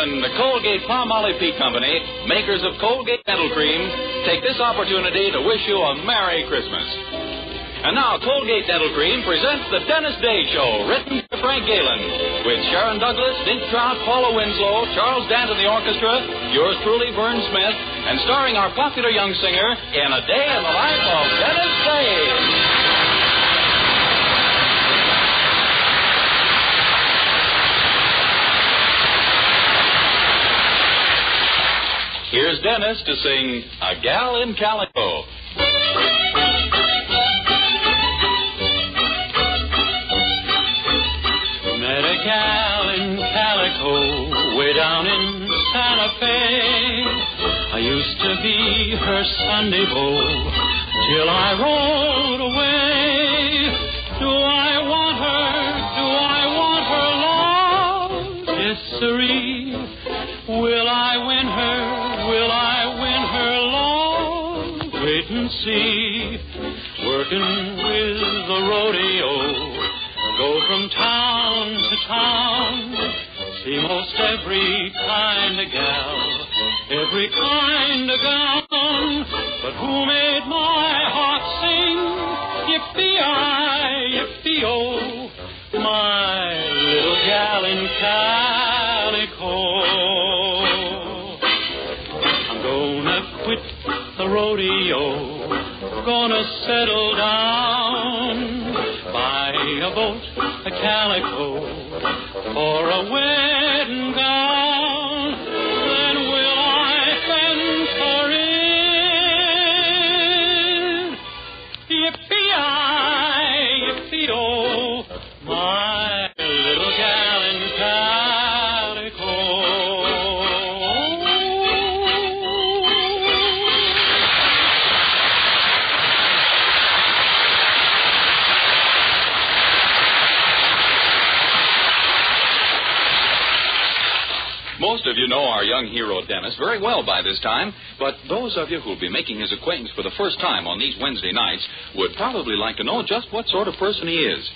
[SPEAKER 16] The Colgate-Palmolive Peak Company, makers of Colgate Dental Cream, take this opportunity to wish you a Merry Christmas. And now, Colgate Dental Cream presents the Dennis Day Show, written by Frank Galen, with Sharon Douglas, Dink Trout, Paula Winslow, Charles Dant in the orchestra, yours truly, Vern Smith, and starring our popular young singer in A Day in the Life of Dennis Day. Here's Dennis to sing A Gal in Calico.
[SPEAKER 20] Met a gal in Calico way down in Santa Fe. I used to be her Sunday beau till I rode away. Do I want her? Do I want her love? Yes, sirree. Will I win her? Will I win her love? Wait and see. Working with the rodeo, go from town to town. See most every kind of gal, every kind of gown. But who made my heart sing? Yippee-I, yippee-oh, my little gal in calico. I'm gonna quit the rodeo, gonna settle down, buy a boat, a calico, for a wedding gown. Then will I fence her in? Yippee-I, yippee-oh, my little gal in calico.
[SPEAKER 16] Most of you know our young hero, Dennis, very well by this time, but those of you who'll be making his acquaintance for the first time on these Wednesday nights would probably like to know just what sort of person he is.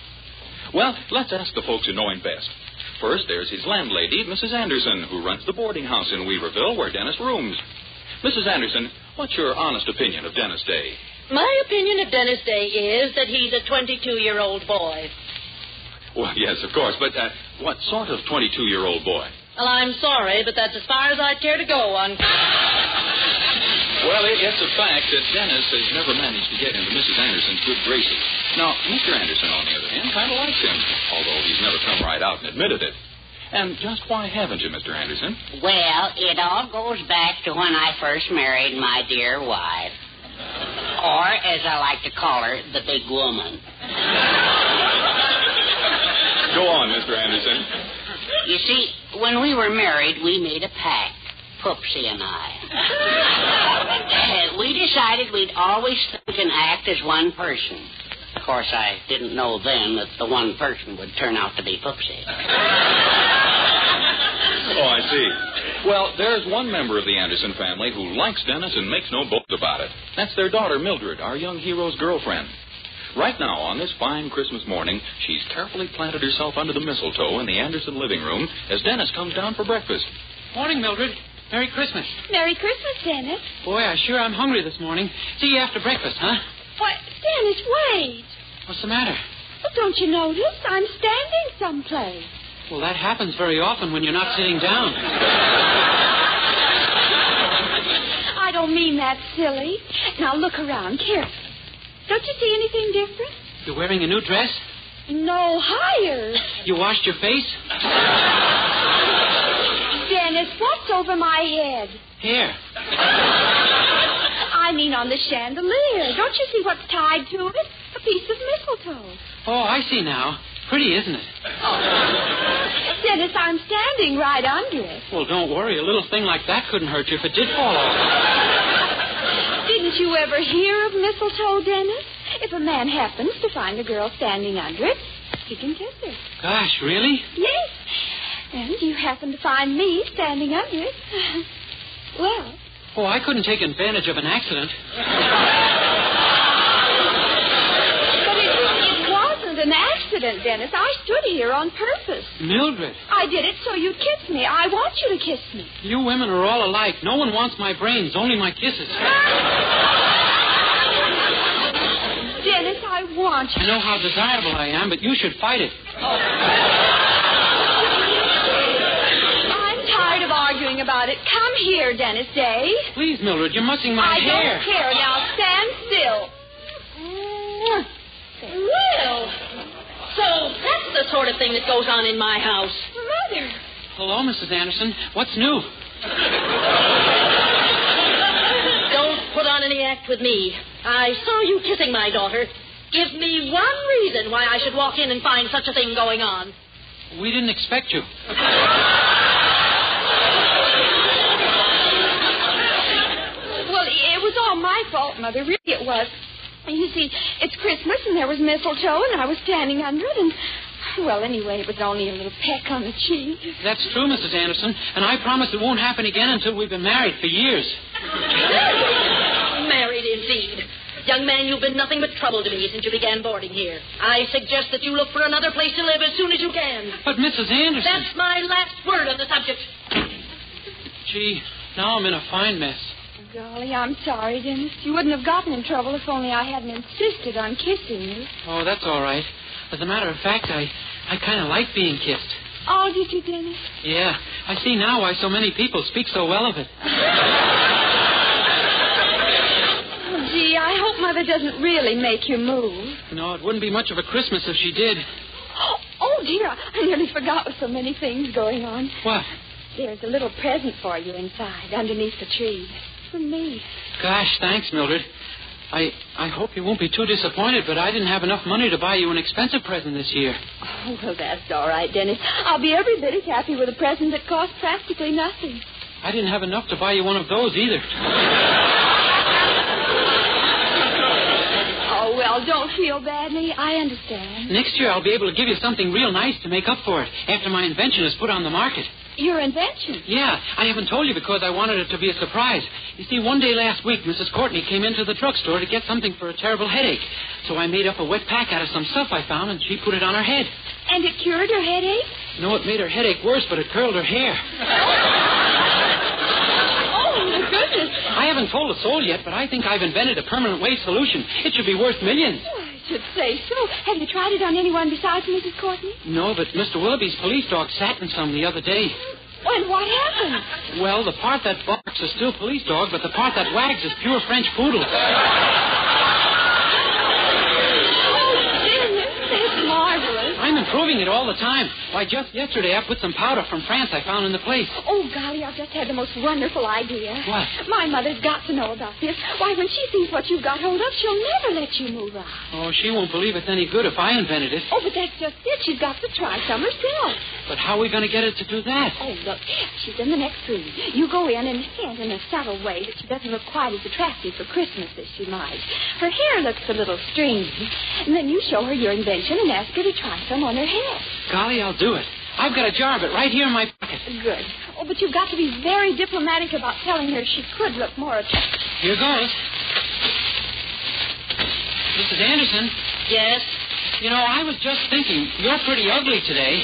[SPEAKER 16] Well, let's ask the folks who know him best. First, there's his landlady, Mrs. Anderson, who runs the boarding house in Weaverville where Dennis rooms. Mrs. Anderson, what's your honest opinion of Dennis Day?
[SPEAKER 8] My opinion of Dennis Day is that he's a 22-year-old boy.
[SPEAKER 16] Well, yes, of course, but what sort of 22-year-old boy?
[SPEAKER 8] Well, I'm sorry, but that's as far as I'd care to go on.
[SPEAKER 16] Well, it's a fact that Dennis has never managed to get into Mrs. Anderson's good graces. Now, Mr. Anderson, on the other hand, kind of likes him, although he's never come right out and admitted it. And just why haven't you, Mr. Anderson?
[SPEAKER 9] Well, it all goes back to when I first married my dear wife. Or, as I like to call her, the big woman.
[SPEAKER 16] Go on, Mr. Anderson.
[SPEAKER 9] You see, when we were married, we made a pact, Poopsie and I. We decided we'd always think and act as one person. Of course, I didn't know then that the one person would turn out to be Poopsie.
[SPEAKER 16] Oh, I see. Well, there's one member of the Anderson family who likes Dennis and makes no bones about it. That's their daughter, Mildred, our young hero's girlfriend. Right now, on this fine Christmas morning, she's carefully planted herself under the mistletoe in the Anderson living room as Dennis comes down for breakfast.
[SPEAKER 11] Morning, Mildred. Merry Christmas.
[SPEAKER 15] Merry Christmas, Dennis.
[SPEAKER 11] Boy, I sure am hungry this morning. See you after breakfast, huh?
[SPEAKER 15] Why, Dennis, wait.
[SPEAKER 11] What's the matter?
[SPEAKER 15] Well, don't you notice? I'm standing someplace.
[SPEAKER 11] Well, that happens very often when you're not sitting down.
[SPEAKER 15] I don't mean that silly. Now, look around carefully. Don't you see anything different?
[SPEAKER 11] You're wearing a new dress?
[SPEAKER 15] No, higher.
[SPEAKER 11] You washed your face?
[SPEAKER 15] Dennis, what's over my head?
[SPEAKER 11] Here.
[SPEAKER 15] I mean on the chandelier. Don't you see what's tied to it? A piece of mistletoe.
[SPEAKER 11] Oh, I see now. Pretty, isn't it?
[SPEAKER 15] Oh. Dennis, I'm standing right under it.
[SPEAKER 11] Well, don't worry. A little thing like that couldn't hurt you if it did fall off.
[SPEAKER 15] Didn't you ever hear of mistletoe, Dennis? If a man happens to find a girl standing under it, he can kiss her.
[SPEAKER 11] Gosh, really?
[SPEAKER 15] Yes. And you happen to find me standing under it. Well.
[SPEAKER 11] Oh, I couldn't take advantage of an accident.
[SPEAKER 15] But it wasn't an accident, Dennis. I stood here on purpose.
[SPEAKER 11] Mildred.
[SPEAKER 15] I did it so you'd kiss me. I want you to kiss me.
[SPEAKER 11] You women are all alike. No one wants my brains, only my kisses.
[SPEAKER 15] Dennis, I want you.
[SPEAKER 11] I know how desirable I am, but you should fight it.
[SPEAKER 15] I'm tired of arguing about it. Come here, Dennis Day.
[SPEAKER 11] Please, Mildred, you're mussing my hair.
[SPEAKER 15] I don't care. Now stand still.
[SPEAKER 8] Well, so that's the sort of thing that goes on in my house.
[SPEAKER 15] Mother.
[SPEAKER 11] Hello, Mrs. Anderson. What's new?
[SPEAKER 8] Don't put on any act with me. I saw you kissing my daughter. Give me one reason why I should walk in and find such a thing going on.
[SPEAKER 11] We didn't expect you.
[SPEAKER 15] Well, it was all my fault, Mother. Really, it was. You see, it's Christmas, and there was mistletoe, and I was standing under it, and... Well, anyway, it was only a little peck on the cheek.
[SPEAKER 11] That's true, Mrs. Anderson, and I promise it won't happen again until we've been married for years.
[SPEAKER 8] Married, indeed. Young man, you've been nothing but trouble to me since you began boarding here. I suggest that you look for another place to live as soon as you can.
[SPEAKER 11] But, Mrs. Anderson...
[SPEAKER 8] That's my last word on the subject.
[SPEAKER 11] Gee, now I'm in a fine mess.
[SPEAKER 15] Golly, I'm sorry, Dennis. You wouldn't have gotten in trouble if only I hadn't insisted on kissing you.
[SPEAKER 11] Oh, that's all right. As a matter of fact, I kind of like being kissed.
[SPEAKER 15] Oh, did you, Dennis?
[SPEAKER 11] Yeah, I see now why so many people speak so well of it.
[SPEAKER 15] Oh, gee, I hope Mother doesn't really make you move.
[SPEAKER 11] No, it wouldn't be much of a Christmas if she did.
[SPEAKER 15] Oh, dear, I nearly forgot with so many things going on.
[SPEAKER 11] What?
[SPEAKER 15] There's a little present for you inside, underneath the tree. From me.
[SPEAKER 11] Gosh, thanks, Mildred. I hope you won't be too disappointed, but I didn't have enough money to buy you an expensive present this year.
[SPEAKER 15] Oh, well, that's all right, Dennis. I'll be every bit as happy with a present that costs practically nothing.
[SPEAKER 11] I didn't have enough to buy you one of those either.
[SPEAKER 15] Oh, well, don't feel badly. I understand.
[SPEAKER 11] Next year I'll be able to give you something real nice to make up for it after my invention is put on the market.
[SPEAKER 15] Your invention?
[SPEAKER 11] Yeah, I haven't told you because I wanted it to be a surprise. You see, one day last week, Mrs. Courtney came into the drugstore to get something for a terrible headache. So I made up a wet pack out of some stuff I found, and she put it on her head.
[SPEAKER 15] And it cured her headache?
[SPEAKER 11] No, it made her headache worse, but it curled her hair.
[SPEAKER 15] Oh, my goodness.
[SPEAKER 11] I haven't told a soul yet, but I think I've invented a permanent wave solution. It should be worth millions.
[SPEAKER 15] Oh, I should say so. Have you tried it on anyone besides Mrs. Courtney?
[SPEAKER 11] No, but Mr. Willoughby's police dog sat in some the other day.
[SPEAKER 15] And what happened?
[SPEAKER 11] Well, the part that barks is still police dog, but the part that wags is pure French poodle.
[SPEAKER 15] That's marvelous.
[SPEAKER 11] I'm improving it all the time. Why, just yesterday I put some powder from France I found in the place.
[SPEAKER 15] Oh, golly, I've just had the most wonderful idea.
[SPEAKER 11] What?
[SPEAKER 15] My mother's got to know about this. Why, when she sees what you've got hold of, she'll never let you move out.
[SPEAKER 11] Oh, she won't believe it's any good if I invented it.
[SPEAKER 15] Oh, but that's just it. She's got to try some herself.
[SPEAKER 11] But how are we going to get her to do that?
[SPEAKER 15] Oh, look, she's in the next room. You go in and hint in a subtle way that she doesn't look quite as attractive for Christmas as she might. Her hair looks a little stringy. And then you show her your invention and ask her to try some on her head.
[SPEAKER 11] Golly, I'll do it. I've got a jar of it right here in my pocket.
[SPEAKER 15] Good. Oh, but you've got to be very diplomatic about telling her she could look more attractive.
[SPEAKER 11] Here goes. Mrs. Anderson?
[SPEAKER 8] Yes?
[SPEAKER 11] You know, I was just thinking, you're pretty ugly today.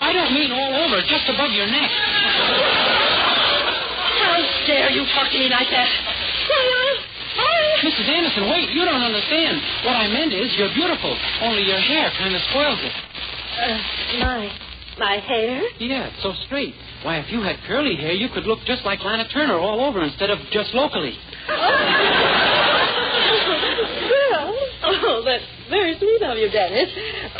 [SPEAKER 11] I don't mean all over, just above your neck.
[SPEAKER 8] How dare you talk to me like that?
[SPEAKER 11] Mrs. Anderson, wait, you don't understand. What I meant is you're beautiful, only your hair kind of spoils it.
[SPEAKER 8] My hair?
[SPEAKER 11] Yeah, it's so straight. Why, if you had curly hair, you could look just like Lana Turner all over instead of just locally.
[SPEAKER 8] Oh, that's very sweet of you, Dennis.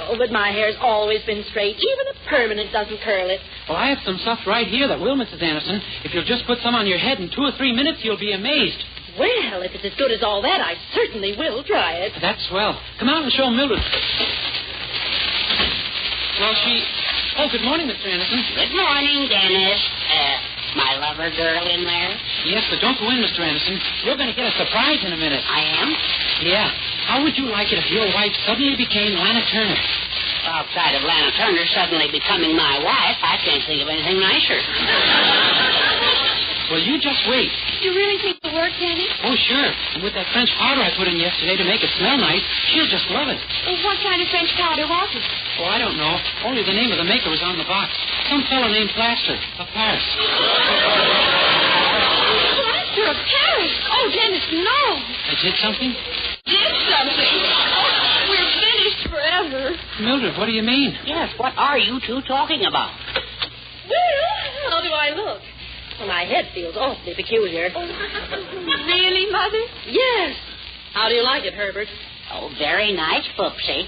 [SPEAKER 8] Oh, but my hair's always been straight. Even a permanent doesn't curl it.
[SPEAKER 11] Well, I have some stuff right here that will, Mrs. Anderson. If you'll just put some on your head in 2 or 3 minutes, you'll be amazed.
[SPEAKER 8] Well, if it's as good as all that, I certainly will try it.
[SPEAKER 11] That's swell. Come out and show Mildred. Well, Oh, good morning, Mr. Anderson.
[SPEAKER 9] Good morning, Dennis. My lover girl in there?
[SPEAKER 11] Yes, but don't go in, Mr. Anderson. You're going to get a surprise in a minute.
[SPEAKER 9] I am?
[SPEAKER 11] Yeah. How would you like it if your wife suddenly became Lana Turner?
[SPEAKER 9] Outside of Lana Turner suddenly becoming my wife, I can't think of anything nicer.
[SPEAKER 11] Well, you just wait.
[SPEAKER 15] You really think it'll work, Dennis?
[SPEAKER 11] Oh, sure. And with that French powder I put in yesterday to make it smell nice, she'll just love it.
[SPEAKER 15] Well, what kind of French powder was it?
[SPEAKER 11] Oh, I don't know. Only the name of the maker was on the box. Some fellow named Plaster of Paris.
[SPEAKER 15] Plaster of Paris? Oh, Dennis, no.
[SPEAKER 11] I did something?
[SPEAKER 15] Did something? Oh, we're finished forever.
[SPEAKER 11] Mildred, what do you mean?
[SPEAKER 9] Yes, what are you two talking about?
[SPEAKER 8] Well, how do I look? Well, my head feels awfully peculiar.
[SPEAKER 15] Oh, really, Mother?
[SPEAKER 8] Yes. How do you like it, Herbert?
[SPEAKER 9] Oh, very nice, Foopsie.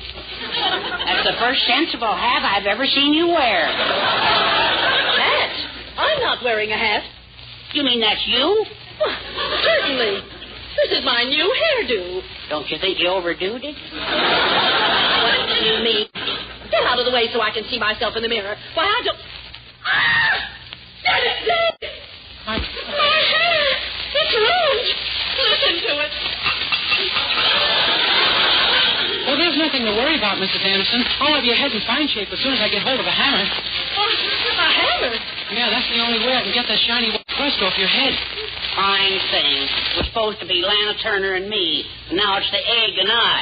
[SPEAKER 9] That's the first sensible hat I've ever seen you wear.
[SPEAKER 8] Hat? I'm not wearing a hat.
[SPEAKER 9] You mean that's you?
[SPEAKER 8] Well, certainly. This is my new hairdo.
[SPEAKER 9] Don't you think you overdoed it?
[SPEAKER 8] What do you mean? Get out of the way so I can see myself in the mirror. Why, I don't... Ah! My hair! It's ruined! Listen to it.
[SPEAKER 11] Well, there's nothing to worry about, Mrs. Anderson. I'll have your head in fine shape as soon as I get hold of a hammer.
[SPEAKER 8] Oh, a hammer?
[SPEAKER 11] Yeah, that's the only way I can get that shiny white crust off your head.
[SPEAKER 9] fine thing. It was supposed to be Lana Turner and me. Now it's the egg and I.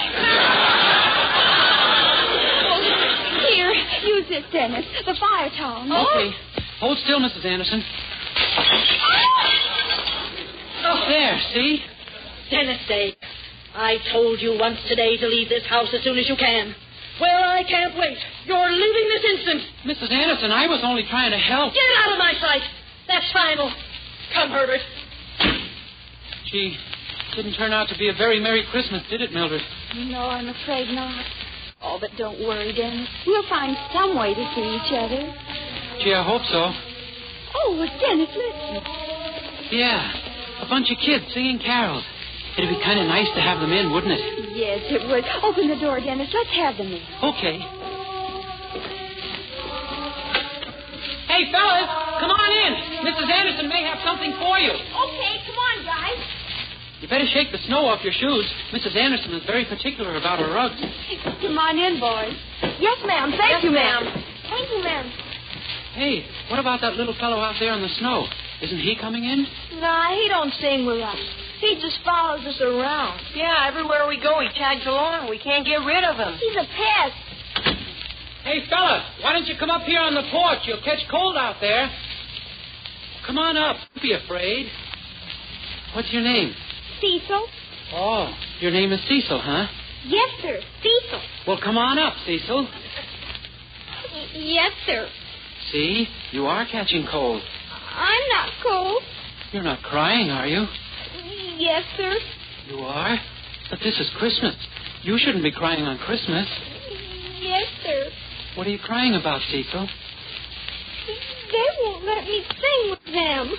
[SPEAKER 15] Here, use this, Dennis. The fire towel.
[SPEAKER 11] Okay. Hold still, Mrs. Anderson. Oh, there, see?
[SPEAKER 8] Dennis Day, I told you once today to leave this house as soon as you can. Well, I can't wait. You're leaving this instant.
[SPEAKER 11] Mrs. Anderson, I was only trying to help.
[SPEAKER 8] Get out of my sight. That's final. Come, Herbert.
[SPEAKER 11] Gee, didn't turn out to be a very Merry Christmas, did it, Mildred?
[SPEAKER 15] No, I'm afraid not. Oh, but don't worry, Dennis. We'll find some way to see each other.
[SPEAKER 11] Gee, I hope so.
[SPEAKER 15] Oh, well, Dennis, listen.
[SPEAKER 11] Yeah, a bunch of kids singing carols. It'd be kind of nice to have them in, wouldn't it?
[SPEAKER 15] Yes, it would. Open the door, Dennis. Let's have them in.
[SPEAKER 11] Okay. Hey, fellas, come on in. Mrs. Anderson may have something for you.
[SPEAKER 15] Okay, come on, guys.
[SPEAKER 11] You better shake the snow off your shoes. Mrs. Anderson is very particular about her rugs.
[SPEAKER 15] Come on in, boys. Yes, ma'am. Thank you, ma'am. Thank you, ma'am.
[SPEAKER 11] Hey, what about that little fellow out there in the snow? Isn't he coming in?
[SPEAKER 6] Nah, he don't sing with us. He just follows us around. Yeah, everywhere we go, he tags along. We can't get rid of him.
[SPEAKER 15] He's a pest.
[SPEAKER 11] Hey, fella, why don't you come up here on the porch? You'll catch cold out there. Come on up. Don't be afraid. What's your name?
[SPEAKER 15] Cecil.
[SPEAKER 11] Oh, your name is Cecil, huh?
[SPEAKER 15] Yes, sir. Cecil.
[SPEAKER 11] Well, come on up, Cecil.
[SPEAKER 15] Yes, sir.
[SPEAKER 11] See, you are catching cold.
[SPEAKER 15] I'm not cold.
[SPEAKER 11] You're not crying, are you?
[SPEAKER 15] Yes, sir.
[SPEAKER 11] You are? But this is Christmas. You shouldn't be crying on Christmas.
[SPEAKER 15] Yes, sir.
[SPEAKER 11] What are you crying about, Cecil?
[SPEAKER 15] They won't let me sing with them.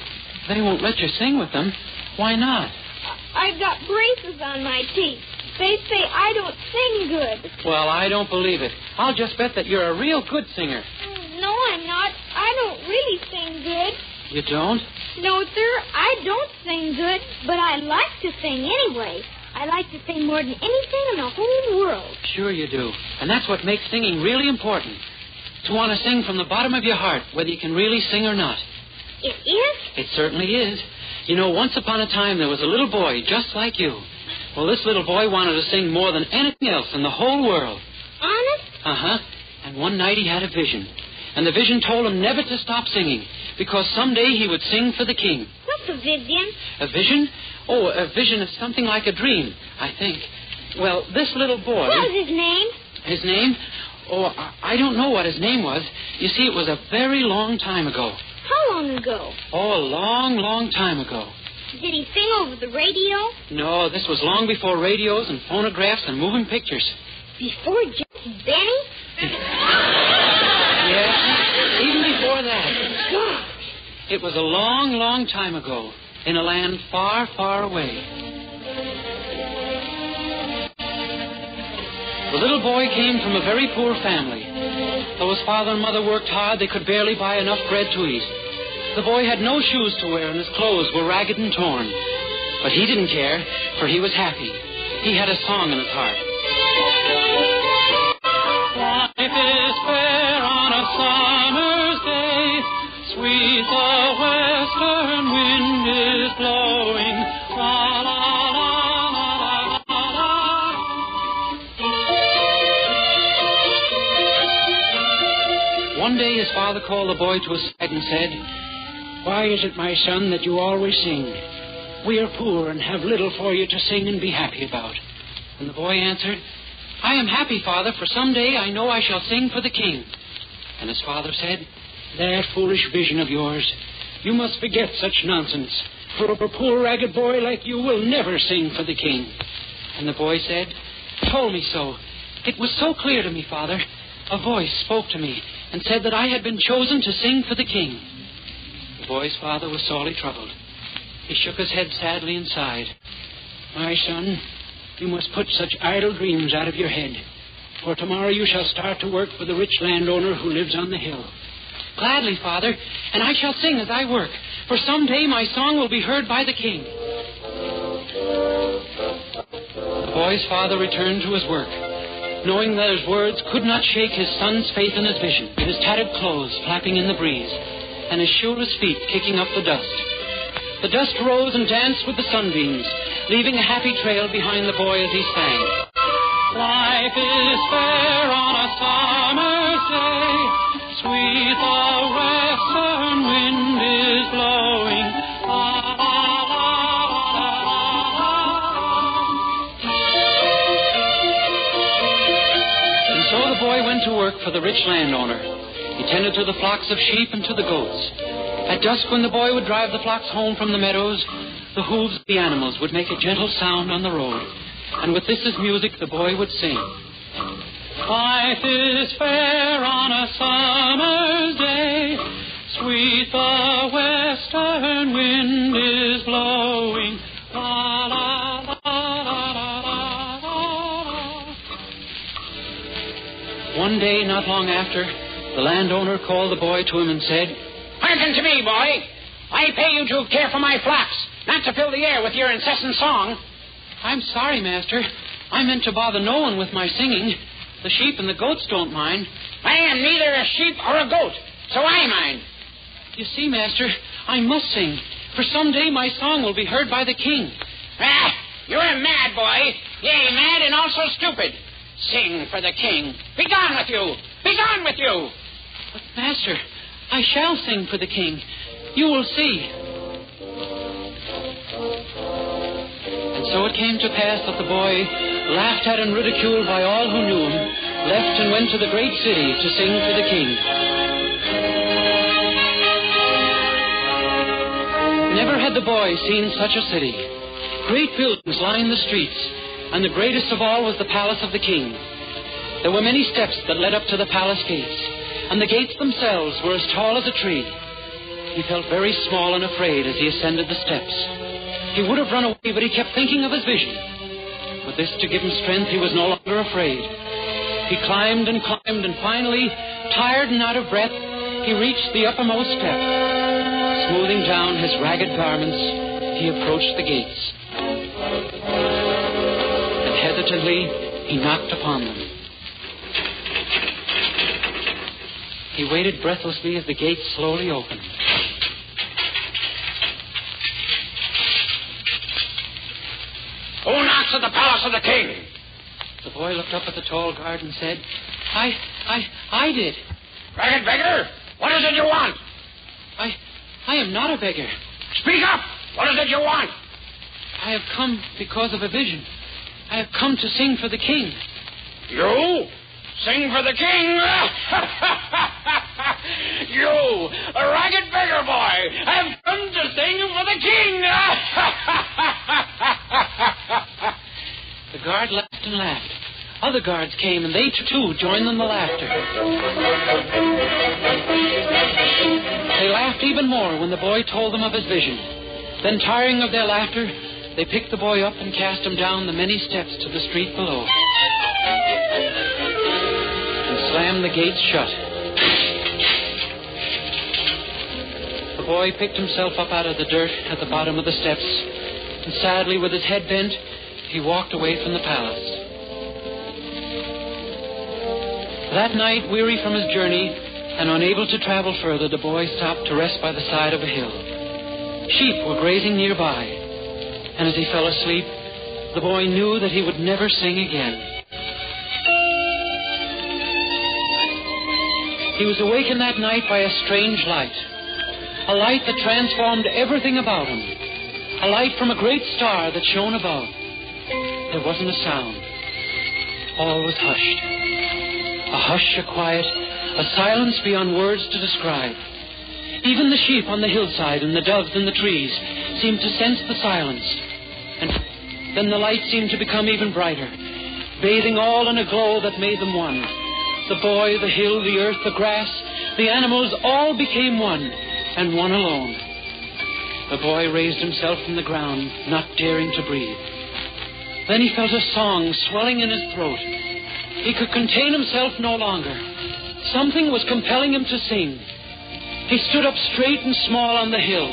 [SPEAKER 11] They won't let you sing with them? Why not?
[SPEAKER 15] I've got braces on my teeth. They say I don't sing good.
[SPEAKER 11] Well, I don't believe it. I'll just bet that you're a real good singer.
[SPEAKER 15] No, I'm not. I don't really sing good.
[SPEAKER 11] You don't?
[SPEAKER 15] No, sir, I don't sing good, but I like to sing anyway. I like to sing more than anything in the whole world.
[SPEAKER 11] Sure you do. And that's what makes singing really important. To want to sing from the bottom of your heart, whether you can really sing or not.
[SPEAKER 15] It is?
[SPEAKER 11] It certainly is. You know, once upon a time there was a little boy just like you. Well, this little boy wanted to sing more than anything else in the whole world.
[SPEAKER 15] Honest?
[SPEAKER 11] Uh-huh. And one night he had a vision. And the vision told him never to stop singing, because someday he would sing for the king.
[SPEAKER 15] What's a vision?
[SPEAKER 11] A vision? Oh, a vision is something like a dream, I think. Well, this little boy...
[SPEAKER 15] What was his name?
[SPEAKER 11] His name? Oh, I don't know what his name was. You see, it was a very long time ago.
[SPEAKER 15] How long ago?
[SPEAKER 11] Oh, a long, long time ago.
[SPEAKER 15] Did he sing over the radio?
[SPEAKER 11] No, this was long before radios and phonographs and moving pictures.
[SPEAKER 15] Before Benny?
[SPEAKER 11] Yes, even before that.
[SPEAKER 15] Gosh.
[SPEAKER 11] It was a long, long time ago, in a land far, far away. The little boy came from a very poor family. Though his father and mother worked hard, they could barely buy enough bread to eat. The boy had no shoes to wear, and his clothes were ragged and torn. But he didn't care, for he was happy. He had a song in his heart. Life is fair on a summer's day. Sweet the western wind is blowing. La la la la la la. One day his father called the boy to his side and said, "Why is it, my son, that you always sing? We are poor and have little for you to sing and be happy about." And the boy answered, "I am happy, Father, for someday I know I shall sing for the king." And his father said, "That foolish vision of yours. You must forget such nonsense, for a poor ragged boy like you will never sing for the king." And the boy said, "Told me so. It was so clear to me, Father. A voice spoke to me and said that I had been chosen to sing for the king." The boy's father was sorely troubled. He shook his head sadly and sighed. "My son, you must put such idle dreams out of your head. For tomorrow you shall start to work for the rich landowner who lives on the hill." "Gladly, Father, and I shall sing as I work, for someday my song will be heard by the king." The boy's father returned to his work, knowing that his words could not shake his son's faith in his vision, his tattered clothes flapping in the breeze, and his shoeless feet kicking up the dust. The dust rose and danced with the sunbeams, leaving a happy trail behind the boy as he sang. Life is fair on a summer's day, sweet the western wind is blowing. La, la, la, la, la, la. And so the boy went to work for the rich landowner. He tended to the flocks of sheep and to the goats. At dusk, when the boy would drive the flocks home from the meadows, the hooves of the animals would make a gentle sound on the road. And with this as music, the boy would sing. Life is fair on a summer's day, sweet the western wind is blowing. La, la, la, la, la, la, la. One day, not long after, the landowner called the boy to him and said,
[SPEAKER 5] Hearken to me, boy. I pay you to care for my flocks, not to fill the air with your incessant song.
[SPEAKER 11] I'm sorry, Master. I meant to bother no one with my singing. The sheep and the goats don't mind.
[SPEAKER 5] I am neither a sheep or a goat, so I mind.
[SPEAKER 11] You see, Master, I must sing, for someday my song will be heard by the king.
[SPEAKER 5] Ah, you're a mad boy. Yea, mad and also stupid. Sing for the king. Be gone with you. Be gone with you.
[SPEAKER 11] But, Master, I shall sing for the king. You will see. And so it came to pass that the boy, laughed at and ridiculed by all who knew him, left and went to the great city to sing for the king. Never had the boy seen such a city. Great buildings lined the streets, and the greatest of all was the palace of the king. There were many steps that led up to the palace gates, and the gates themselves were as tall as a tree. He felt very small and afraid as he ascended the steps. He would have run away, but he kept thinking of his vision. With this to give him strength, he was no longer afraid. He climbed and climbed, and finally, tired and out of breath, he reached the uppermost step. Smoothing down his ragged garments, he approached the gates. And hesitantly, he knocked upon them. He waited breathlessly as the gates slowly opened.
[SPEAKER 5] Who knocks at the palace of the king?
[SPEAKER 11] The boy looked up at the tall guard and said, I did.
[SPEAKER 5] Ragged beggar, what is it you want?
[SPEAKER 11] I am not a beggar.
[SPEAKER 5] Speak up! What is it you want?
[SPEAKER 11] I have come because of a vision. I have come to sing for the king.
[SPEAKER 5] You? Sing for the king? You, a ragged beggar boy, have come to sing for the king!
[SPEAKER 11] The guard laughed and laughed. Other guards came, and they, too, joined in the laughter. They laughed even more when the boy told them of his vision. Then, tiring of their laughter, they picked the boy up and cast him down the many steps to the street below. And slammed the gates shut. The boy picked himself up out of the dirt at the bottom of the steps, and sadly, with his head bent, he walked away from the palace. That night, weary from his journey and unable to travel further, the boy stopped to rest by the side of a hill. Sheep were grazing nearby, and as he fell asleep, the boy knew that he would never sing again. He was awakened that night by a strange light, a light that transformed everything about him, a light from a great star that shone above. There wasn't a sound. All was hushed. A hush, a quiet, a silence beyond words to describe. Even the sheep on the hillside and the doves in the trees seemed to sense the silence. And then the light seemed to become even brighter, bathing all in a glow that made them one. The boy, the hill, the earth, the grass, the animals, all became one, and one alone. The boy raised himself from the ground, not daring to breathe. Then he felt a song swelling in his throat. He could contain himself no longer. Something was compelling him to sing. He stood up straight and small on the hill.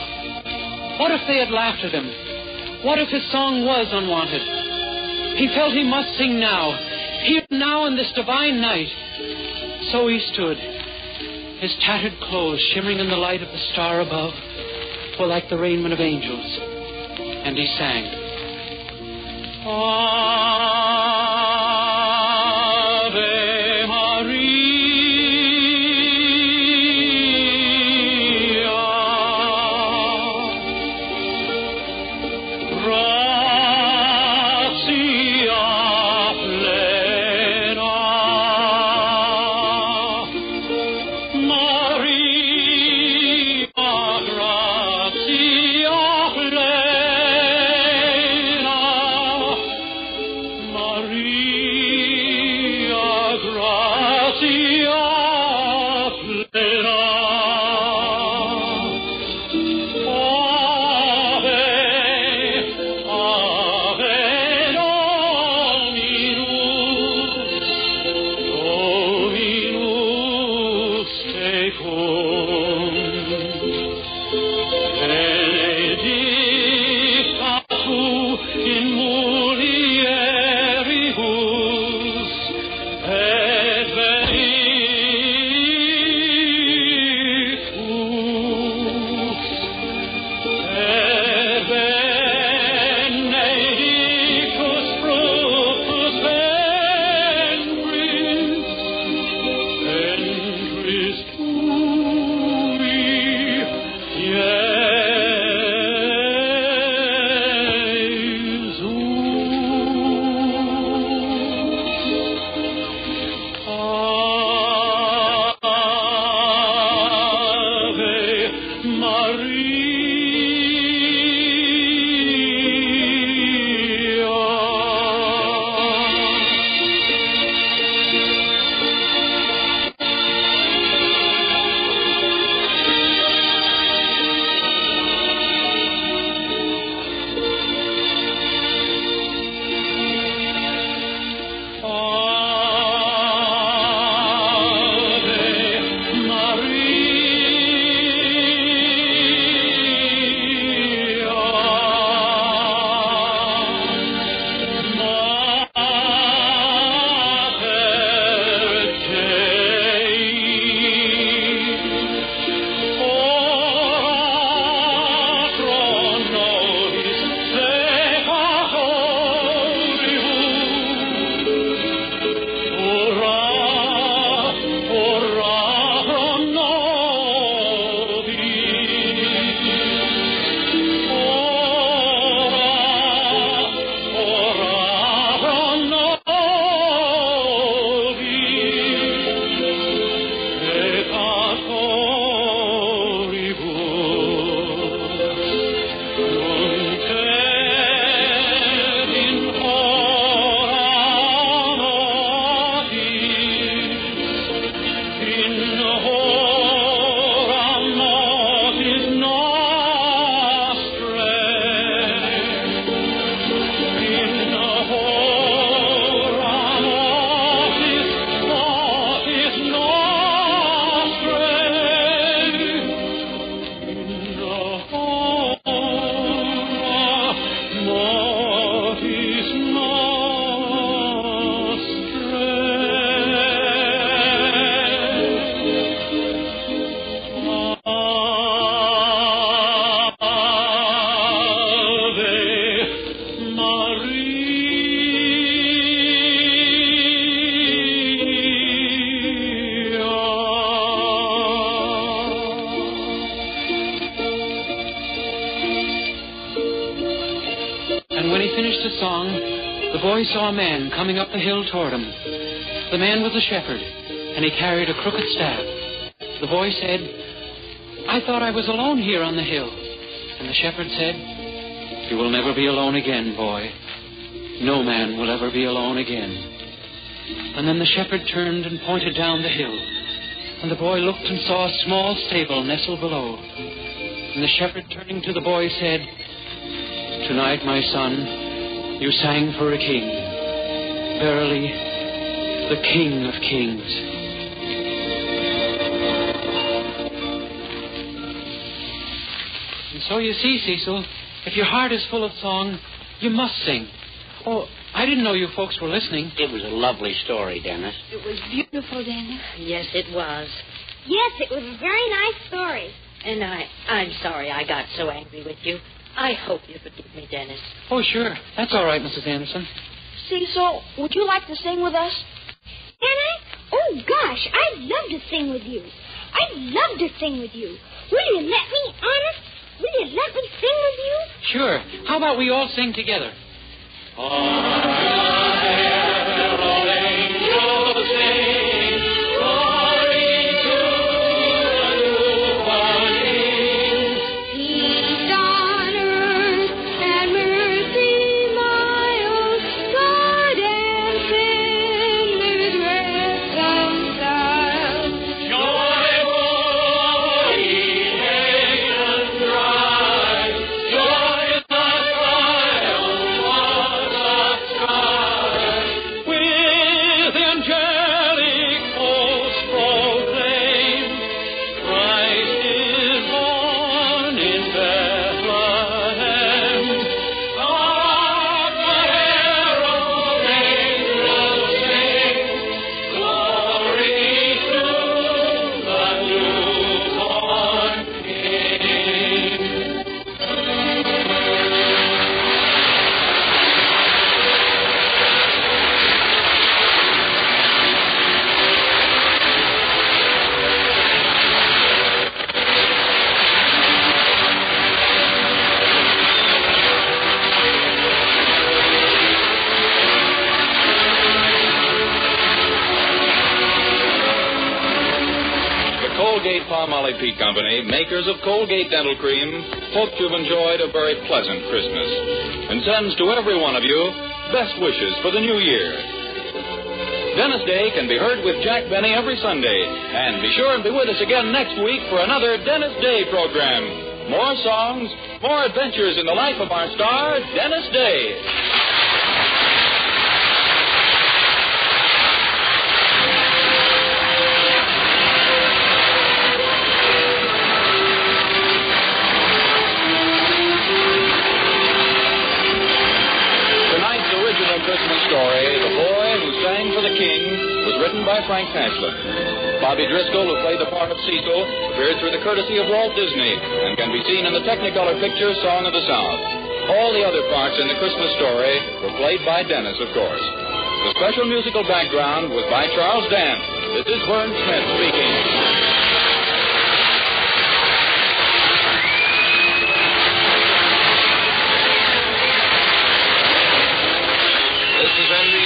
[SPEAKER 11] What if they had laughed at him? What if his song was unwanted? He felt he must sing now, here now in this divine night. So he stood, his tattered clothes shimmering in the light of the star above, were like the raiment of angels. And he sang, Ave Maria, gratia plena, Maria, gratia plena, Maria, gratia plena. Ave, Ave Dominus tecum, benedicta tu in mulieribus, et benedictus, et benedictus fructus ventris tui, boy saw a man coming up the hill toward him. The man was a shepherd, and he carried a crooked staff. The boy said, "I thought I was alone here on the hill." And the shepherd said, "You will never be alone again, boy. No man will ever be alone again." And then the shepherd turned and pointed down the hill. And the boy looked and saw a small stable nestled below. And the shepherd, turning to the boy, said, "Tonight, my son, you sang for a king. Verily, the King of Kings." And so you see, Cecil, if your heart is full of song, you must sing. Oh, I didn't know you folks were listening.
[SPEAKER 9] It was a lovely story, Dennis.
[SPEAKER 6] It was beautiful, Dennis.
[SPEAKER 8] Yes, it was.
[SPEAKER 7] Yes, it was a very nice story.
[SPEAKER 8] And I'm sorry I got so angry with you. I hope you forgive me, Dennis.
[SPEAKER 11] Oh, sure. That's all right, Mrs. Anderson.
[SPEAKER 6] Cecil, would you like to sing with us?
[SPEAKER 7] Anna? Oh, gosh, I'd love to sing with you. I'd love to sing with you. Will you let me, honest? Will you let me sing with you?
[SPEAKER 11] Sure. How about we all sing together?
[SPEAKER 16] Colgate-Palmolive Pete Company, makers of Colgate Dental Cream, hopes you've enjoyed a very pleasant Christmas and sends to every one of you best wishes for the new year. Dennis Day can be heard with Jack Benny every Sunday. And be sure and be with us again next week for another Dennis Day program. More songs, more adventures in the life of our star, Dennis Day. Christmas story, The Boy Who Sang for the King, was written by Frank Tashlin. Bobby Driscoll, who played the part of Cecil, appeared through the courtesy of Walt Disney and can be seen in the Technicolor picture Song of the South. All the other parts in the Christmas story were played by Dennis, of course. The special musical background was by Charles Dance. This is Vern Smith speaking.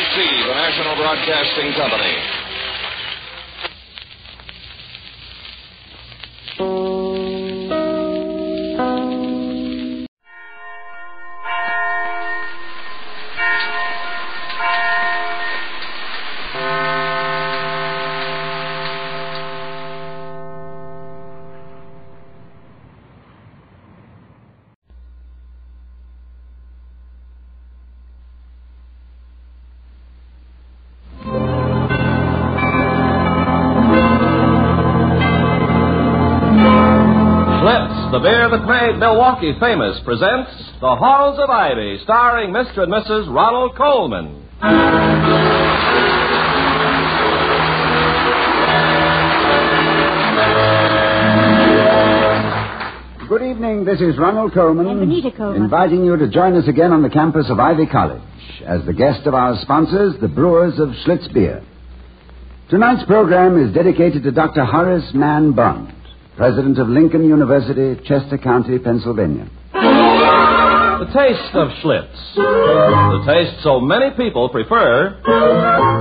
[SPEAKER 12] The National Broadcasting Company.
[SPEAKER 13] The beer that made Milwaukee famous presents The Halls of Ivy, starring Mr. and Mrs. Ronald Colman.
[SPEAKER 21] Good evening, this is Ronald Colman.
[SPEAKER 7] And Benita Colman.
[SPEAKER 21] Inviting you to join us again on the campus of Ivy College as the guest of our sponsors, the brewers of Schlitz Beer. Tonight's program is dedicated to Dr. Horace Mann Bond, President of Lincoln University, Chester County, Pennsylvania.
[SPEAKER 13] The taste of Schlitz, the taste so many people prefer,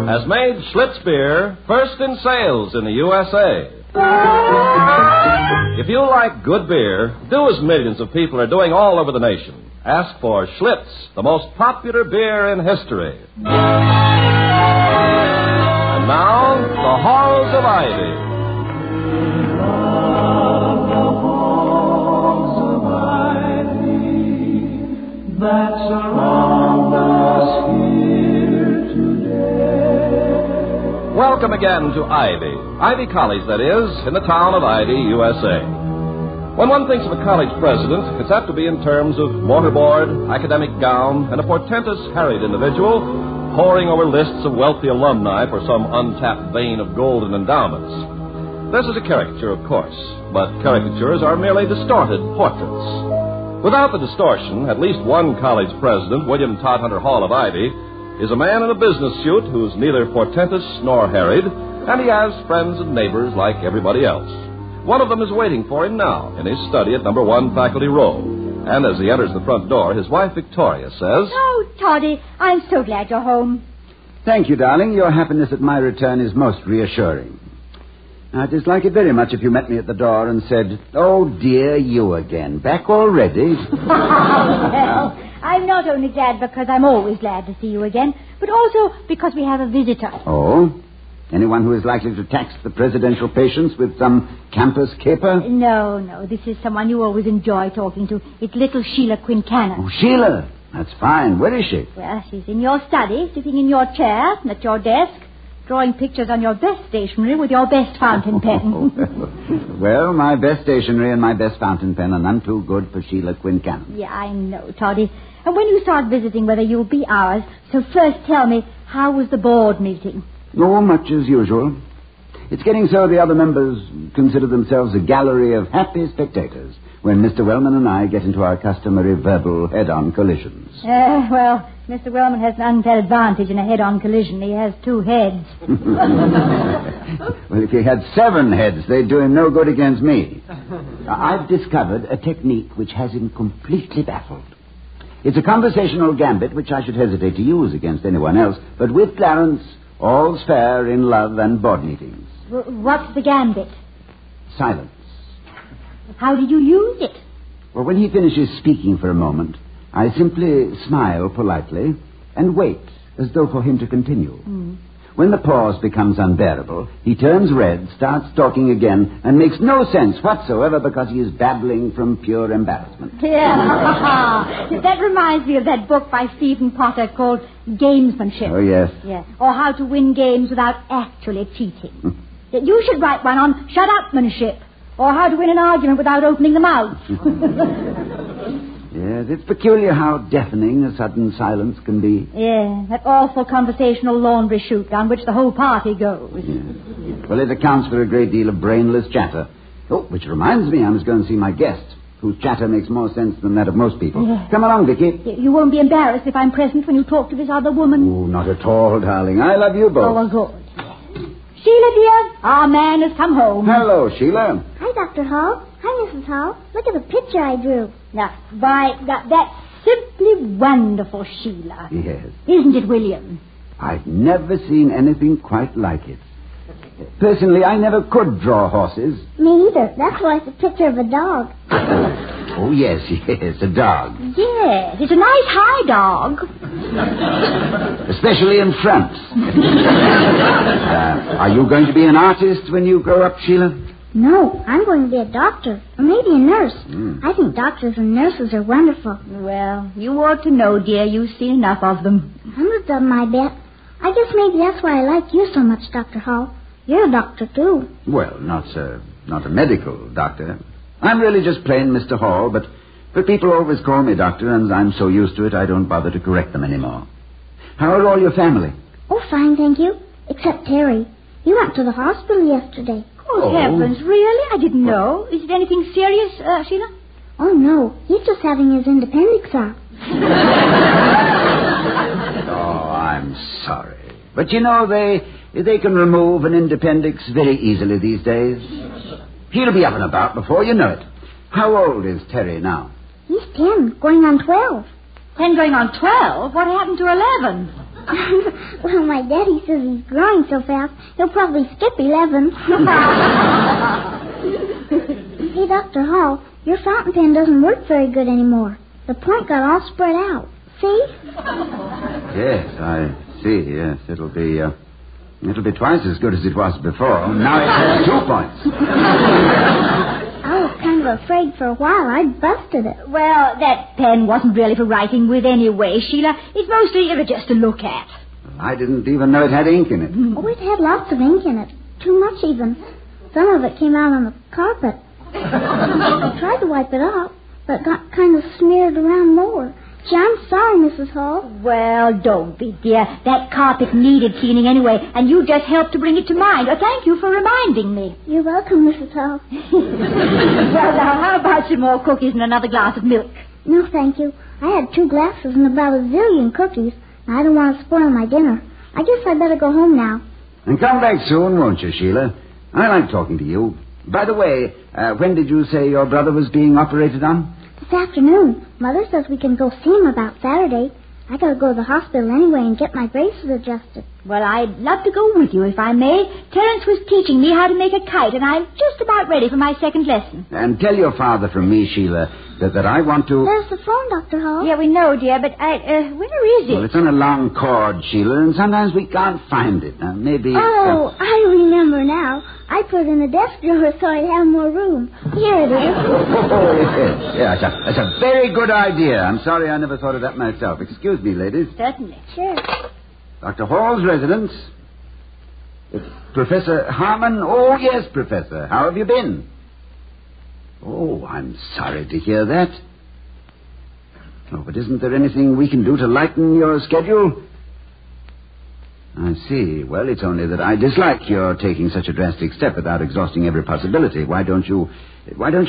[SPEAKER 13] has made Schlitz beer first in sales in the USA. If you like good beer, do as millions of people are doing all over the nation. Ask for Schlitz, the most popular beer in history. And now, the Halls of Ivy.
[SPEAKER 18] That surround us here today.
[SPEAKER 13] Welcome again to Ivy College, that is, in the town of Ivy, USA. When one thinks of a college president, it's apt to be in terms of mortarboard, academic gown, and a portentous, harried individual poring over lists of wealthy alumni for some untapped vein of golden endowments. This is a caricature, of course, but caricatures are merely distorted portraits. Without the distortion, at least one college president, William Todhunter Hall of Ivy, is a man in a business suit who's neither portentous nor harried, and he has friends and neighbors like everybody else. One of them is waiting for him now in his study at number 1 Faculty Row. And as he enters the front door, his wife, Victoria, says,
[SPEAKER 2] "Oh, Toddy, I'm so glad you're home."
[SPEAKER 21] Thank you, darling. Your happiness at my return is most reassuring. I'd dislike it very much if you met me at the door and said, "Oh, dear, you again. Back already?"
[SPEAKER 2] Well, I'm not only glad because I'm always glad to see you again, but also because we have a visitor.
[SPEAKER 21] Oh? Anyone who is likely to tax the presidential patience with some campus caper?
[SPEAKER 2] No. This is someone you always enjoy talking to. It's little Sheila Quincannon.
[SPEAKER 21] Oh, Sheila. That's fine. Where is she?
[SPEAKER 2] Well, she's in your study, sitting in your chair, at your desk, drawing pictures on your best stationery with your best fountain pen.
[SPEAKER 21] Well, my best stationery and my best fountain pen are none too good for Sheila Quincannon.
[SPEAKER 2] Yeah, I know, Toddy. And when you start visiting, whether you'll be ours, so first tell me, how was the board meeting?
[SPEAKER 21] Oh, much as usual. It's getting so the other members consider themselves a gallery of happy spectators when Mr. Wellman and I get into our customary verbal head-on collisions.
[SPEAKER 2] Well, Mr. Wellman has an unfair advantage in a head-on collision. He has 2 heads.
[SPEAKER 21] Well, if he had 7 heads, they'd do him no good against me. I've discovered a technique which has him completely baffled. It's a conversational gambit which I should hesitate to use against anyone else, but with Clarence, all's fair in love and board meetings.
[SPEAKER 2] What's the gambit?
[SPEAKER 21] Silence.
[SPEAKER 2] How did you use it?
[SPEAKER 21] Well, when he finishes speaking for a moment, I simply smile politely and wait as though for him to continue. When the pause becomes unbearable, he turns red, starts talking again, and makes no sense whatsoever because he is babbling from pure embarrassment.
[SPEAKER 2] Yeah. That reminds me of that book by Stephen Potter called Gamesmanship.
[SPEAKER 21] Oh, yes.
[SPEAKER 2] Yeah. Or How to Win Games Without Actually Cheating. You should write one on shut-upmanship, or how to win an argument without opening the mouth.
[SPEAKER 21] Yes, it's peculiar how deafening a sudden silence can be.
[SPEAKER 2] Yeah, that awful conversational laundry chute down which the whole party goes.
[SPEAKER 21] Yeah. Well, it accounts for a great deal of brainless chatter. Oh, which reminds me, I must go and see my guest, whose chatter makes more sense than that of most people.
[SPEAKER 2] Yeah.
[SPEAKER 21] Come along, Vicky.
[SPEAKER 2] You won't be embarrassed if I'm present when you talk to this other woman?
[SPEAKER 21] Oh, not at all, darling. I love you both.
[SPEAKER 2] Oh, well, good. Sheila, dear, our man has come home.
[SPEAKER 21] Hello, Sheila.
[SPEAKER 7] Hi, Dr. Hall. Hi, Mrs. Hall. Look at the picture I drew.
[SPEAKER 2] Now, that's simply wonderful, Sheila.
[SPEAKER 21] Yes.
[SPEAKER 2] Isn't it, William?
[SPEAKER 21] I've never seen anything quite like it. Personally, I never could draw horses.
[SPEAKER 7] Me either. That's why it's a picture of a dog.
[SPEAKER 21] Oh, yes, a dog.
[SPEAKER 2] Yes, it's a nice high dog.
[SPEAKER 21] Especially in front. Are you going to be an artist when you grow up, Sheila?
[SPEAKER 7] No, I'm going to be a doctor, or maybe a nurse. I think doctors and nurses are wonderful.
[SPEAKER 2] Well, you ought to know, dear. You've seen enough of them.
[SPEAKER 7] Hundreds of them, I bet. I guess maybe that's why I like you so much, Dr. Hall. You're a doctor, too.
[SPEAKER 21] Well, not a medical doctor. I'm really just plain Mr. Hall, but people always call me doctor, and I'm so used to it I don't bother to correct them anymore. How are all your family?
[SPEAKER 7] Oh, fine, thank you. Except Terry. He went to the hospital yesterday.
[SPEAKER 2] Oh, heavens, really? I didn't know. Is it anything serious, Sheila?
[SPEAKER 7] Oh, no. He's just having his appendix out.
[SPEAKER 21] Oh, I'm sorry. But you know, they can remove an appendix very easily these days. He'll be up and about before you know it. How old is Terry now?
[SPEAKER 7] He's 10, going on 12.
[SPEAKER 2] 10 going on 12? What happened to 11?
[SPEAKER 7] Well, my daddy says he's growing so fast, he'll probably skip 11. Hey, Dr. Hall, your fountain pen doesn't work very good anymore. The point got all spread out. See?
[SPEAKER 21] Yes, I see. Yes, it'll be twice as good as it was before. Now it has 2 points.
[SPEAKER 7] I was kind of afraid for a while. I busted it.
[SPEAKER 2] Well, that pen wasn't really for writing with anyway, Sheila. It's mostly just to look at.
[SPEAKER 21] I didn't even know it had ink in it.
[SPEAKER 7] Oh, it had lots of ink in it. Too much, even. Some of it came out on the carpet. I tried to wipe it off, but it got kind of smeared around more. Gee, I'm sorry, Mrs. Hall.
[SPEAKER 2] Well, don't be, dear. That carpet needed cleaning anyway, and you just helped to bring it to mind. Thank you for reminding me.
[SPEAKER 7] You're welcome, Mrs. Hall.
[SPEAKER 2] Well, now, how about some more cookies and another glass of milk?
[SPEAKER 7] No, thank you. I had 2 glasses and about a zillion cookies, and I don't want to spoil my dinner. I guess I'd better go home now.
[SPEAKER 21] And come back soon, won't you, Sheila? I like talking to you. By the way, when did you say your brother was being operated on?
[SPEAKER 7] This afternoon. Mother says we can go see him about Saturday. I gotta go to the hospital anyway and get my braces adjusted.
[SPEAKER 2] Well, I'd love to go with you, if I may. Terence was teaching me how to make a kite, and I'm just about ready for my second lesson.
[SPEAKER 21] And tell your father from me, Sheila, that I want to...
[SPEAKER 7] There's the phone, Dr. Hall.
[SPEAKER 2] Yeah, we know, dear, but where is it?
[SPEAKER 21] Well, it's on a long cord, Sheila, and sometimes we can't find it. Maybe...
[SPEAKER 7] Oh, I remember now. I put it in the desk drawer so I'd have more room. Here it is.
[SPEAKER 21] Yeah, that's a very good idea. I'm sorry I never thought of that myself. Excuse me, ladies.
[SPEAKER 2] Certainly.
[SPEAKER 7] Sure.
[SPEAKER 21] Dr. Hall's residence. Professor Harmon? Oh, yes, Professor. How have you been? Oh, I'm sorry to hear that. Oh, but isn't there anything we can do to lighten your schedule? I see. Well, it's only that I dislike your taking such a drastic step without exhausting every possibility. Why don't you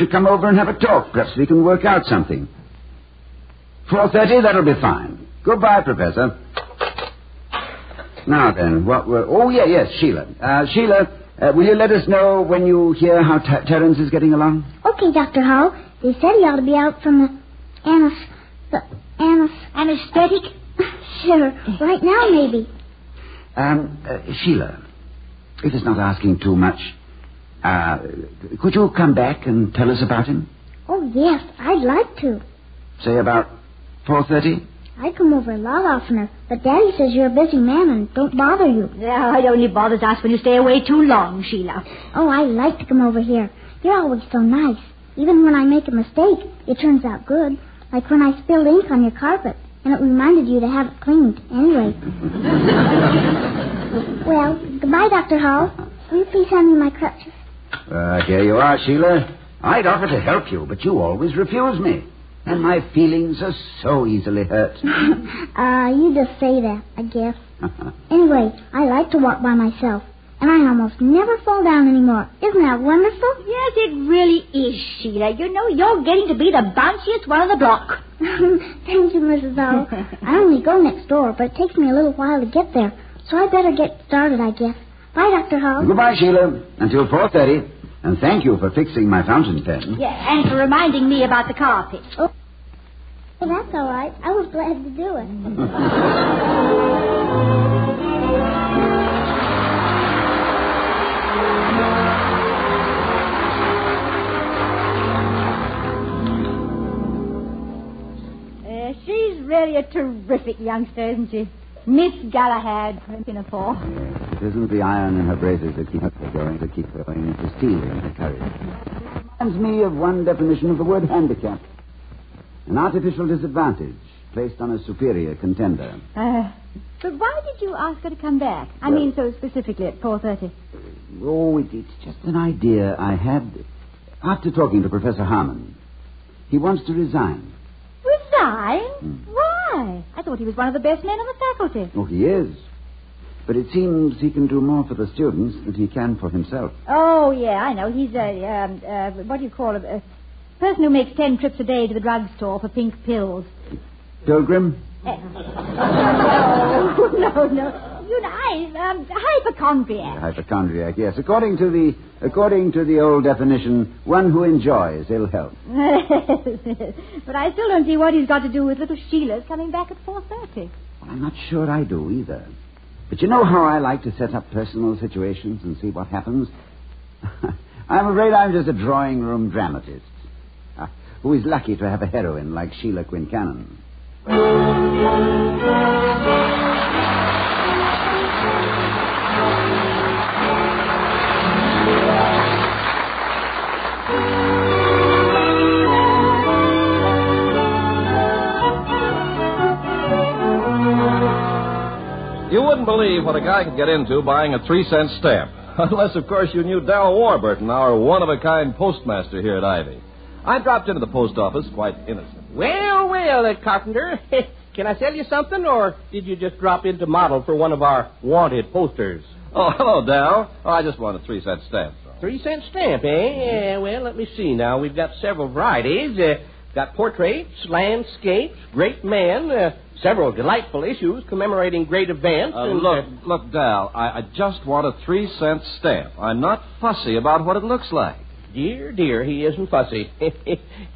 [SPEAKER 21] come over and have a talk? Perhaps we can work out something. 4:30, that'll be fine. Goodbye, Professor. Now then, yes, Sheila. Sheila, will you let us know when you hear how Terence is getting along?
[SPEAKER 7] Okay, Dr. Hall. They said he ought to be out from the
[SPEAKER 2] anesthetic?
[SPEAKER 7] Sure. Right now, maybe.
[SPEAKER 21] Sheila, if it's not asking too much, could you come back and tell us about him?
[SPEAKER 7] Oh, yes, I'd like to.
[SPEAKER 21] Say about 4:30?
[SPEAKER 7] I'd come over a lot oftener, but Daddy says you're a busy man and don't bother you.
[SPEAKER 2] Yeah, it only bothers us when you stay away too long, Sheila.
[SPEAKER 7] Oh, I like to come over here. You're always so nice. Even when I make a mistake, it turns out good. Like when I spilled ink on your carpet, and it reminded you to have it cleaned anyway. Well, goodbye, Dr. Hall. Will you please hand me my crutches?
[SPEAKER 21] Here you are, Sheila. I'd offer to help you, but you always refuse me. And my feelings are so easily hurt.
[SPEAKER 7] You just say that, I guess. Anyway, I like to walk by myself. And I almost never fall down anymore. Isn't that wonderful?
[SPEAKER 2] Yes, it really is, Sheila. You know, you're getting to be the bounciest one on the block.
[SPEAKER 7] Thank you, Mrs. O. I only go next door, but it takes me a little while to get there. So I better get started, I guess. Bye, Dr. Hall.
[SPEAKER 21] Goodbye, Sheila. Until 4:30. And thank you for fixing my fountain pen.
[SPEAKER 2] Yeah, and for reminding me about the carpet.
[SPEAKER 7] Oh, well, that's all right. I was glad to do it.
[SPEAKER 2] She's really a terrific youngster, isn't she? Miss Galahad, pinafore.
[SPEAKER 21] It isn't the iron in her braces that keeps her going, it's the steel in her courage. Reminds me of one definition of the word handicap. An artificial disadvantage placed on a superior contender.
[SPEAKER 2] But why did you ask her to come back? I mean, so specifically at 4:30.
[SPEAKER 21] It's just an idea I had after talking to Professor Harmon. He wants to resign.
[SPEAKER 2] Resign? Why? I thought he was one of the best men on the faculty.
[SPEAKER 21] Oh, he is. But it seems he can do more for the students than he can for himself.
[SPEAKER 2] Oh, yeah, I know. He's what do you call him? A person who makes 10 trips a day to the drugstore for pink pills.
[SPEAKER 21] Pilgrim?
[SPEAKER 2] No. You know, hypochondriac.
[SPEAKER 21] Hypochondriac, yes. According to the old definition, one who enjoys ill health.
[SPEAKER 2] But I still don't see what he's got to do with little Sheila's coming back at 4:30.
[SPEAKER 21] Well, I'm not sure I do either. But you know how I like to set up personal situations and see what happens? I'm afraid I'm just a drawing room dramatist who is lucky to have a heroine like Sheila Quincannon.
[SPEAKER 13] You wouldn't believe what a guy could get into buying a 3-cent stamp. Unless, of course, you knew Darrell Warburton, our one-of-a-kind postmaster here at Ivy. I dropped into the post office quite innocently
[SPEAKER 4] Well, Carpenter. Can I sell you something, or did you just drop in to model for one of our wanted posters?
[SPEAKER 13] Oh, hello, Dal. Oh, I just want a 3-cent stamp.
[SPEAKER 4] 3-cent stamp, eh? Yeah, well, let me see now. We've got several varieties. Got portraits, landscapes, great men, several delightful issues commemorating great events.
[SPEAKER 13] Look, Dal, I just want a 3-cent stamp. I'm not fussy about what it looks like.
[SPEAKER 4] Dear, he isn't fussy.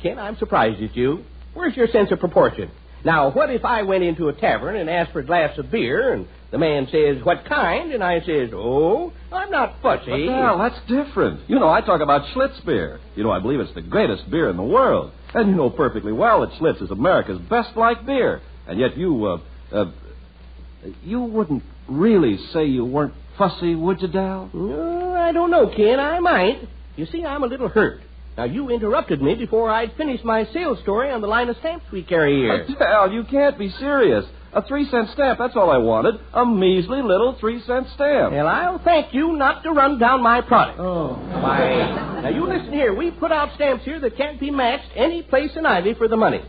[SPEAKER 4] Ken, I'm surprised at you. Where's your sense of proportion? Now, what if I went into a tavern and asked for a glass of beer, and the man says, what kind? And I says, oh, I'm not fussy.
[SPEAKER 13] But, Dal, that's different. You know, I talk about Schlitz beer. You know, I believe it's the greatest beer in the world. And you know perfectly well that Schlitz is America's best-liked beer. And yet you wouldn't really say you weren't fussy, would you, Dal?
[SPEAKER 4] I don't know, Ken. I might. You see, I'm a little hurt. Now, you interrupted me before I'd finished my sales story on the line of stamps we carry here.
[SPEAKER 13] But, Dal, you can't be serious. A 3-cent stamp, that's all I wanted. A measly little 3-cent stamp.
[SPEAKER 4] Well, I'll thank you not to run down my product. Oh. Why, now, you listen here. We put out stamps here that can't be matched any place in Ivy for the money.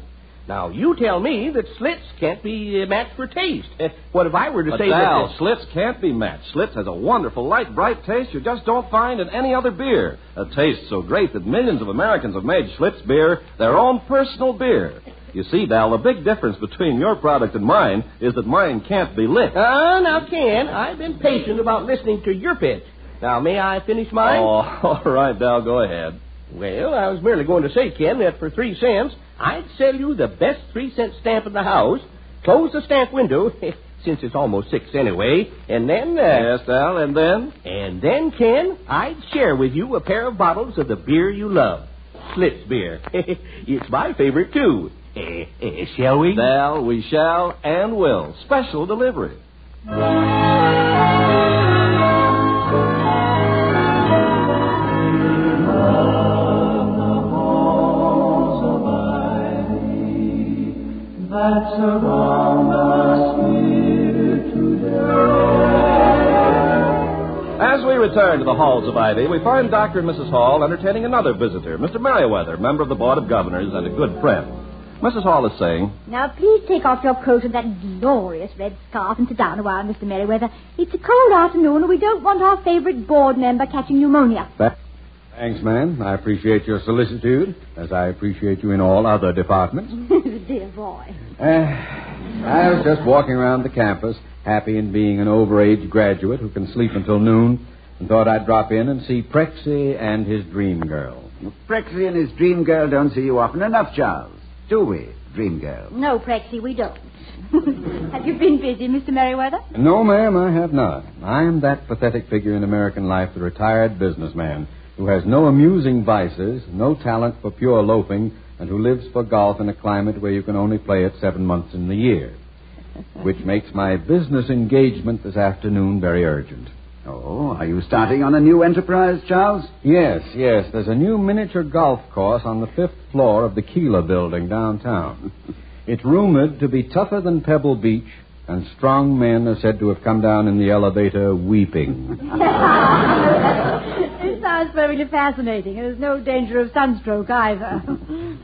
[SPEAKER 4] Now, you tell me that Schlitz can't be matched for taste. What if I were to say
[SPEAKER 13] Dal,
[SPEAKER 4] that...
[SPEAKER 13] Schlitz can't be matched. Schlitz has a wonderful, light, bright taste you just don't find in any other beer. A taste so great that millions of Americans have made Schlitz beer their own personal beer. You see, Dal, the big difference between your product and mine is that mine can't be licked.
[SPEAKER 4] Now, Ken, I've been patient about listening to your pitch. Now, may I finish mine?
[SPEAKER 13] Oh, all right, Dal, go ahead.
[SPEAKER 4] Well, I was merely going to say, Ken, that for 3 cents, I'd sell you the best 3-cent stamp in the house, close the stamp window, since it's almost 6 anyway, and then...
[SPEAKER 13] Yes, Dal, and then?
[SPEAKER 4] And then, Ken, I'd share with you a pair of bottles of the beer you love, Schlitz beer. It's my favorite, too. Shall we?
[SPEAKER 13] Dal, we shall and will. Special delivery.
[SPEAKER 18] That surround us here today.
[SPEAKER 13] As we return to the halls of Ivy, we find Dr. and Mrs. Hall entertaining another visitor, Mr. Merriweather, member of the Board of Governors and a good friend. Mrs. Hall is saying,
[SPEAKER 2] Now, please take off your coat and that glorious red scarf and sit down a while, Mr. Merriweather. It's a cold afternoon, and we don't want our favorite board member catching pneumonia.
[SPEAKER 19] Thanks, ma'am. I appreciate your solicitude, as I appreciate you in all other departments.
[SPEAKER 2] Dear boy.
[SPEAKER 19] I was just walking around the campus, happy in being an overage graduate who can sleep until noon, and thought I'd drop in and see Prexy and his dream girl.
[SPEAKER 21] Prexy and his dream girl don't see you often enough, Charles. Do we, dream girl?
[SPEAKER 2] No, Prexy, we don't. Have you been busy, Mr. Merriweather?
[SPEAKER 19] No, ma'am, I have not. I am that pathetic figure in American life, the retired businessman, who has no amusing vices, no talent for pure loafing, and who lives for golf in a climate where you can only play it 7 months in the year. Which makes my business engagement this afternoon very urgent.
[SPEAKER 21] Oh, are you starting on a new enterprise, Charles?
[SPEAKER 19] Yes. There's a new miniature golf course on the 5th floor of the Keeler building downtown. It's rumored to be tougher than Pebble Beach, and strong men are said to have come down in the elevator weeping.
[SPEAKER 2] It sounds perfectly fascinating. There's no danger of sunstroke either.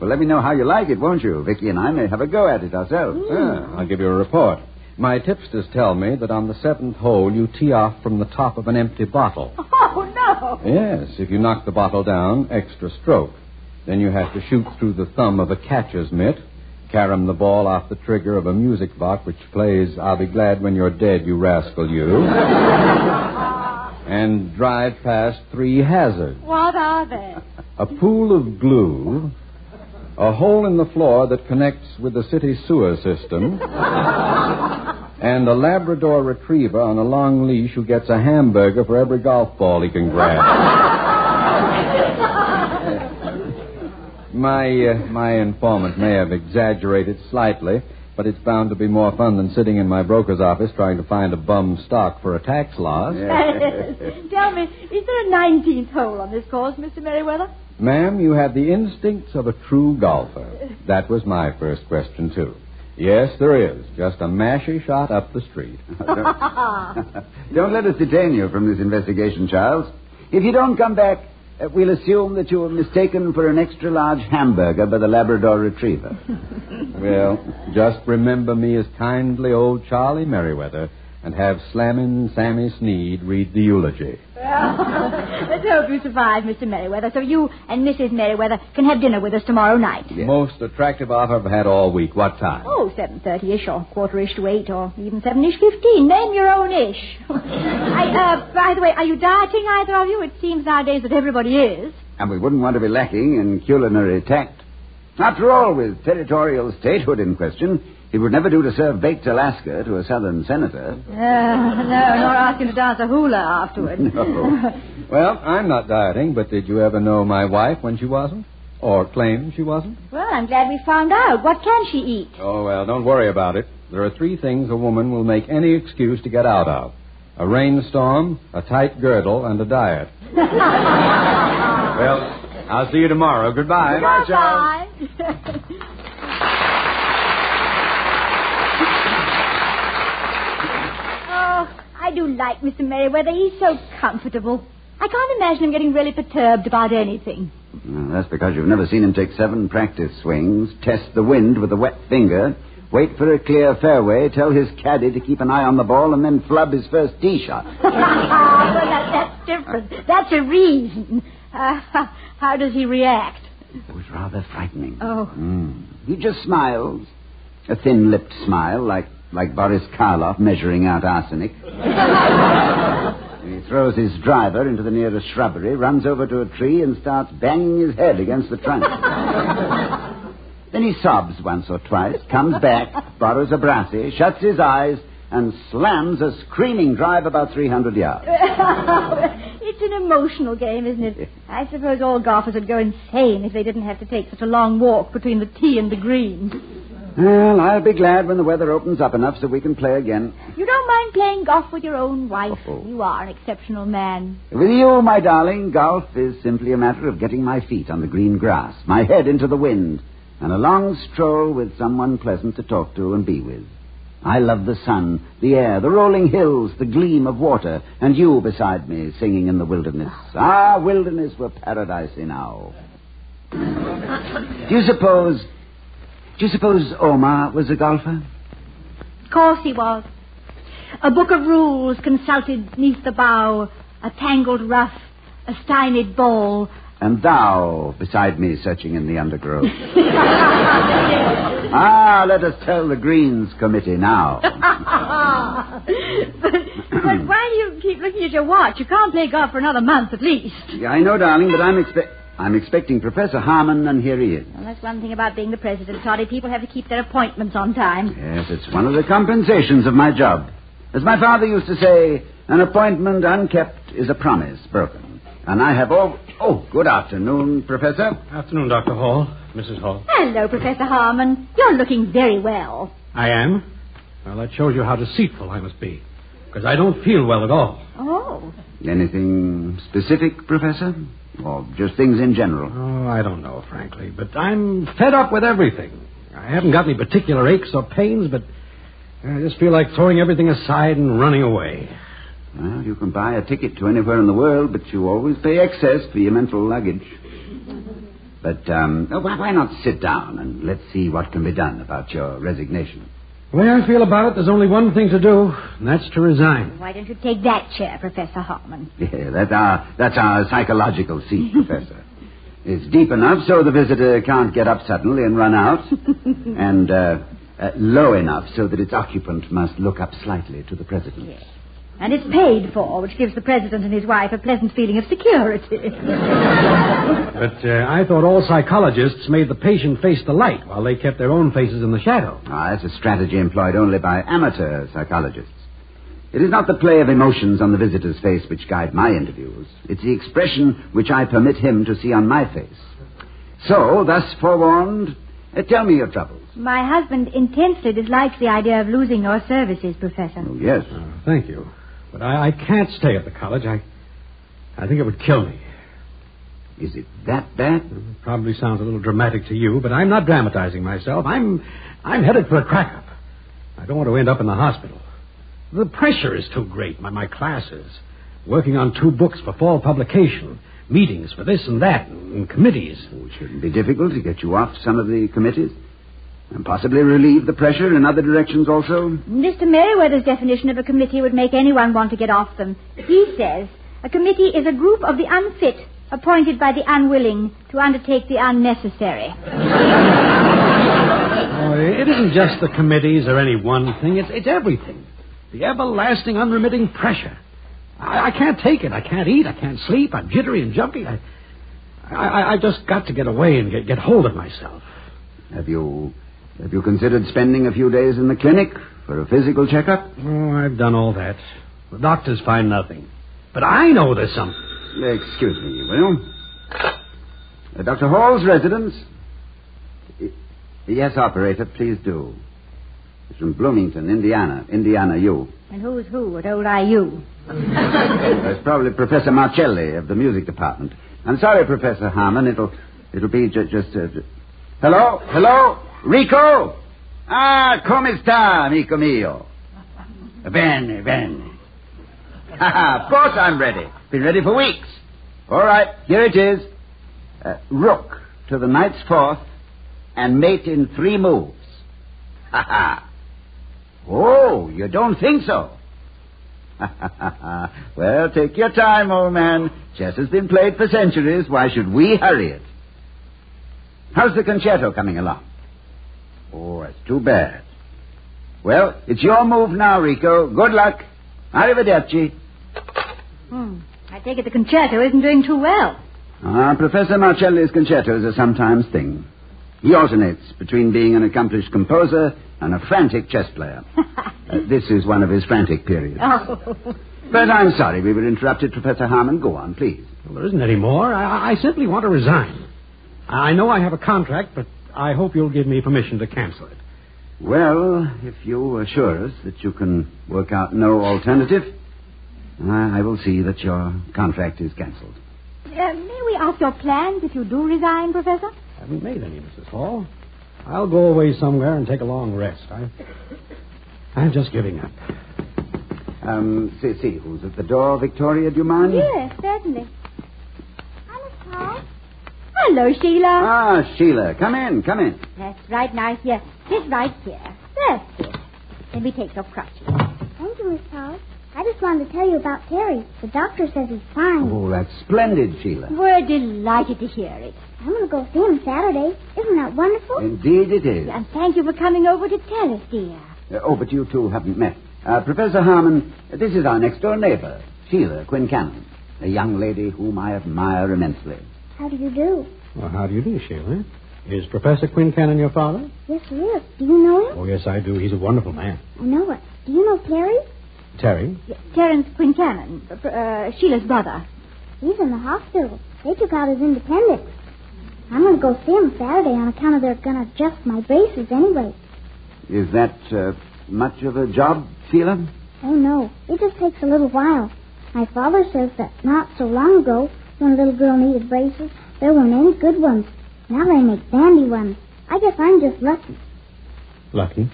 [SPEAKER 21] Well, let me know how you like it, won't you? Vicky and I may have a go at it ourselves.
[SPEAKER 19] I'll give you a report. My tipsters tell me that on the 7th hole you tee off from the top of an empty bottle.
[SPEAKER 2] Oh, no!
[SPEAKER 19] Yes, if you knock the bottle down, extra stroke. Then you have to shoot through the thumb of a catcher's mitt, carom the ball off the trigger of a music box which plays I'll Be Glad When You're Dead, You Rascal You, and drive past 3 hazards.
[SPEAKER 2] What are they?
[SPEAKER 19] A pool of glue, a hole in the floor that connects with the city sewer system, and a Labrador retriever on a long leash who gets a hamburger for every golf ball he can grab. My informant may have exaggerated slightly, but it's bound to be more fun than sitting in my broker's office trying to find a bum stock for a tax loss.
[SPEAKER 2] Tell me, is there a 19th hole on this course, Mr. Merriweather?
[SPEAKER 19] Ma'am, you have the instincts of a true golfer. That was my first question, too. Yes, there is. Just a mashy shot up the street.
[SPEAKER 21] Don't let us detain you from this investigation, Charles. If you don't come back, We'll assume that you were mistaken for an extra-large hamburger by the Labrador Retriever.
[SPEAKER 3] Well, just remember me as kindly old Charlie Merriweather and have Slammin' Sammy Sneed read the eulogy.
[SPEAKER 2] Well, let's hope you survive, Mr. Merriweather, so you and Mrs. Merriweather can have dinner with us tomorrow night.
[SPEAKER 3] Yes. Most attractive offer I've had all week. What time?
[SPEAKER 2] Oh, 7:30-ish or 4:45 to 8 or even 7:15. Name your own ish. By the way, are you dieting, either of you? It seems nowadays that everybody is.
[SPEAKER 21] And we wouldn't want to be lacking in culinary tact. After all, with territorial statehood in question, it would never do to serve baked Alaska to a southern senator.
[SPEAKER 2] No, nor ask him to dance a hula afterward.
[SPEAKER 21] No.
[SPEAKER 3] Well, I'm not dieting, but did you ever know my wife when she wasn't? Or claim she wasn't?
[SPEAKER 2] Well, I'm glad we found out. What can she eat?
[SPEAKER 3] Oh, well, don't worry about it. There are 3 things a woman will make any excuse to get out of. A rainstorm, a tight girdle, and a diet. Well, I'll see you tomorrow. Goodbye.
[SPEAKER 2] Goodbye, Charles. Oh, I do like Mr. Merriweather. He's so comfortable. I can't imagine him getting really perturbed about anything.
[SPEAKER 21] Well, that's because you've never seen him take 7 practice swings, test the wind with a wet finger, wait for a clear fairway, tell his caddy to keep an eye on the ball, and then flub his first tee shot.
[SPEAKER 2] Well, that's different. That's a reason. How does he react?
[SPEAKER 21] It was rather frightening.
[SPEAKER 2] Oh.
[SPEAKER 21] He just smiles. A thin-lipped smile, like Boris Karloff measuring out arsenic. He throws his driver into the nearest shrubbery, runs over to a tree, and starts banging his head against the trunk. Then he sobs once or twice, comes back, borrows a brassy, shuts his eyes, and slams a screaming drive about 300 yards.
[SPEAKER 2] It's an emotional game, isn't it? I suppose all golfers would go insane if they didn't have to take such a long walk between the tee and the green.
[SPEAKER 21] Well, I'll be glad when the weather opens up enough so we can play again.
[SPEAKER 2] You don't mind playing golf with your own wife.
[SPEAKER 21] Oh.
[SPEAKER 2] You are an exceptional man.
[SPEAKER 21] With you, my darling, golf is simply a matter of getting my feet on the green grass, my head into the wind, and a long stroll with someone pleasant to talk to and be with. I love the sun, the air, the rolling hills, the gleam of water, and you beside me singing in the wilderness. Ah, wilderness were paradise enow. Do you suppose Omar was a golfer?
[SPEAKER 2] Of course he was. A book of rules consulted 'neath the bough, a tangled ruff, a stymied ball.
[SPEAKER 21] And thou beside me searching in the undergrowth. Ah, let us tell the Greens Committee now.
[SPEAKER 2] But why do you keep looking at your watch? You can't play golf for another month at least.
[SPEAKER 21] Yeah, I know, darling, but I'm expecting Professor Harmon, and here he is.
[SPEAKER 2] Well, that's one thing about being the president, Toddy. People have to keep their appointments on time.
[SPEAKER 21] Yes, it's one of the compensations of my job. As my father used to say, an appointment unkept is a promise broken. And I have all... Oh, good afternoon, Professor.
[SPEAKER 19] Afternoon, Dr. Hall. Mrs. Hall.
[SPEAKER 2] Hello, Professor Harmon. You're looking very well.
[SPEAKER 19] I am? Well, that shows you how deceitful I must be. Because I don't feel well at all.
[SPEAKER 2] Oh.
[SPEAKER 21] Anything specific, Professor? Or just things in general?
[SPEAKER 19] Oh, I don't know, frankly. But I'm fed up with everything. I haven't got any particular aches or pains, but I just feel like throwing everything aside and running away.
[SPEAKER 21] Well, you can buy a ticket to anywhere in the world, but you always pay excess for your mental luggage. But why not sit down and let's see what can be done about your resignation?
[SPEAKER 19] The way I feel about it, there's only one thing to do, and that's to resign.
[SPEAKER 2] Why don't you take that chair, Professor Harmon?
[SPEAKER 21] Yeah, that's our psychological seat, Professor. It's deep enough so the visitor can't get up suddenly and run out, and low enough so that its occupant must look up slightly to the president.
[SPEAKER 2] Yes. And it's paid for, which gives the president and his wife a pleasant feeling of security.
[SPEAKER 19] But I thought all psychologists made the patient face the light while they kept their own faces in the shadow.
[SPEAKER 21] That's a strategy employed only by amateur psychologists. It is not the play of emotions on the visitor's face which guide my interviews. It's the expression which I permit him to see on my face. So, thus forewarned, tell me your troubles.
[SPEAKER 2] My husband intensely dislikes the idea of losing your services, Professor.
[SPEAKER 21] Oh, yes.
[SPEAKER 19] Thank you. But I can't stay at the college. I think it would kill me.
[SPEAKER 21] Is it that bad?
[SPEAKER 19] It probably sounds a little dramatic to you, but I'm not dramatizing myself. I'm headed for a crack-up. I don't want to end up in the hospital. The pressure is too great, my classes. Working on 2 books for fall publication.
[SPEAKER 1] meetings for this and that, and committees.
[SPEAKER 21] It shouldn't be difficult to get you off some of the committees. And possibly relieve the pressure in other directions also.
[SPEAKER 2] Mr. Merriweather's definition of a committee would make anyone want to get off them. He says a committee is a group of the unfit appointed by the unwilling to undertake the unnecessary.
[SPEAKER 1] It isn't just the committees or any one thing. It's everything. The everlasting, unremitting pressure. I can't take it. I can't eat. I can't sleep. I'm jittery and jumpy. I just got to get away and get hold of myself.
[SPEAKER 21] Have you considered spending a few days in the clinic for a physical checkup?
[SPEAKER 1] Oh, I've done all that. The doctors find nothing. But I know there's something.
[SPEAKER 21] Excuse me, will you? Dr. Hall's residence? Yes, operator, please do. It's from Bloomington, Indiana. Indiana, U.
[SPEAKER 2] And who's who at old IU?
[SPEAKER 21] It's probably Professor Marcelli of the music department. I'm sorry, Professor Harmon. It'll be just... Hello? Rico? Ah, come sta, amico mio? Bene. Of course I'm ready. Been ready for weeks. All right, here it is. Rook to the knight's fourth and mate in 3 moves. Oh, you don't think so? Well, take your time, old man. Chess has been played for centuries. Why should we hurry it? How's the concerto coming along? Oh, that's too bad. Well, it's your move now, Rico. Good luck. Arrivederci.
[SPEAKER 2] I take it the concerto isn't doing too well.
[SPEAKER 21] Professor Marcelli's concertos are sometimes thing. He alternates between being an accomplished composer and a frantic chess player. This is one of his frantic periods.
[SPEAKER 2] Oh.
[SPEAKER 21] But I'm sorry we were interrupted, Professor Harmon. Go on, please.
[SPEAKER 1] Well, there isn't any more. I simply want to resign. I know I have a contract, but I hope you'll give me permission to cancel it.
[SPEAKER 21] Well, if you assure us that you can work out no alternative, I will see that your contract is canceled.
[SPEAKER 2] May we ask your plans if you do resign, Professor?
[SPEAKER 1] I haven't made any, Mrs. Hall. I'll go away somewhere and take a long rest. I'm just giving up.
[SPEAKER 21] See, who's at the door? Victoria, do you mind?
[SPEAKER 2] Yes, certainly. Hi, Miss Hall. Hello, Sheila.
[SPEAKER 21] Ah, Sheila. Come in.
[SPEAKER 2] That's right, now here. Sit right here. That's it. Let me take your crutches.
[SPEAKER 7] Thank you, Miss Hall. I just wanted to tell you about Terry. The doctor says he's fine.
[SPEAKER 21] Oh, that's splendid, Sheila.
[SPEAKER 2] We're delighted to hear it.
[SPEAKER 7] I'm going to go see him Saturday. Isn't that wonderful?
[SPEAKER 21] Indeed it is.
[SPEAKER 2] And thank you for coming over to tell us, dear.
[SPEAKER 21] But you two haven't met. Professor Harmon, this is our next-door neighbor, Sheila Quincannon, a young lady whom I admire immensely.
[SPEAKER 7] How do you do?
[SPEAKER 1] Well, how do you do, Sheila? Is Professor Quincannon your father?
[SPEAKER 7] Yes, he is. Do you know him?
[SPEAKER 1] Oh, yes, I do. He's a wonderful man.
[SPEAKER 7] I know it. Do you know Terry?
[SPEAKER 1] Terry?
[SPEAKER 2] Terence Quincannon, Sheila's brother.
[SPEAKER 7] He's in the hospital. They took out his independence. I'm going to go see him Saturday on account of they're going to adjust my braces anyway.
[SPEAKER 21] Is that much of a job, Sheila?
[SPEAKER 7] Oh, no. It just takes a little while. My father says that not so long ago, when a little girl needed braces, there weren't any good ones. Now they make dandy ones. I guess I'm just lucky.
[SPEAKER 1] Lucky?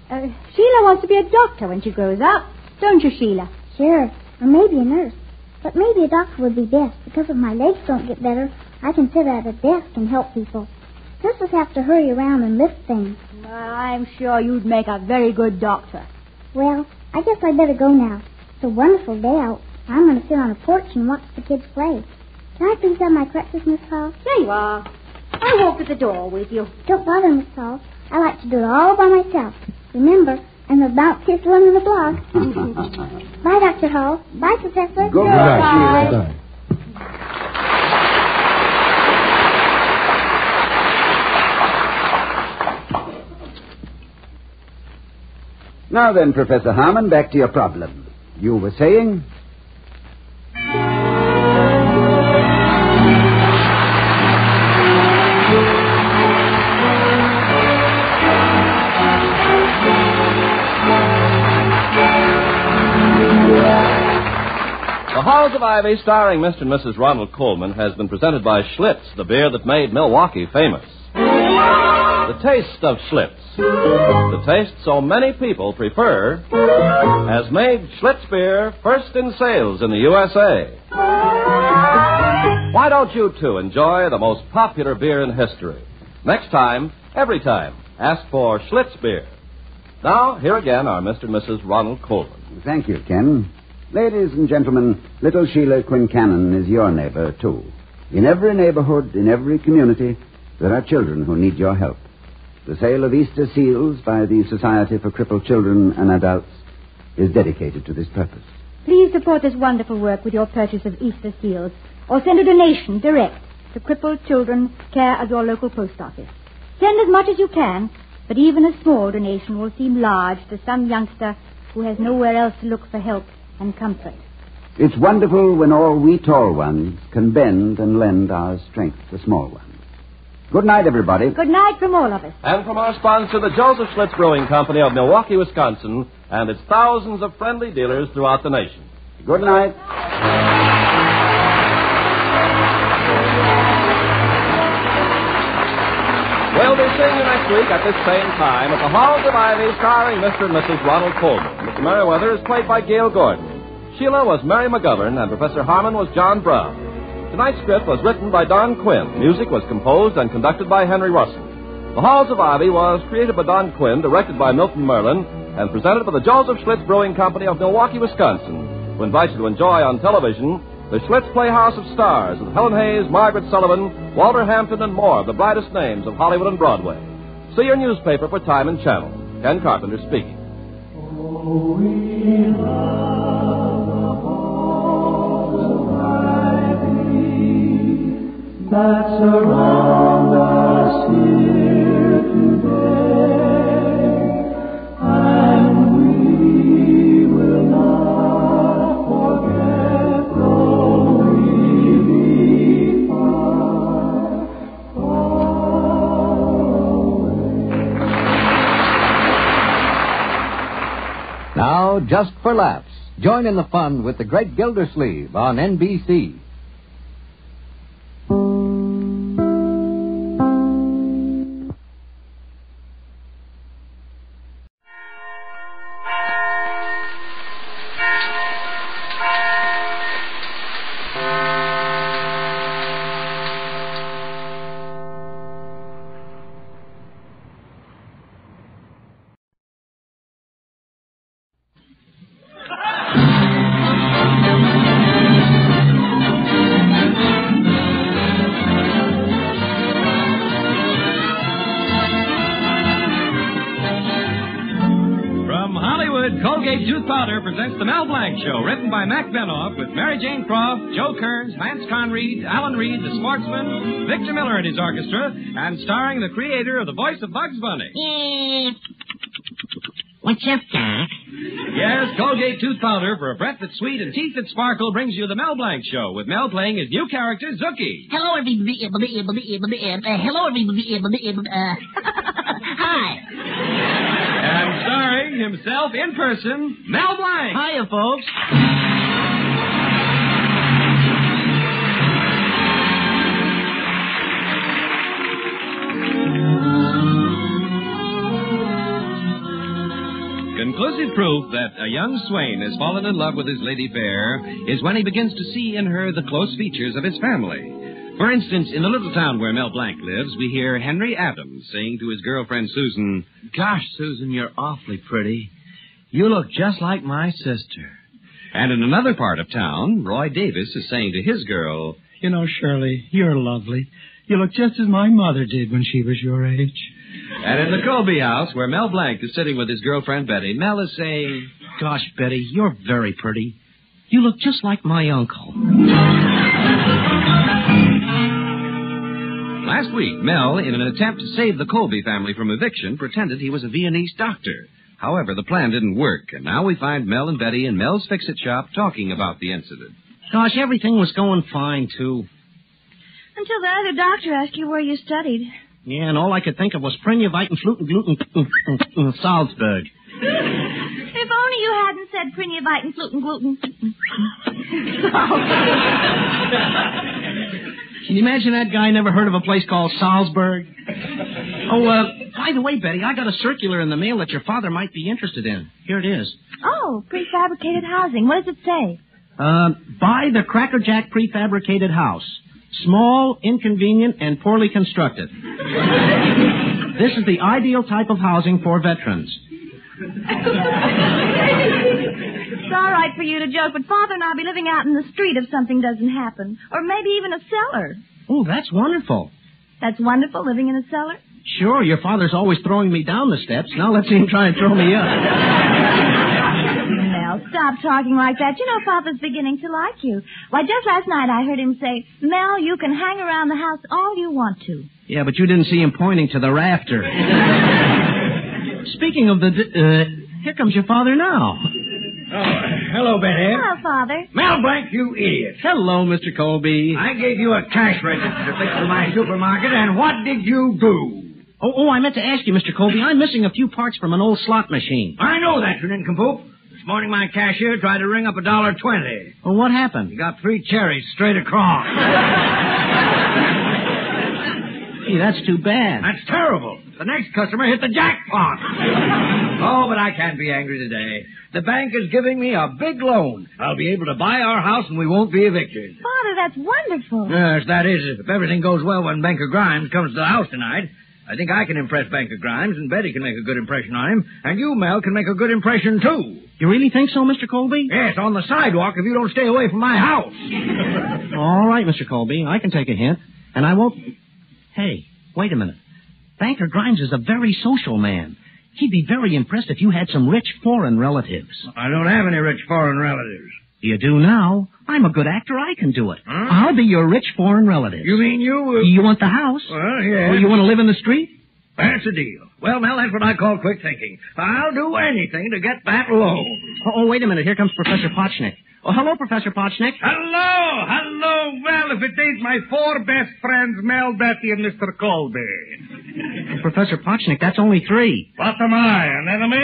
[SPEAKER 2] Sheila wants to be a doctor when she grows up. Don't you, Sheila?
[SPEAKER 7] Sure. Or maybe a nurse. But maybe a doctor would be best, because if my legs don't get better, I can sit at a desk and help people. Nurses have to hurry around and lift things.
[SPEAKER 2] Well, I'm sure you'd make a very good doctor.
[SPEAKER 7] Well, I guess I better go now. It's a wonderful day out. I'm going to sit on a porch and watch the kids play. Can I please have my crutches, Miss Hall?
[SPEAKER 2] There you are. I'll walk to the door with you.
[SPEAKER 7] Don't bother, Miss Hall. I like to do it all by myself. Remember, I'm the bounce Kitzel under the block. Bye, Dr. Hall. Bye, Professor.
[SPEAKER 21] Goodbye. Now then, Professor Harmon, back to your problem. You were saying?
[SPEAKER 13] The Halls of Ivy, starring Mr. and Mrs. Ronald Coleman, has been presented by Schlitz, the beer that made Milwaukee famous. The taste of Schlitz, the taste so many people prefer, has made Schlitz beer first in sales in the USA. Why don't you, too, enjoy the most popular beer in history? Next time, every time, ask for Schlitz beer. Now, here again are Mr. and Mrs. Ronald Coleman.
[SPEAKER 21] Thank you, Ken. Ladies and gentlemen, little Sheila Quincannon is your neighbor, too. In every neighborhood, in every community, there are children who need your help. The sale of Easter seals by the Society for Crippled Children and Adults is dedicated to this purpose.
[SPEAKER 2] Please support this wonderful work with your purchase of Easter seals, or send a donation direct to Crippled Children, care at your local post office. Send as much as you can, but even a small donation will seem large to some youngster who has nowhere else to look for help and comfort.
[SPEAKER 21] It's wonderful when all we tall ones can bend and lend our strength to small ones. Good night, everybody.
[SPEAKER 2] Good night from all of us.
[SPEAKER 13] And from our sponsor, the Joseph Schlitz Brewing Company of Milwaukee, Wisconsin, and its thousands of friendly dealers throughout the nation.
[SPEAKER 21] Good night.
[SPEAKER 13] We'll be seeing you next week at this same time at the Halls of Ivy, starring Mr. and Mrs. Ronald Coleman. Mr. Merriweather is played by Gail Gordon. Sheila was Mary McGovern, and Professor Harmon was John Brown. Tonight's script was written by Don Quinn. Music was composed and conducted by Henry Russell. The Halls of Ivy was created by Don Quinn, directed by Milton Merlin, and presented by the Joseph Schlitz Brewing Company of Milwaukee, Wisconsin, who invites you to enjoy on television the Schlitz Playhouse of Stars with Helen Hayes, Margaret Sullivan, Walter Hampton, and more of the brightest names of Hollywood and Broadway. See your newspaper for time and channel. Ken Carpenter speaking.
[SPEAKER 18] Oh, we love the halls of ivy that surround us here today, and we will not forget though we be far, far away.
[SPEAKER 10] Now, just for laughs, join in the fun with the Great Gildersleeve on NBC.
[SPEAKER 17] Colgate Tooth Powder presents the Mel Blanc Show, written by Mack with Mary Jane Croft, Joe Kearns, Vance Conreed, Alan Reed, the sportsman, Victor Miller and his orchestra, and starring the creator of the voice of Bugs Bunny.
[SPEAKER 9] What's up, Doc?
[SPEAKER 17] Yes, Colgate Tooth Powder for a breath that's sweet and teeth that sparkle brings you the Mel Blanc Show, with Mel playing his new character, Zookie.
[SPEAKER 9] Hello, everybody. Hello, everybody. Hi.
[SPEAKER 17] And starring himself in person, Mel Blanc.
[SPEAKER 22] Hiya, folks.
[SPEAKER 17] Conclusive proof that a young swain has fallen in love with his lady fair is when he begins to see in her the close features of his family. For instance, in the little town where Mel Blanc lives, we hear Henry Adams saying to his girlfriend Susan,
[SPEAKER 22] "Gosh, Susan, you're awfully pretty. You look just like my sister."
[SPEAKER 17] And in another part of town, Roy Davis is saying to his girl,
[SPEAKER 24] "You know, Shirley, you're lovely. You look just as my mother did when she was your age."
[SPEAKER 17] And in the Colby house, where Mel Blanc is sitting with his girlfriend Betty, Mel is saying,
[SPEAKER 22] "Gosh, Betty, you're very pretty. You look just like my uncle."
[SPEAKER 17] Last week, Mel, in an attempt to save the Colby family from eviction, pretended he was a Viennese doctor. However, the plan didn't work, and now we find Mel and Betty in Mel's Fix-It shop talking about the incident.
[SPEAKER 22] Gosh, everything was going fine, too.
[SPEAKER 15] Until the other doctor asked you where you studied.
[SPEAKER 22] Yeah, and all I could think of was Prenuvite and Fluten Gluten Salzburg.
[SPEAKER 15] If only you hadn't said Prenuvite and Fluten Gluten.
[SPEAKER 22] Can you imagine that guy never heard of a place called Salzburg? Oh, by the way, Betty, I got a circular in the mail that your father might be interested in. Here it is.
[SPEAKER 15] Oh, prefabricated housing. What does it say?
[SPEAKER 22] Buy the Cracker Jack prefabricated house. Small, inconvenient, and poorly constructed. This is the ideal type of housing for veterans.
[SPEAKER 2] It's all right for you to joke, but Father and I'll be living out in the street if something doesn't happen. Or maybe even a cellar.
[SPEAKER 22] Oh, that's wonderful.
[SPEAKER 2] That's wonderful, living in a cellar?
[SPEAKER 22] Sure, your father's always throwing me down the steps. Now let's see him try and throw me up.
[SPEAKER 2] Mel, stop talking like that. You know Father's beginning to like you. Why, just last night I heard him say, Mel, you can hang around the house all you want to.
[SPEAKER 22] Yeah, but you didn't see him pointing to the rafter. Speaking of the... here comes your father now.
[SPEAKER 5] Oh, hello, Betty.
[SPEAKER 2] Hello, Father.
[SPEAKER 5] Mel Blanc, you idiot.
[SPEAKER 22] Hello, Mr. Colby.
[SPEAKER 5] I gave you a cash register to fix for my supermarket, and what did you do?
[SPEAKER 22] Oh, I meant to ask you, Mr. Colby. I'm missing a few parts from an old slot machine.
[SPEAKER 5] I know that, you nincompoop. This morning my cashier tried to ring up $1.20.
[SPEAKER 22] Well, what happened?
[SPEAKER 5] He got 3 cherries straight across.
[SPEAKER 22] Gee, that's too bad.
[SPEAKER 5] That's terrible. The next customer hit the jackpot. Oh, but I can't be angry today. The bank is giving me a big loan. I'll be able to buy our house and we won't be evicted.
[SPEAKER 2] Father, that's wonderful.
[SPEAKER 5] Yes, that is, if everything goes well when Banker Grimes comes to the house tonight. I think I can impress Banker Grimes, and Betty can make a good impression on him, and you, Mel, can make a good impression, too.
[SPEAKER 22] You really think so, Mr. Colby?
[SPEAKER 5] Yes, on the sidewalk if you don't stay away from my house.
[SPEAKER 22] All right, Mr. Colby, I can take a hint, and I won't... Hey, wait a minute. Banker Grimes is a very social man. He'd be very impressed if you had some rich foreign relatives.
[SPEAKER 5] I don't have any rich foreign relatives.
[SPEAKER 22] You do now. I'm a good actor. I can do it. Huh? I'll be your rich foreign relative.
[SPEAKER 5] You mean you...
[SPEAKER 22] You want the house?
[SPEAKER 5] Well, yeah.
[SPEAKER 22] Or you want to live in the street?
[SPEAKER 5] That's a deal. Well, Mel, that's what I call quick thinking. I'll do anything to get that loan.
[SPEAKER 22] Oh, wait a minute. Here comes Professor Potchnick. Oh, hello, Professor Potchnick.
[SPEAKER 14] Hello, Well, if it ain't my 4 best friends, Mel, Betty, and Mr. Colby.
[SPEAKER 22] Professor Potchnick, that's only 3.
[SPEAKER 14] What am I, an enemy?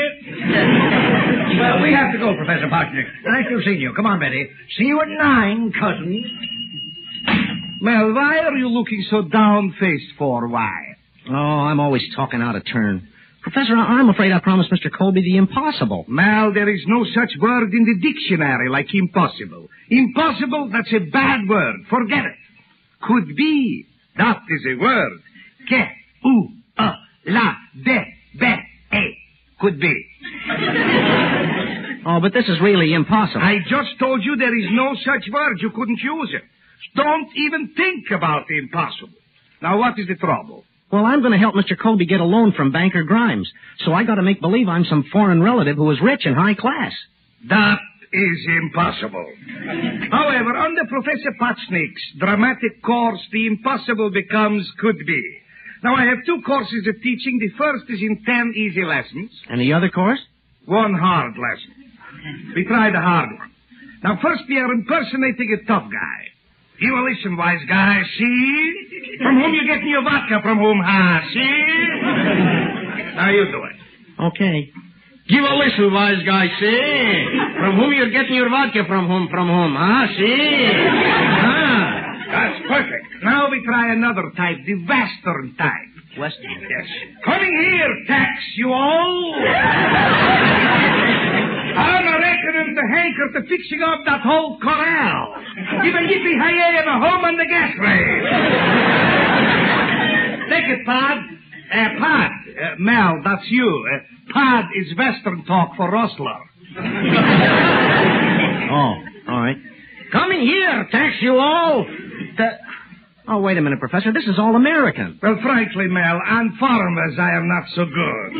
[SPEAKER 5] Well, we have to go, Professor Potchnick. Nice to have seen you. Come on, Betty. See you at 9, cousin.
[SPEAKER 14] Mel, why are you looking so down-faced for? Why?
[SPEAKER 22] Oh, I'm always talking out of turn. Professor, I'm afraid I promised Mr. Colby the impossible.
[SPEAKER 14] Mal, there is no such word in the dictionary like impossible. Impossible, that's a bad word. Forget it. Could be. That is a word. Could be.
[SPEAKER 22] Oh, but this is really impossible.
[SPEAKER 14] I just told you there is no such word. You couldn't use it. Don't even think about the impossible. Now, what is the trouble?
[SPEAKER 22] Well, I'm going to help Mr. Colby get a loan from Banker Grimes, so I got to make believe I'm some foreign relative who is rich and high class.
[SPEAKER 14] That is impossible. However, under Professor Potchnick's dramatic course, the impossible becomes could be. Now, I have 2 courses of teaching. The first is in 10 easy lessons.
[SPEAKER 22] And the other course?
[SPEAKER 14] 1 hard lesson. We try the hard one. Now, first we are impersonating a tough guy. You will listen, wise guy, see? From whom you getting your vodka, from whom, see? Now you do it.
[SPEAKER 22] Okay.
[SPEAKER 14] Give a listen, wise guy, see? From whom you're getting your vodka, from whom, see? That's perfect. Now we try another type, the Western type.
[SPEAKER 22] Western?
[SPEAKER 14] Yes. Coming here, tax you all. I'm a reckoning the hanker to fixing up that whole corral. Even yippee-hi-yay and a home on the gas rail. Take it, Pod. Mel, that's you. Pod is Western talk for rustler.
[SPEAKER 22] Oh, all right.
[SPEAKER 14] Coming here, tax you all.
[SPEAKER 22] Oh, wait a minute, Professor. This is all American.
[SPEAKER 14] Well, frankly, Mel, on farmers I am not so good.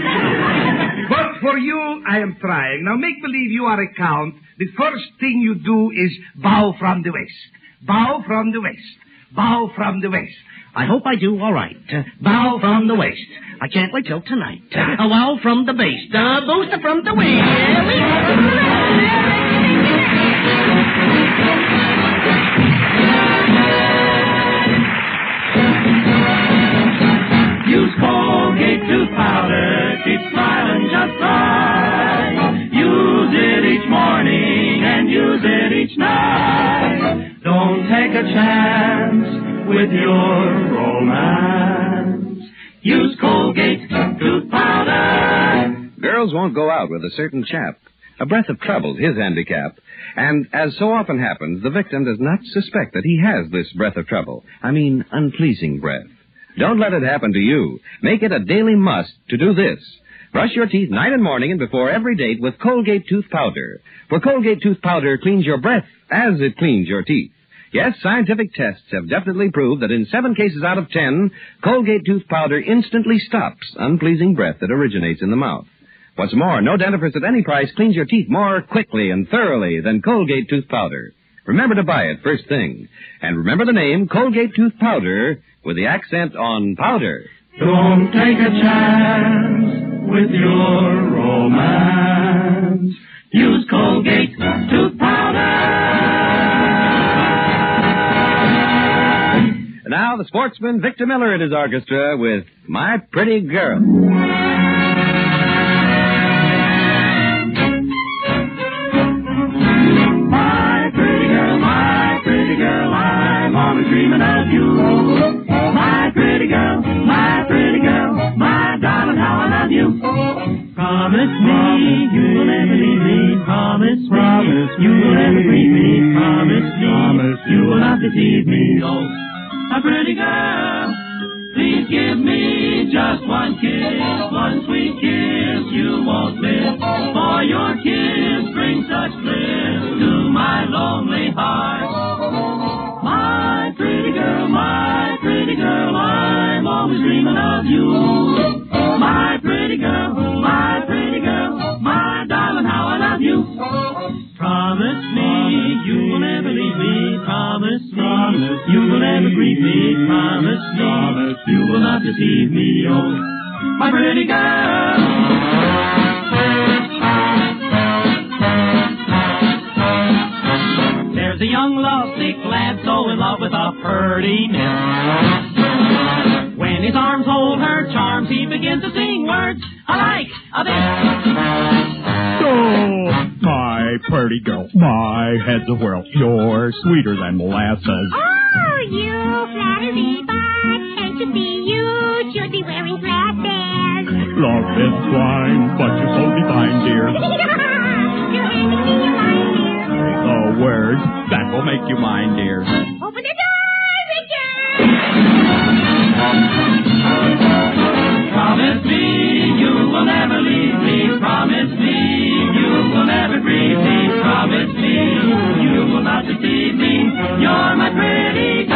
[SPEAKER 14] But for you, I am trying. Now, make believe you are a count. The first thing you do is bow from the waist. Bow from the waist. Bow from the waist.
[SPEAKER 22] I hope I do all right. Bow from the waist. I can't wait till tonight. A wow from the base. A booster from the waist.
[SPEAKER 18] Use Colgate tooth powder, keep smiling just right. Use it each morning and use it each night. Don't take a chance with your romance. Use Colgate tooth powder.
[SPEAKER 17] Girls won't go out with a certain chap. A breath of trouble's his handicap. And as so often happens, the victim does not suspect that he has this breath of trouble. I mean, unpleasing breath. Don't let it happen to you. Make it a daily must to do this. Brush your teeth night and morning and before every date with Colgate Tooth Powder. For Colgate Tooth Powder cleans your breath as it cleans your teeth. Yes, scientific tests have definitely proved that in 7 cases out of 10, Colgate Tooth Powder instantly stops unpleasing breath that originates in the mouth. What's more, no dentifrice at any price cleans your teeth more quickly and thoroughly than Colgate Tooth Powder. Remember to buy it first thing. And remember the name Colgate Tooth Powder with the accent on powder.
[SPEAKER 18] Don't take a chance with your romance. Use Colgate Tooth Powder.
[SPEAKER 17] And now the sportsman Victor Miller and his orchestra with My Pretty Girl.
[SPEAKER 18] My pretty girl, I'm always dreaming of you. My pretty girl, my darling, how I love you. Promise me you will never leave me. Promise you will never grieve me. Promise you will not deceive me. Oh, my pretty girl, please give me just one kiss, one sweet kiss. You won't miss, for your kiss brings such bliss to my lonely heart. My pretty girl, I'm always dreaming of you. My pretty girl, my darling, how I love you. Promise me you will never leave me. Promise you will never grieve me. Promise you will not deceive me. Oh, my pretty girl. There's a young lovesick lad so in love with a pretty miss. When his arms hold her charms, he begins to sing words like this.
[SPEAKER 6] Oh, my pretty girl, my head's a whirl. You're sweeter than molasses.
[SPEAKER 8] Oh, you flatter me, but can't you see you should be wearing glasses?
[SPEAKER 6] Love is blind, but you're so divine, dear.
[SPEAKER 8] You're handing me your line, dear.
[SPEAKER 6] The words that will make you mine, dear.
[SPEAKER 8] Open the door, Richard!
[SPEAKER 18] Promise me you will never leave me. Promise me you will never grieve me. Promise me you will not deceive me. You're my pretty girl.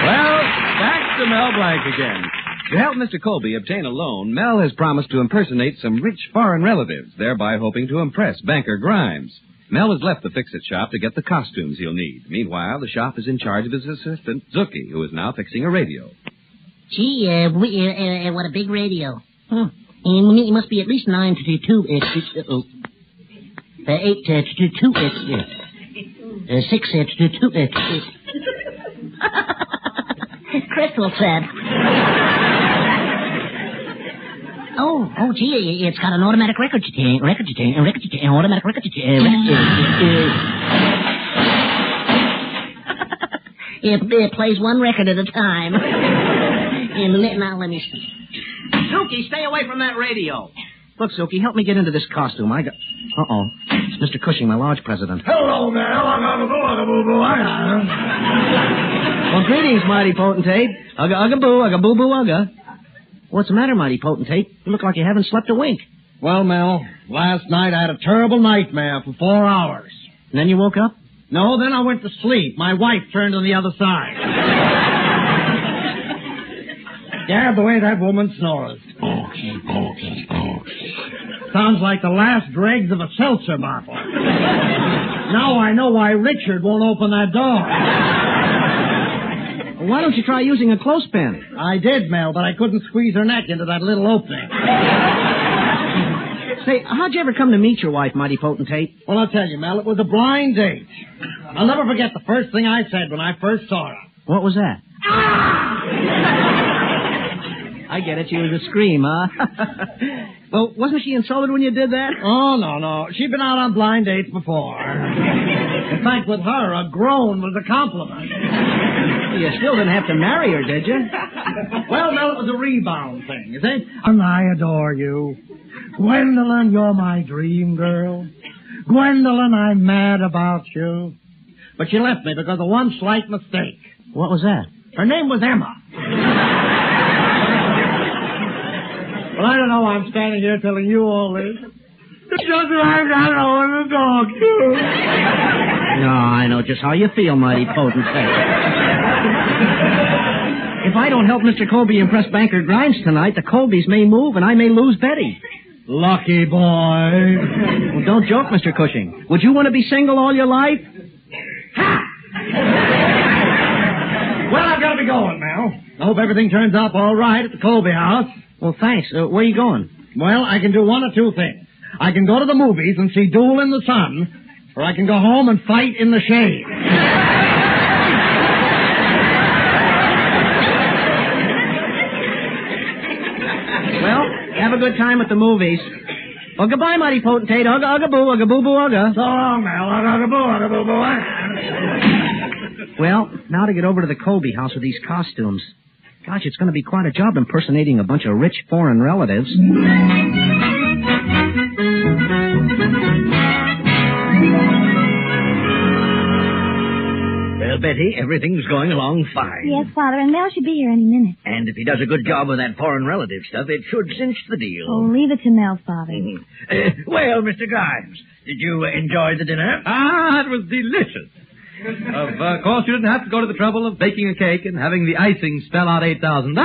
[SPEAKER 17] Well, back to Mel Blanc again. To help Mr. Colby obtain a loan, Mel has promised to impersonate some rich foreign relatives, thereby hoping to impress Banker Grimes. Mel has left the fix-it shop to get the costumes he'll need. Meanwhile, the shop is in charge of his assistant, Zookie, who is now fixing a radio.
[SPEAKER 20] Gee, what a big radio. It must be at least 9 to 2 8 to 2 6 to 2 Crystal said. Oh, gee, it's got an automatic record automatic record It plays one record at a time. Now, let me see.
[SPEAKER 22] Suki, stay away from that radio. Look, Suki, help me get into this costume. Uh-oh. It's Mr. Cushing, my lodge president.
[SPEAKER 14] Hello there.
[SPEAKER 22] Well, greetings, mighty potentate. Ugga, ugga, boo, ugga, boo, boo, ugga. What's the matter, mighty potentate? You look like you haven't slept a wink.
[SPEAKER 24] Well, Mel, last night I had a terrible nightmare for 4 hours.
[SPEAKER 22] And then you woke up?
[SPEAKER 24] No, then I went to sleep. My wife turned on the other side. Yeah, the way that woman snores. Sounds like the last dregs of a seltzer bottle. Now I know why Richard won't open that door.
[SPEAKER 22] Well, why don't you try using a clothespin?
[SPEAKER 24] I did, Mel, but I couldn't squeeze her neck into that little opening.
[SPEAKER 22] Say, how'd you ever come to meet your wife, mighty potentate?
[SPEAKER 24] Well, I'll tell you, Mel, it was a blind date. I'll never forget the first thing I said when I first saw her.
[SPEAKER 22] What was that? I get it. She was a scream, huh? Well, wasn't she insulted when you did that?
[SPEAKER 24] Oh, no. She'd been out on blind dates before. fact, with her, a groan was a compliment.
[SPEAKER 22] You still didn't have to marry her, did you?
[SPEAKER 24] Well, Mel, it was a rebound thing, you see? And I adore you. Gwendolyn, you're my dream girl. Gwendolyn, I'm mad about you. But she left me because of one slight mistake.
[SPEAKER 22] What was that?
[SPEAKER 24] Her name was Emma. Well, I don't know why I'm standing here telling you all this. It's just that I've got no one to talk to.
[SPEAKER 22] No, I know just how you feel, mighty potentate. If I don't help Mr. Colby impress Banker Grimes tonight, the Colbys may move and I may lose Betty.
[SPEAKER 24] Lucky boy.
[SPEAKER 22] Well, don't joke, Mr. Cushing. Would you want to be single all your life?
[SPEAKER 24] Ha! Well, I've got to be going now. I hope everything turns out all right at the Colby house.
[SPEAKER 22] Well, thanks. Where are you going?
[SPEAKER 24] Well, I can do one or two things. I can go to the movies and see Duel in the Sun, or I can go home and fight in the shade.
[SPEAKER 22] Well, have a good time at the movies. Well, goodbye, mighty potentate. Ugga, ugga, boo, ugga, boo, boo, ugga.
[SPEAKER 24] So long, Mel. Ugga, boo, ugga, boo, boo.
[SPEAKER 22] Well, now to get over to the Colby house with these costumes. Gosh, it's going to be quite a job impersonating a bunch of rich foreign relatives.
[SPEAKER 5] Well, Betty, everything's going along fine.
[SPEAKER 2] Yes, Father, and Mel should be here any minute.
[SPEAKER 5] And if he does a good job with that foreign relative stuff, it should cinch the deal.
[SPEAKER 2] Oh, leave it to Mel, Father.
[SPEAKER 5] Well, Mr. Grimes, did you enjoy the dinner?
[SPEAKER 11] Ah, it was delicious. Of course, you didn't have to go to the trouble of baking a cake and having the icing spell out $8,000.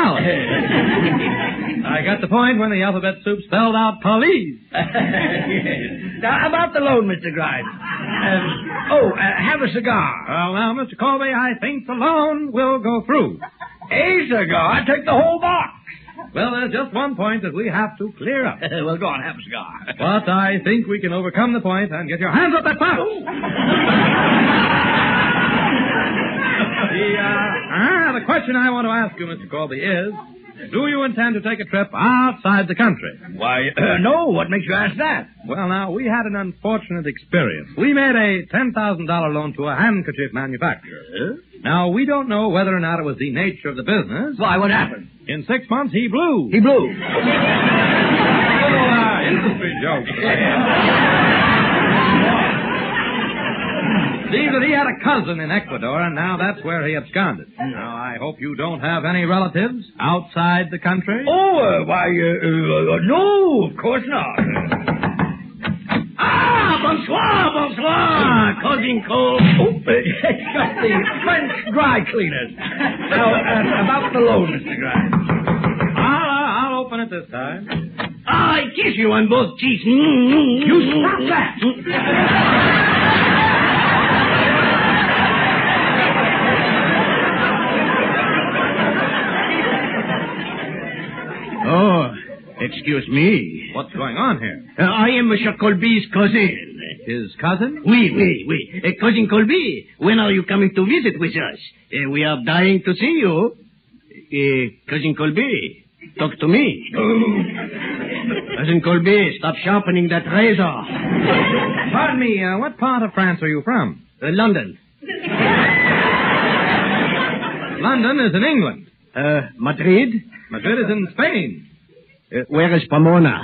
[SPEAKER 11] I got the point when the alphabet soup spelled out police.
[SPEAKER 5] Yes. Now, about the loan, Mr. Grimes. Have a cigar.
[SPEAKER 11] Well, now, Mr. Colby, I think the loan will go through.
[SPEAKER 5] A cigar? Take the whole box.
[SPEAKER 11] Well, there's just one point that we have to clear up.
[SPEAKER 5] Well, go on, have a cigar.
[SPEAKER 11] But I think we can overcome the point and get your hands up that box. The question I want to ask you, Mr. Colby, is, do you intend to take a trip outside the country?
[SPEAKER 5] Why, no. What makes you ask that?
[SPEAKER 11] Well, now, we had an unfortunate experience. We made a $10,000 loan to a handkerchief manufacturer. Now, we don't know whether or not it was the nature of the business.
[SPEAKER 5] Why, what happened?
[SPEAKER 11] In 6 months, he blew.
[SPEAKER 5] He blew.
[SPEAKER 11] Industry joke. See that he had a cousin in Ecuador, and now that's where he absconded. Now, I hope you don't have any relatives outside the country.
[SPEAKER 5] Oh, no, of course not. Bonsoir, bonsoir. Cousin Cole. It's got the French dry cleaners. Now, about the loan, Mr. Grimes.
[SPEAKER 11] I'll open it this time.
[SPEAKER 5] I kiss you on both cheeks. You stop that. Oh, excuse me.
[SPEAKER 11] What's going on here?
[SPEAKER 5] I am Monsieur Colby's cousin.
[SPEAKER 11] His cousin?
[SPEAKER 5] Oui. Cousin Colby, when are you coming to visit with us? We are dying to see you. Cousin Colby, talk to me. Cousin Colby, stop sharpening that razor.
[SPEAKER 11] Pardon me, what part of France are you from?
[SPEAKER 5] London.
[SPEAKER 11] London is in England.
[SPEAKER 5] Madrid?
[SPEAKER 11] Madrid is in Spain.
[SPEAKER 22] Where is Pomona?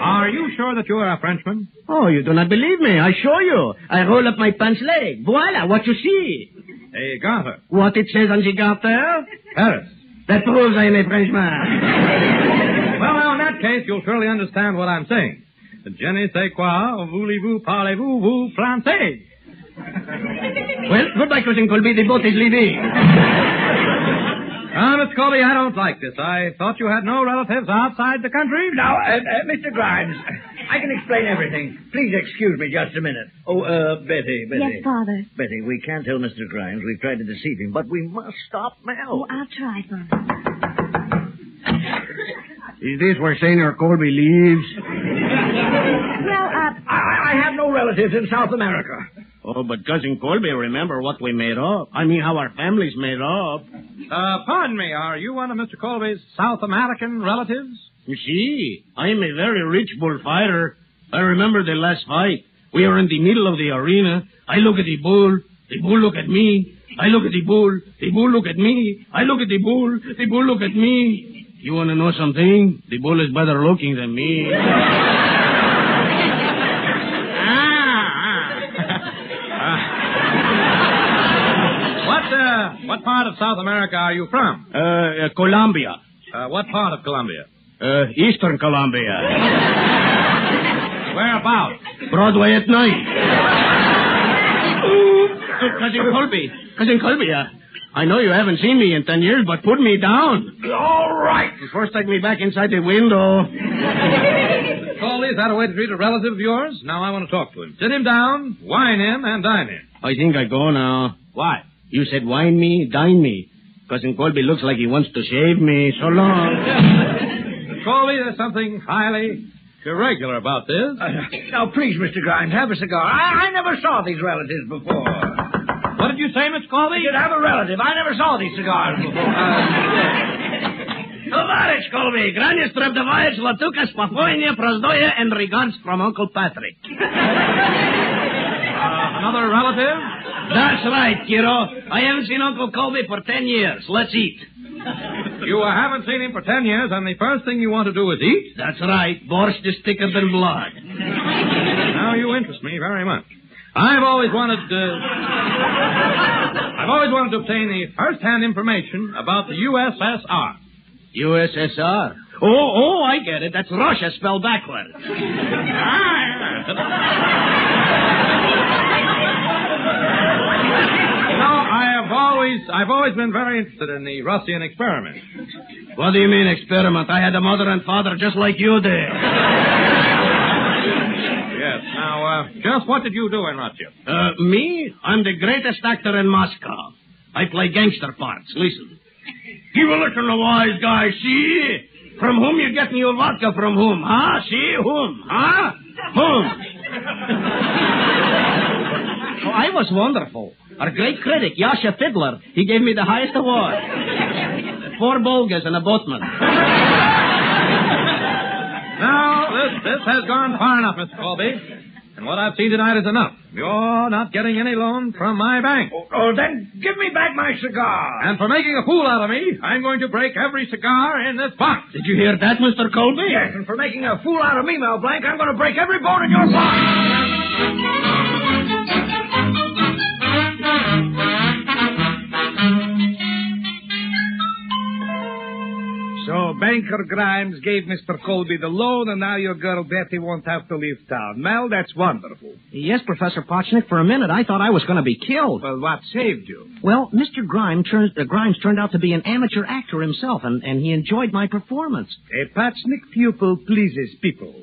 [SPEAKER 11] Are you sure that you are a Frenchman?
[SPEAKER 22] Oh, you do not believe me. I show you. I roll up my pants leg. Voila, what you see.
[SPEAKER 11] A garter.
[SPEAKER 22] What it says on the garter?
[SPEAKER 11] Paris.
[SPEAKER 22] That proves I am a Frenchman.
[SPEAKER 11] Well, now, in that case, you'll surely understand what I'm saying. Je ne sais quoi, voulez-vous, parlez-vous, vous français?
[SPEAKER 5] Well, goodbye, Cousin Colby. The boat is leaving.
[SPEAKER 11] Miss Colby, I don't like this. I thought you had no relatives outside the country.
[SPEAKER 5] Now, Mr. Grimes, I can explain everything. Please excuse me just a minute. Oh, Betty.
[SPEAKER 2] Yes, Father.
[SPEAKER 5] Betty, we can't tell Mr. Grimes we've tried to deceive him, but we must stop Mel.
[SPEAKER 2] Oh, I'll try, Father.
[SPEAKER 22] Is this where Senor Colby lives?
[SPEAKER 2] Well,
[SPEAKER 5] I have no relatives in South America.
[SPEAKER 22] Oh, but Cousin Colby, remember what we made up. I mean, how our family's made up.
[SPEAKER 11] Pardon me, are you one of Mr. Colby's South American relatives?
[SPEAKER 22] You see, I'm a very rich bullfighter. I remember the last fight.
[SPEAKER 5] We are in the middle of the arena. I look at the bull look at me. I look at the bull look at me. I look at the bull look at me. You want to know something? The bull is better looking than me.
[SPEAKER 11] What part of South America are you from?
[SPEAKER 5] Colombia.
[SPEAKER 11] What part of Colombia?
[SPEAKER 5] Eastern Colombia.
[SPEAKER 11] Whereabouts?
[SPEAKER 5] Broadway at night. Cousin Colby, I know you haven't seen me in 10 years, but put me down.
[SPEAKER 14] All right.
[SPEAKER 5] You first take me back inside the window.
[SPEAKER 11] Colby, is that a way to treat a relative of yours? Now I want to talk to him. Sit him down, wine him, and dine him.
[SPEAKER 5] I think I go now.
[SPEAKER 11] Why?
[SPEAKER 5] You said wine me, dine me. Cousin Colby looks like he wants to shave me. So long.
[SPEAKER 11] Colby, there's something highly irregular about this.
[SPEAKER 14] Now, please, Mr. Grimes, have a cigar. I never saw these relatives before.
[SPEAKER 11] What did you say, Mr. Colby?
[SPEAKER 14] You have a relative. I never saw these cigars before.
[SPEAKER 5] Tovarich Colby, Grania Streptovic, Latuka, Spafoinia, Prozdoya, and regards from Uncle Patrick.
[SPEAKER 11] Another relative?
[SPEAKER 5] That's right, kiddo. I haven't seen Uncle Colby for 10 years. Let's eat.
[SPEAKER 11] You haven't seen him for 10 years, and the first thing you want to do is eat?
[SPEAKER 5] That's right. Borscht is thicker than blood.
[SPEAKER 11] Now, you interest me very much. I've always wanted to obtain the first-hand information about the USSR.
[SPEAKER 5] USSR? Oh, I get it. That's Russia spelled backwards.
[SPEAKER 11] I've always been very interested in the Russian experiment.
[SPEAKER 5] What do you mean, experiment? I had a mother and father just like you did.
[SPEAKER 11] Yes. Now, just what did you do in Russia?
[SPEAKER 5] Me? I'm the greatest actor in Moscow. I play gangster parts. Listen. Give a listen to wise guy, see? From whom you getting your vodka from whom, huh? See? Whom? Huh? Whom?
[SPEAKER 22] Oh, I was wonderful. Our great critic, Yasha Fiddler, he gave me the highest award. 4 Bolgas and a boatman.
[SPEAKER 11] Now, this has gone far enough, Mr. Colby. And what I've seen tonight is enough. You're not getting any loan from my bank.
[SPEAKER 14] Oh, then give me back my cigar.
[SPEAKER 11] And for making a fool out of me, I'm going to break every cigar in this box.
[SPEAKER 5] Did you hear that, Mr. Colby?
[SPEAKER 14] Yes, and for making a fool out of me, Mel Blanc, I'm going to break every bone in your box. So Banker Grimes gave Mr. Colby the loan, and now your girl Betty won't have to leave town. Mel, that's wonderful.
[SPEAKER 22] Yes, Professor Potchnick, for a minute I thought I was going to be killed.
[SPEAKER 14] Well, what saved you?
[SPEAKER 22] Well, Mr. Grimes turned out to be an amateur actor himself, and he enjoyed my performance.
[SPEAKER 14] A Potchnick pupil pleases people.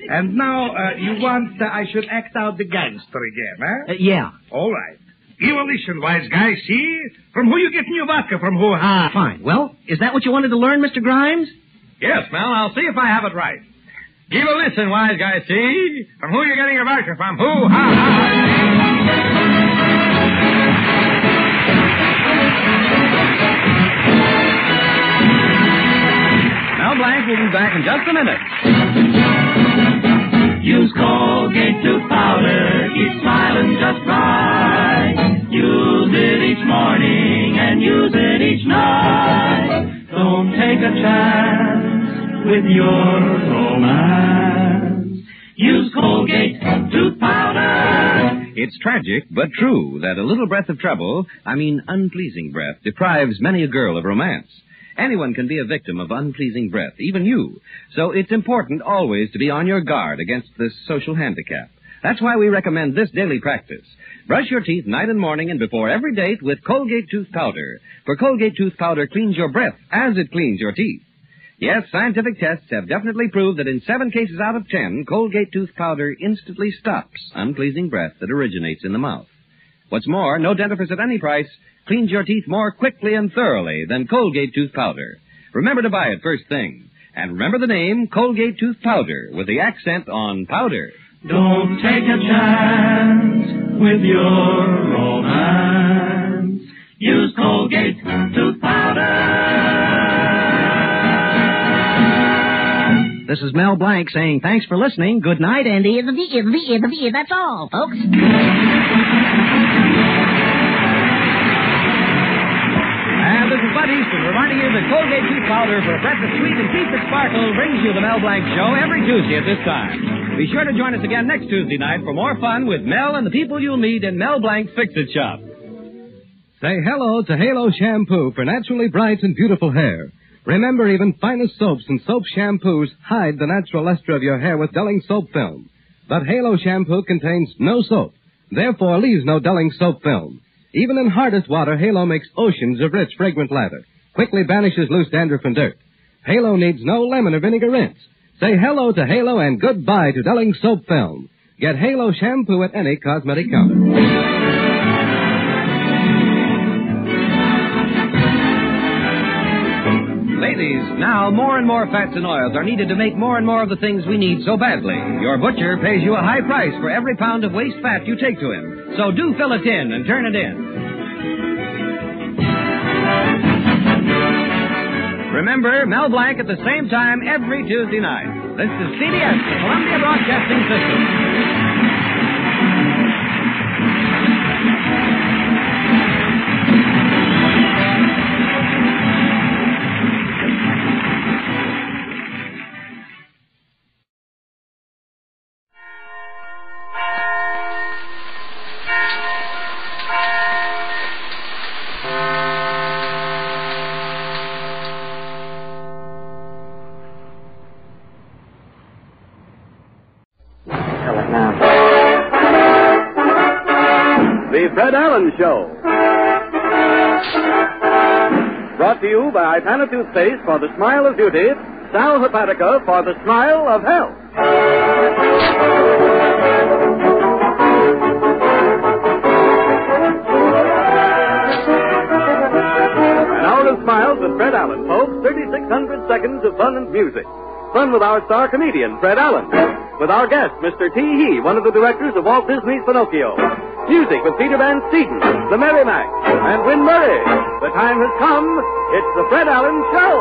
[SPEAKER 14] And now you want I should act out the gangster again, huh?
[SPEAKER 22] Yeah.
[SPEAKER 14] All right. You will listen, wise guy, see? From who you getting your vodka from who, huh?
[SPEAKER 22] Fine. Well, is that what you wanted to learn, Mr. Grimes?
[SPEAKER 11] Yes, Mel. I'll see if I have it right. Give a listen, wise guy, see? From who you getting your vodka from who,
[SPEAKER 17] Mel Blanc will be back in just a minute.
[SPEAKER 18] Use Colgate tooth powder, keep smiling just right. Use it each morning and use it each night. Don't take a chance with your romance. Use Colgate tooth powder.
[SPEAKER 17] It's tragic, but true, that a little breath of trouble, unpleasing breath, deprives many a girl of romance. Anyone can be a victim of unpleasing breath, even you. So it's important always to be on your guard against this social handicap. That's why we recommend this daily practice. Brush your teeth night and morning and before every date with Colgate tooth powder. For Colgate tooth powder cleans your breath as it cleans your teeth. Yes, scientific tests have definitely proved that in 7 cases out of 10, Colgate tooth powder instantly stops unpleasing breath that originates in the mouth. What's more, no dentifrice at any price cleans your teeth more quickly and thoroughly than Colgate tooth powder. Remember to buy it first thing. And remember the name Colgate tooth powder with the accent on powder.
[SPEAKER 18] Don't take a chance with your romance. Use Colgate tooth powder.
[SPEAKER 22] This is Mel Blanc saying thanks for listening. Good night, and
[SPEAKER 20] That's all, folks.
[SPEAKER 17] And this is Bud Easton reminding you that Colgate Tooth Powder for a breath of sweet and teeth that sparkle brings you the Mel Blanc Show every Tuesday at this time. Be sure to join us again next Tuesday night for more fun with Mel and the people you'll meet in Mel Blanc's Fix-It Shop.
[SPEAKER 4] Say hello to Halo Shampoo for naturally bright and beautiful hair. Remember, even finest soaps and soap shampoos hide the natural luster of your hair with dulling soap film. But Halo Shampoo contains no soap, therefore leaves no dulling soap film. Even in hardest water, Halo makes oceans of rich, fragrant lather. Quickly banishes loose dandruff and dirt. Halo needs no lemon or vinegar rinse. Say hello to Halo and goodbye to dulling soap film. Get Halo Shampoo at any cosmetic counter.
[SPEAKER 17] Ladies, now more and more fats and oils are needed to make more and more of the things we need so badly. Your butcher pays you a high price for every pound of waste fat you take to him. So do fill it in and turn it in. Remember, Mel Blanc at the same time every Tuesday night. This is CBS, the Columbia Broadcasting System.
[SPEAKER 12] The Fred Allen Show. Brought to you by Ipana Toothpaste for the smile of beauty, Sal Hepatica for the smile of health. An hour of smiles with Fred Allen, folks. 3,600 seconds of fun and music. Fun with our star comedian, Fred Allen. With our guest, Mr. T. He, one of the directors of Walt Disney's Pinocchio. Music with Peter Van Steeden, the Merry Mack, and Win Murray. The time has come. It's the Fred Allen Show.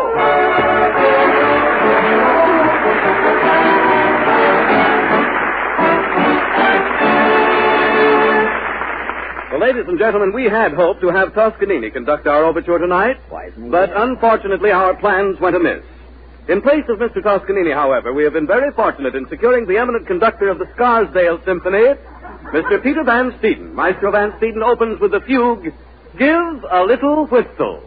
[SPEAKER 12] Well, ladies and gentlemen, we had hoped to have Toscanini conduct our overture tonight, but unfortunately our plans went amiss. In place of Mr. Toscanini, however, we have been very fortunate in securing the eminent conductor of the Scarsdale Symphony, Mr. Peter Van Steeden. Maestro Van Steeden opens with the fugue, Give a Little Whistle.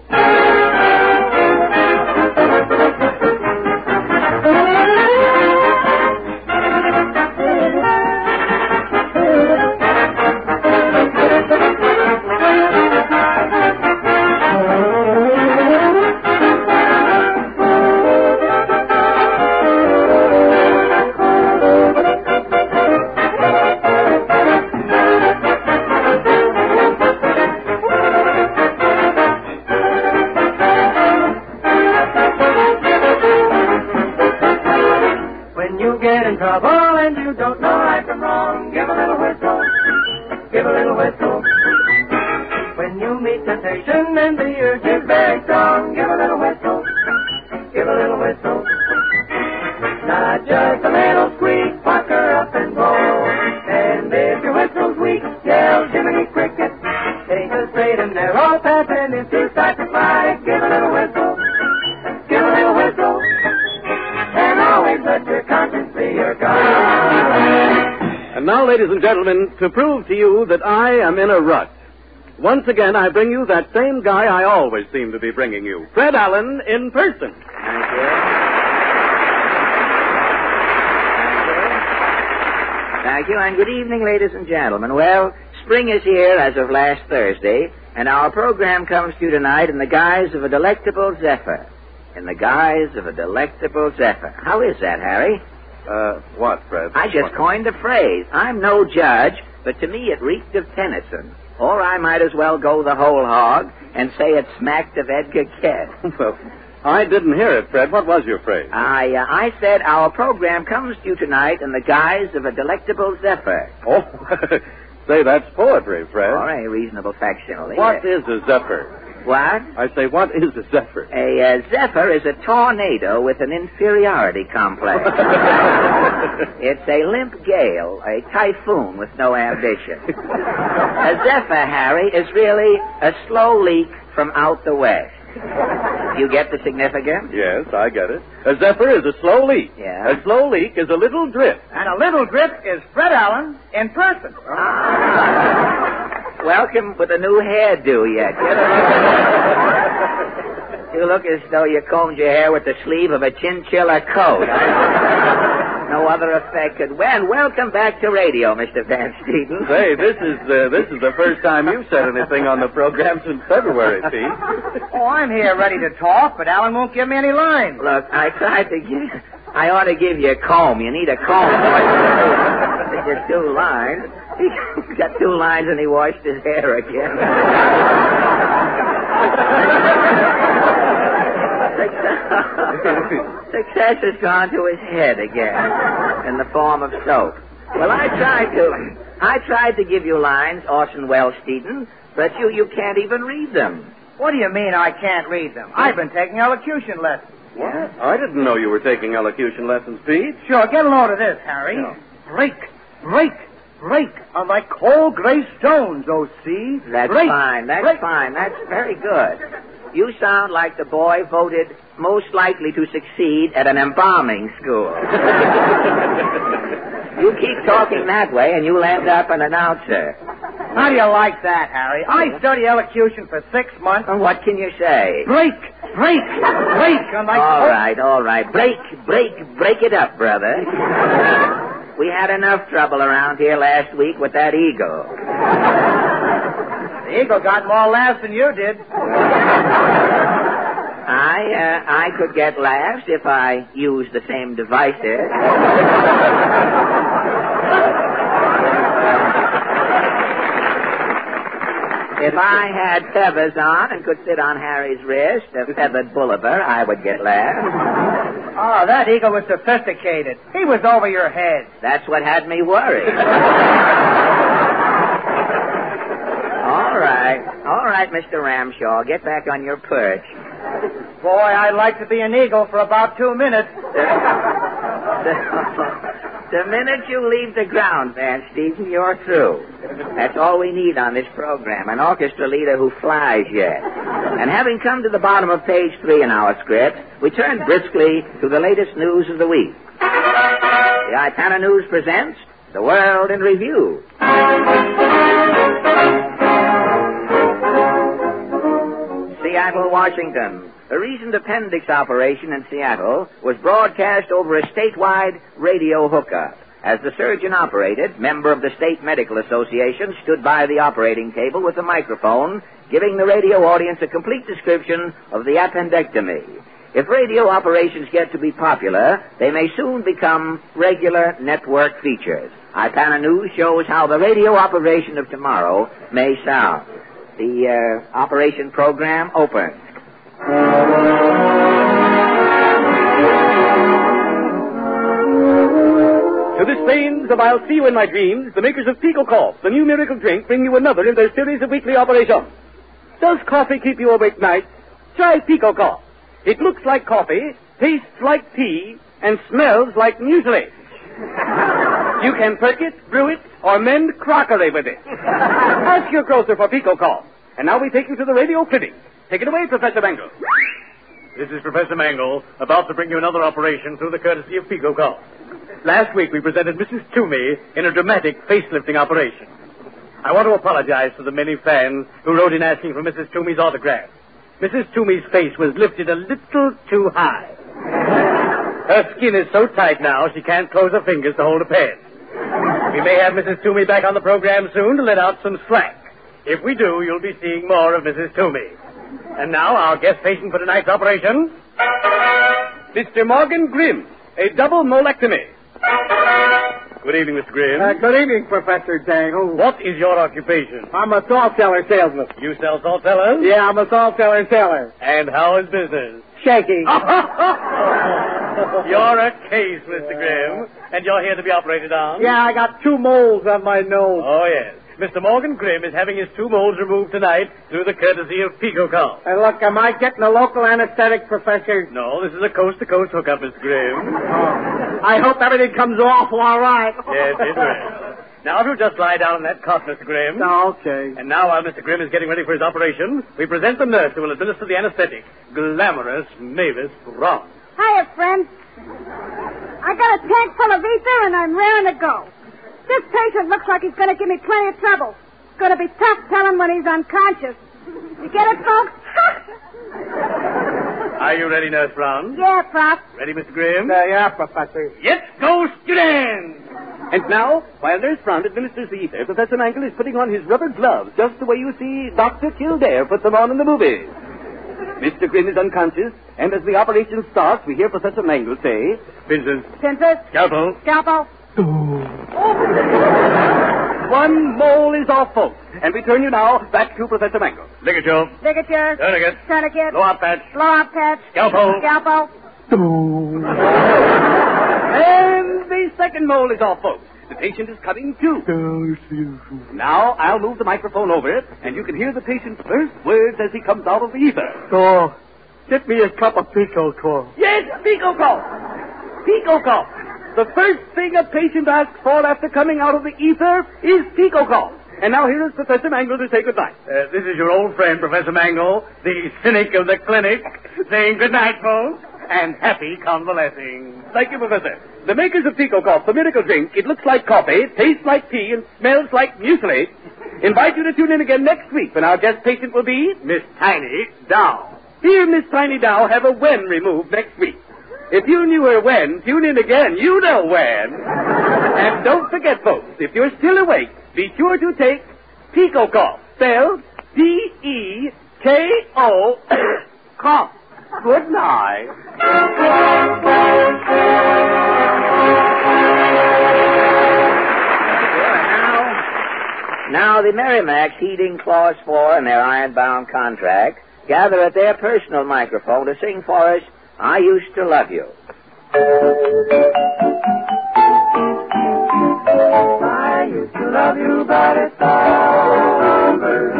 [SPEAKER 12] And now, ladies and gentlemen, to prove to you that I am in a rut, once again I bring you that same guy I always seem to be bringing you, Fred Allen in person.
[SPEAKER 16] Thank you. Thank you, and good evening, ladies and gentlemen. Well, spring is here as of last Thursday, and our program comes to you tonight in the guise of a delectable zephyr. In the guise of a delectable zephyr. How is that, Harry?
[SPEAKER 12] What, Fred?
[SPEAKER 16] I just coined the phrase. I'm no judge, but to me it reeked of Tennyson. Or I might as well go the whole hog and say it smacked of Edgar Kett.
[SPEAKER 12] Well, I didn't hear it, Fred. What was your phrase?
[SPEAKER 16] I said our program comes to you tonight in the guise of a delectable zephyr.
[SPEAKER 12] Oh, say, that's poetry, Fred.
[SPEAKER 16] Or a reasonable facsimile.
[SPEAKER 12] What is a zephyr?
[SPEAKER 16] What?
[SPEAKER 12] I say, what is a zephyr?
[SPEAKER 16] A zephyr is a tornado with an inferiority complex. It's a limp gale, a typhoon with no ambition. A zephyr, Harry, is really a slow leak from out the west. You get the significance?
[SPEAKER 12] Yes, I get it. A zephyr is a slow leak.
[SPEAKER 16] Yeah.
[SPEAKER 12] A slow leak is a little drift.
[SPEAKER 1] And a little drift is Fred Allen in person.
[SPEAKER 16] Welcome with a new hairdo yet. You look as though you combed your hair with the sleeve of a chinchilla coat. No other effect could... Well, welcome back to radio, Mr. Van Steeden.
[SPEAKER 12] Say, this is the first time you've said anything on the program since February, Pete.
[SPEAKER 1] Oh, I'm here ready to talk, but Alan won't give me any lines.
[SPEAKER 16] Look, I ought to give you a comb. You need a comb. Just 2 lines. He's got 2 lines and he washed his hair again. Success has gone to his head again in the form of soap. Well, I tried to give you lines, Orson Welles Steeden, but you can't even read them.
[SPEAKER 1] What do you mean I can't read them? I've been taking elocution lessons.
[SPEAKER 12] What? I didn't know you were taking elocution lessons, Pete.
[SPEAKER 1] Sure, get a load of this, Harry.
[SPEAKER 12] No.
[SPEAKER 1] Break on like cold gray stones, oh, see?
[SPEAKER 16] That's
[SPEAKER 1] break,
[SPEAKER 16] fine. That's
[SPEAKER 1] break.
[SPEAKER 16] fine. That's very good. You sound like the boy voted most likely to succeed at an embalming school. You keep talking that way, and you'll end up an announcer.
[SPEAKER 1] How do you like that, Harry? I studied elocution for 6 months.
[SPEAKER 16] And what can you say?
[SPEAKER 1] Break on like...
[SPEAKER 16] All right. Break it up, brother. We had enough trouble around here last week with that eagle.
[SPEAKER 1] The eagle got more laughs than you did.
[SPEAKER 16] I could get laughs if I used the same devices. If I had feathers on and could sit on Harry's wrist, a feathered Bolivar, I would get laughs.
[SPEAKER 1] Oh, that eagle was sophisticated. He was over your head.
[SPEAKER 16] That's what had me worried. All right, Mr. Ramshaw, get back on your perch.
[SPEAKER 1] Boy, I'd like to be an eagle for about 2 minutes.
[SPEAKER 16] The minute you leave the ground, Van Steeden, you're through. That's all we need on this program, an orchestra leader who flies yet. And having come to the bottom of page 3 in our script, we turn briskly to the latest news of the week. The Ipana News presents The World in Review. Seattle, Washington. A recent appendix operation in Seattle was broadcast over a statewide radio hookup. As the surgeon operated, member of the State Medical Association stood by the operating table with a microphone, giving the radio audience a complete description of the appendectomy. If radio operations get to be popular, they may soon become regular network features. Ipana News shows how the radio operation of tomorrow may sound. The operation program opens.
[SPEAKER 12] To the strains of I'll See You in My Dreams, the makers of Pico Cough, the new miracle drink, bring you another in their series of weekly operations. Does coffee keep you awake nights? Try Pico Cough. It looks like coffee, tastes like tea, and smells like muesli. You can perk it, brew it, or mend crockery with it. Ask your grocer for Pico Cough. And now we take you to the radio clinic. Take it away, Professor Mangle.
[SPEAKER 3] This is Professor Mangle, about to bring you another operation through the courtesy of Pico Cough. Last week we presented Mrs. Toomey in a dramatic facelifting operation. I want to apologize to the many fans who wrote in asking for Mrs. Toomey's autograph. Mrs. Toomey's face was lifted a little too high. Her skin is so tight now she can't close her fingers to hold a pen. We may have Mrs. Toomey back on the program soon to let out some slack. If we do, you'll be seeing more of Mrs. Toomey. And now, our guest patient for tonight's operation, Mr. Morgan Grimm, a double molectomy. Good evening, Mr. Grimm.
[SPEAKER 1] Good evening, Professor Dangle.
[SPEAKER 3] What is your occupation?
[SPEAKER 1] I'm a salt cellar salesman.
[SPEAKER 3] You sell salt cellars?
[SPEAKER 1] Yeah, I'm a salt cellar seller.
[SPEAKER 3] And how is business?
[SPEAKER 1] Shaky.
[SPEAKER 3] You're a case, Mr. Grimm. And you're here to be operated on?
[SPEAKER 1] Yeah, I got 2 moles on my nose.
[SPEAKER 3] Oh, yes. Mr. Morgan Grimm is having his 2 moles removed tonight through the courtesy of Pico Call.
[SPEAKER 1] Hey, look, am I getting a local anesthetic, Professor?
[SPEAKER 3] No, this is a coast-to-coast hookup, Mr. Grimm.
[SPEAKER 1] I hope everything comes off all right.
[SPEAKER 3] Yes, it will. Now, if you'll just lie down on that cot, Mr. Grimm.
[SPEAKER 1] Okay.
[SPEAKER 3] And now, while Mr. Grimm is getting ready for his operation, we present the nurse who will administer the anesthetic, glamorous Mavis Braun.
[SPEAKER 7] Hiya, friend. I got a tank full of ether, and I'm raring to go. This patient looks like he's going to give me plenty of trouble. It's going to be tough telling when he's unconscious. You get it, folks?
[SPEAKER 3] Are you ready, Nurse Brown?
[SPEAKER 7] Yeah, Prof.
[SPEAKER 3] Ready, Mr. Grimm?
[SPEAKER 1] Yeah, Professor.
[SPEAKER 3] Let's go, students!
[SPEAKER 12] And now, while Nurse Brown administers the ether, Professor Mangle is putting on his rubber gloves, just the way you see Dr. Kildare put them on in the movies. Mr. Grimm is unconscious, and as the operation starts, we hear Professor Mangle say,
[SPEAKER 3] Pincers.
[SPEAKER 7] Pincers.
[SPEAKER 3] Scalpel.
[SPEAKER 7] Scalpel.
[SPEAKER 12] 1 mole is off, folks. And we turn you now back to Professor Mangle.
[SPEAKER 3] Ligature.
[SPEAKER 7] Ligature.
[SPEAKER 3] Tourniquet.
[SPEAKER 7] Tourniquet.
[SPEAKER 3] Blow-up patch.
[SPEAKER 7] Blow-up patch.
[SPEAKER 3] Scalpel.
[SPEAKER 7] Scalpel.
[SPEAKER 12] And the 2nd mole is off, folks. The patient is cutting too. Now I'll move the microphone over it, and you can hear the patient's first words as he comes out of the ether.
[SPEAKER 1] Oh, get me a cup of Pico Call.
[SPEAKER 12] Yes, Pico Call. Pico Call. The first thing a patient asks for after coming out of the ether is Pico Call. And now here is Professor Mangle to say goodbye.
[SPEAKER 3] This is your old friend, Professor Mangle, the cynic of the clinic, saying good night, folks, and happy convalescing.
[SPEAKER 12] Thank you, Professor. The makers of Pico Cough, the miracle drink, it looks like coffee, tastes like tea, and smells like muesli, invite you to tune in again next week when our guest patient will be
[SPEAKER 3] Miss Tiny Dow.
[SPEAKER 12] Here, Miss Tiny Dow, have a wen removed next week. If you knew her when, tune in again. You know when. And don't forget, folks, if you're still awake, be sure to take Pico Cough, spelled P-E-K-O, cough. Good night.
[SPEAKER 16] Now the Merrimacks, heeding Clause 4 in their iron-bound contract, gather at their personal microphone to sing for us, I Used to Love You.
[SPEAKER 18] I used to love you, but it's all over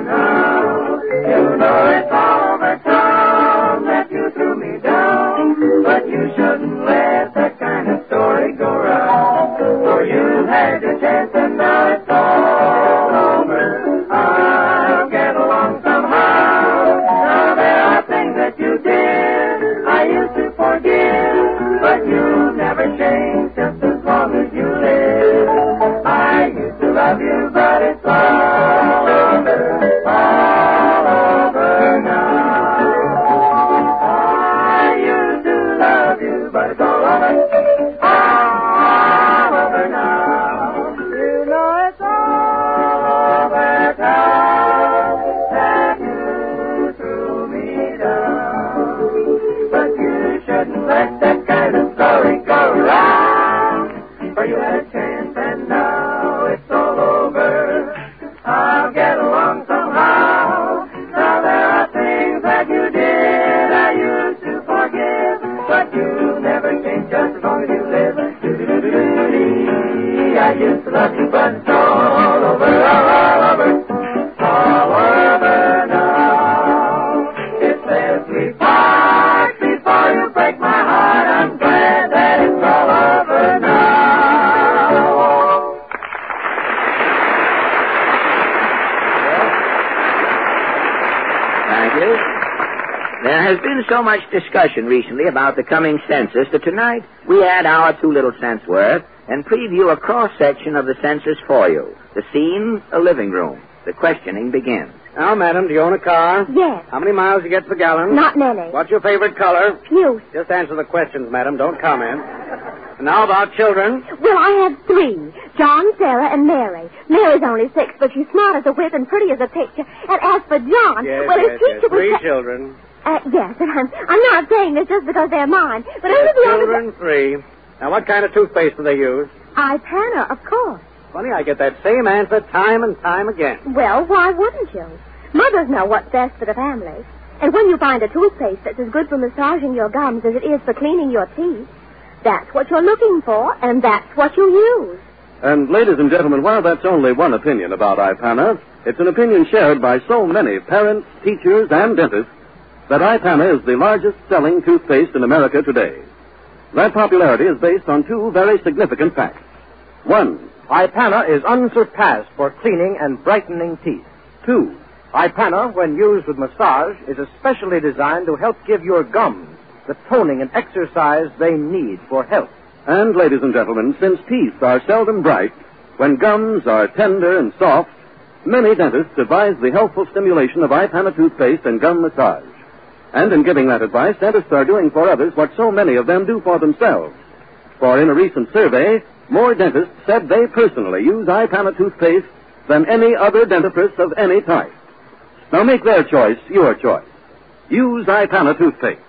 [SPEAKER 18] now. You know it's all over town that you threw me down, but you shouldn't let that kind of story go round. For you had your chance and now it's all over. I'll get along somehow. Now there are things that you did I used to forgive, but you never changed just as long as you live. I used to love you, but it's all over now. I used to love you, but it's all over now. You know it's all over now that you threw me down, but you shouldn't let that kind of story go round. For you had a chance and now it's all over. I'll get along somehow. Now there are things that you did I used to forgive, but you never changed just as long as you live. I used to love you, but it's all over, all over now. It says we part before you break my heart. I'm glad that it's all over now.
[SPEAKER 16] Thank you. There has been so much discussion recently about the coming census that tonight we add our 2 little cents worth and preview a cross-section of the census for you. The scene, a living room. The questioning begins.
[SPEAKER 1] Now, madam, do you own a car?
[SPEAKER 7] Yes.
[SPEAKER 1] How many miles do you get per gallon?
[SPEAKER 7] Not many.
[SPEAKER 1] What's your favorite color?
[SPEAKER 7] Puce.
[SPEAKER 1] Just answer the questions, madam. Don't comment. And now about children.
[SPEAKER 7] Well, I have 3. John, Sarah, and Mary. Mary's only 6, but she's smart as a whip and pretty as a picture. And as for John,
[SPEAKER 1] Yes,
[SPEAKER 7] well, his
[SPEAKER 1] yes,
[SPEAKER 7] teacher
[SPEAKER 1] yes. 3
[SPEAKER 7] was...
[SPEAKER 1] children.
[SPEAKER 7] Yes, and I'm not saying this just because they're mine, but
[SPEAKER 1] Yes,
[SPEAKER 7] under the
[SPEAKER 1] children, 3. Now, what kind of toothpaste do they use?
[SPEAKER 7] Ipana, of course.
[SPEAKER 1] Funny, I get that same answer time and time again.
[SPEAKER 7] Well, why wouldn't you? Mothers know what's best for the family. And when you find a toothpaste that's as good for massaging your gums as it is for cleaning your teeth, that's what you're looking for, and that's what you use.
[SPEAKER 12] And, ladies and gentlemen, while that's only one opinion about Ipana, it's an opinion shared by so many parents, teachers, and dentists that Ipana is the largest selling toothpaste in America today. That popularity is based on two very significant facts. One,
[SPEAKER 1] Ipana is unsurpassed for cleaning and brightening teeth. Two, Ipana, when used with massage, is especially designed to help give your gums the toning and exercise they need for health.
[SPEAKER 12] And, ladies and gentlemen, since teeth are seldom bright, when gums are tender and soft, many dentists advise the healthful stimulation of Ipana toothpaste and gum massage. And in giving that advice, dentists are doing for others what so many of them do for themselves. For in a recent survey, more dentists said they personally use Ipana toothpaste than any other dentifrice of any type. Now make their choice your choice. Use Ipana toothpaste.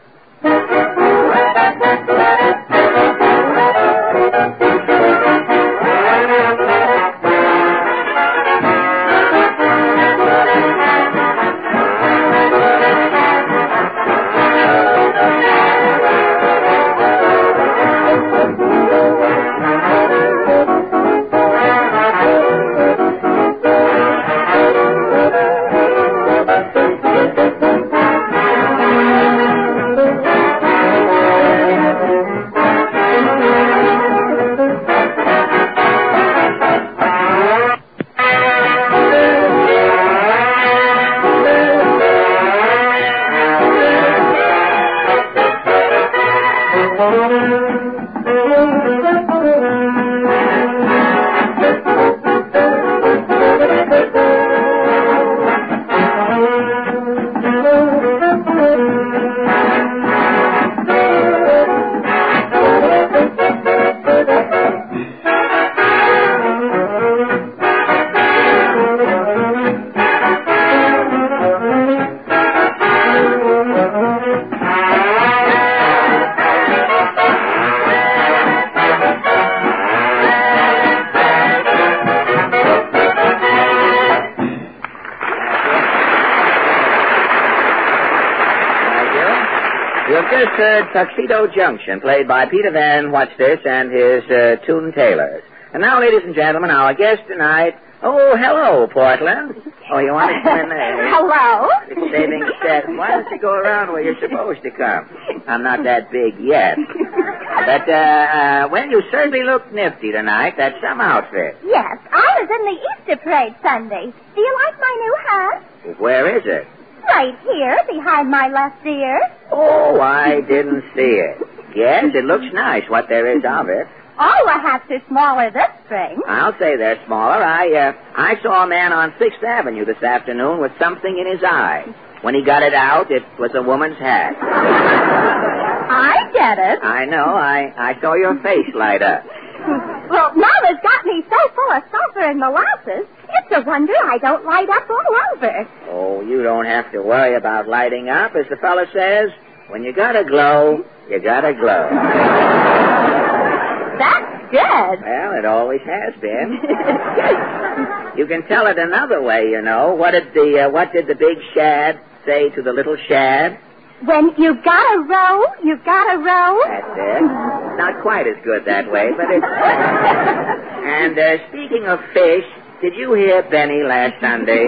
[SPEAKER 16] Tuxedo Junction, played by Peter Van What's-This and his Toon Tailors. And now, ladies and gentlemen, our guest tonight... Oh, hello, Portland. Oh, you want to come in there?
[SPEAKER 7] Hello.
[SPEAKER 16] It's saving set. Why don't you go around where you're supposed to come? I'm not that big yet. But, well, you certainly look nifty tonight. That's some outfit.
[SPEAKER 7] Yes, I was in the Easter parade Sunday. Do you like my new hat?
[SPEAKER 16] Where is it?
[SPEAKER 7] Right here, behind my left ear.
[SPEAKER 16] Oh, I didn't see it. Yes, it looks nice, what there is of it.
[SPEAKER 7] All the hats are smaller this spring.
[SPEAKER 16] I'll say they're smaller. I saw a man on 6th Avenue this afternoon with something in his eye. When he got it out, it was a woman's hat.
[SPEAKER 7] I get it.
[SPEAKER 16] I know. I saw your face light up.
[SPEAKER 7] Well, Mama's got me so full of sulfur and molasses, it's a wonder I don't light up all over.
[SPEAKER 16] Oh, you don't have to worry about lighting up. As the fella says, when you gotta glow, you gotta glow.
[SPEAKER 7] That's good.
[SPEAKER 16] Well, it always has been. You can tell it another way, you know. What did the big shad say to the little shad?
[SPEAKER 7] When you gotta row, you gotta row.
[SPEAKER 16] That's it. Not quite as good that way, but it's... And speaking of fish, did you hear Benny last Sunday?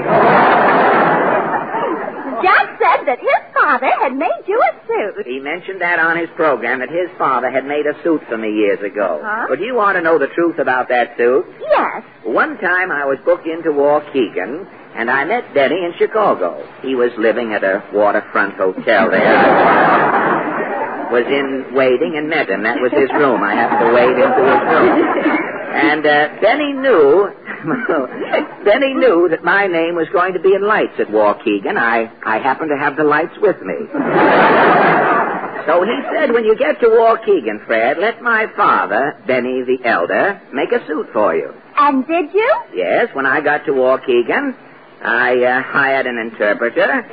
[SPEAKER 7] Jack said that his father had made you a suit.
[SPEAKER 16] He mentioned that on his program, that his father had made a suit for me years ago.
[SPEAKER 7] Huh?
[SPEAKER 16] But do you want to know the truth about that suit?
[SPEAKER 7] Yes.
[SPEAKER 16] One time I was booked into Waukegan, and I met Benny in Chicago. He was living at a waterfront hotel there. Was in waiting and met him. That was his room. I happened to wade into his room. And Benny knew that my name was going to be in lights at Waukegan. I happened to have the lights with me. So he said, when you get to Waukegan, Fred, let my father, Benny the Elder, make a suit for you.
[SPEAKER 7] And did you?
[SPEAKER 16] Yes, when I got to Waukegan, I hired an interpreter.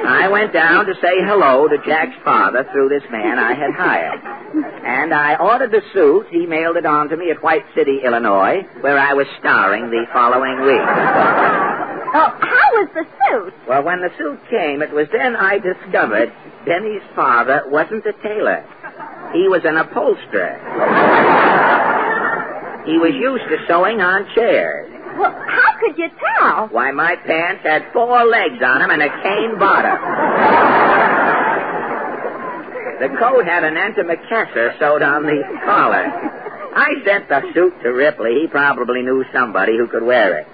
[SPEAKER 16] I went down to say hello to Jack's father through this man I had hired. And I ordered the suit. He mailed it on to me at White City, Illinois, where I was starring the following week.
[SPEAKER 7] Oh, how was the suit?
[SPEAKER 16] Well, when the suit came, it was then I discovered Benny's father wasn't a tailor. He was an upholsterer. He was used to sewing on chairs.
[SPEAKER 7] Well, how could you tell?
[SPEAKER 16] Why, my pants had 4 legs on them and a cane bottom. The coat had an antimacassar sewed on the collar. I sent the suit to Ripley. He probably knew somebody who could wear it.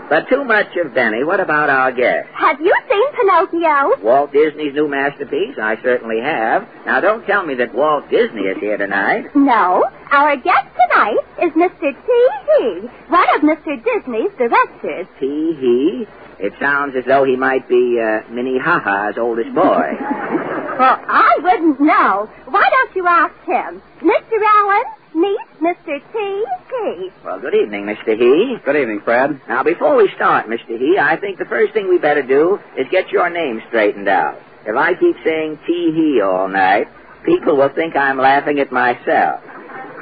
[SPEAKER 16] But too much of Benny. What about our guest?
[SPEAKER 7] Have you seen Pinocchio?
[SPEAKER 16] Walt Disney's new masterpiece? I certainly have. Now, don't tell me that Walt Disney is here tonight.
[SPEAKER 7] No. Our guest tonight is Mr. T.H., one of Mr. Disney's directors.
[SPEAKER 16] T.H.? It sounds as though he might be Minnehaha's oldest boy.
[SPEAKER 7] Well, I wouldn't know. Why don't you ask him? Mr. Allen, meet Mr. T.H.
[SPEAKER 16] Well, good evening, Mr. He.
[SPEAKER 1] Good evening, Fred.
[SPEAKER 16] Now, before we start, Mr. He, I think the first thing we better do is get your name straightened out. If I keep saying T.He all night, people will think I'm laughing at myself.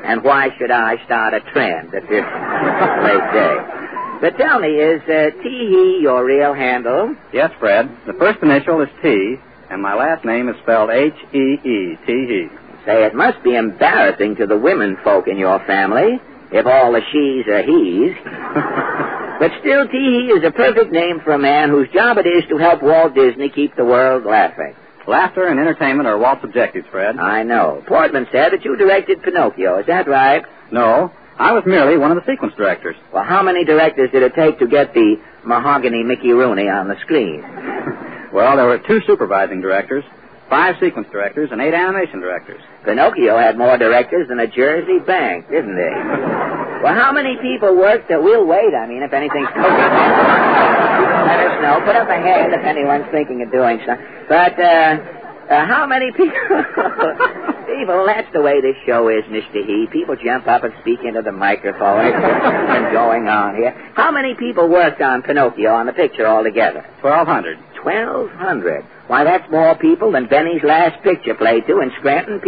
[SPEAKER 16] And why should I start a trend at this late day? But tell me, is T.He your real handle?
[SPEAKER 1] Yes, Fred. The first initial is T, and my last name is spelled H-E-E, T-He.
[SPEAKER 16] Say, it must be embarrassing to the women folk in your family if all the she's are he's. But still, T.He is a perfect name for a man whose job it is to help Walt Disney keep the world laughing.
[SPEAKER 1] Laughter and entertainment are Walt's objectives, Fred.
[SPEAKER 16] I know. Portman said that you directed Pinocchio. Is that right?
[SPEAKER 1] No. I was merely one of the sequence directors.
[SPEAKER 16] Well, how many directors did it take to get the mahogany Mickey Rooney on the screen?
[SPEAKER 1] Well, there were 2 supervising directors, 5 sequence directors, and 8 animation directors.
[SPEAKER 16] Pinocchio had more directors than a Jersey bank, didn't he? Well, how many people worked? We'll wait. I mean, if anything's cooking, let us know. Put up a hand if anyone's thinking of doing something. But, how many people... People, that's the way this show is, Mr. He. People jump up and speak into the microphone. It's been going on here. How many people worked on Pinocchio on the picture altogether?
[SPEAKER 1] 1,200.
[SPEAKER 16] 1,200? Why, that's more people than Benny's last picture played to in Scranton, PA.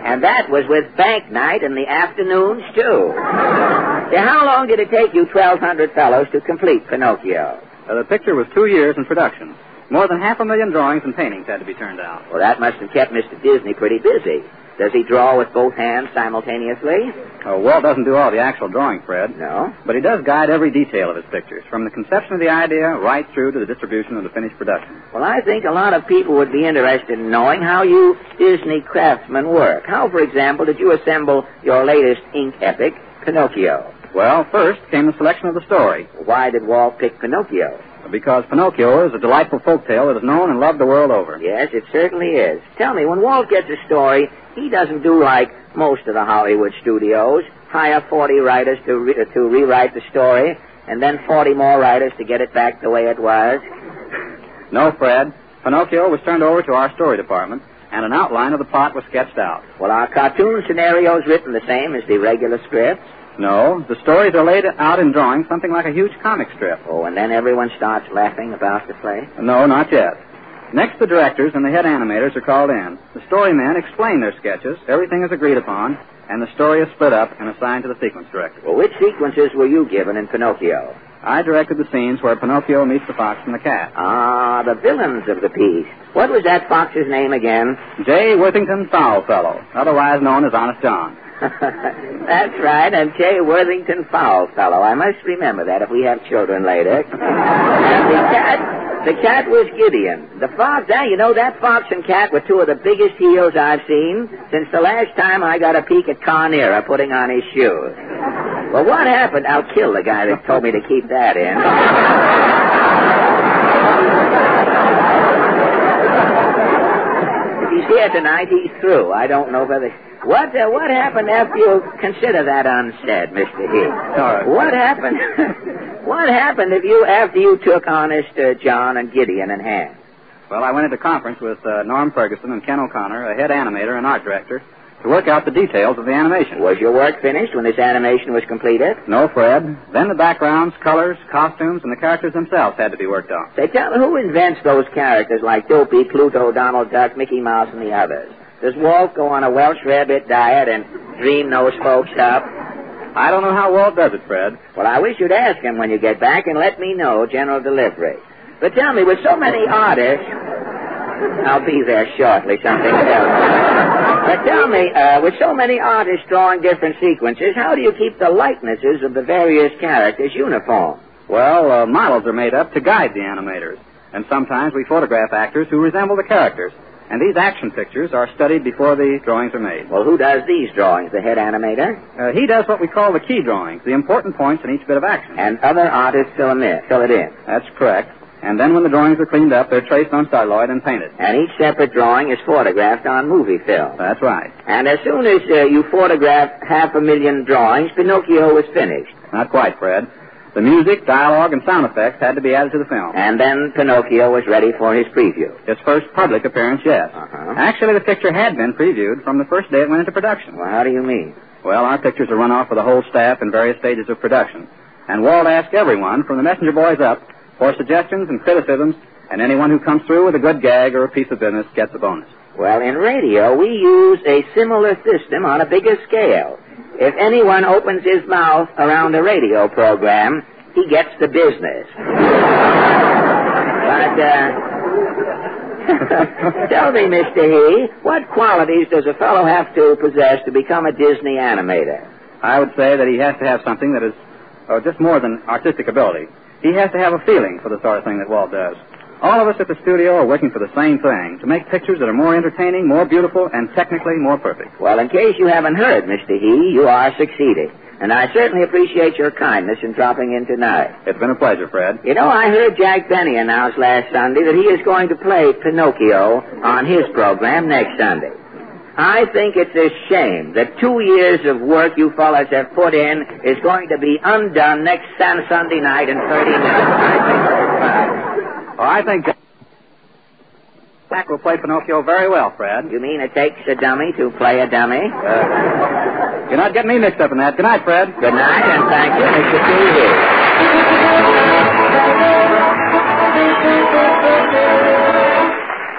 [SPEAKER 16] And that was with bank night in the afternoons, too. Now, how long did it take you 1,200 fellows to complete Pinocchio?
[SPEAKER 1] The picture was 2 years in production. More than 500,000 drawings and paintings had to be turned out.
[SPEAKER 16] Well, that must have kept Mr. Disney pretty busy. Does he draw with both hands simultaneously?
[SPEAKER 1] Oh, Walt doesn't do all the actual drawing, Fred.
[SPEAKER 16] No?
[SPEAKER 1] But he does guide every detail of his pictures, from the conception of the idea right through to the distribution of the finished production.
[SPEAKER 16] Well, I think a lot of people would be interested in knowing how you Disney craftsmen work. How, for example, did you assemble your latest ink epic, Pinocchio?
[SPEAKER 1] Well, first came the selection of the story.
[SPEAKER 16] Why did Walt pick Pinocchio?
[SPEAKER 1] Because Pinocchio is a delightful folktale that is known and loved the world over.
[SPEAKER 16] Yes, it certainly is. Tell me, when Walt gets a story, he doesn't do like most of the Hollywood studios, hire 40 writers to rewrite the story, and then 40 more writers to get it back the way it was.
[SPEAKER 1] No, Fred. Pinocchio was turned over to our story department, and an outline of the plot was sketched out.
[SPEAKER 16] Well, are cartoon scenarios written the same as the regular scripts?
[SPEAKER 1] No, the stories are laid out in drawing, something like a huge comic strip.
[SPEAKER 16] Oh, and then everyone starts laughing about the play?
[SPEAKER 1] No, not yet. Next, the directors and the head animators are called in. The story men explain their sketches, everything is agreed upon, and the story is split up and assigned to the sequence director.
[SPEAKER 16] Well, which sequences were you given in Pinocchio?
[SPEAKER 1] I directed the scenes where Pinocchio meets the fox and the cat.
[SPEAKER 16] Ah, the villains of the piece. What was that fox's name again?
[SPEAKER 1] J. Worthington Foulfellow, otherwise known as Honest John.
[SPEAKER 16] That's right, and J. Worthington Foulfellow. I must remember that if we have children later. And the cat was Gideon. The fox, you know, that fox and cat were 2 of the biggest heels I've seen since the last time I got a peek at Carnera putting on his shoes. Well, what happened? I'll kill the guy that told me to keep that in. If he's here tonight, he's through. I don't know whether... What happened after you... Consider that unsaid, Mr. Heath.
[SPEAKER 1] All right.
[SPEAKER 16] What happened... What happened after you took Honest John and Gideon in hand?
[SPEAKER 1] Well, I went into conference with Norm Ferguson and Ken O'Connor, a head animator and art director, to work out the details of the animation.
[SPEAKER 16] Was your work finished when this animation was completed?
[SPEAKER 1] No, Fred. Then the backgrounds, colors, costumes, and the characters themselves had to be worked on.
[SPEAKER 16] Say, tell me, who invents those characters like Dopey, Pluto, Donald Duck, Mickey Mouse, and the others? Does Walt go on a Welsh rarebit diet and dream those folks up?
[SPEAKER 1] I don't know how Walt does it, Fred.
[SPEAKER 16] Well, I wish you'd ask him when you get back and let me know general delivery. But tell me, with so many artists... I'll be there shortly, something else. But tell me, with so many artists drawing different sequences, how do you keep the likenesses of the various characters uniform?
[SPEAKER 13] Well, models are made up to guide the animators. And sometimes we photograph actors who resemble the characters. And these action pictures are studied before the drawings are made.
[SPEAKER 16] Well, who does these drawings? The head animator?
[SPEAKER 13] He does what we call the key drawings, the important points in each bit of action.
[SPEAKER 16] And other artists fill it in.
[SPEAKER 13] That's correct. And then when the drawings are cleaned up, they're traced on celluloid and painted.
[SPEAKER 16] And each separate drawing is photographed on movie film.
[SPEAKER 13] That's right.
[SPEAKER 16] And as soon as you photographed 500,000 drawings, Pinocchio was finished.
[SPEAKER 13] Not quite, Fred. The music, dialogue, and sound effects had to be added to the film.
[SPEAKER 16] And then Pinocchio was ready for his preview.
[SPEAKER 13] His first public appearance, yes. Actually, the picture had been previewed from the first day it went into production.
[SPEAKER 16] Well, how do you mean?
[SPEAKER 13] Well, our pictures are run off with the whole staff in various stages of production. And Walt asked everyone, from the messenger boys up, for suggestions and criticisms, and anyone who comes through with a good gag or a piece of business gets a bonus.
[SPEAKER 16] Well, in radio, we use a similar system on a bigger scale. If anyone opens his mouth around a radio program, he gets the business. But, tell me, Mr. He, what qualities does a fellow have to possess to become a Disney animator?
[SPEAKER 13] I would say that he has to have something that is just more than artistic ability. He has to have a feeling for the sort of thing that Walt does. All of us at the studio are working for the same thing, to make pictures that are more entertaining, more beautiful, and technically more perfect.
[SPEAKER 16] Well, in case you haven't heard, Mr. He, you are succeeding. And I certainly appreciate your kindness in dropping in tonight.
[SPEAKER 13] It's been a pleasure, Fred.
[SPEAKER 16] You know, I heard Jack Benny announce last Sunday that he is going to play Pinocchio on his program next Sunday. I think it's a shame that 2 years of work you fellas have put in is going to be undone next Sunday night in 30 minutes.
[SPEAKER 13] I think Mack will play Pinocchio very well, Fred.
[SPEAKER 16] You mean it takes a dummy to play a dummy?
[SPEAKER 13] You're not getting me mixed up in that. Good night, Fred.
[SPEAKER 16] Good night, and thank you, Mr. T.V.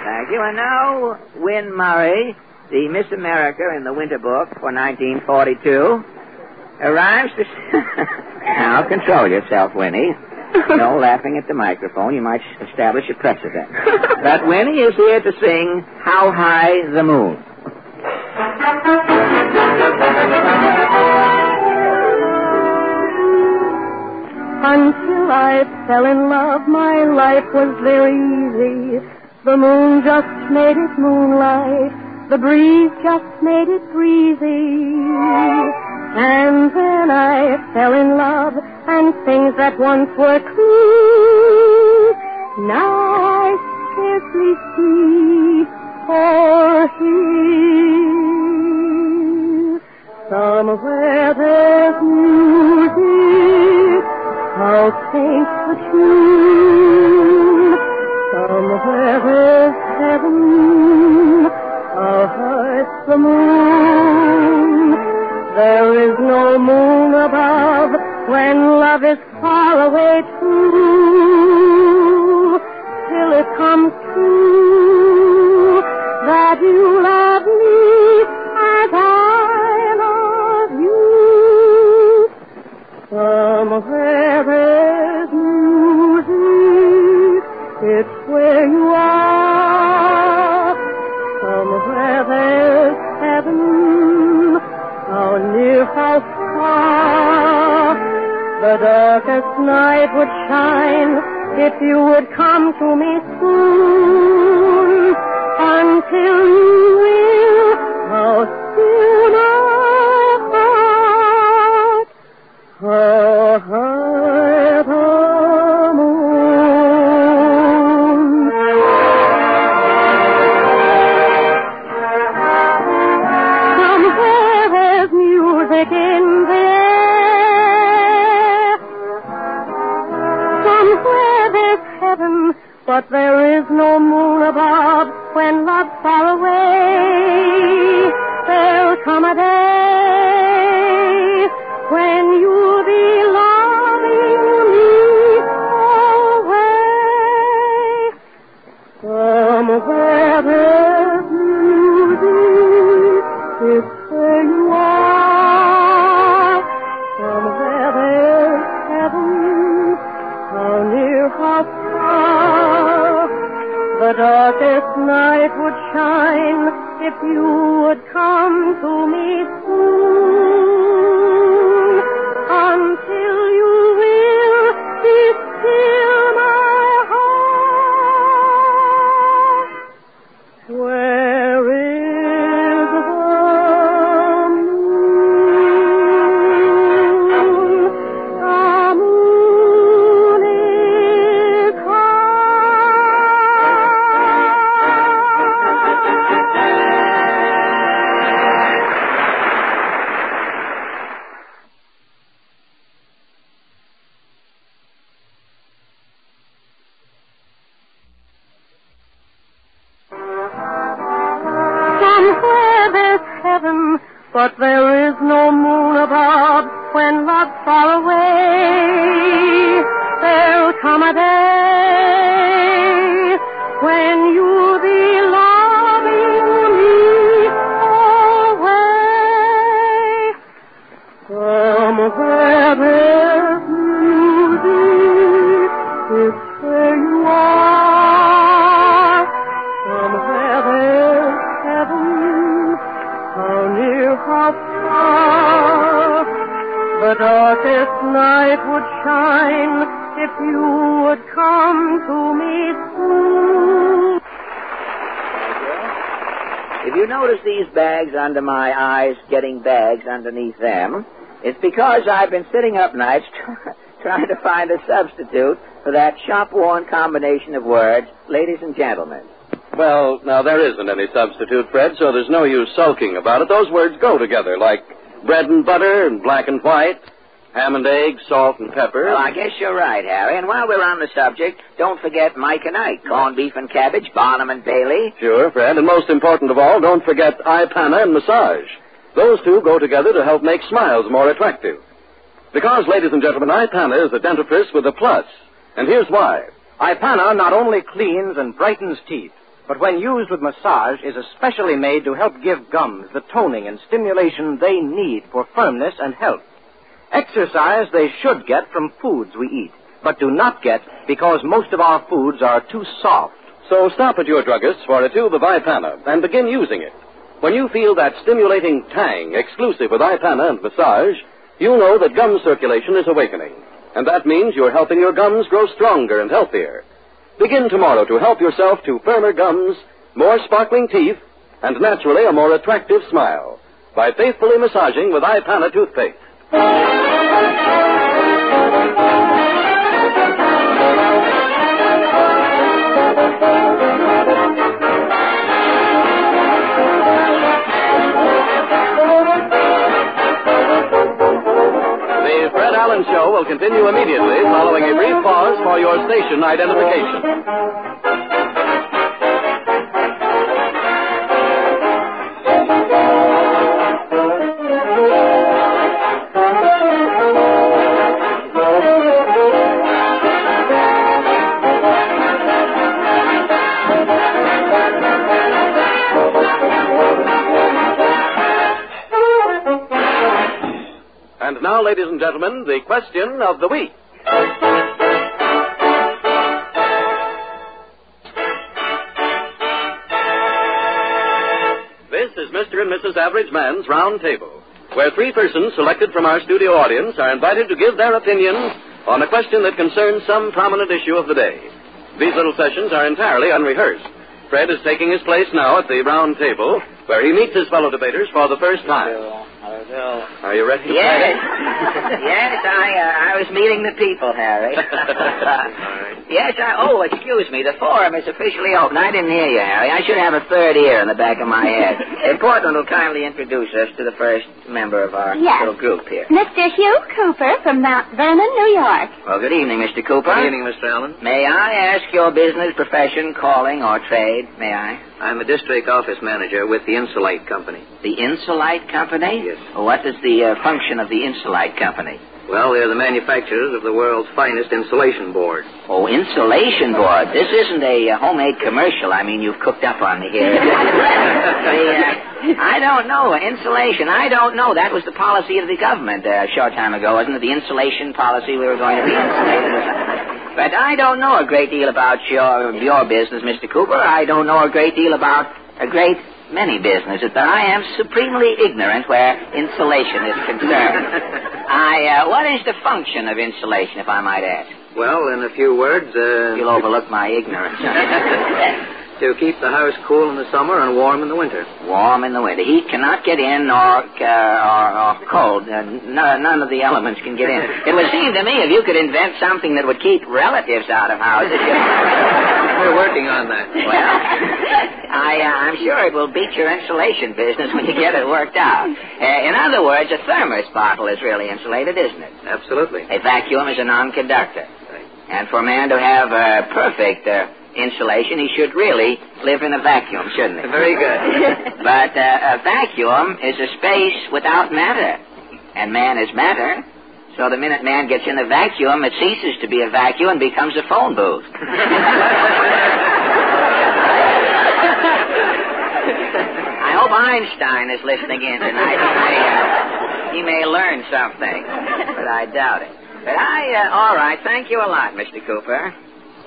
[SPEAKER 16] Thank you. And now, Win Murray, the Miss America in the Winter Book for 1942, arrives to... Now, control yourself, Winnie. No laughing at the microphone. You might establish a precedent. But Winnie is here to sing How High the Moon.
[SPEAKER 19] Until I fell in love, my life was very easy. The moon just made it moonlight. The breeze just made it breezy. And then I fell in love, and things that once were clean, now I scarcely see or hear. Somewhere there's music, how faint the tune. Somewhere there's heaven, how high the moon. There is no moon above when love is far away too, till it comes true that you love me as I love you. Somewhere there's music, it's where you are. Somewhere there's heaven, how near, how far. The darkest night would shine if you would come to me soon. Until you will, how soon I thought, how high the moon. Somewhere there's music in the air. Somewhere there's heaven, but there is no moon above when love's far away. There'll come a day when you'll be loving me always. Somewhere there's music, it's where you are. Somewhere there's heaven, how near, how far. The The darkest night would shine if you would come to me soon. Until you will be still my heart. Where is the moon? The moon is somewhere there's heaven, but there is no moon above when love's far away. There'll come a day when you'll be loving me always. Somewhere there's music, it's where you are. Somewhere there's heaven, how near, how far. The darkest night would shine if you would come to me soon.
[SPEAKER 16] If you notice these bags under my eyes getting bags underneath them, it's because I've been sitting up nights trying to find a substitute for that shop-worn combination of words, ladies and gentlemen.
[SPEAKER 12] Well, now, there isn't any substitute, Fred, so there's no use sulking about it. Those words go together, like bread and butter and black and white, ham and eggs, salt and pepper.
[SPEAKER 16] Well, I guess you're right, Harry. And while we're on the subject, don't forget Mike and Ike, corned beef and cabbage, Barnum and Bailey.
[SPEAKER 12] Sure, Fred, and most important of all, don't forget eye-panna and massage. Those two go together to help make smiles more attractive. Because, ladies and gentlemen, eye-panna is a dentifrice with a plus. And here's why.
[SPEAKER 1] Eye-panna not only cleans and brightens teeth, but when used with massage is especially made to help give gums the toning and stimulation they need for firmness and health. Exercise they should get from foods we eat, but do not get because most of our foods are too soft.
[SPEAKER 12] So stop at your druggist for a tube of eye-panna and begin using it. When you feel that stimulating tang exclusive with eye-panna and massage, you'll know that gum circulation is awakening. And that means you're helping your gums grow stronger and healthier. Begin tomorrow to help yourself to firmer gums, more sparkling teeth, and naturally a more attractive smile by faithfully massaging with eye-panna toothpaste. The Fred Allen Show will continue immediately following a brief pause for your station identification. And now, ladies and gentlemen, the question of the week. This is Mr. and Mrs. Average Man's Round Table, where three persons selected from our studio audience are invited to give their opinion on a question that concerns some prominent issue of the day. These little sessions are entirely unrehearsed. Fred is taking his place now at the round table, where he meets his fellow debaters for the first time. Are you ready to
[SPEAKER 16] Yes.
[SPEAKER 12] play?
[SPEAKER 16] Yes, I was meeting the people, Harry. Yes, excuse me. The forum is officially open. I didn't hear you, Harry. I should have a third ear in the back of my head. Portland will kindly introduce us to the first member of our little group here.
[SPEAKER 9] Mr. Hugh Cooper from Mount Vernon, New York.
[SPEAKER 16] Well, good evening, Mr. Cooper.
[SPEAKER 12] Good evening, Mr. Allen.
[SPEAKER 16] May I ask your business, profession, calling, or trade? May I?
[SPEAKER 12] I'm a district office manager with the Insulite Company.
[SPEAKER 16] The Insulite Company?
[SPEAKER 12] Yes.
[SPEAKER 16] What is the function of the Insulite Company?
[SPEAKER 12] Well, they're the manufacturers of the world's finest insulation board.
[SPEAKER 16] Oh, insulation board. This isn't a homemade commercial. I mean, you've cooked up on me here. I don't know. Insulation. I don't know. That was the policy of the government a short time ago, wasn't it? The insulation policy. We were going to be insulated or something. But I don't know a great deal about your business, Mr. Cooper. I don't know a great deal about a great many businesses, but I am supremely ignorant where insulation is concerned. What is the function of insulation, if I might ask?
[SPEAKER 10] Well, in a few words,
[SPEAKER 16] You'll overlook my ignorance.
[SPEAKER 10] to keep the house cool in the summer and warm in the winter.
[SPEAKER 16] Warm in the winter. Heat cannot get in or cold. None of the elements can get in. It would seem to me if you could invent something that would keep relatives out of houses.
[SPEAKER 10] We're working on that.
[SPEAKER 16] Well, I'm sure it will beat your insulation business when you get it worked out. In other words, a thermos bottle is really insulated, isn't it?
[SPEAKER 10] Absolutely.
[SPEAKER 16] A vacuum is a non-conductor.
[SPEAKER 10] Right.
[SPEAKER 16] And for a man to have perfect insulation, he should really live in a vacuum, shouldn't he?
[SPEAKER 10] Very good.
[SPEAKER 16] But a vacuum is a space without matter. And man is matter. So the minute man gets in the vacuum, it ceases to be a vacuum and becomes a phone booth. I hope Einstein is listening in tonight. He may learn something, but I doubt it. But all right, thank you a lot, Mr. Cooper.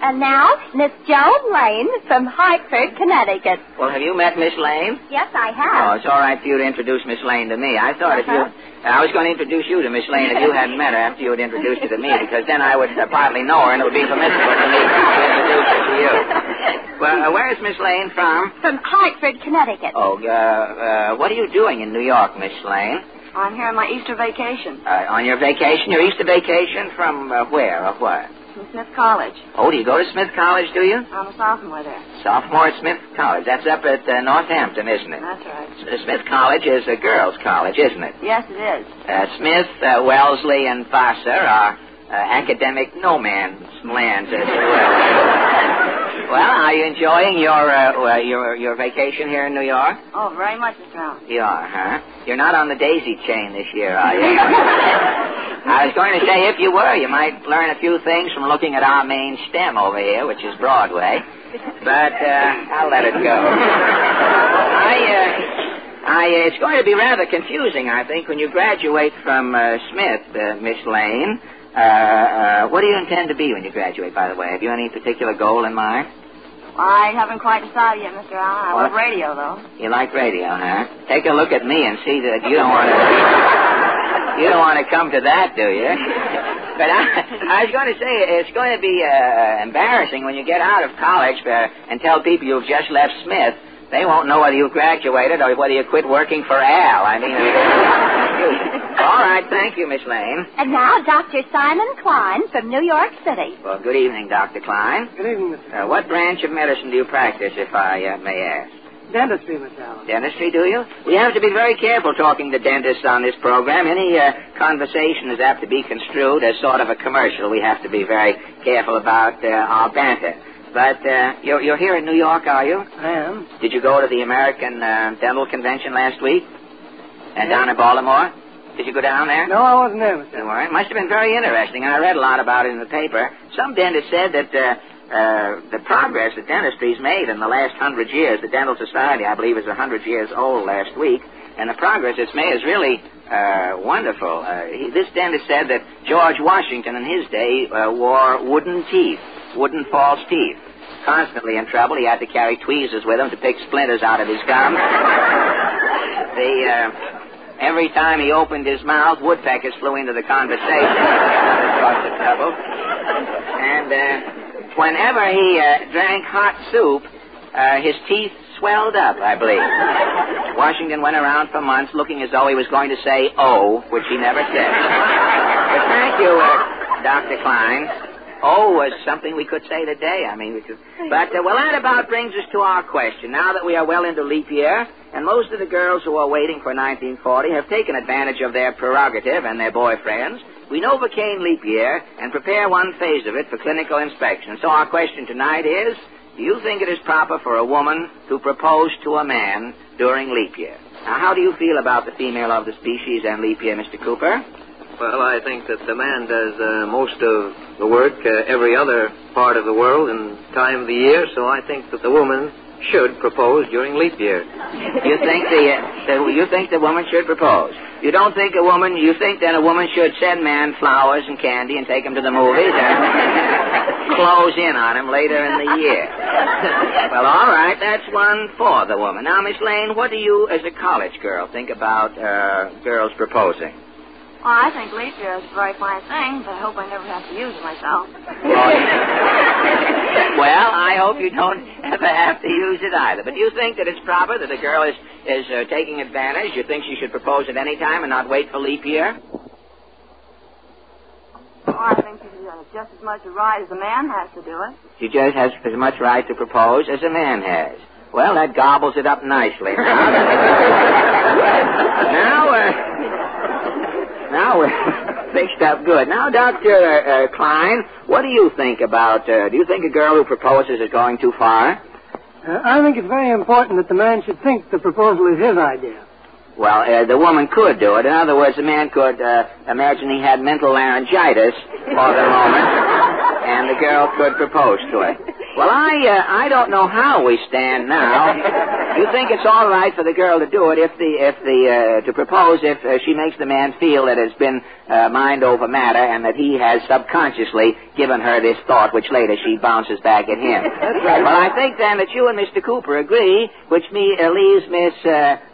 [SPEAKER 9] And now, Miss Joan Lane from Hartford, Connecticut.
[SPEAKER 16] Well, have you met Miss Lane?
[SPEAKER 9] Yes, I have.
[SPEAKER 16] Oh, it's all right for you to introduce Miss Lane to me. I thought I was going to introduce you to Miss Lane if you hadn't met her after you had introduced her to me, because then I would partly know her and it would be permissible for me to introduce her to you. Well, where is Miss Lane from?
[SPEAKER 9] From Hartford, Connecticut.
[SPEAKER 16] Oh, what are you doing in New York, Miss Lane?
[SPEAKER 9] I'm here on my Easter vacation.
[SPEAKER 16] On your vacation? Your Easter vacation from where or what?
[SPEAKER 9] From Smith College.
[SPEAKER 16] Oh, do you go to Smith College, do you?
[SPEAKER 9] I'm a sophomore there.
[SPEAKER 16] Sophomore at Smith College. That's up at Northampton, isn't it?
[SPEAKER 9] That's right.
[SPEAKER 16] Smith College is a girls' college, isn't it?
[SPEAKER 9] Yes, it is.
[SPEAKER 16] Smith, Wellesley, and Vassar are academic no man's lands, as it were. Well, are you enjoying your vacation here in New York?
[SPEAKER 9] Oh, very much, Mr. Allen.
[SPEAKER 16] You are, huh? You're not on the daisy chain this year, are you? I was going to say, if you were, you might learn a few things from looking at our main stem over here, which is Broadway. But I'll let it go. It's going to be rather confusing, I think, when you graduate from Smith, Miss Lane. What do you intend to be when you graduate, by the way? Have you any particular goal in mind?
[SPEAKER 9] I haven't quite decided yet, Mr. Allen. I love radio, though.
[SPEAKER 16] You like radio, huh? Take a look at me and see that you don't want to come to that, do you? But I was going to say, it's going to be embarrassing when you get out of college and tell people you've just left Smith. They won't know whether you graduated or whether you quit working for Al. I mean, all right, thank you, Miss Lane.
[SPEAKER 9] And now, Dr. Simon Klein from New York City.
[SPEAKER 16] Well, good evening, Dr. Klein.
[SPEAKER 15] Good evening, Mr.
[SPEAKER 16] What branch of medicine do you practice, if I may ask?
[SPEAKER 15] Dentistry, Mr. Allen.
[SPEAKER 16] Dentistry, do you? We have to be very careful talking to dentists on this program. Any conversation is apt to be construed as sort of a commercial. We have to be very careful about our banter. But you're here in New York, are you?
[SPEAKER 15] I am.
[SPEAKER 16] Did you go to the American Dental Convention last week? And down in Baltimore? Did you go down there?
[SPEAKER 15] No, I wasn't there, Mr.
[SPEAKER 16] You weren't? Must have been very interesting. I read a lot about it in the paper. Some dentist said that the progress that dentistry's made in the last 100 years, the Dental Society, I believe, is 100 years old last week, and the progress it's made is really wonderful. This dentist said that George Washington in his day wore wooden teeth, wooden false teeth. Constantly in trouble. He had to carry tweezers with him to pick splinters out of his gum. Every time he opened his mouth, woodpeckers flew into the conversation. Lots of trouble. And whenever he drank hot soup, his teeth swelled up, I believe. Washington went around for months looking as though he was going to say "oh," which he never said. But thank you, Dr. Klein. Oh was something we could say today. I mean, but that about brings us to our question. Now that we are well into leap year, and most of the girls who are waiting for 1940 have taken advantage of their prerogative and their boyfriends, we Novocaine leap year and prepare one phase of it for clinical inspection. So our question tonight is, do you think it is proper for a woman to propose to a man during leap year? Now, how do you feel about the female of the species and leap year, Mr. Cooper?
[SPEAKER 10] Well, I think that the man does most of the work every other part of the world and time of the year, so I think that the woman should propose during leap year.
[SPEAKER 16] You think the woman should propose? You don't think you think that a woman should send man flowers and candy and take him to the movies? close in on him later in the year. Well, all right, that's one for the woman. Now, Miss Lane, what do you, as a college girl, think about girls proposing?
[SPEAKER 6] Well, I think leap year is a very fine thing, but I hope I never have to use it myself.
[SPEAKER 16] Well, I hope you don't ever have to use it either. But do you think that it's proper that a girl is taking advantage? You think she should propose at any time and not wait for leap year?
[SPEAKER 6] Well, I think she has just as much a right as a man has to do it.
[SPEAKER 16] She just has as much right to propose as a man has. Well, that gobbles it up nicely. Now we're fixed up good. Now, Dr. Klein, what do you think about, do you think a girl who proposes is going too far?
[SPEAKER 15] I think it's very important that the man should think the proposal is his idea.
[SPEAKER 16] Well, the woman could do it. In other words, the man could imagine he had mental laryngitis for the moment, and the girl could propose to it. Well, I don't know how we stand now. You think it's all right for the girl to do it to propose if she makes the man feel that it's been mind over matter and that he has subconsciously given her this thought, which later she bounces back at him. That's right. Well, I think then that you and Mr. Cooper agree, which leaves Miss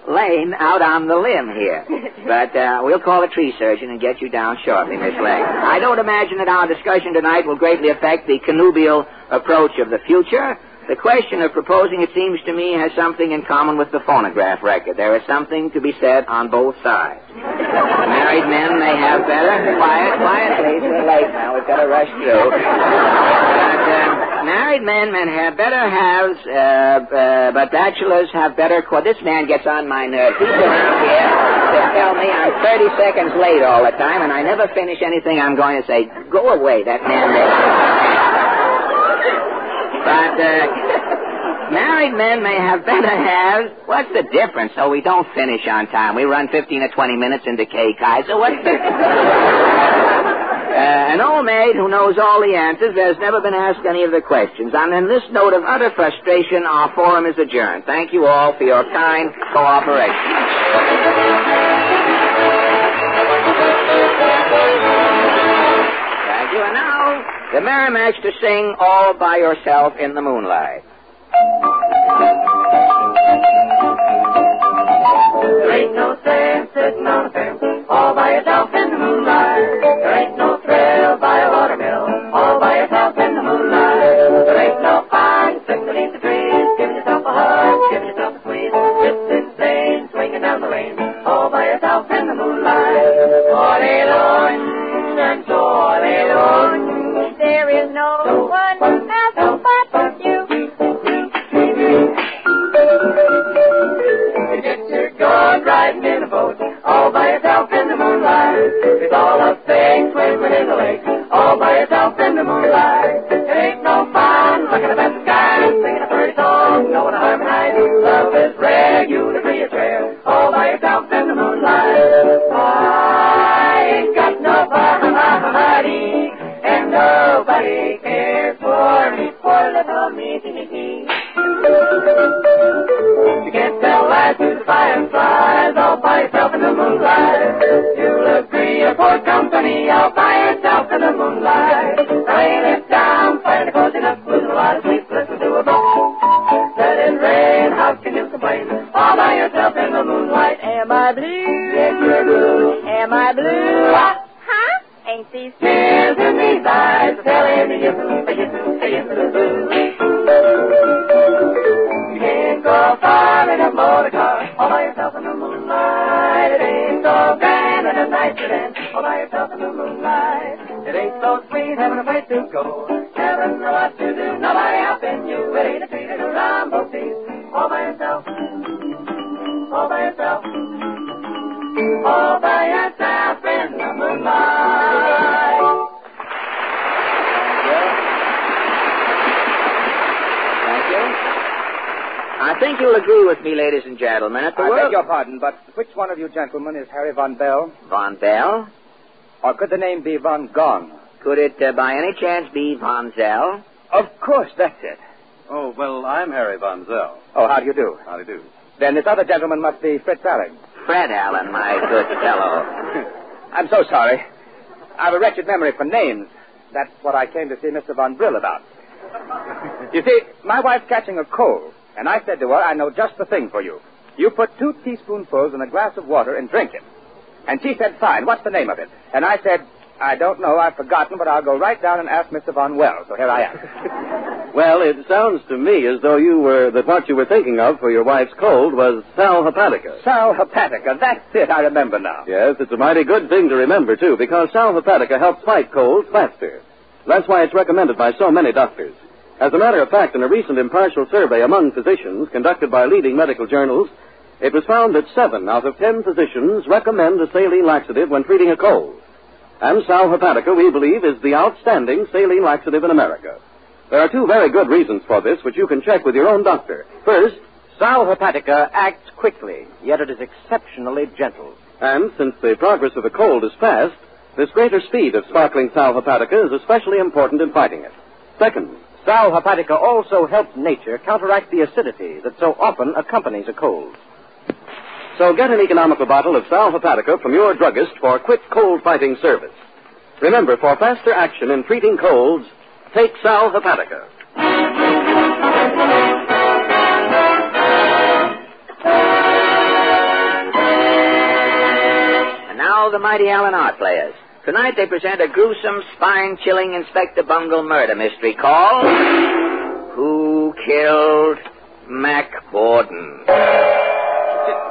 [SPEAKER 16] Lane out on the limb here. But we'll call a tree surgeon and get you down shortly, Miss Lane. I don't imagine that our discussion tonight will greatly affect the connubial approach of the future. The question of proposing, it seems to me, has something in common with the phonograph record. There is something to be said on both sides. Married men may have better... Quiet, please. We're late now. We've got to rush through. But married men may have better halves, but bachelors have better... This man gets on my nerves. He's around here to tell me I'm 30 seconds late all the time, and I never finish anything I'm going to say. Go away, that man there. But married men may have better halves. What's the difference? So we don't finish on time. We run 15 or 20 minutes into K. Kaiser. What's the... an old maid who knows all the answers has never been asked any of the questions. And on this note of utter frustration, our forum is adjourned. Thank you all for your kind cooperation. Thank you. And now... the Merrimacs to sing All by Yourself in the Moonlight.
[SPEAKER 18] There ain't no sense sitting on a fence all by yourself in the moonlight. There ain't no thrill by a watermill all by yourself in the moonlight. There ain't no fun sitting beneath the trees, giving yourself a hug, giving yourself a squeeze. Just insane, swinging down the lane all by yourself in the moonlight. All alone and so all alone.
[SPEAKER 7] There is no one else but you.
[SPEAKER 18] You get your gourd riding in a boat, all by yourself in the moonlight. It's all a thing swimming in the lake, all by yourself in the moonlight. It ain't no fun looking up at the sky, singing a pretty song, no one to harmonize. Love is rare, unity is rare, all by yourself in the moonlight. I ain't got nobody. And nobody cares for me, poor little me. You can't tell lies to the fireflies all by yourself in the moonlight. You'll agree you're poor company all by yourself in the moonlight. Rain it down, find a cozy enough, losing a lot of sleep, listen to a book. Let it rain, how can you complain? All by yourself in the moonlight. Am I blue? Yes, you're blue. Am I blue?
[SPEAKER 7] Huh? Ain't these
[SPEAKER 18] tears in these eyes telling me you can't go far in a motor car all by yourself in the moonlight. It ain't so grand and a nice to dance all by yourself in the moonlight. It ain't so sweet having a place to go, never know what to do, nobody helping you. It ain't a treat in a rumble piece all by yourself, all by yourself, all by yourself in the moonlight.
[SPEAKER 16] Thank you. I think you'll agree with me, ladies and gentlemen.
[SPEAKER 1] I beg your pardon, but which one of you gentlemen is Harry Von Bell?
[SPEAKER 16] Von Bell?
[SPEAKER 1] Or could the name be Von Gone?
[SPEAKER 16] Could it, by any chance, be Von Zell?
[SPEAKER 1] Of course, that's it.
[SPEAKER 12] Oh, well, I'm Harry Von Zell.
[SPEAKER 1] Oh, how do you do?
[SPEAKER 12] How do you do?
[SPEAKER 1] Then this other gentleman must be Fritz Allen.
[SPEAKER 16] Fred Allen, my good fellow.
[SPEAKER 1] I'm so sorry. I have a wretched memory for names.
[SPEAKER 13] That's what I came to see Mr. Von Brill about. You see, my wife's catching a cold, and I said to her, I know just the thing for you. You put 2 teaspoonfuls in a glass of water and drink it. And she said, fine, what's the name of it? And I said, I don't know, I've forgotten, but I'll go right down and ask Mr. Von Well. So here I am.
[SPEAKER 12] Well, it sounds to me as though what you were thinking of for your wife's cold was Sal Hepatica.
[SPEAKER 13] Sal Hepatica, that's it, I remember now.
[SPEAKER 12] Yes, it's a mighty good thing to remember, too, because Sal Hepatica helps fight colds faster. That's why it's recommended by so many doctors. As a matter of fact, in a recent impartial survey among physicians conducted by leading medical journals, it was found that 7 out of 10 physicians recommend a saline laxative when treating a cold. And Sal Hepatica, we believe, is the outstanding saline laxative in America. There are 2 very good reasons for this, which you can check with your own doctor. First,
[SPEAKER 1] Sal Hepatica acts quickly, yet it is exceptionally gentle.
[SPEAKER 12] And since the progress of the cold is fast, this greater speed of sparkling Sal Hepatica is especially important in fighting it. Second,
[SPEAKER 1] Sal Hepatica also helps nature counteract the acidity that so often accompanies a cold.
[SPEAKER 12] So get an economical bottle of Sal Hepatica from your druggist for quick cold-fighting service. Remember, for faster action in treating colds, take Sal Hepatica.
[SPEAKER 16] And now the mighty Allen Art Players. Tonight they present a gruesome, spine-chilling Inspector Bungle murder mystery called Who Killed Mack Borden?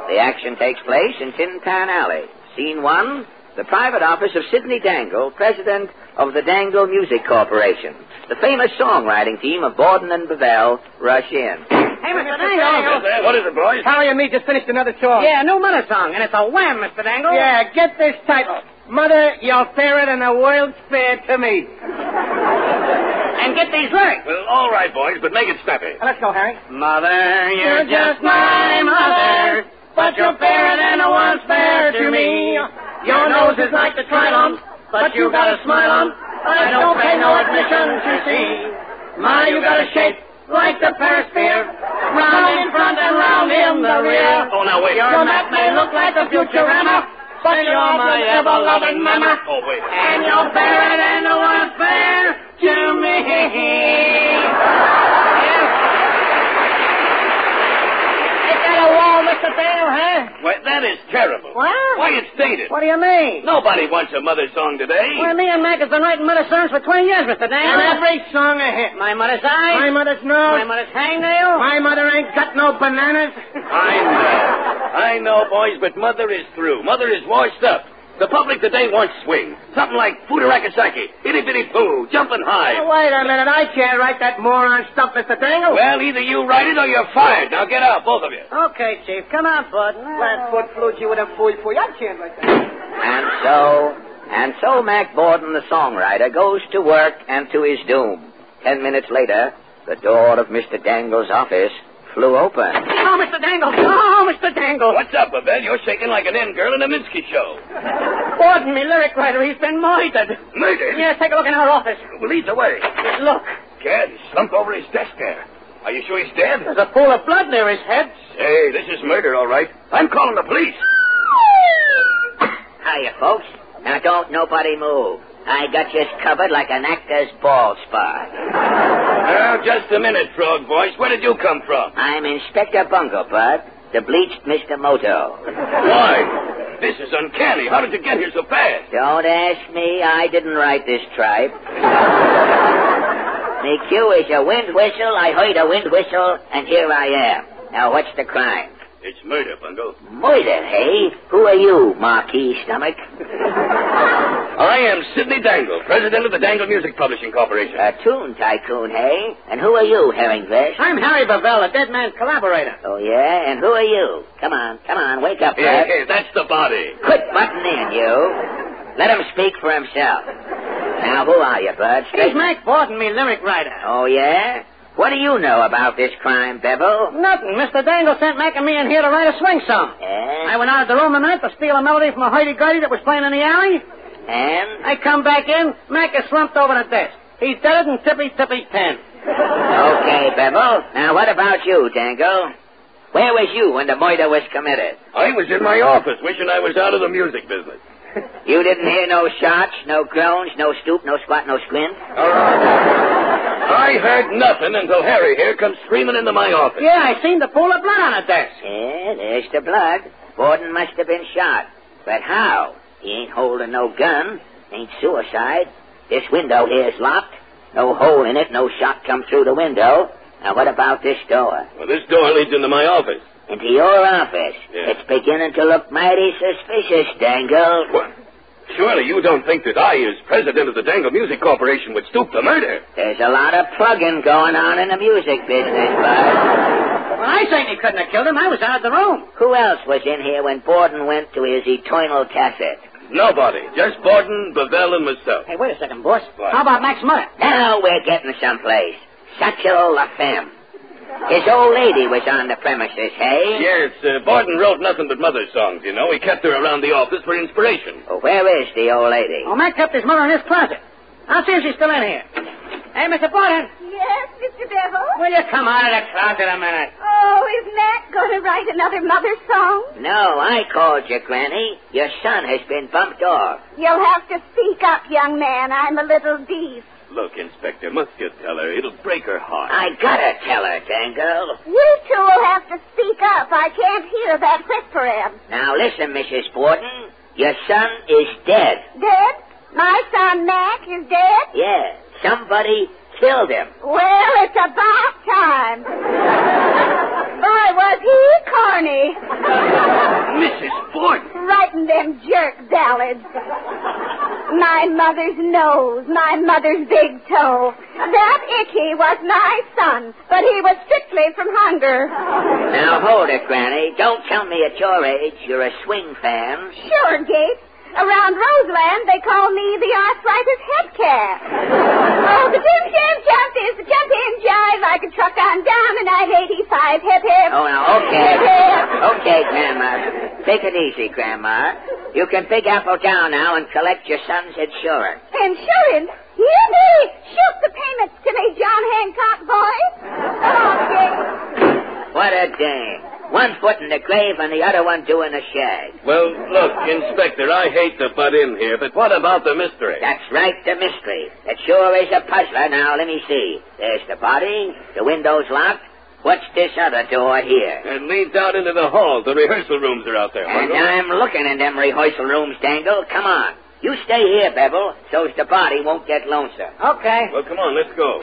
[SPEAKER 16] The action takes place in Tin Pan Alley. Scene 1, the private office of Sidney Dangle, president of the Dangle Music Corporation. The famous songwriting team of Borden and Bevell rush in.
[SPEAKER 8] Hey, Mr. Dangle.
[SPEAKER 3] What is it, boys?
[SPEAKER 8] Harry and me just finished another chore. Yeah, a new mother song, and it's a wham, Mr. Dangle. Yeah, get this title. Mother, you're fairer than the world's fair to me. And get these lyrics.
[SPEAKER 3] Well, all right, boys, but make it snappy.
[SPEAKER 8] Let's go, Harry. Mother, you're just my mother, but you're fairer than the world's fair to me. Your nose is like the trilum, but you got a smile on. I don't pay no admission to see. My, you got a shape like the perisphere, round in front and round in the rear.
[SPEAKER 3] Oh, now, wait.
[SPEAKER 8] Your map may look like a Futurama, but you're my ever-loving mama.
[SPEAKER 3] Oh, wait.
[SPEAKER 8] And you're fairer than the world's fair to me. Is that a wall, Mr. Dale, huh?
[SPEAKER 3] Why, that is terrible.
[SPEAKER 8] What?
[SPEAKER 3] Why, it's dated.
[SPEAKER 8] What do you mean?
[SPEAKER 3] Nobody wants a mother song today.
[SPEAKER 8] Well, me and Mack has been writing mother songs for 20 years, Mr. Dale. And every song a hit. My mother's eye. My mother's nose. My mother's hangnail. My mother ain't got no bananas.
[SPEAKER 3] I know, boys, but Mother is through. Mother is washed up. The public today wants swing. Something like Fudarakasaki, Itty Bitty Poo, Jumpin' High.
[SPEAKER 8] Oh, wait a minute. I can't write that moron stuff, Mr. Dangle.
[SPEAKER 3] Well, either you write it or you're fired. Now get out, both of you.
[SPEAKER 8] Okay, Chief. Come on, Bud. Flatfoot flugy with a fooey. I can't write that.
[SPEAKER 16] And so Mack Borden, the songwriter, goes to work and to his doom. 10 minutes later, the door of Mr. Dangle's office flew open.
[SPEAKER 8] Oh, Mr. Dangle. Oh, Mr. Dangle.
[SPEAKER 3] What's up, Babette? You're shaking like an end girl in a Minsky show.
[SPEAKER 8] Borden, me lyric writer, he's been murdered.
[SPEAKER 3] Murdered?
[SPEAKER 8] Yes, take a look in our office.
[SPEAKER 3] Well, lead the way.
[SPEAKER 8] Look.
[SPEAKER 3] Gad, he's slumped over his desk there. Are you sure he's dead?
[SPEAKER 8] There's a pool of blood near his head.
[SPEAKER 3] Say, this is murder, all right. I'm calling the police.
[SPEAKER 16] Hiya, folks. Now, don't nobody move. I got you covered like an actor's bald spot.
[SPEAKER 3] Well, just a minute, Frog Voice. Where did you come from?
[SPEAKER 16] I'm Inspector Bungle, Bud, the bleached Mr. Moto.
[SPEAKER 3] Why? This is uncanny. How did you get here so fast?
[SPEAKER 16] Don't ask me. I didn't write this tripe. Me cue is a wind whistle. I heard a wind whistle, and here I am. Now, what's the crime?
[SPEAKER 3] It's murder, Bungle.
[SPEAKER 16] Murder, hey? Who are you, Marquis Stomach?
[SPEAKER 3] I am Sidney Dangle, president of the Dangle Music Publishing Corporation.
[SPEAKER 16] A tune tycoon, hey? And who are you, Herring Vest?
[SPEAKER 8] I'm Harry Bevell, a dead man's collaborator.
[SPEAKER 16] Oh, yeah? And who are you? Come on, wake up, Bud.
[SPEAKER 3] Hey, that's the body.
[SPEAKER 16] Quit butting in, you. Let him speak for himself. Now, who are you, Bud?
[SPEAKER 8] He's Mack Borden, me lyric writer.
[SPEAKER 16] Oh, yeah? What do you know about this crime, Bevel?
[SPEAKER 8] Nothing. Mr. Dangle sent Mack and me in here to write a swing song.
[SPEAKER 16] And?
[SPEAKER 8] I went out of the room tonight to steal a melody from a hurdy-gurdy that was playing in the alley.
[SPEAKER 16] And?
[SPEAKER 8] I come back in, Mack is slumped over the desk. He's dead and tippy-pen.
[SPEAKER 16] Okay, Bevel. Now, what about you, Dangle? Where was you when the murder was committed?
[SPEAKER 3] I was in my office wishing I was out of the music business.
[SPEAKER 16] You didn't hear no shots, no groans, no stoop, no squat, no squint?
[SPEAKER 2] All right. I heard nothing until Harry here comes screaming into my office.
[SPEAKER 8] Yeah, I seen the pool of blood on the desk.
[SPEAKER 16] Yeah, there's the blood. Borden must have been shot. But how? He ain't holding no gun. Ain't suicide. This window here is locked. No hole in it. No shot come through the window. Now, what about this door?
[SPEAKER 2] Well, this door leads into my office.
[SPEAKER 16] Into your office?
[SPEAKER 2] Yeah.
[SPEAKER 16] It's beginning to look mighty suspicious, Dangle.
[SPEAKER 2] What? Surely you don't think that I, as president of the Dangle Music Corporation, would stoop to murder?
[SPEAKER 16] There's a lot of plugging going on in the music business, Bud.
[SPEAKER 8] Well, I certainly couldn't have killed him. I was out of the room.
[SPEAKER 16] Who else was in here when Borden went to his eternal cassette?
[SPEAKER 2] Nobody. Just Borden, Bevelle, and myself.
[SPEAKER 8] Hey, wait a second, boss.
[SPEAKER 2] What?
[SPEAKER 8] How about Mack's mother?
[SPEAKER 16] Now we're getting someplace. Satchel La Femme. His old lady was on the premises, hey?
[SPEAKER 2] Yes, Borden wrote nothing but mother songs, you know. He kept her around the office for inspiration.
[SPEAKER 16] Well, where is the old lady?
[SPEAKER 8] Oh, Mack kept his mother in his closet. I'll see if she's still in here. Hey, Mr. Borden.
[SPEAKER 7] Yes, Mr. Bevel?
[SPEAKER 8] Will you come out of the closet a minute?
[SPEAKER 7] Oh, is Mack going to write another mother song?
[SPEAKER 16] No, I called you, Granny. Your son has been bumped off.
[SPEAKER 7] You'll have to speak up, young man. I'm a little deaf.
[SPEAKER 2] Look, Inspector, must you tell her? It'll break her heart.
[SPEAKER 16] I gotta tell her, Dangle.
[SPEAKER 7] You two will have to speak up. I can't hear that whispering.
[SPEAKER 16] Now listen, Mrs. Borden. Your son is dead.
[SPEAKER 7] Dead? My son Mack is dead?
[SPEAKER 16] Yeah, somebody killed him.
[SPEAKER 7] Well, it's about time. Boy, was he corny.
[SPEAKER 2] Mrs. Borden!
[SPEAKER 7] Writing them jerk ballads. My mother's nose, my mother's big toe. That Icky was my son, but he was strictly from hunger.
[SPEAKER 16] Now hold it, Granny. Don't tell me at your age you're a swing fan.
[SPEAKER 7] Sure, Gates. Around Roseland, they call me the arthritis head cat. Oh, the Jim Jam jump is the jump in jive. I could truck on down and I'm 85. Hip, hip.
[SPEAKER 16] Oh, now, okay.
[SPEAKER 7] Hip, hip.
[SPEAKER 16] Okay, Grandma. Take it easy, Grandma. You can Big Apple down now and collect your son's insurance.
[SPEAKER 7] Insurance? Yippee! Shoot the payments to me, John Hancock, boy. Okay.
[SPEAKER 16] What a dame. One foot in the grave and the other one doing a shag.
[SPEAKER 2] Well, look, Inspector, I hate to butt in here, but what about the mystery?
[SPEAKER 16] That's right, the mystery. It sure is a puzzler. Now, let me see. There's the body, the window's locked. What's this other door here?
[SPEAKER 2] It leads out into the hall. The rehearsal rooms are out there.
[SPEAKER 16] And I'm looking in them rehearsal rooms, Dangle. Come on. You stay here, Bevel, so's the body won't get lonesome.
[SPEAKER 8] Okay.
[SPEAKER 2] Well, come on, let's go.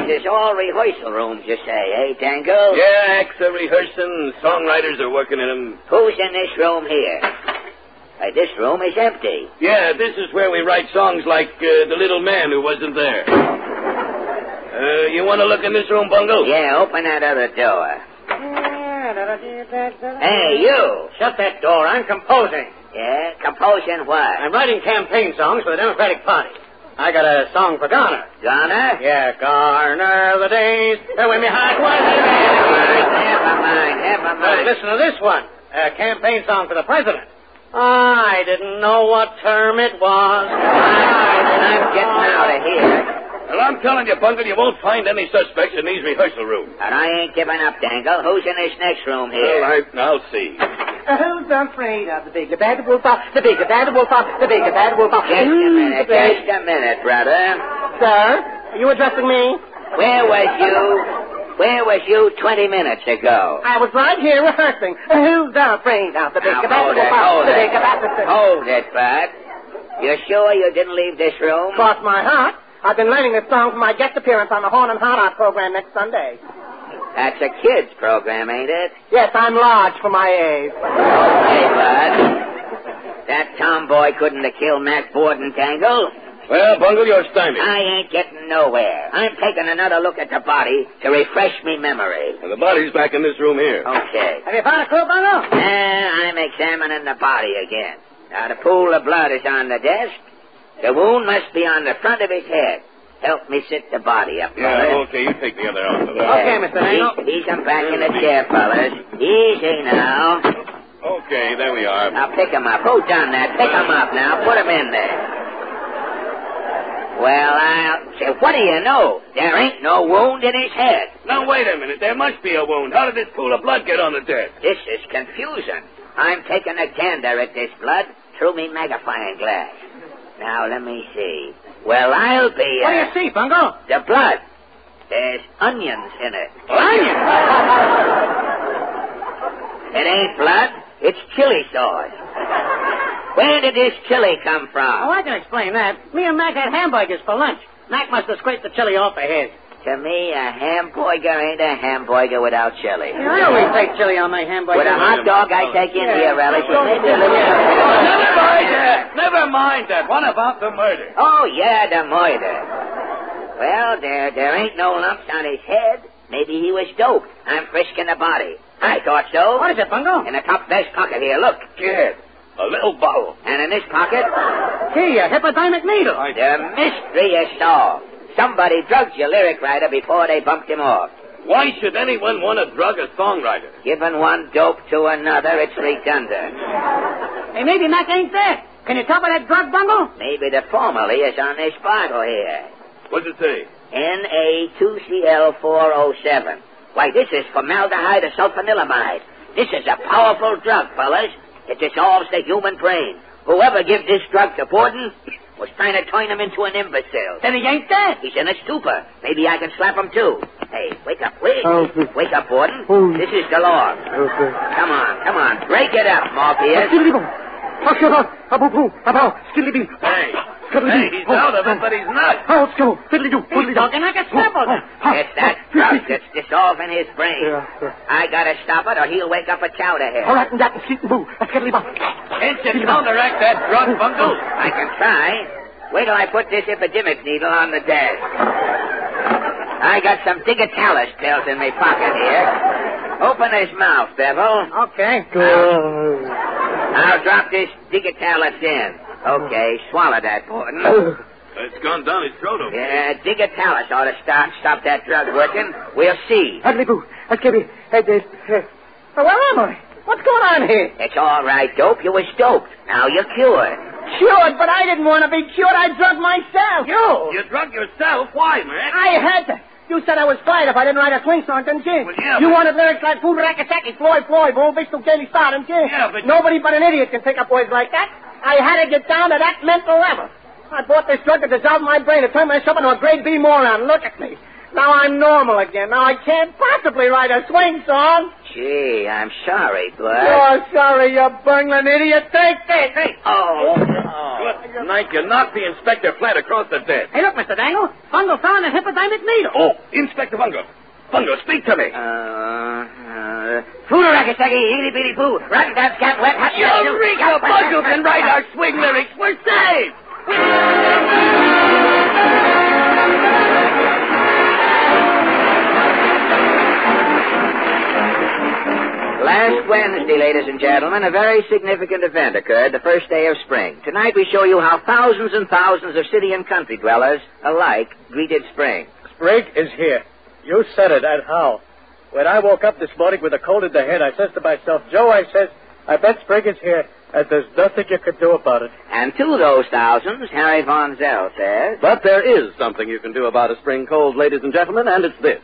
[SPEAKER 16] There's all rehearsal rooms, you say, eh, Dangle?
[SPEAKER 2] Yeah, acts are rehearsing. Songwriters are working in them.
[SPEAKER 16] Who's in this room here? This room is empty.
[SPEAKER 2] Yeah, this is where we write songs like The Little Man Who Wasn't There. You want to look in this room, Bungle?
[SPEAKER 16] Yeah, open that other door. Hey, you.
[SPEAKER 8] Shut that door. I'm composing.
[SPEAKER 16] Yeah, composing what?
[SPEAKER 8] I'm writing campaign songs for the Democratic Party. I got a song for Garner.
[SPEAKER 16] Garner?
[SPEAKER 8] Yeah, Garner the days when my heart was
[SPEAKER 16] Never mind.
[SPEAKER 8] Listen to this one. A campaign song for the president. I didn't know what term it was.
[SPEAKER 16] I'm getting out of here.
[SPEAKER 2] Well, I'm telling you, Bungle, you won't find any suspects in these rehearsal rooms.
[SPEAKER 16] And I ain't giving up, Dangle. Who's in this next room here?
[SPEAKER 2] Well, I'll see.
[SPEAKER 8] Who's afraid of the big bad wolf? The big bad wolf. The big bad wolf.
[SPEAKER 16] Just a minute, brother.
[SPEAKER 8] Sir, are you addressing me?
[SPEAKER 16] Where was you 20 minutes ago?
[SPEAKER 8] I was right here rehearsing. Who's afraid of the big bad wolf?
[SPEAKER 16] Hold it, Bud. You sure you didn't leave this room?
[SPEAKER 8] Cross my heart. I've been learning this song for my guest appearance on the Horn and Hot Out program next Sunday.
[SPEAKER 16] That's a kid's program, ain't it?
[SPEAKER 8] Yes, I'm large for my age.
[SPEAKER 16] Hey, Bud. That tomboy couldn't have killed Mack Borden, Dangle.
[SPEAKER 2] Well, Bungle, you're stymied.
[SPEAKER 16] I ain't getting nowhere. I'm taking another look at the body to refresh me memory.
[SPEAKER 2] And the body's back in this room here.
[SPEAKER 16] Okay.
[SPEAKER 8] Have you found a clue, Bungle?
[SPEAKER 16] I'm examining the body again. Now, the pool of blood is on the desk. The wound must be on the front of his head. Help me sit the body up, fellas.
[SPEAKER 2] Yeah, okay, you take the other arm.
[SPEAKER 8] Okay, Mr. Dangle.
[SPEAKER 16] Ease him back in the chair, fellas. Easy now.
[SPEAKER 2] Okay, there we are.
[SPEAKER 16] Now, pick him up. Who done that? Pick him up now. Put him in there. Well, I'll say, what do you know? There ain't no wound in his head.
[SPEAKER 2] Now, wait a minute. There must be a wound. How did this pool of blood get on the desk?
[SPEAKER 16] This is confusing. I'm taking a gander at this blood through me magnifying glass. Now, let me see. Well, I'll be...
[SPEAKER 15] What do you see, Bungo?
[SPEAKER 16] The blood. There's onions in it.
[SPEAKER 15] Onions?
[SPEAKER 16] It ain't blood. It's chili sauce. Where did this chili come from?
[SPEAKER 15] Oh, I can explain that. Me and Mack had hamburgers for lunch. Mack must have scraped the chili off of his.
[SPEAKER 16] To me, a hamburger ain't a hamburger without chili.
[SPEAKER 15] Yeah, I always take chili on my hamburger.
[SPEAKER 16] With a hot dog, I take in here, relish.
[SPEAKER 2] Never mind that. What about the murder?
[SPEAKER 16] Oh, yeah, the murder. Well, there ain't no lumps on his head. Maybe he was doped. I'm frisking the body. I thought so.
[SPEAKER 15] What is it, Bungo?
[SPEAKER 16] In the top vest pocket here, look.
[SPEAKER 2] Kid, a little bottle.
[SPEAKER 16] And in this pocket?
[SPEAKER 15] Gee, a hypodermic needle.
[SPEAKER 16] The mystery is solved. Somebody drugged your lyric writer before they bumped him off.
[SPEAKER 2] Why should anyone want to drug a songwriter?
[SPEAKER 16] Giving one dope to another, it's redundant.
[SPEAKER 15] Hey, maybe Mack ain't there. Can you tell me that drug, Bungo?
[SPEAKER 16] Maybe the formula is on this bottle here.
[SPEAKER 2] What's it say?
[SPEAKER 16] Na2Cl407. Why, this is formaldehyde of sulfanilamide. This is a powerful drug, fellas. It dissolves the human brain. Whoever gives this drug to Borden was trying to turn him into an imbecile.
[SPEAKER 15] Then he ain't dead.
[SPEAKER 16] He's in a stupor. Maybe I can slap him, too. Hey, wake up, wait. Wake up, Borden. This is the law. Come on. Break it up, Morpheus.
[SPEAKER 2] Hey, he's out of it, but he's not.
[SPEAKER 15] He's talking like a simple.
[SPEAKER 16] It's that drug that's dissolving his brain. I gotta stop it, or he'll wake up a chowder head.
[SPEAKER 2] Can't you counteract that drug, Bungo?
[SPEAKER 16] I can try. Wait till I put this epidemic needle on the desk. I got some digitalis pills in my pocket here. Open his mouth, Bevel.
[SPEAKER 15] Okay.
[SPEAKER 16] I'll drop this digitalis in. Okay, swallow that, Borden.
[SPEAKER 2] It's gone down his throat over.
[SPEAKER 16] Yeah, digitalis ought to stop that drug working. We'll see.
[SPEAKER 15] Where am I? What's going on here?
[SPEAKER 16] It's all right, dope. You was doped. Now you're cured.
[SPEAKER 15] Cured, but I didn't want to be cured. I drugged myself.
[SPEAKER 2] You drugged yourself? Why, man?
[SPEAKER 15] I had to. You said I was fired if I didn't write a swing song, didn't you?
[SPEAKER 2] Well, yeah,
[SPEAKER 15] you wanted lyrics like Food Rackasaki, Floyd, Boom, Bitch, Kenny Star, didn't you?
[SPEAKER 2] Yeah, but...
[SPEAKER 15] Nobody but an idiot can pick up words like that. I had to get down to that mental level. I bought this drug to dissolve my brain to turn myself into a grade B moron. Look at me. Now I'm normal again. Now I can't possibly write a swing song.
[SPEAKER 16] Gee, I'm sorry, bud.
[SPEAKER 15] You're sorry, you bungling idiot. Take this.
[SPEAKER 2] Hey. Good night. You knocked the Inspector flat across the desk.
[SPEAKER 15] Hey, look, Mr. Dangle. Bungo found a hypodermic needle.
[SPEAKER 2] Oh, Inspector Bungo. Bungo, speak to me.
[SPEAKER 16] Food Rackasaki, itty bitty poo. Rotten that scat wet.
[SPEAKER 2] Eureka! Bungo can write our swing lyrics. We're saved.
[SPEAKER 16] Last Wednesday, ladies and gentlemen, a very significant event occurred the first day of spring. Tonight we show you how thousands and thousands of city and country dwellers alike greeted spring.
[SPEAKER 3] Spring is here. You said it, and how? When I woke up this morning with a cold in the head, I says to myself, Joe, I bet spring is here, and there's nothing you can do about it.
[SPEAKER 16] And to those thousands, Harry Von Zell says...
[SPEAKER 12] But there is something you can do about a spring cold, ladies and gentlemen, and it's this.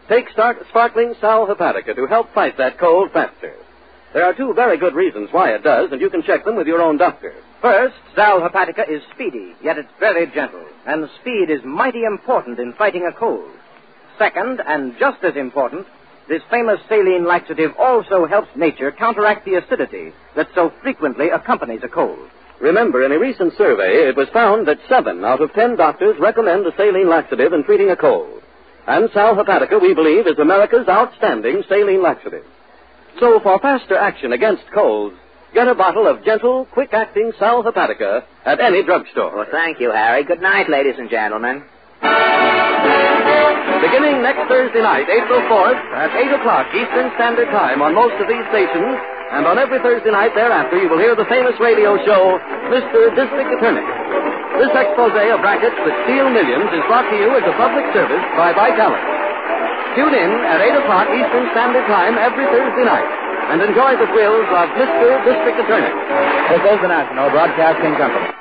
[SPEAKER 12] Take sparkling Sal Hepatica to help fight that cold faster. There are two very good reasons why it does, and you can check them with your own doctor.
[SPEAKER 1] First, Sal Hepatica is speedy, yet it's very gentle, and speed is mighty important in fighting a cold. Second, and just as important, this famous saline laxative also helps nature counteract the acidity that so frequently accompanies a cold.
[SPEAKER 12] Remember, in a recent survey, it was found that 7 out of 10 doctors recommend a saline laxative in treating a cold. And Sal Hepatica, we believe, is America's outstanding saline laxative. So for faster action against colds, get a bottle of gentle, quick-acting Sal Hepatica at any drugstore.
[SPEAKER 16] Well, thank you, Harry. Good night, ladies and gentlemen.
[SPEAKER 12] Beginning next Thursday night, April 4th, at 8 o'clock Eastern Standard Time on most of these stations, and on every Thursday night thereafter, you will hear the famous radio show, Mr. District Attorney. This expose of rackets that steal millions is brought to you as a public service by Vitalis. Tune in at 8 o'clock Eastern Standard Time every Thursday night and enjoy the thrills of Mr. District Attorney.
[SPEAKER 13] This is the National Broadcasting Company.